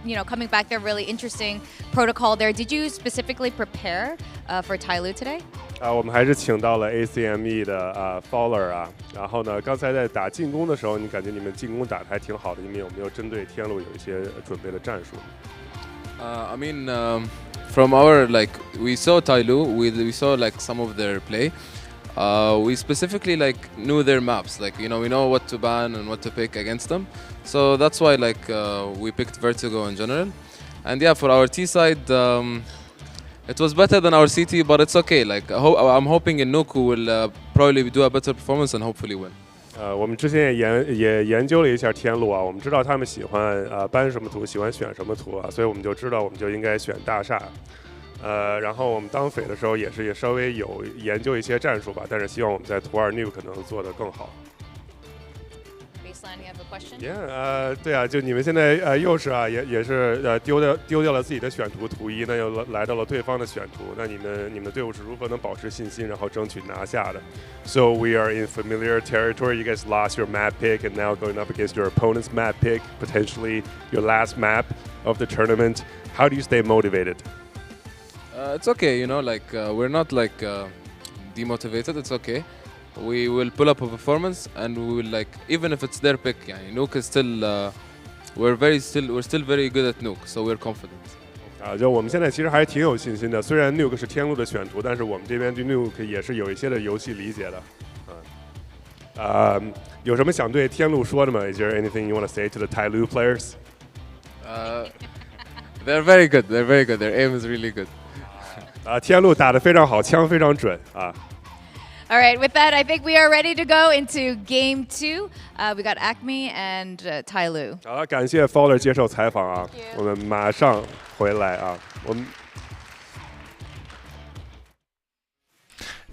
You know, coming back there, really interesting protocol there. Did you specifically prepare for TYLOO today? 我们还是请到了 ACME 的Fowler 啊，然后呢，刚才在打进攻的时候，你感觉你们进攻打得还挺好的，你们有没有针对天路有一些准备的战术？I mean, from our we saw TYLOO, we saw some of their play. We specifically knew their maps, we know what to ban and what to pick against them. So that's why we picked Vertigo in general. And yeah, for our T side, it was better than our CT, but it's okay. I'm hoping in Nuke will probably do a better performance and hopefully win. 我们之前也研究了一下天路啊，我们知道他们喜欢搬什么图，喜欢选什么图啊，所以我们就知道我们就应该选大厦。然后我们当匪的时候也稍微有研究一些战术吧，但是希望我们在图2 Nuke 可能做得更好。Baseline, you have a question? Yeah, 对啊，就你们现在又是啊，也是丢掉了自己的选图图1，那又来到了对方的选图，那你们的队伍是如何能保持信心，然后争取拿下的 ？So we are in familiar territory. You guys lost your map pick, and now going up against your opponent's map pick, potentially your last map of the tournament. How do you stay motivated? It's okay, we're not demotivated. It's okay. We will pull up a performance, and we will even if it's their pick. Nuke is still, we're still very good at Nuke, so we're confident. 就我们现在其实还挺有信心的。虽然 Nuke 是天路的选图，但是我们这边对 Nuke 也是有一些的游戏理解的。有什么想对天路说的吗？ Is there anything you want to say to the TYLOO players? They're very good. They're very good. Their aim is really good. 天路打得非常好，枪非常准啊。 All right, with that, I think we are ready to go into game 2. We got Acme and TYLOO. 好，感谢 Fowler 接受采访啊，我们马上回来啊，我们。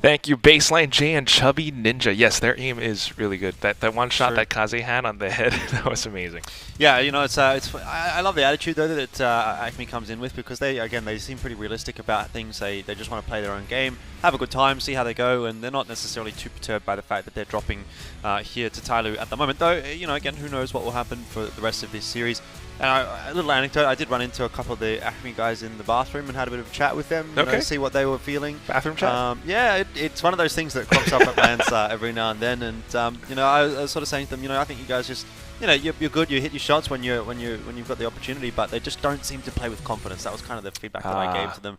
Thank you, Baseline J and Chubby Ninja. Yes, their aim is really good. That one shot that Kaze had on the head, that was amazing. Yeah, you know, I love the attitude though that Acme comes in with, because they seem pretty realistic about things. They just want to play their own game, have a good time, see how they go, and they're not necessarily too perturbed by the fact that they're dropping here to TYLOO at the moment. Though, you know, again, who knows what will happen for the rest of this series. And a little anecdote, I did run into a couple of the Acme guys in the bathroom and had a bit of a chat with them, you know, see what they were feeling. Bathroom chat? Yeah, it's one of those things that crops up at LANs every now and then, and you know, I was sort of saying to them, you know, I think you guys just, you know, you're good, you hit your shots when you've got the opportunity, but they just don't seem to play with confidence. That was kind of the feedback that I gave to them.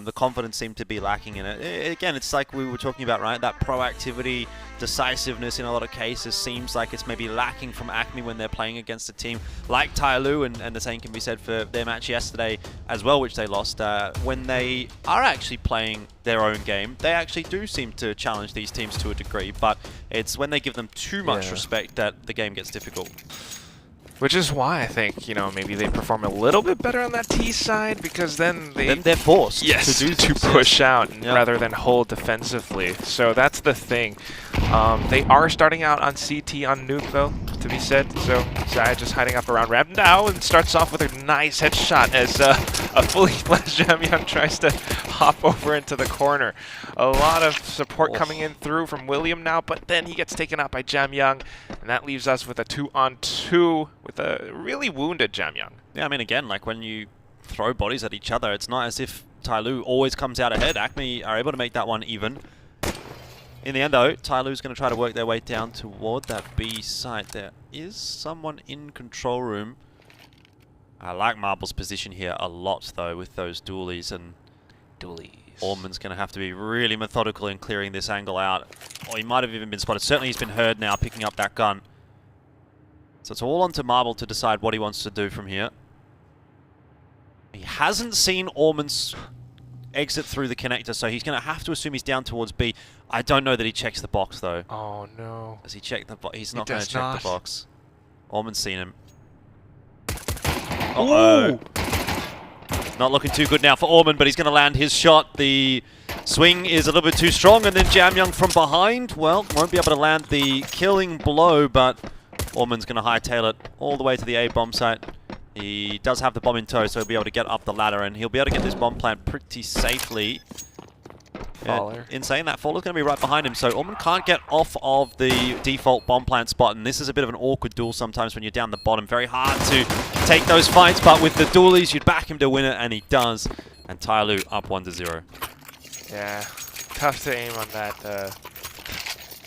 The confidence seemed to be lacking in it. Again, it's like we were talking about, right? That proactivity, decisiveness in a lot of cases seems like it's maybe lacking from Acme when they're playing against a team like TYLOO, and the same can be said for their match yesterday as well, which they lost. When they are actually playing their own game, they actually do seem to challenge these teams to a degree, but it's when they give them too much respect that the game gets difficult. Which is why I think, you know, maybe they perform a little bit better on that T side, because then they're forced to push out rather than hold defensively. So that's the thing. They are starting out on CT on Nuke though, to be said. So Zai just hiding up around Ramp now and starts off with a nice headshot as a fully fledged Jamyang tries to hop over into the corner. A lot of support coming in through from William now, but then he gets taken out by Jamyang, and that leaves us with a 2-on-2 with a really wounded Jamyang. Yeah, I mean, again, like when you throw bodies at each other, it's not as if TYLOO always comes out ahead. Acme are able to make that one even. In the end, though, TYLOO's going to try to work their way down toward that B site. There is someone in control room. I like Marble's position here a lot, though, with those dualies. And Orman's going to have to be really methodical in clearing this angle out. Or he might have even been spotted. Certainly he's been heard now picking up that gun. So it's all on to Marble to decide what he wants to do from here. He hasn't seen Orman's exit through the connector, so he's going to have to assume he's down towards B. I don't know that he checks the box, though. Oh, no. Does he check the box? He's not going to check the box. Orman's seen him. Uh-oh. Not looking too good now for Orman, but he's going to land his shot. The swing is a little bit too strong, and then Jamyang from behind, well, won't be able to land the killing blow, but Orman's going to hightail it all the way to the A bomb site. He does have the bomb in tow, so he'll be able to get up the ladder, and he'll be able to get this bomb plant pretty safely. In saying that, Faller's going to be right behind him, so Orman can't get off of the default bomb plant spot, and this is a bit of an awkward duel sometimes when you're down the bottom. Very hard to take those fights, but with the dualies, you'd back him to win it, and he does. And TYLOO up 1-0. Yeah, tough to aim on that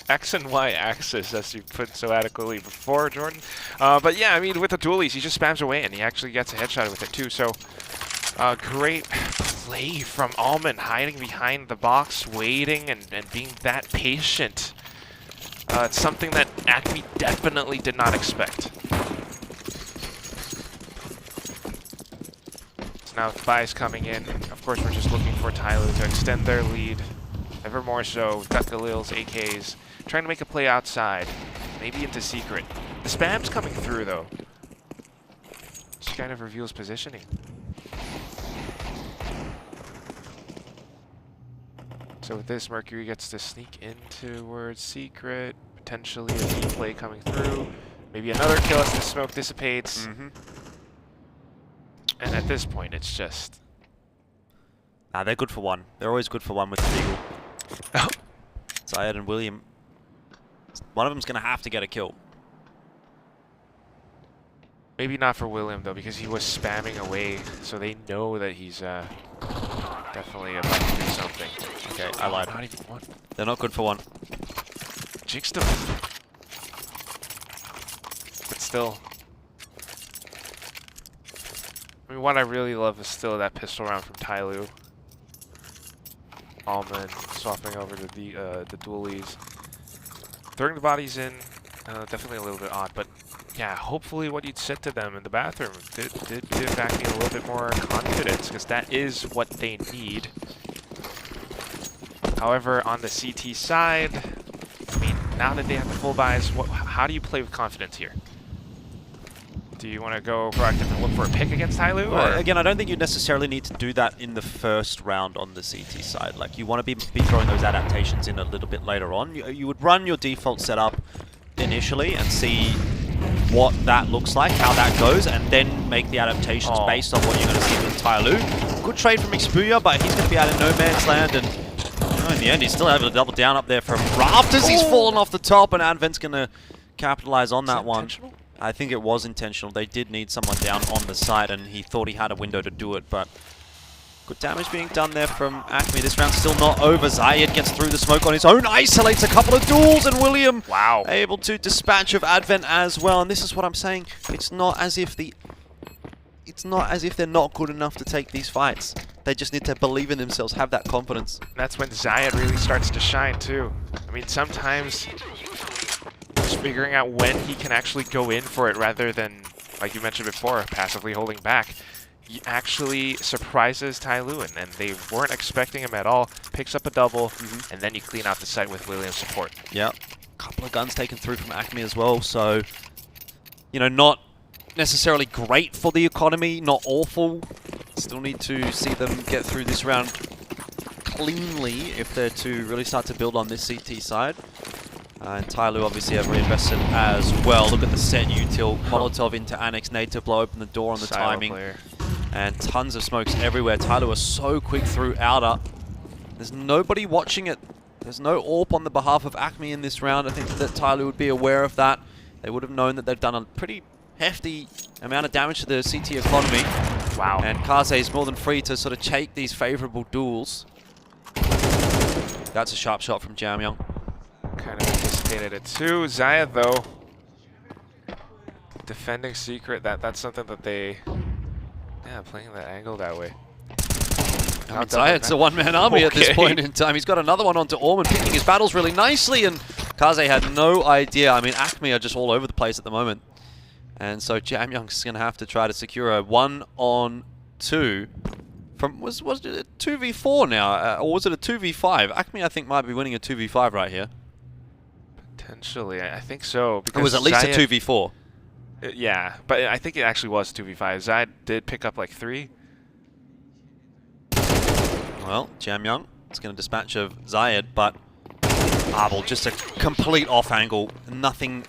X and Y axis, as you put so adequately before, Jordan. But yeah, I mean, with the dualies, he just spams away, and he actually gets a headshot with it too. So great play from Alman, hiding behind the box, waiting and being that patient. It's something that Acme definitely did not expect. So now Vi's coming in. Of course, we're just looking for TYLOO to extend their lead. Ever more so. We've got Galil's AKs trying to make a play outside, maybe into secret. The spam's coming through though. Just kind of reveals positioning. So with this, Mercury gets to sneak in towards secret, potentially a B play coming through. Maybe another kill as the smoke dissipates. And at this point, it's just... Nah, they're good for one. They're always good for one with the Eagle. Zayed and William. One of them's going to have to get a kill. Maybe not for William, though, because he was spamming away, so they know that he's definitely about to do something. Okay, I lied. Not even one. They're not good for one. Jinxed him. But still. I mean, what I really love is still that pistol round from TYLOO. Alman swapping over to the dualies. throwing the bodies in, definitely a little bit odd, but yeah, hopefully what you'd said to them in the bathroom did give Acme a little bit more confidence, because that is what they need. However, on the CT side, I mean, now that they have the full buys, how do you play with confidence here? Do you want to go proactive and look for a pick against TYLOO? Well, again, I don't think you necessarily need to do that in the first round on the CT side. Like, you want to be throwing those adaptations in a little bit later on. You would run your default setup initially and see what that looks like, how that goes, and then make the adaptations based on what you're going to see with TYLOO. Good trade from Expuya, but he's going to be out in no man's land, and in the end, he's still able to double down up there from rafters. He's fallen off the top, and Advent's going to capitalize on that one. I think it was intentional. They did need someone down on the side, and he thought he had a window to do it, but good damage being done there from Acme. This round's still not over. Zayed gets through the smoke on his own, isolates a couple of duels, and William able to dispatch of Advent as well. And this is what I'm saying. It's not as if they're not good enough to take these fights. They just need to believe in themselves, have that confidence. That's when Zayed really starts to shine too. I mean, sometimes just figuring out when he can actually go in for it rather than, like you mentioned before, passively holding back. He actually surprises TYLOO, and they weren't expecting him at all. Picks up a double, and then you clean out the site with William's support. Yep. A couple of guns taken through from Acme as well, so, you know, not necessarily great for the economy, not awful. Still need to see them get through this round cleanly if they're to really start to build on this CT side. And TYLOO obviously have reinvested as well. Look at the set util. Molotov into Annex nade to blow open the door on the timing. And tons of smokes everywhere. TYLOO are so quick through outer. There's nobody watching it. There's no AWP on the behalf of Acme in this round. I think that TYLOO would be aware of that. They would have known that they've done a pretty hefty amount of damage to the CT economy. Wow. And Kaze is more than free to sort of take these favorable duels. That's a sharp shot from Jamyang. Kind of anticipated it too. Zayed, though, defending secret, that's something that they, playing that angle that way. I mean, Zayed's a one-man army at this point in time. He's got another one onto Orman, picking his battles really nicely, and Kaze had no idea. I mean, Acme are just all over the place at the moment. And so Jamyang's going to have to try to secure a 1-on-2 from, was it a 2v4 now, or was it a 2v5? Acme, I think, might be winning a 2v5 right here. Potentially, I think so. Because it was at least Zayed, a 2v4. Yeah, but I think it actually was 2v5. Zayed did pick up like 3. Well, Jamyang is going to dispatch of Zayed, but Abel, just a complete off angle. Nothing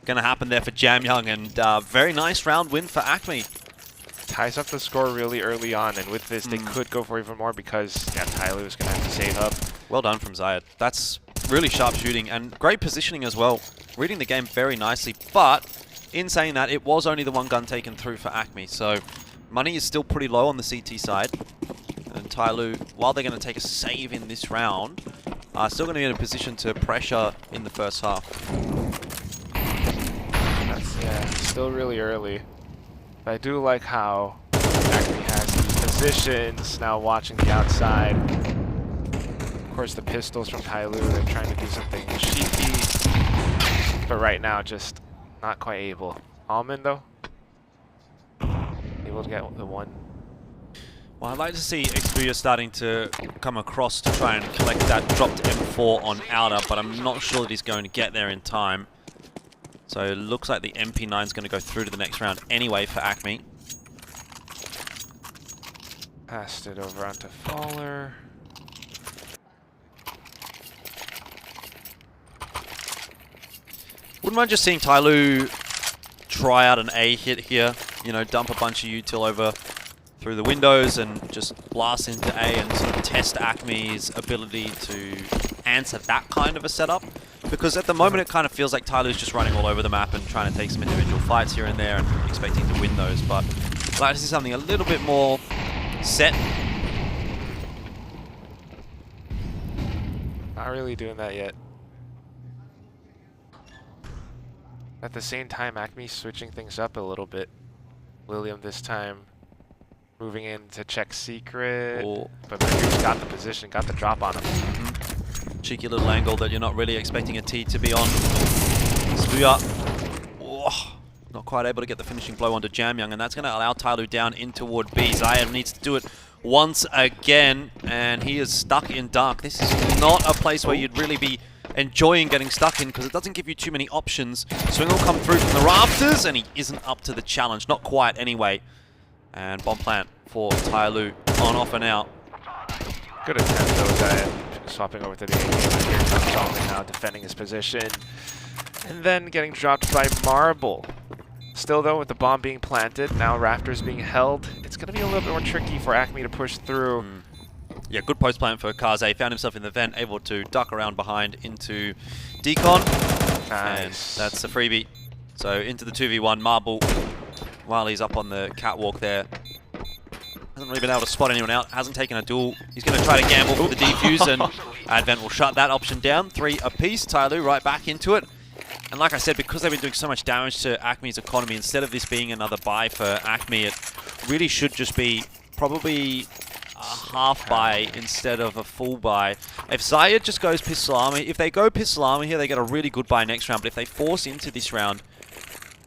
going to happen there for Jamyang, and very nice round win for Acme. Ties up the score really early on, and with this, they could go for even more because TYLOO is going to have to save up. Well done from Zayed. That's really sharp shooting and great positioning as well. Reading the game very nicely, but in saying that, it was only the one gun taken through for Acme, so money is still pretty low on the CT side. And TYLOO, while they're going to take a save in this round, are still going to be in a position to pressure in the first half. That's, still really early. But I do like how Acme has these positions, now watching the outside. Of course, the pistols from TYLOO, they're trying to do something cheeky. But right now, just not quite able. Almond, though, able to get the one. Well, I'd like to see Expuya starting to come across to try and collect that dropped M4 on outer, but I'm not sure that he's going to get there in time. So it looks like the MP9 is going to go through to the next round anyway for Acme. Passed it over onto Faller. Wouldn't mind just seeing TYLOO try out an A hit here. You know, dump a bunch of util over through the windows and just blast into A and sort of test Acme's ability to answer that kind of a setup. Because at the moment it kind of feels like TYLOO's just running all over the map and trying to take some individual fights here and there and expecting to win those. But I'd like to see something a little bit more set. Not really doing that yet. At the same time, Acme switching things up a little bit. William this time moving in to check secret. But Mercury's got the position, got the drop on him. cheeky little angle that you're not really expecting a T to be on. Stuya, not quite able to get the finishing blow onto Jamyoung, and that's going to allow TYLOO down in toward B. Zayed needs to do it once again, and he is stuck in dark. This is not a place where you'd really be enjoying getting stuck in, because it doesn't give you too many options. Swing will come through from the rafters, and he isn't up to the challenge. Not quite, anyway. And bomb plant for TYLOO on, off, and out. Good attempt, though, Zayed. Swapping over to the A. Here comes Zowie now, defending his position. And then getting dropped by Marble. Still, though, with the bomb being planted, now Rafters being held, it's going to be a little bit more tricky for Acme to push through. Yeah, good post plant for Kaze. Found himself in the vent, able to duck around behind into Decon. Nice. And that's a freebie. So into the 2v1, Marble, while he's up on the catwalk there. Hasn't really been able to spot anyone out, hasn't taken a duel. He's going to try to gamble for the defuse, and Advent will shut that option down. 3 apiece, TYLOO right back into it. And like I said, because they've been doing so much damage to Acme's economy, instead of this being another buy for Acme, it really should just be probably a half buy instead of a full buy. If Zayed just goes Pistol Armor, if they go Pistol Armor here, they get a really good buy next round. But if they force into this round,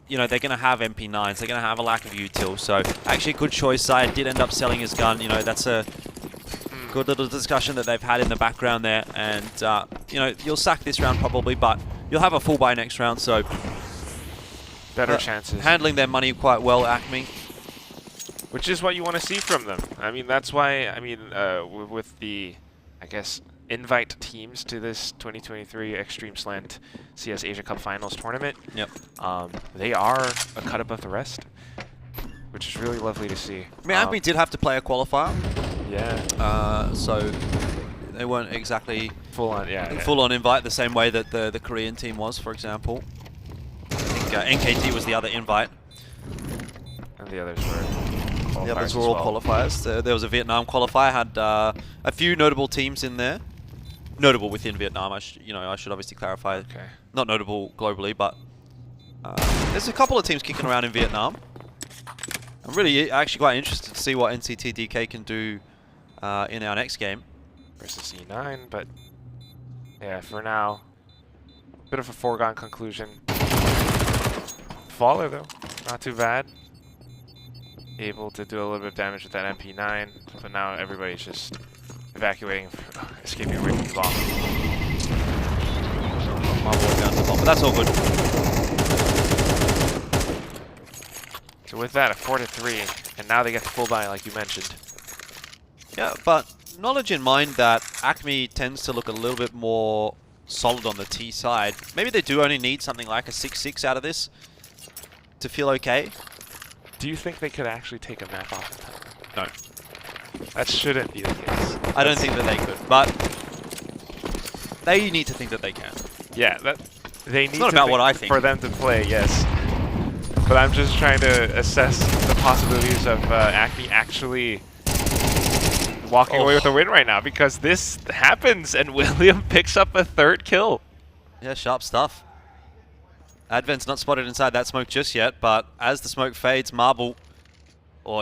you know, they're going to have MP9s. They're going to have a lack of util. So actually a good choice. Zayed did end up selling his gun. You know, that's a good little discussion that they've had in the background there. And, you know, you'll sack this round probably, but you'll have a full buy next round. So better chances. Handling their money quite well, Acme. Which is what you want to see from them. I mean, that's why, I mean, with the, I guess, invite teams to this 2023 Extremesland CS Asia Cup Finals tournament. Yep. They are a cut above the rest, which is really lovely to see. I mean, Acme did have to play a qualifier. Yeah. So they weren't exactly full on, full on invite the same way that the Korean team was, for example. I think NKT was the other invite. And the others were The others were all qualifiers. There was a Vietnam qualifier, had a few notable teams in there. Notable within Vietnam, I should obviously clarify. Okay. Not notable globally, but there's a couple of teams kicking around in Vietnam. I'm really actually quite interested to see what NCTDK can do in our next game. Versus E9, but yeah, for now, bit of a foregone conclusion. Faller, though, not too bad. Able to do a little bit of damage with that MP9, but now everybody's just evacuating, escaping away from the bomb. But that's all good. So with that, a 4-3, and now they get the full buy, like you mentioned. Yeah, but knowledge in mind that Acme tends to look a little bit more solid on the T side. Maybe they do only need something like a 6-6 out of this to feel okay. Do you think they could actually take a map off the time? No. That shouldn't be the case. I don't think that they could, but they need to think that they can. Yeah, they need it's not about what I think. For them to play, yes. But I'm just trying to assess the possibilities of Acme actually walking away with a win right now, because this happens and William picks up a 3rd kill. Yeah, sharp stuff. Advent's not spotted inside that smoke just yet, but as the smoke fades, Marble,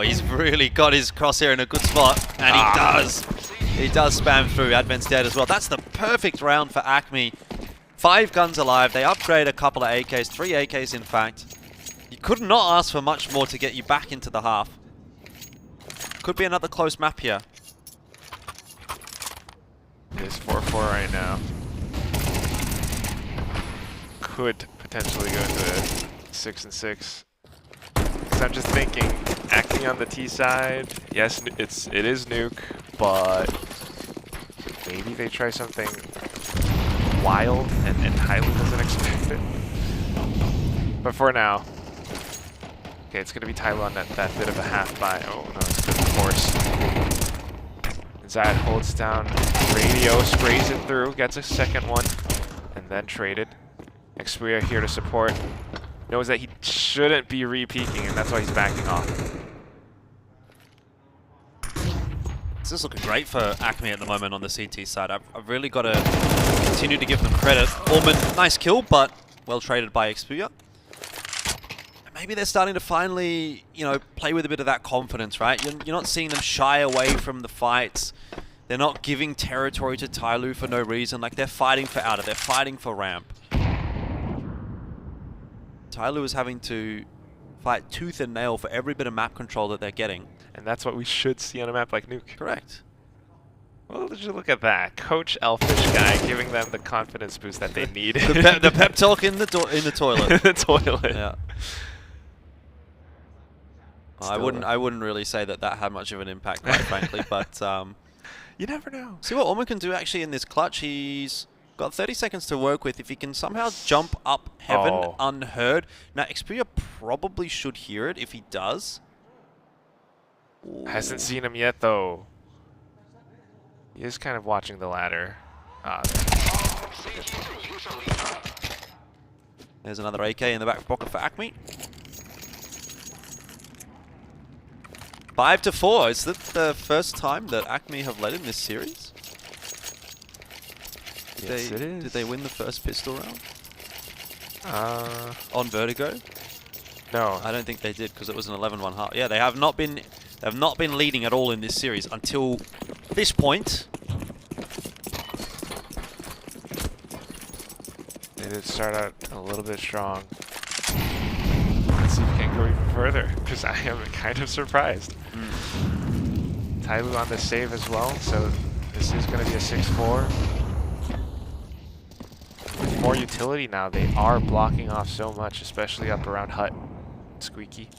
he's really got his crosshair in a good spot, and he does. He does spam through. Advent's dead as well. That's the perfect round for Acme. 5 guns alive. They upgrade a couple of AKs, 3 AKs in fact. You could not ask for much more to get you back into the half. Could be another close map here. It is 4-4 right now. Could potentially go into 6-6. Because I'm just thinking, Acme on the T side, yes, it is Nuke, but maybe they try something wild and TYLOO doesn't expect it. But for now, okay, it's gonna be TYLOO on that bit of a half buy. Oh no, it's good force. Zayed holds down radio, sprays it through, gets a 2nd one, and then traded. Experia here to support. Knows that he shouldn't be re-peeking, and that's why he's backing off. This is looking great for Acme at the moment on the CT side. I've really got to continue to give them credit. Ormond, nice kill, but well traded by Experia. Maybe they're starting to finally, play with a bit of that confidence, right? You're not seeing them shy away from the fights. They're not giving territory to TYLOO for no reason. Like, they're fighting for outer, they're fighting for ramp. TYLOO is having to fight tooth and nail for every bit of map control that they're getting. And that's what we should see on a map like Nuke. Correct. Well, did you look at that? Coach Elfish guy giving them the confidence boost that they need. the pep talk in the toilet. The toilet. Yeah. I wouldn't really say that had much of an impact, quite frankly, but you never know. See what Orman can do actually in this clutch. He's got 30 seconds to work with. If he can somehow jump up heaven unheard. Now, Xperia probably should hear it if he does. Ooh. Hasn't seen him yet, though. He is kind of watching the ladder. There's another AK in the back pocket for Acme. 5-4. Is that the first time that Acme have led in this series? Yes, it is. Did they win the first pistol round? On Vertigo? No. I don't think they did because it was an 11-1 half. Yeah, they have not been leading at all in this series until this point. They did start out a little bit strong. Let's see if we can go even further, because I am kind of surprised. TYLOO on the save as well, so this is going to be a 6-4. With more utility now, they are blocking off so much, especially up around Hut. Squeaky.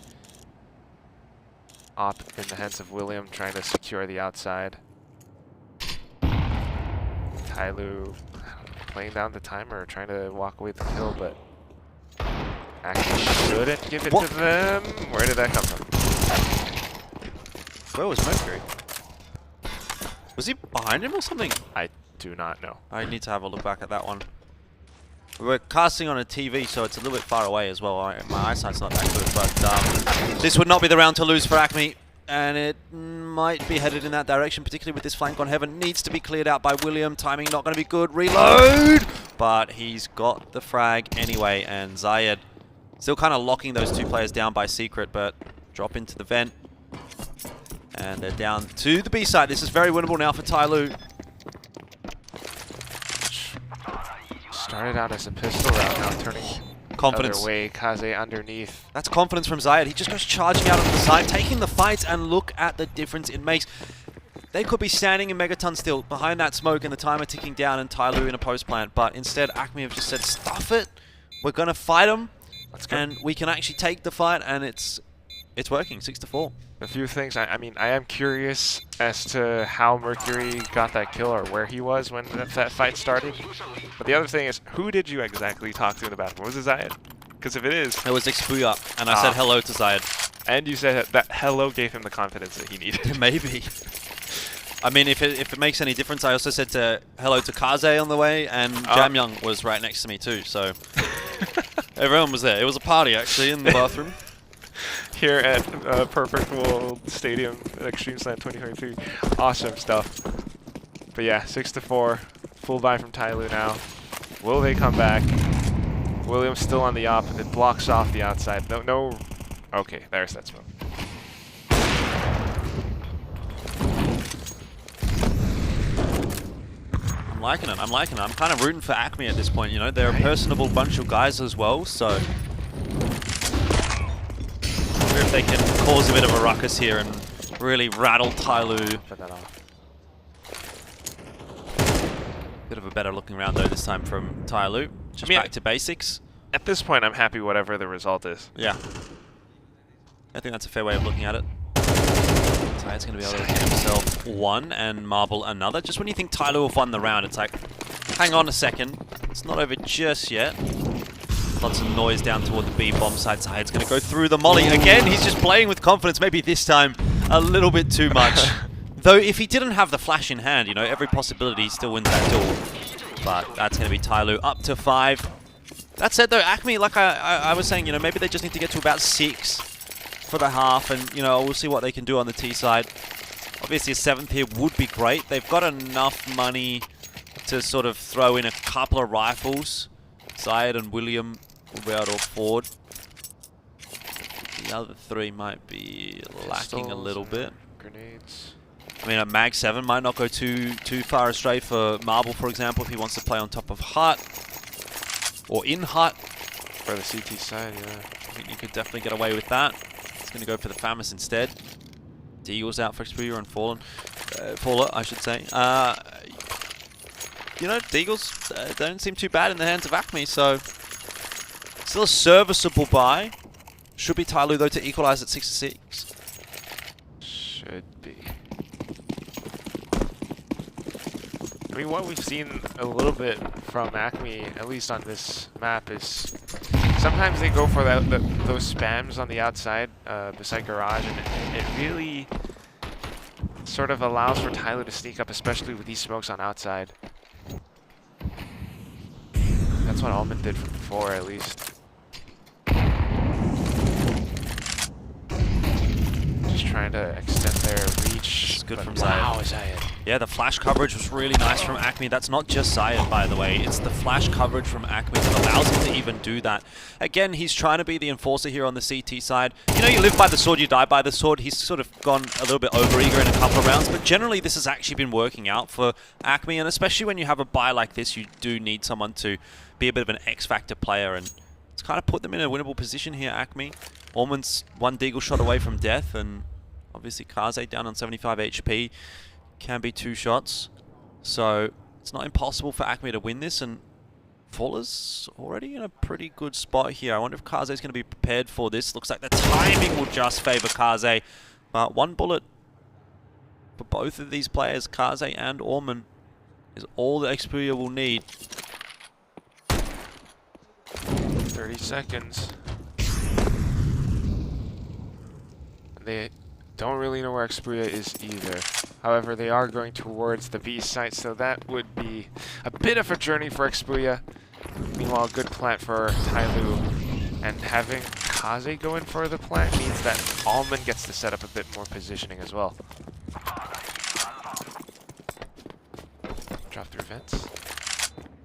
Op in the hands of William, trying to secure the outside. TYLOO laying down the timer, trying to walk away with the kill, but actually shouldn't give it to them. Where did that come from? Where was Mercury? Was he behind him or something? I do not know. I need to have a look back at that one. We're casting on a TV, so it's a little bit far away as well. My eyesight's not that good, but this would not be the round to lose for Acme, and it might be headed in that direction, particularly with this flank on heaven. Needs to be cleared out by William. Timing not going to be good. Reload! But he's got the frag anyway, and Zayed still kind of locking those two players down by secret, but drop into the vent. And they're down to the B side. This is very winnable now for TYLOO. Started out as a pistol round, now turning confidence. Other way. Kaze underneath. That's confidence from Zayed. He just goes charging out on the side, taking the fights, and look at the difference it makes. They could be standing in Megaton still, behind that smoke and the timer ticking down and TYLOO in a post plant, but instead Acme have just said, stuff it, we're going to fight them, and we can actually take the fight, and it's working, 6-4. A few things. I mean, I am curious as to how Mercury got that kill or where he was when that fight started. But the other thing is, who did you exactly talk to in the bathroom? Was it Zayed? Because if it is... It was Xperia, and I said hello to Zayed. And you said that hello gave him the confidence that he needed. Maybe. I mean, if it makes any difference, I also said hello to Kaze on the way, and Jamyoung was right next to me too, so... Everyone was there. It was a party, actually, in the bathroom. Here at Perfect World Stadium at Extremesland 2023. Awesome stuff. But yeah, 6-4. Full buy from TYLOO now. Will they come back? William's still on the op. It blocks off the outside. No. Okay, there's that smoke. I'm liking it. I'm kind of rooting for Acme at this point, you know. They're a personable bunch of guys as well, so... if they can cause a bit of a ruckus here and really rattle TYLOO. Put that off. Bit of a better looking round though this time from TYLOO. Just back to basics. At this point, I'm happy whatever the result is. Yeah. I think that's a fair way of looking at it. So it's going to be able to get himself one and marble another. Just when you think TYLOO have won the round, it's like, hang on a second. It's not over just yet. Lots of noise down toward the B bomb side. Zayed's going to go through the molly. Again, he's just playing with confidence. Maybe this time a little bit too much. Though if he didn't have the flash in hand, you know, every possibility he still wins that duel. But that's going to be TYLOO up to 5. That said, though, Acme, like I was saying, you know, maybe they just need to get to about 6 for the half. And, you know, we'll see what they can do on the T side. Obviously, a 7th here would be great. They've got enough money to sort of throw in a couple of rifles. Zayed and William will be able to afford. The other 3 might be lacking a little bit. Grenades. I mean, a Mag 7 might not go too far astray for Marble, for example, if he wants to play on top of Hut or in Hut. For the CT side, yeah. I think you could definitely get away with that. He's going to go for the Famous instead. Deagle's out for Xperia and Faller, I should say. You know, Deagles don't seem too bad in the hands of Acme, so still a serviceable buy. Should be TYLOO though to equalize at 6-6. Should be. I mean, what we've seen a little bit from Acme, at least on this map, is sometimes they go for those spams on the outside beside Garage, and it really sort of allows for TYLOO to sneak up, especially with these smokes on outside. That's what Almond did from before, at least. Just trying to extend their reach. It's good from wow, Zayed. Zayed. Yeah, the flash coverage was really nice from Acme. That's not just Zayed, by the way. It's the flash coverage from Acme that allows him to even do that. Again, he's trying to be the enforcer here on the CT side. You know, you live by the sword, you die by the sword. He's sort of gone a little bit overeager in a couple of rounds, but generally this has actually been working out for Acme, and especially when you have a buy like this, you do need someone to be a bit of an X-Factor player, and it's kind of put them in a winnable position here, Acme. Ormond's one Deagle shot away from death, and obviously Kaze down on 75 HP. Can be 2 shots. So it's not impossible for Acme to win this, and Faller's already in a pretty good spot here. I wonder if Kaze's going to be prepared for this. Looks like the timing will just favor Kaze. But one bullet for both of these players, Kaze and Ormond, is all that Xperia will need. 30 seconds. They don't really know where Xperia is either. However, they are going towards the B site, so that would be a bit of a journey for Xperia. Meanwhile, a good plant for TYLOO. And having Kaze go in for the plant means that Almond gets to set up a bit more positioning as well. Drop through vents.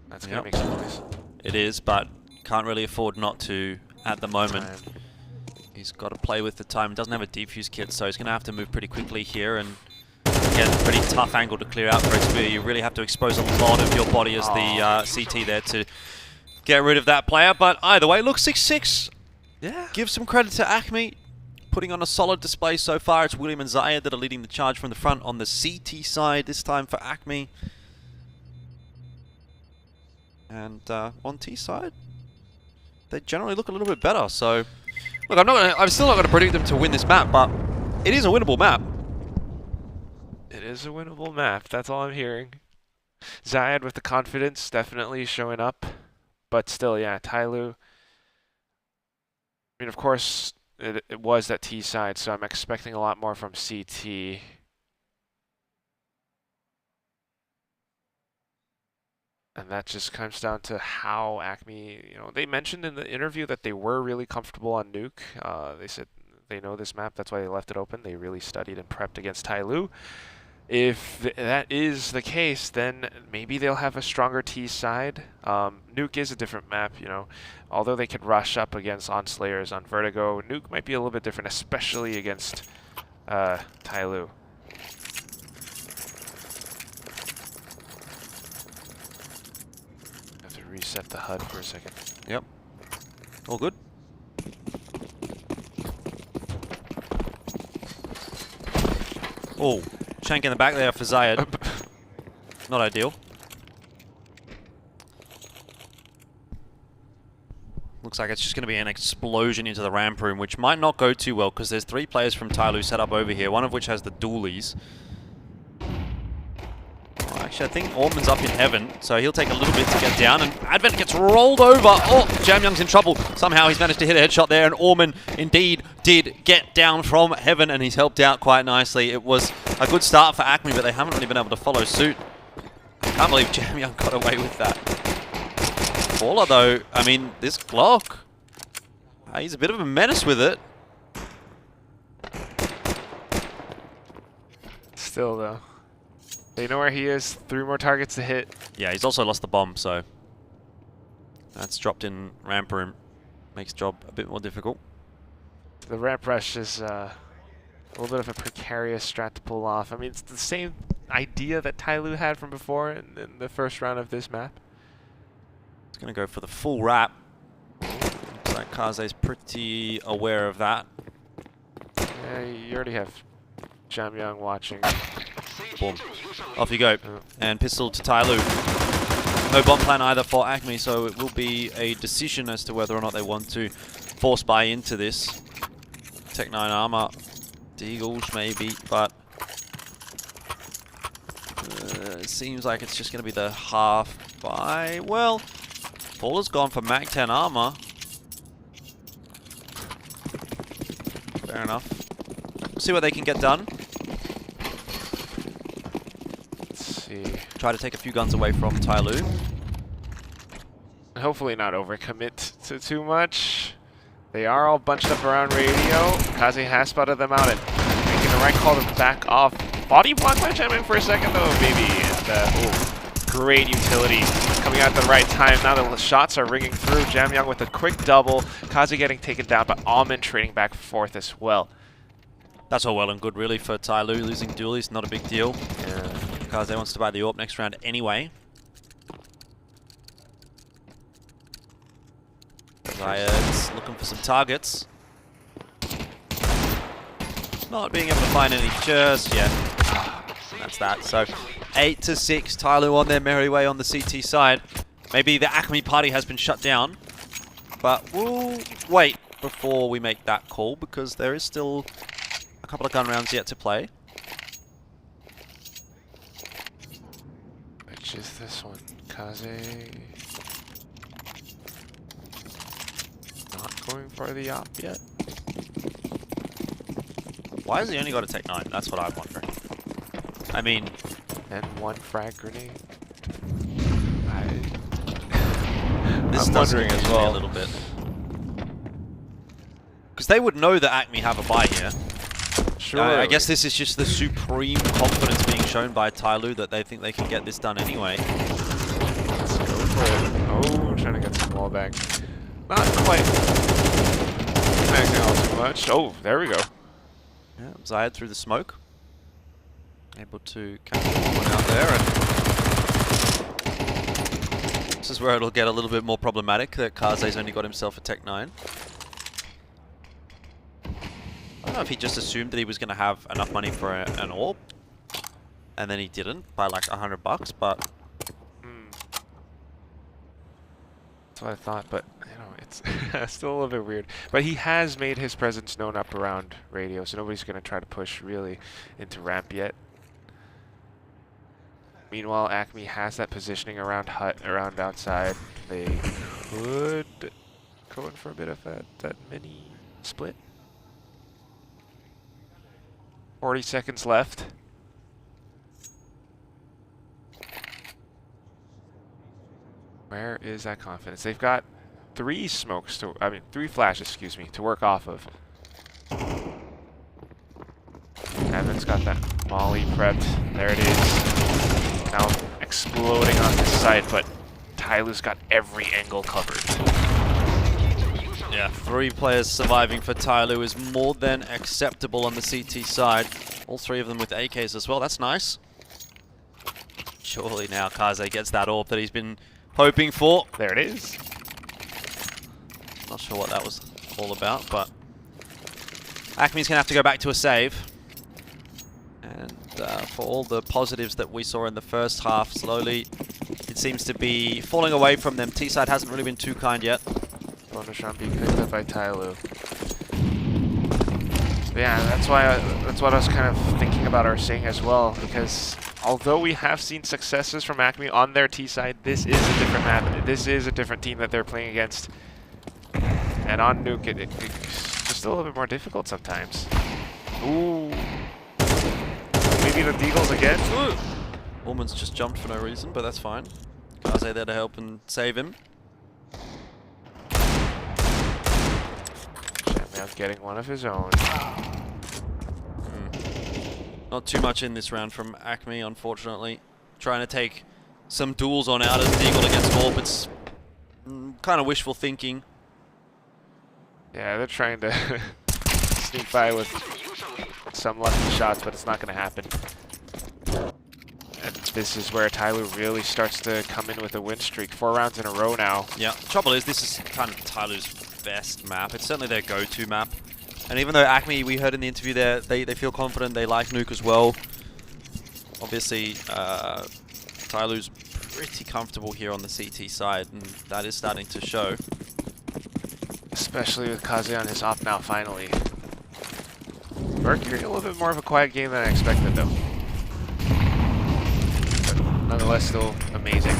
That's going to make some noise. It is, but can't really afford not to at the moment. He's got to play with the time. Doesn't have a defuse kit, so he's going to have to move pretty quickly here. And again, pretty tough angle to clear out for Xperia. You really have to expose a lot of your body as the CT there to get rid of that player. But either way, look, 6-6. Yeah. Give some credit to Acme. Putting on a solid display so far. It's William and Zayed that are leading the charge from the front on the CT side this time for Acme. And on T side, they generally look a little bit better. So, look, I'm still not going to predict them to win this map, but it is a winnable map. It is a winnable map. That's all I'm hearing. Zayed with the confidence, definitely showing up. But still, yeah, TYLOO. I mean, of course, it was that T side, so I'm expecting a lot more from CT. And that just comes down to how Acme, you know, they mentioned in the interview that they were really comfortable on Nuke. They said they know this map, that's why they left it open. They really studied and prepped against TYLOO. If that is the case, then maybe they'll have a stronger T side. Nuke is a different map, you know. Although they could rush up against ONS Slayers on Vertigo, Nuke might be a little bit different, especially against TYLOO. Reset the HUD for a second. Yep. All good. Oh, shank in the back there for Zayed. Not ideal. Looks like it's just going to be an explosion into the ramp room, which might not go too well because there's 3 players from TYLOO set up over here, one of which has the dualies. Actually, I think Ormond's up in heaven, so he'll take a little bit to get down, and Advent gets rolled over. Oh, Jamyoung's in trouble. Somehow he's managed to hit a headshot there, and Ormond indeed did get down from heaven, and he's helped out quite nicely. It was a good start for Acme, but they haven't really been able to follow suit. I can't believe Jamyoung got away with that. Faller, though, I mean, this Glock, he's a bit of a menace with it. Still, though. They know where he is. 3 more targets to hit. Yeah, he's also lost the bomb, so that's dropped in ramp room. Makes job a bit more difficult. The ramp rush is A little bit of a precarious strat to pull off. I mean, it's the same idea that TYLOO had from before in the first round of this map. It's going to go for the full wrap. Looks like Kaze's pretty aware of that. Yeah, you already have Jamyang watching. Boom. Off you go. And pistol to TYLOO. No bomb plan either for Acme, so it will be a decision as to whether or not they want to force buy into this. Tech 9 armor. Deagles maybe, but it seems like it's just going to be the half buy. Well, Paula's gone for Mac 10 armor. Fair enough. We'll see what they can get done. Let's see. Try to take a few guns away from TYLOO. Hopefully not overcommit to too much. They are all bunched up around radio. Kaze has spotted them out and making the right call to back off. Body block by Jamyang for a second though, baby. And great utility coming out at the right time. Now the shots are ringing through. Jamyang with a quick double. Kaze getting taken down, but Almond trading back forth as well. That's all well and good really for TYLOO. Losing dualies, not a big deal. Yeah. Kaze wants to buy the AWP next round anyway. Zayed's looking for some targets. Not being able to find any just yet. That's that. So 8-6, TYLOO on their merry way on the CT side. Maybe the Acme party has been shut down, but we'll wait before we make that call because there is still a couple of gun rounds yet to play. Which is this one? Kaze. Not going for the op yet. Why has he only got a Tech 9? That's what I'm wondering. I mean... And one frag grenade. This I'm does wondering confuse as me well. a little bit. Because they would know that Acme have a buy here. Sure. I guess this is just the supreme confidence being shown by TYLOO that they think they can get this done anyway. Let's go for it. Oh, trying to get some wall back. Not quite connecting all too much. Oh, there we go. Yeah, Zayed through the smoke. Able to catch one out there. And this is where it'll get a little bit more problematic that Kaze's only got himself a Tech 9. I don't know if he just assumed that he was going to have enough money for an AWP. And then he didn't by like $100, but... That's what I thought, but you know, it's still a little bit weird. But he has made his presence known up around radio, so nobody's going to try to push really into ramp yet. Meanwhile, Acme has that positioning around hut, around outside. They could go in for a bit of that mini split. 40 seconds left. Where is that confidence? They've got three flashes, excuse me, to work off of. Evan's got that molly prepped. There it is. Now exploding on this side, but TYLOO's got every angle covered. Yeah, 3 players surviving for TYLOO is more than acceptable on the CT side. All 3 of them with AKs as well. That's nice. Surely now Kaze gets that AWP that he's been hoping for. There it is. Not sure what that was all about, but Acme's going to have to go back to a save. And for all the positives that we saw in the first half, slowly it seems to be falling away from them. T-side hasn't really been too kind yet. Bonus round being picked up by TYLOO. Yeah, that's what I was kind of thinking about or saying as well, because although we have seen successes from Acme on their T side, this is a different map. This is a different team that they're playing against. And on Nuke, it's just a little bit more difficult sometimes. Ooh. Maybe the Deagles again. Ooh. Woman's just jumped for no reason, but that's fine. Kaze there to help and save him. Jamyang getting one of his own. Not too much in this round from Acme, unfortunately. Trying to take some duels on out as Deagle against AWP. It's kind of wishful thinking. Yeah, they're trying to sneak by with some lucky shots, but it's not going to happen. And this is where TYLOO really starts to come in with a win streak. 4 rounds in a row now. Yeah, trouble is this is kind of TYLOO's best map. It's certainly their go-to map. And even though Acme, we heard in the interview there, they feel confident, they like Nuke as well. Obviously, TYLOO's pretty comfortable here on the CT side, and that is starting to show. Especially with Kaze on his op now, finally. Mercury, a little bit more of a quiet game than I expected, though. But nonetheless, still amazing.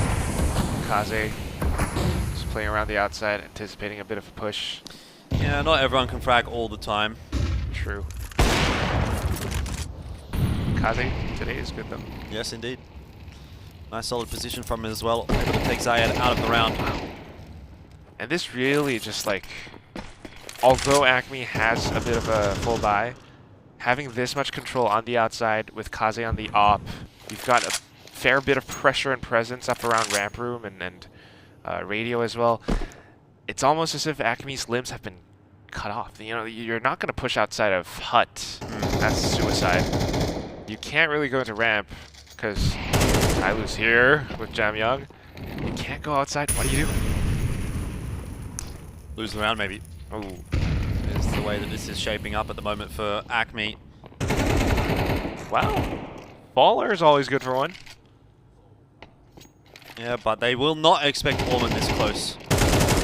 Kaze just playing around the outside, anticipating a bit of a push. Yeah, not everyone can frag all the time. True. Kaze today is good, though. Yes, indeed. Nice solid position from him as well. Able to take Zayed out of the round. And this really just like, although Acme has a bit of a full buy, having this much control on the outside with Kaze on the op, you've got a fair bit of pressure and presence up around ramp room and radio as well. It's almost as if Acme's limbs have been cut off. You know, you're not going to push outside of hut. That's suicide. You can't really go into ramp because TYLOO's here with Jamyoung. You can't go outside. What do you do? Lose the round, maybe. Oh, is the way that this is shaping up at the moment for Acme. Wow. Baller is always good for one. Yeah, but they will not expect Orman this close.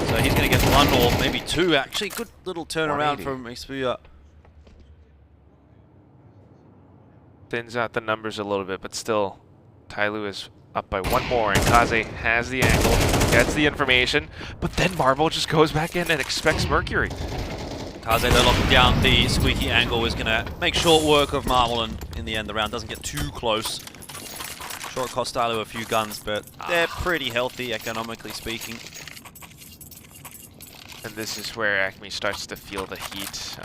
So he's going to get 1 or maybe 2, actually. Good little turnaround from Xperia. Thins out the numbers a little bit, but still, TYLOO is up by 1 more, and Kaze has the angle, gets the information, but then Marble just goes back in and expects Mercury. Kaze, they're locking down the squeaky angle, is going to make short work of Marble, and in the end, the round doesn't get too close. Sure, it cost TYLOO a few guns, but they're pretty healthy, economically speaking. And this is where Acme starts to feel the heat.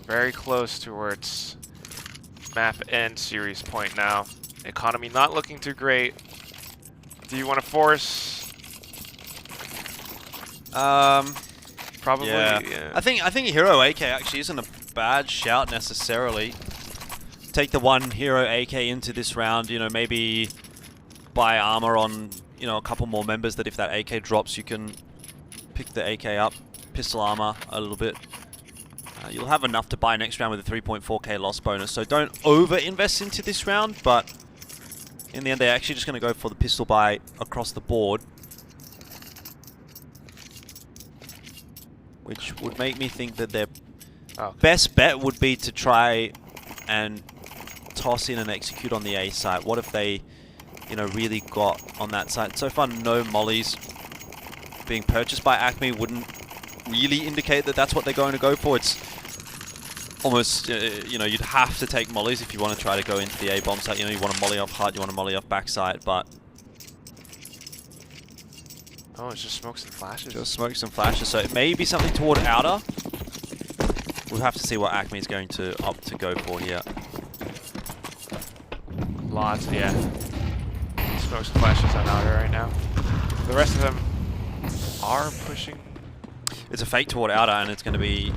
Very close towards map end series point now. Economy not looking too great. Do you want to force? Probably. Yeah. I think Hero AK actually isn't a bad shout necessarily. Take the 1 Hero AK into this round. You know, maybe buy armor on a couple more members. That if that AK drops, you can pick the AK up, pistol armor a little bit. You'll have enough to buy next round with a 3.4k loss bonus. So don't over-invest into this round, but in the end, they're actually just going to go for the pistol buy across the board. Which would make me think that their best bet would be to try and toss in and execute on the A site. What if they, really got on that side? So far, no mollies being purchased by Acme wouldn't really indicate that that's what they're going to go for. It's almost, you'd have to take mollies if you want to try to go into the A bomb site. You want to molly off hut, you want to molly off backside, but... Oh, it's just smokes and flashes. Just smokes and flashes, so it may be something toward outer. We'll have to see what Acme is going to opt to go for here. Lots, yeah. Smokes and flashes on outer right now. The rest of them are pushing. It's a fake toward outer, and it's going to be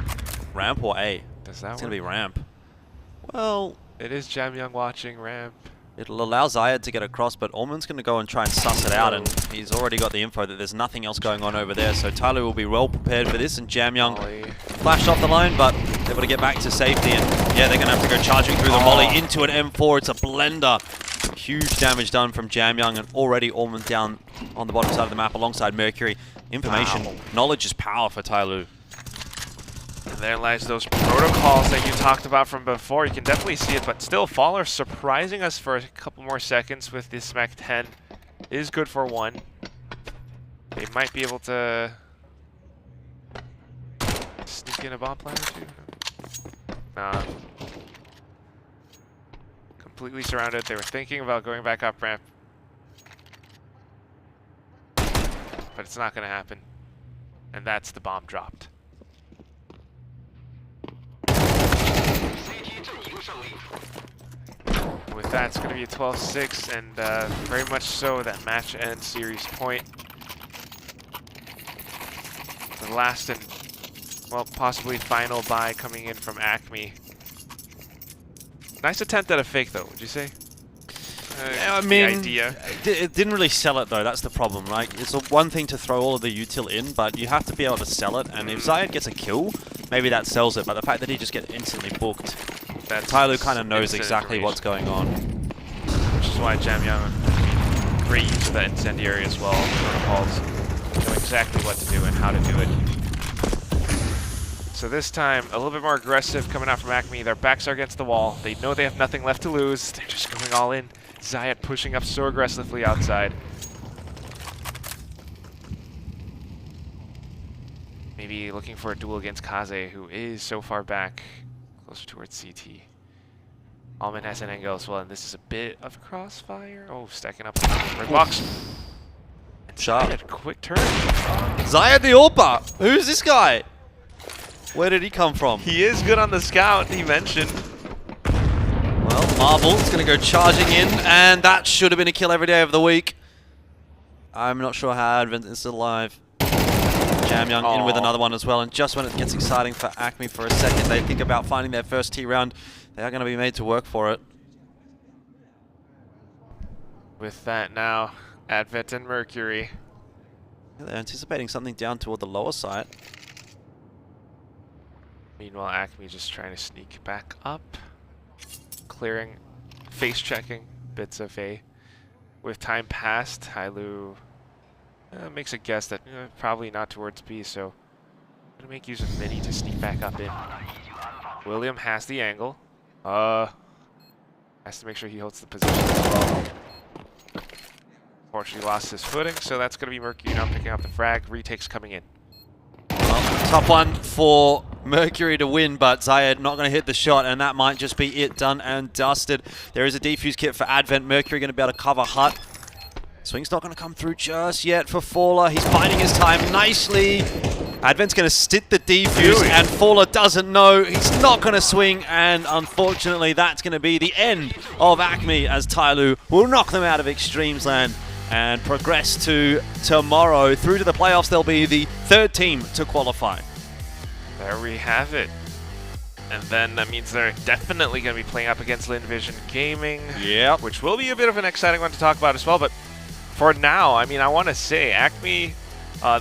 ramp or A. Does that It's going to be work? ramp. Well, it is Jamyoung watching ramp. It'll allow Zayed to get across, but Orman's going to go and try and suss it out, and he's already got the info that there's nothing else going on over there, so TYLOO will be well prepared for this, and Jamyoung flashed off the line, but able to get back to safety, and yeah, they're going to have to go charging through the molly into an M4. It's a blender. Huge damage done from Jamyoung, and already Orman down on the bottom side of the map alongside Mercury. Information, knowledge is power for TYLOO. And there lies those protocols that you talked about from before. You can definitely see it, but still, Faller surprising us for a couple more seconds with this Mach 10. Is good for 1. They might be able to sneak in a bomb plan or 2. Nah. Completely surrounded. They were thinking about going back up ramp. But it's not going to happen. And that's the bomb dropped. With that, it's going to be a 12-6, and very much so that match end series point. The last and, well, possibly final buy coming in from Acme. Nice attempt at a fake, though, would you say? Yeah, I mean, idea. it didn't really sell it though. That's the problem. Like, it's one thing to throw all of the util in, but you have to be able to sell it. And if Zayed gets a kill, maybe that sells it. But the fact that he just gets instantly booked, that TYLOO kind of knows exactly what's going on. Which is why Jamyoung, great use of that incendiary as well. Protocols know exactly what to do and how to do it. So this time, a little bit more aggressive coming out from Acme. Their backs are against the wall. They know they have nothing left to lose. They're just going all in. Zayed pushing up so aggressively outside. Maybe looking for a duel against Kaze, who is so far back, closer towards CT. Alman has an angle as well, and this is a bit of crossfire. Oh, stacking up red box. Sharp. Quick turn. Zayed the AWPer! Who's this guy? Where did he come from? He is good on the scout, he mentioned. Well, Marvel's going to go charging in, and that should have been a kill every day of the week. I'm not sure how Advent is still alive. Jamyoung in with another one as well, and just when it gets exciting for Acme for a second, they think about finding their first T round. They are going to be made to work for it. With that now, Advent and Mercury. Yeah, they're anticipating something down toward the lower side. Meanwhile, Acme just trying to sneak back up. Clearing, face checking bits of A. With time passed, TYLOO makes a guess that probably not towards B, so gonna make use of Mini to sneak back up in. William has the angle. Has to make sure he holds the position as well. Unfortunately lost his footing, so that's gonna be Mercury now picking up the frag. Retakes coming in. Well, tough one for Mercury to win, but Zayed not going to hit the shot, and that might just be it, done and dusted. There is a defuse kit for Advent. Mercury going to be able to cover Hut. Swing's not going to come through just yet for Faller. He's biding his time nicely. Advent's going to stick the defuse, and Faller doesn't know. He's not going to swing, and unfortunately, that's going to be the end of Acme, as TYLOO will knock them out of Extremesland and progress to tomorrow. Through to the playoffs, they'll be the third team to qualify. There we have it. And then that means they're definitely going to be playing up against Lin Vision Gaming. Yep. Which will be a bit of an exciting one to talk about as well. But for now, I mean, I want to say Acme, a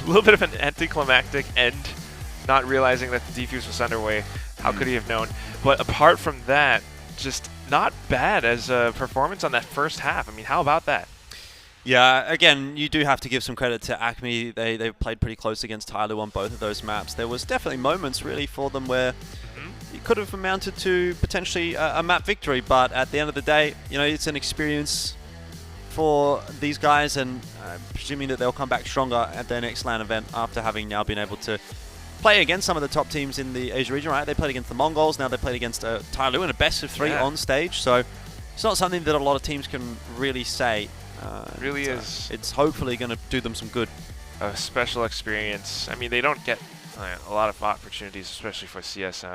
little bit of an anticlimactic end, not realizing that the defuse was underway. How could he have known? But apart from that, just not bad as a performance on that first half. I mean, how about that? Yeah, again, you do have to give some credit to Acme. They played pretty close against TYLOO on both of those maps. There was definitely moments really for them where it could have amounted to potentially a map victory, but at the end of the day, you know, it's an experience for these guys, and presuming that they'll come back stronger at their next LAN event after having now been able to play against some of the top teams in the Asia region, right? They played against the Mongols, now they played against TYLOO in a best of 3 on stage, so it's not something that a lot of teams can really say. It really is. It's hopefully going to do them some good. A special experience. I mean, they don't get a lot of opportunities, especially for CS.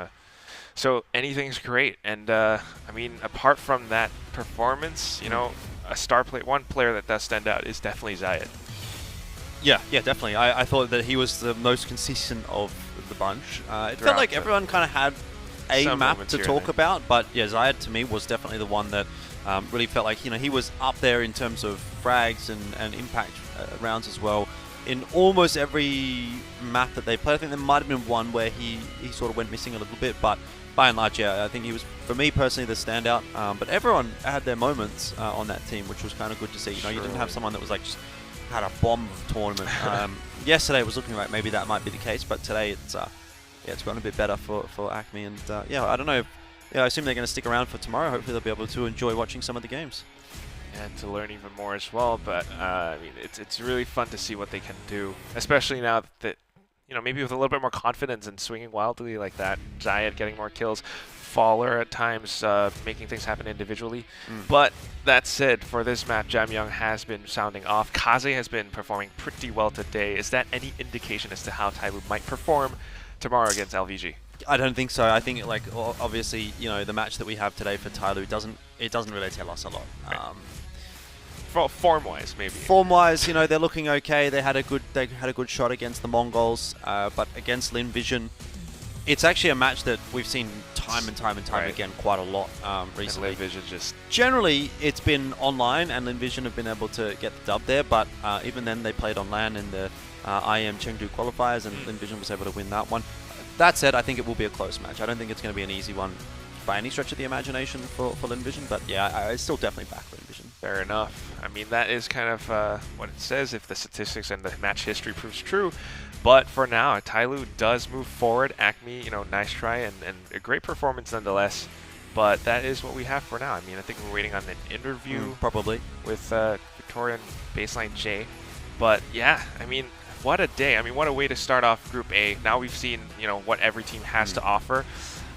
So anything's great. And I mean, apart from that performance, you know, one player that does stand out is definitely Zayed. Yeah, definitely. I thought that he was the most consistent of the bunch. It felt like everyone kind of had a map to talk about, but yeah, Zayed to me was definitely the one that really felt like, you know, he was up there in terms of frags and impact rounds as well. In almost every map that they played, I think there might have been one where he sort of went missing a little bit, but by and large, yeah, I think he was, for me personally, the standout. But everyone had their moments on that team, which was kind of good to see. You know, you didn't have someone that was like just had a bomb of a tournament. Yesterday it was looking like maybe that might be the case, but today it's gone a bit better for Acme, and yeah, I don't know. Yeah, I assume they're going to stick around for tomorrow. Hopefully they'll be able to enjoy watching some of the games. And to learn even more as well, but I mean, it's really fun to see what they can do, especially now that, you know, maybe with a little bit more confidence and swinging wildly like that. Zayed getting more kills, Faller at times making things happen individually. But that said, for this map, Jamyoung has been sounding off. Kaze has been performing pretty well today. Is that any indication as to how TYLOO might perform tomorrow against LVG? I don't think so. I think, like, obviously, you know, the match that we have today for TYLOO doesn't really tell us a lot. Right. Form-wise, maybe. Form-wise, you know, they're looking okay. They had a good shot against the Mongols, but against Lin Vision, it's actually a match that we've seen time and time again quite a lot recently. And LinVision just... Generally, it's been online, and LinVision have been able to get the dub there, but even then they played on LAN in the IM Chengdu qualifiers, and LinVision was able to win that one. That said, I think it will be a close match. I don't think it's going to be an easy one by any stretch of the imagination for LinVision, but yeah, I still definitely back LinVision. Fair enough. I mean, that is kind of what it says if the statistics and the match history proves true. But for now, TYLOO does move forward. Acme, you know, nice try and a great performance nonetheless. But that is what we have for now. I mean, I think we're waiting on an interview probably with Victoria and Baseline J. But yeah, I mean, what a day. I mean, what a way to start off Group A. Now we've seen, you know, what every team has to offer.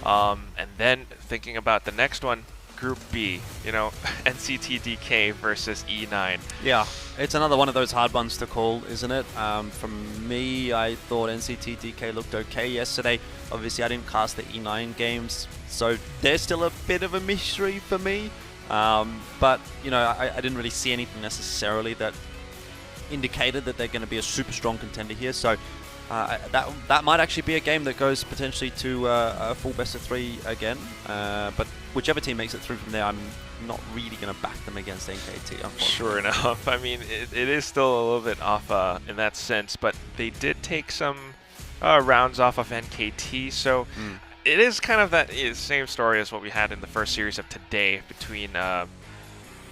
And then thinking about the next one, Group B, you know, NCTDK versus E9. Yeah, it's another one of those hard ones to call, isn't it? From me, I thought NCTDK looked okay yesterday. Obviously, I didn't cast the E9 games, so they're still a bit of a mystery for me. But, you know, I didn't really see anything necessarily that indicated that they're going to be a super strong contender here. So that might actually be a game that goes potentially to a full best of 3 again. But whichever team makes it through from there, I'm not really going to back them against NKT. Sure enough. I mean, it is still a little bit off in that sense, but they did take some rounds off of NKT, so it is kind of that same story as what we had in the first series of today between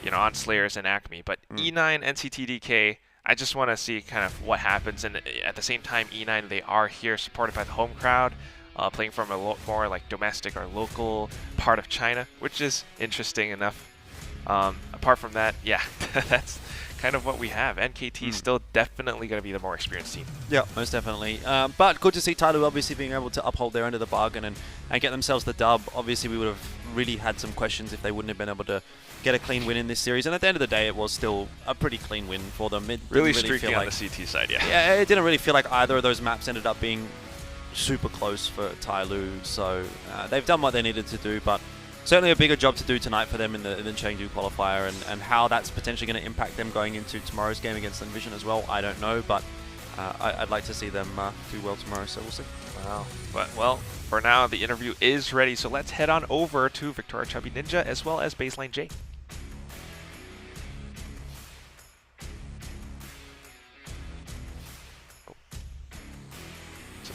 you know, ONS Slayers and Acme. But E9, NCTDK, I just want to see kind of what happens, and at the same time, E9, they are here supported by the home crowd, playing from a more like domestic or local part of China, which is interesting enough. Apart from that, yeah, that's kind of what we have. NKT is still definitely going to be the more experienced team. Yeah, most definitely. But good to see TYLOO obviously being able to uphold their end of the bargain and get themselves the dub. Obviously, we would have really had some questions if they wouldn't have been able to get a clean win in this series. And at the end of the day, it was still a pretty clean win for them. It really didn't streaky feel on like, the CT side, yeah. Yeah, it didn't really feel like either of those maps ended up being super close for TYLOO. So they've done what they needed to do, but certainly a bigger job to do tonight for them in the Chengdu qualifier, and how that's potentially going to impact them going into tomorrow's game against LinVision as well, I don't know, but I'd like to see them do well tomorrow, so we'll see. Wow. But, well, for now, the interview is ready, so let's head on over to Victoria Chubby Ninja as well as Baseline J.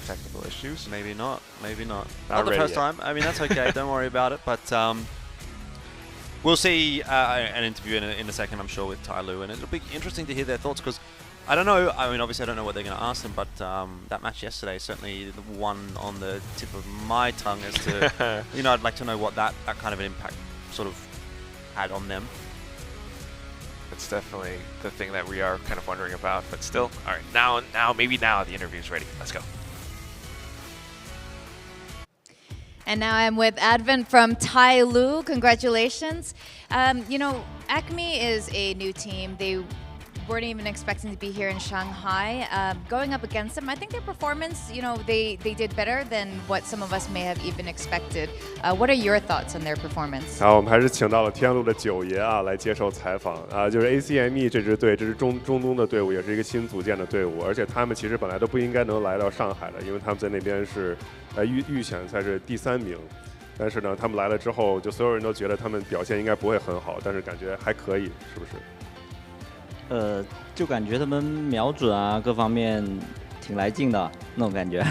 Technical issues? Maybe not. Maybe not. Not the first yet. time. I mean, that's okay. Don't worry about it. But we'll see an interview in a second, I'm sure, with TYLOO, and it'll be interesting to hear their thoughts, because I don't know. I mean, obviously, I don't know what they're going to ask them, but that match yesterday is certainly the one on the tip of my tongue as to, you know, I'd like to know what that kind of an impact sort of had on them. That's definitely the thing that we are kind of wondering about, but still, all right, maybe now the interview's ready. Let's go. And now I'm with Advent from TYLOO. Congratulations. You know, Acme is a new team. They weren't even expecting to be here in Shanghai. Going up against them, I think their performance, you know, they did better than what some of us may have even expected. What are your thoughts on their performance? 好，我们还是请到了天路的九爷啊来接受采访啊，就是 ACME 这支队，这是中东的队伍，也是一个新组建的队伍，而且他们其实本来都不应该能来到上海的，因为他们在那边是预选赛是第3名。但是呢，他们来了之后，就所有人都觉得他们表现应该不会很好，但是感觉还可以，是不是？就感觉他们瞄准啊，各方面挺来劲的那种感觉，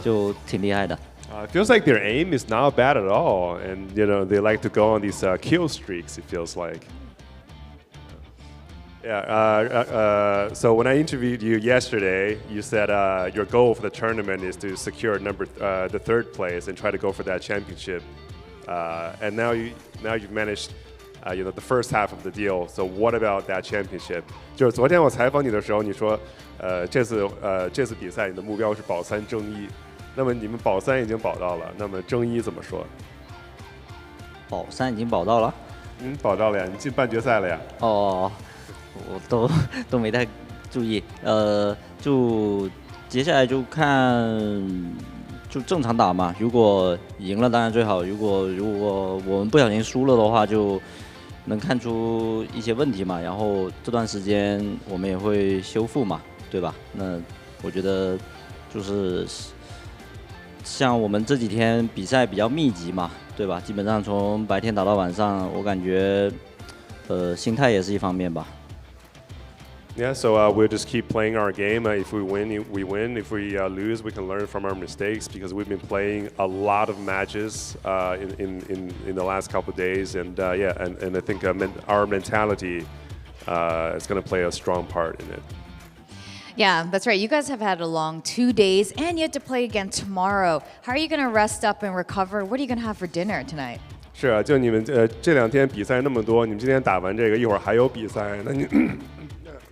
就挺厉害的。It feels like their aim is not bad at all, and you know they like to go on these kill streaks. It feels like. Yeah. So when I interviewed you yesterday, you said your goal for the tournament is to secure the 3rd place and try to go for that championship. And now you've managed. You know, the first half of the deal. So what about that championship? 就是昨天我采访你的时候，你说，这次比赛你的目标是保3争1。那么你们保3已经保到了，那么争1怎么说？保3已经保到了？保到了呀，你进半决赛了呀。哦，我都没太注意。就接下来就看。就正常打嘛，如果赢了当然最好，如果我们不小心输了的话，就能看出一些问题嘛，然后这段时间我们也会修复嘛，对吧？那我觉得就是像我们这几天比赛比较密集嘛，对吧？基本上从白天打到晚上，我感觉，心态也是一方面吧。Yeah, so we'll just keep playing our game. If we win, we win. If we lose, we can learn from our mistakes because we've been playing a lot of matches in the last couple of days, and yeah, and I think our mentality is going to play a strong part in it. Yeah, that's right. You guys have had a long 2 days, and you have to play again tomorrow. How are you going to rest up and recover? What are you going to have for dinner tonight? 是啊，就你们这2天比赛那么多，你们今天打完这个，一会儿还有比赛，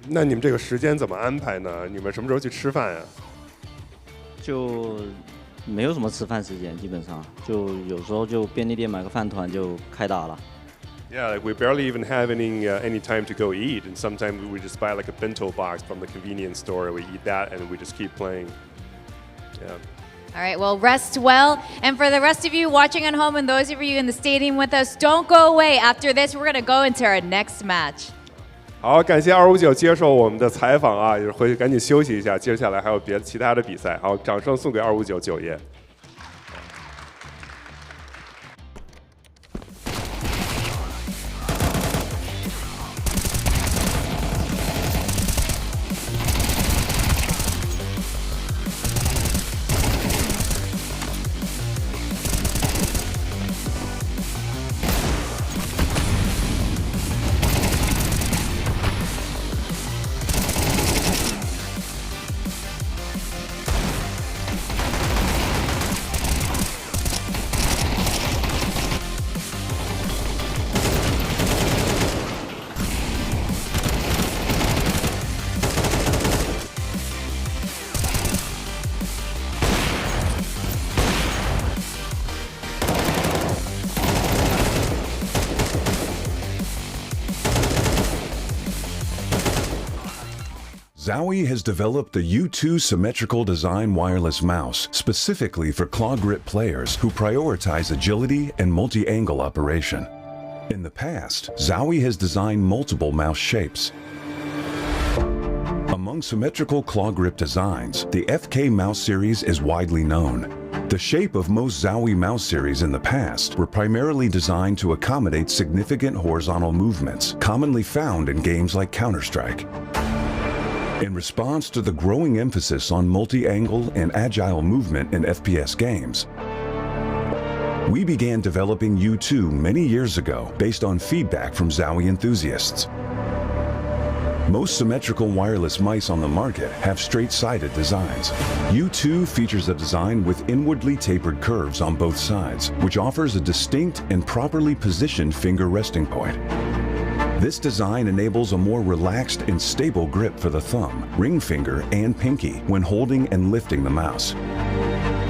那你们这个时间怎么安排呢？你们什么时候去吃饭呀？就没有什么吃饭时间，基本上就有时候就便利店买个饭团就开打了。Yeah, like we barely even have any time to go eat, and sometimes we just buy like a bento box from the convenience store. We eat that, and we just keep playing. Yeah. All right, well, rest well. And for the rest of you watching at home and those of you in the stadium with us, don't go away. After this, we're going to go into our next match. 好，感谢259接受我们的采访啊，也回去赶紧休息一下，接下来还有其他的比赛。好，掌声送给259九爷。Zowie has developed the U2 symmetrical design wireless mouse specifically for claw grip players who prioritize agility and multi-angle operation. In the past, Zowie has designed multiple mouse shapes. Among symmetrical claw grip designs, the FK mouse series is widely known. The shape of most Zowie mouse series in the past were primarily designed to accommodate significant horizontal movements commonly found in games like Counter-Strike. In response to the growing emphasis on multi-angle and agile movement in FPS games, we began developing U2 many years ago based on feedback from Zowie enthusiasts. Most symmetrical wireless mice on the market have straight-sided designs. U2 features a design with inwardly tapered curves on both sides, which offers a distinct and properly positioned finger resting point. This design enables a more relaxed and stable grip for the thumb, ring finger, and pinky when holding and lifting the mouse.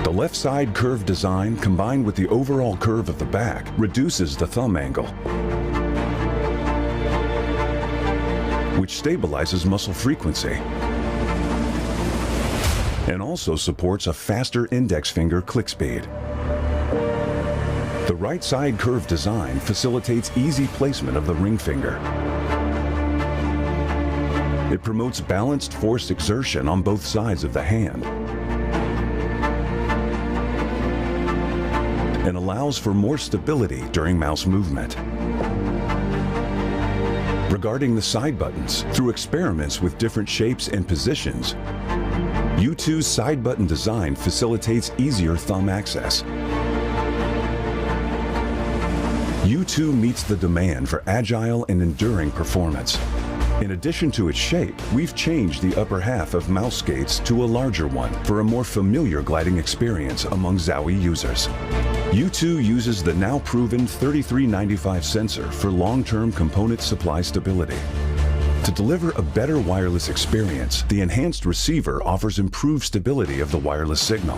The left side curved design combined with the overall curve of the back reduces the thumb angle, which stabilizes muscle frequency and also supports a faster index finger click speed. The right side curve design facilitates easy placement of the ring finger. It promotes balanced force exertion on both sides of the hand and allows for more stability during mouse movement. Regarding the side buttons, through experiments with different shapes and positions, U2's side button design facilitates easier thumb access. U2 meets the demand for agile and enduring performance. In addition to its shape, we've changed the upper half of mouse skates to a larger one for a more familiar gliding experience among Zowie users. U2 uses the now proven 3395 sensor for long-term component supply stability. To deliver a better wireless experience, the enhanced receiver offers improved stability of the wireless signal.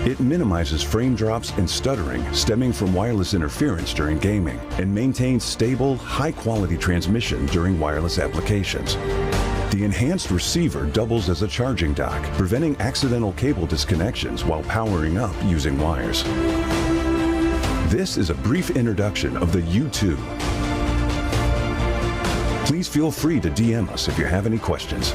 It minimizes frame drops and stuttering stemming from wireless interference during gaming and maintains stable, high-quality transmission during wireless applications. The enhanced receiver doubles as a charging dock, preventing accidental cable disconnections while powering up using wires. This is a brief introduction of the U2. Please feel free to DM us if you have any questions.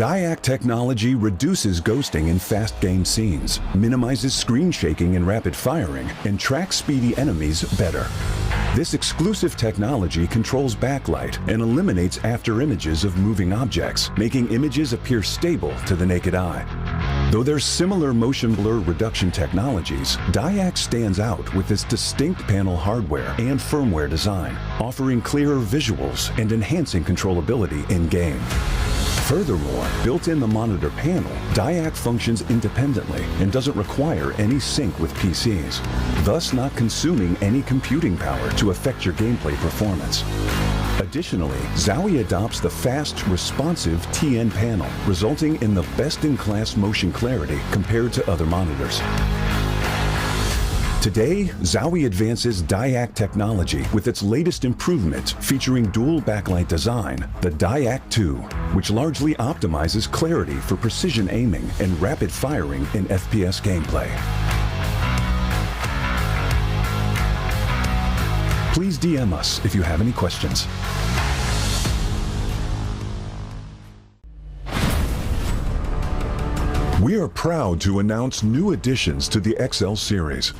DyAc technology reduces ghosting in fast game scenes, minimizes screen shaking and rapid firing, and tracks speedy enemies better. This exclusive technology controls backlight and eliminates after images of moving objects, making images appear stable to the naked eye. Though there's similar motion blur reduction technologies, DyAc stands out with its distinct panel hardware and firmware design, offering clearer visuals and enhancing controllability in-game. Furthermore, built in the monitor panel, DyAc functions independently and doesn't require any sync with PCs, thus not consuming any computing power to affect your gameplay performance. Additionally, Zowie adopts the fast, responsive TN panel, resulting in the best-in-class motion clarity compared to other monitors. Today, Zowie advances DyAc technology with its latest improvement featuring dual backlight design, the DyAc 2, which largely optimizes clarity for precision aiming and rapid firing in FPS gameplay. Please DM us if you have any questions. We are proud to announce new additions to the XL series.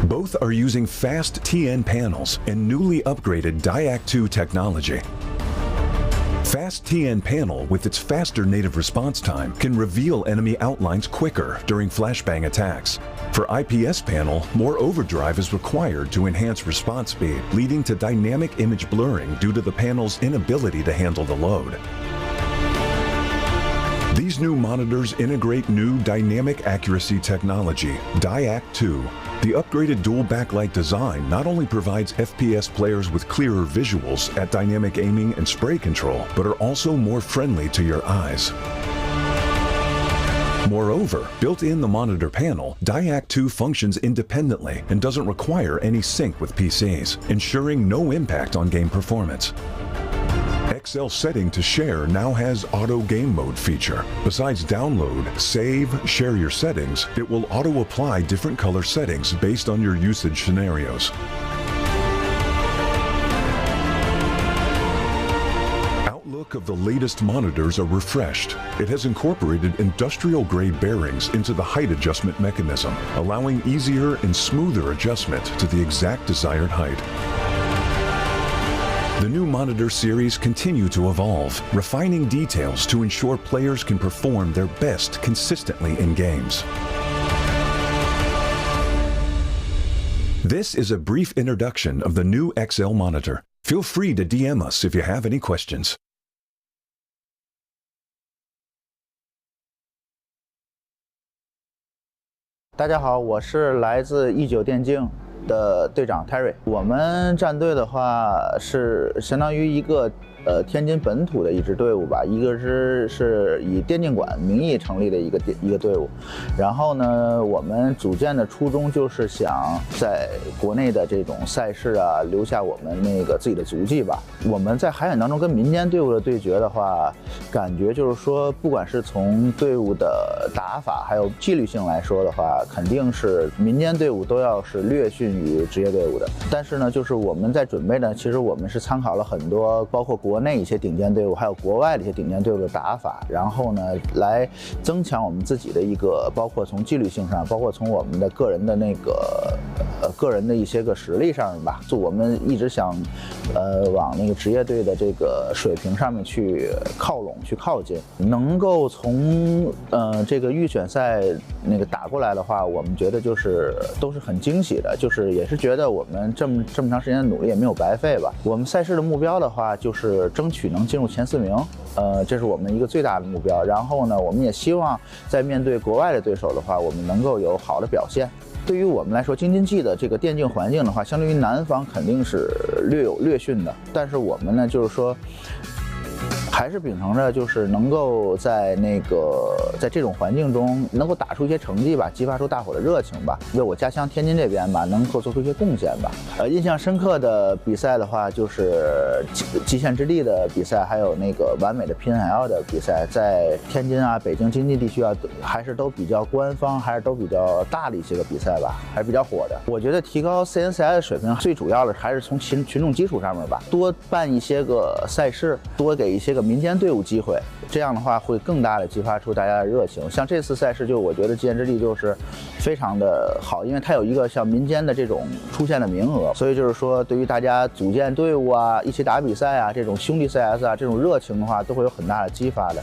Both are using fast TN panels and newly upgraded DyAc 2 technology. Fast TN panel with its faster native response time can reveal enemy outlines quicker during flashbang attacks. For IPS panel, more overdrive is required to enhance response speed, leading to dynamic image blurring due to the panel's inability to handle the load. These new monitors integrate new dynamic accuracy technology, DyAc 2. The upgraded dual backlight design not only provides FPS players with clearer visuals at dynamic aiming and spray control, but are also more friendly to your eyes. Moreover, built in the monitor panel, DyAc 2 functions independently and doesn't require any sync with PCs, ensuring no impact on game performance. XL setting to share now has auto game mode feature. Besides download, save, share your settings, it will auto apply different color settings based on your usage scenarios. Outlook of the latest monitors are refreshed. It has incorporated industrial-grade bearings into the height adjustment mechanism, allowing easier and smoother adjustment to the exact desired height. The new monitor series continue to evolve, refining details to ensure players can perform their best consistently in games. This is a brief introduction of the new XL monitor. Feel free to DM us if you have any questions. 大家好，我是来自19电竞的队长 Terry。我们战队的话是相当于一个天津本土的一支队伍吧，一个是以电竞馆名义成立的一个队伍。然后呢，我们组建的初衷就是想在国内的这种赛事啊，留下我们那个自己的足迹吧。我们在海选当中跟民间队伍的对决的话，感觉就是说，不管是从队伍的打法还有纪律性来说的话，肯定是民间队伍都要是略逊于职业队伍的。但是呢，就是我们在准备呢，其实我们是参考了很多，包括国内一些顶尖队伍，还有国外的一些顶尖队伍的打法，然后呢，来增强我们自己的一个，包括从纪律性上，包括从我们的个人的那个个人的一些个实力上吧，就我们一直想往那个职业队的这个水平上面去靠拢，去靠近，能够从这个预选赛那个打过来的话，我们觉得就是都是很惊喜的，就是也是觉得我们这么长时间的努力也没有白费吧。我们赛事的目标的话，就是争取能进入前4名，这是我们一个最大的目标。然后呢，我们也希望在面对国外的对手的话，我们能够有好的表现。对于我们来说，京津冀的这个电竞环境的话，相对于南方肯定是略逊的，但是我们呢，就是说，还是秉承着就是能够在这种环境中能够打出一些成绩吧，激发出大伙的热情吧，为我家乡天津这边吧能够做出一些贡献吧。印象深刻的比赛的话，就是极限之地的比赛，还有那个完美的 PNL 的比赛，在天津啊、北京、京津地区啊，还是都比较官方，还是都比较大的一些个比赛吧，还是比较火的。我觉得提高 CNCI 的水平，最主要的还是从群众基础上面吧，多办一些个赛事，多给一些个个民间队伍机会，这样的话会更大的激发出大家的热情。像这次赛事，就我觉得极限之力就是非常的好，因为它有一个像民间的这种出现的名额，所以就是说对于大家组建队伍啊、一起打比赛啊、这种兄弟 CS 啊这种热情的话，都会有很大的激发的。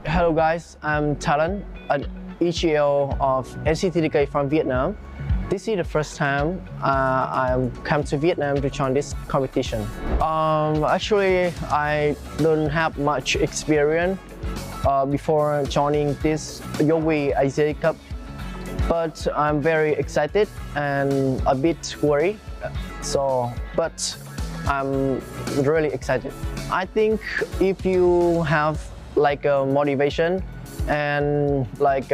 Hello guys, I'm Thailand, an EGL of NCTDK from Vietnam. This is the first time I come to Vietnam to join this competition. Actually, I don't have much experience before joining this Zowie Asia Cup, but I'm very excited and a bit worried. But I'm really excited. I think if you have like motivation and like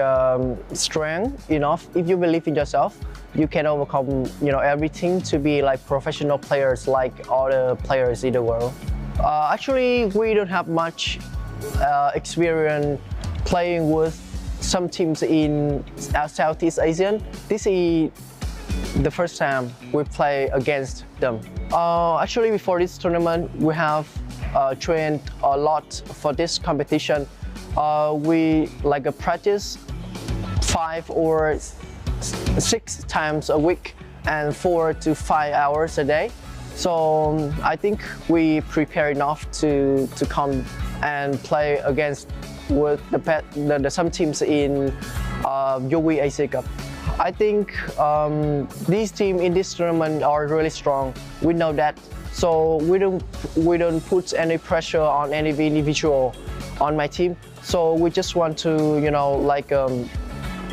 strength enough, if you believe in yourself, you can overcome everything to be like professional players like other players in the world. Actually, we don't have much experience playing with some teams in Southeast Asian. This is the first time we play against them. Actually, before this tournament, we have trained a lot for this competition. We practice 5 or 6 times a week and 4 to 5 hours a day. So I think we prepare enough to come and play against with some teams in Zowie Asia Cup. I think these teams in this tournament are really strong. We know that. So we don't put any pressure on any individual on my team. So we just want to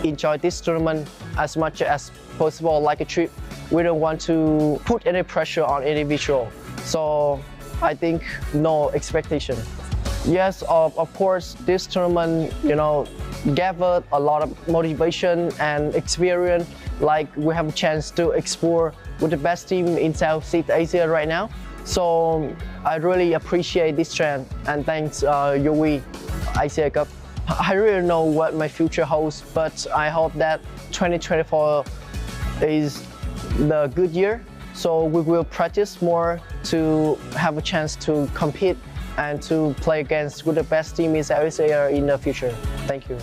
enjoy this tournament as much as possible, like a trip. We don't want to put any pressure on individual. So I think no expectation. Yes, of course, this tournament, gathered a lot of motivation and experience. Like we have a chance to explore with the best team in Southeast Asia right now. So I really appreciate this trend and thanks Zowie Asia Cup. I really don't know what my future holds, but I hope that 2024 is the good year. So we will practice more to have a chance to compete and to play against with the best team in Southeast Asia in the future. Thank you.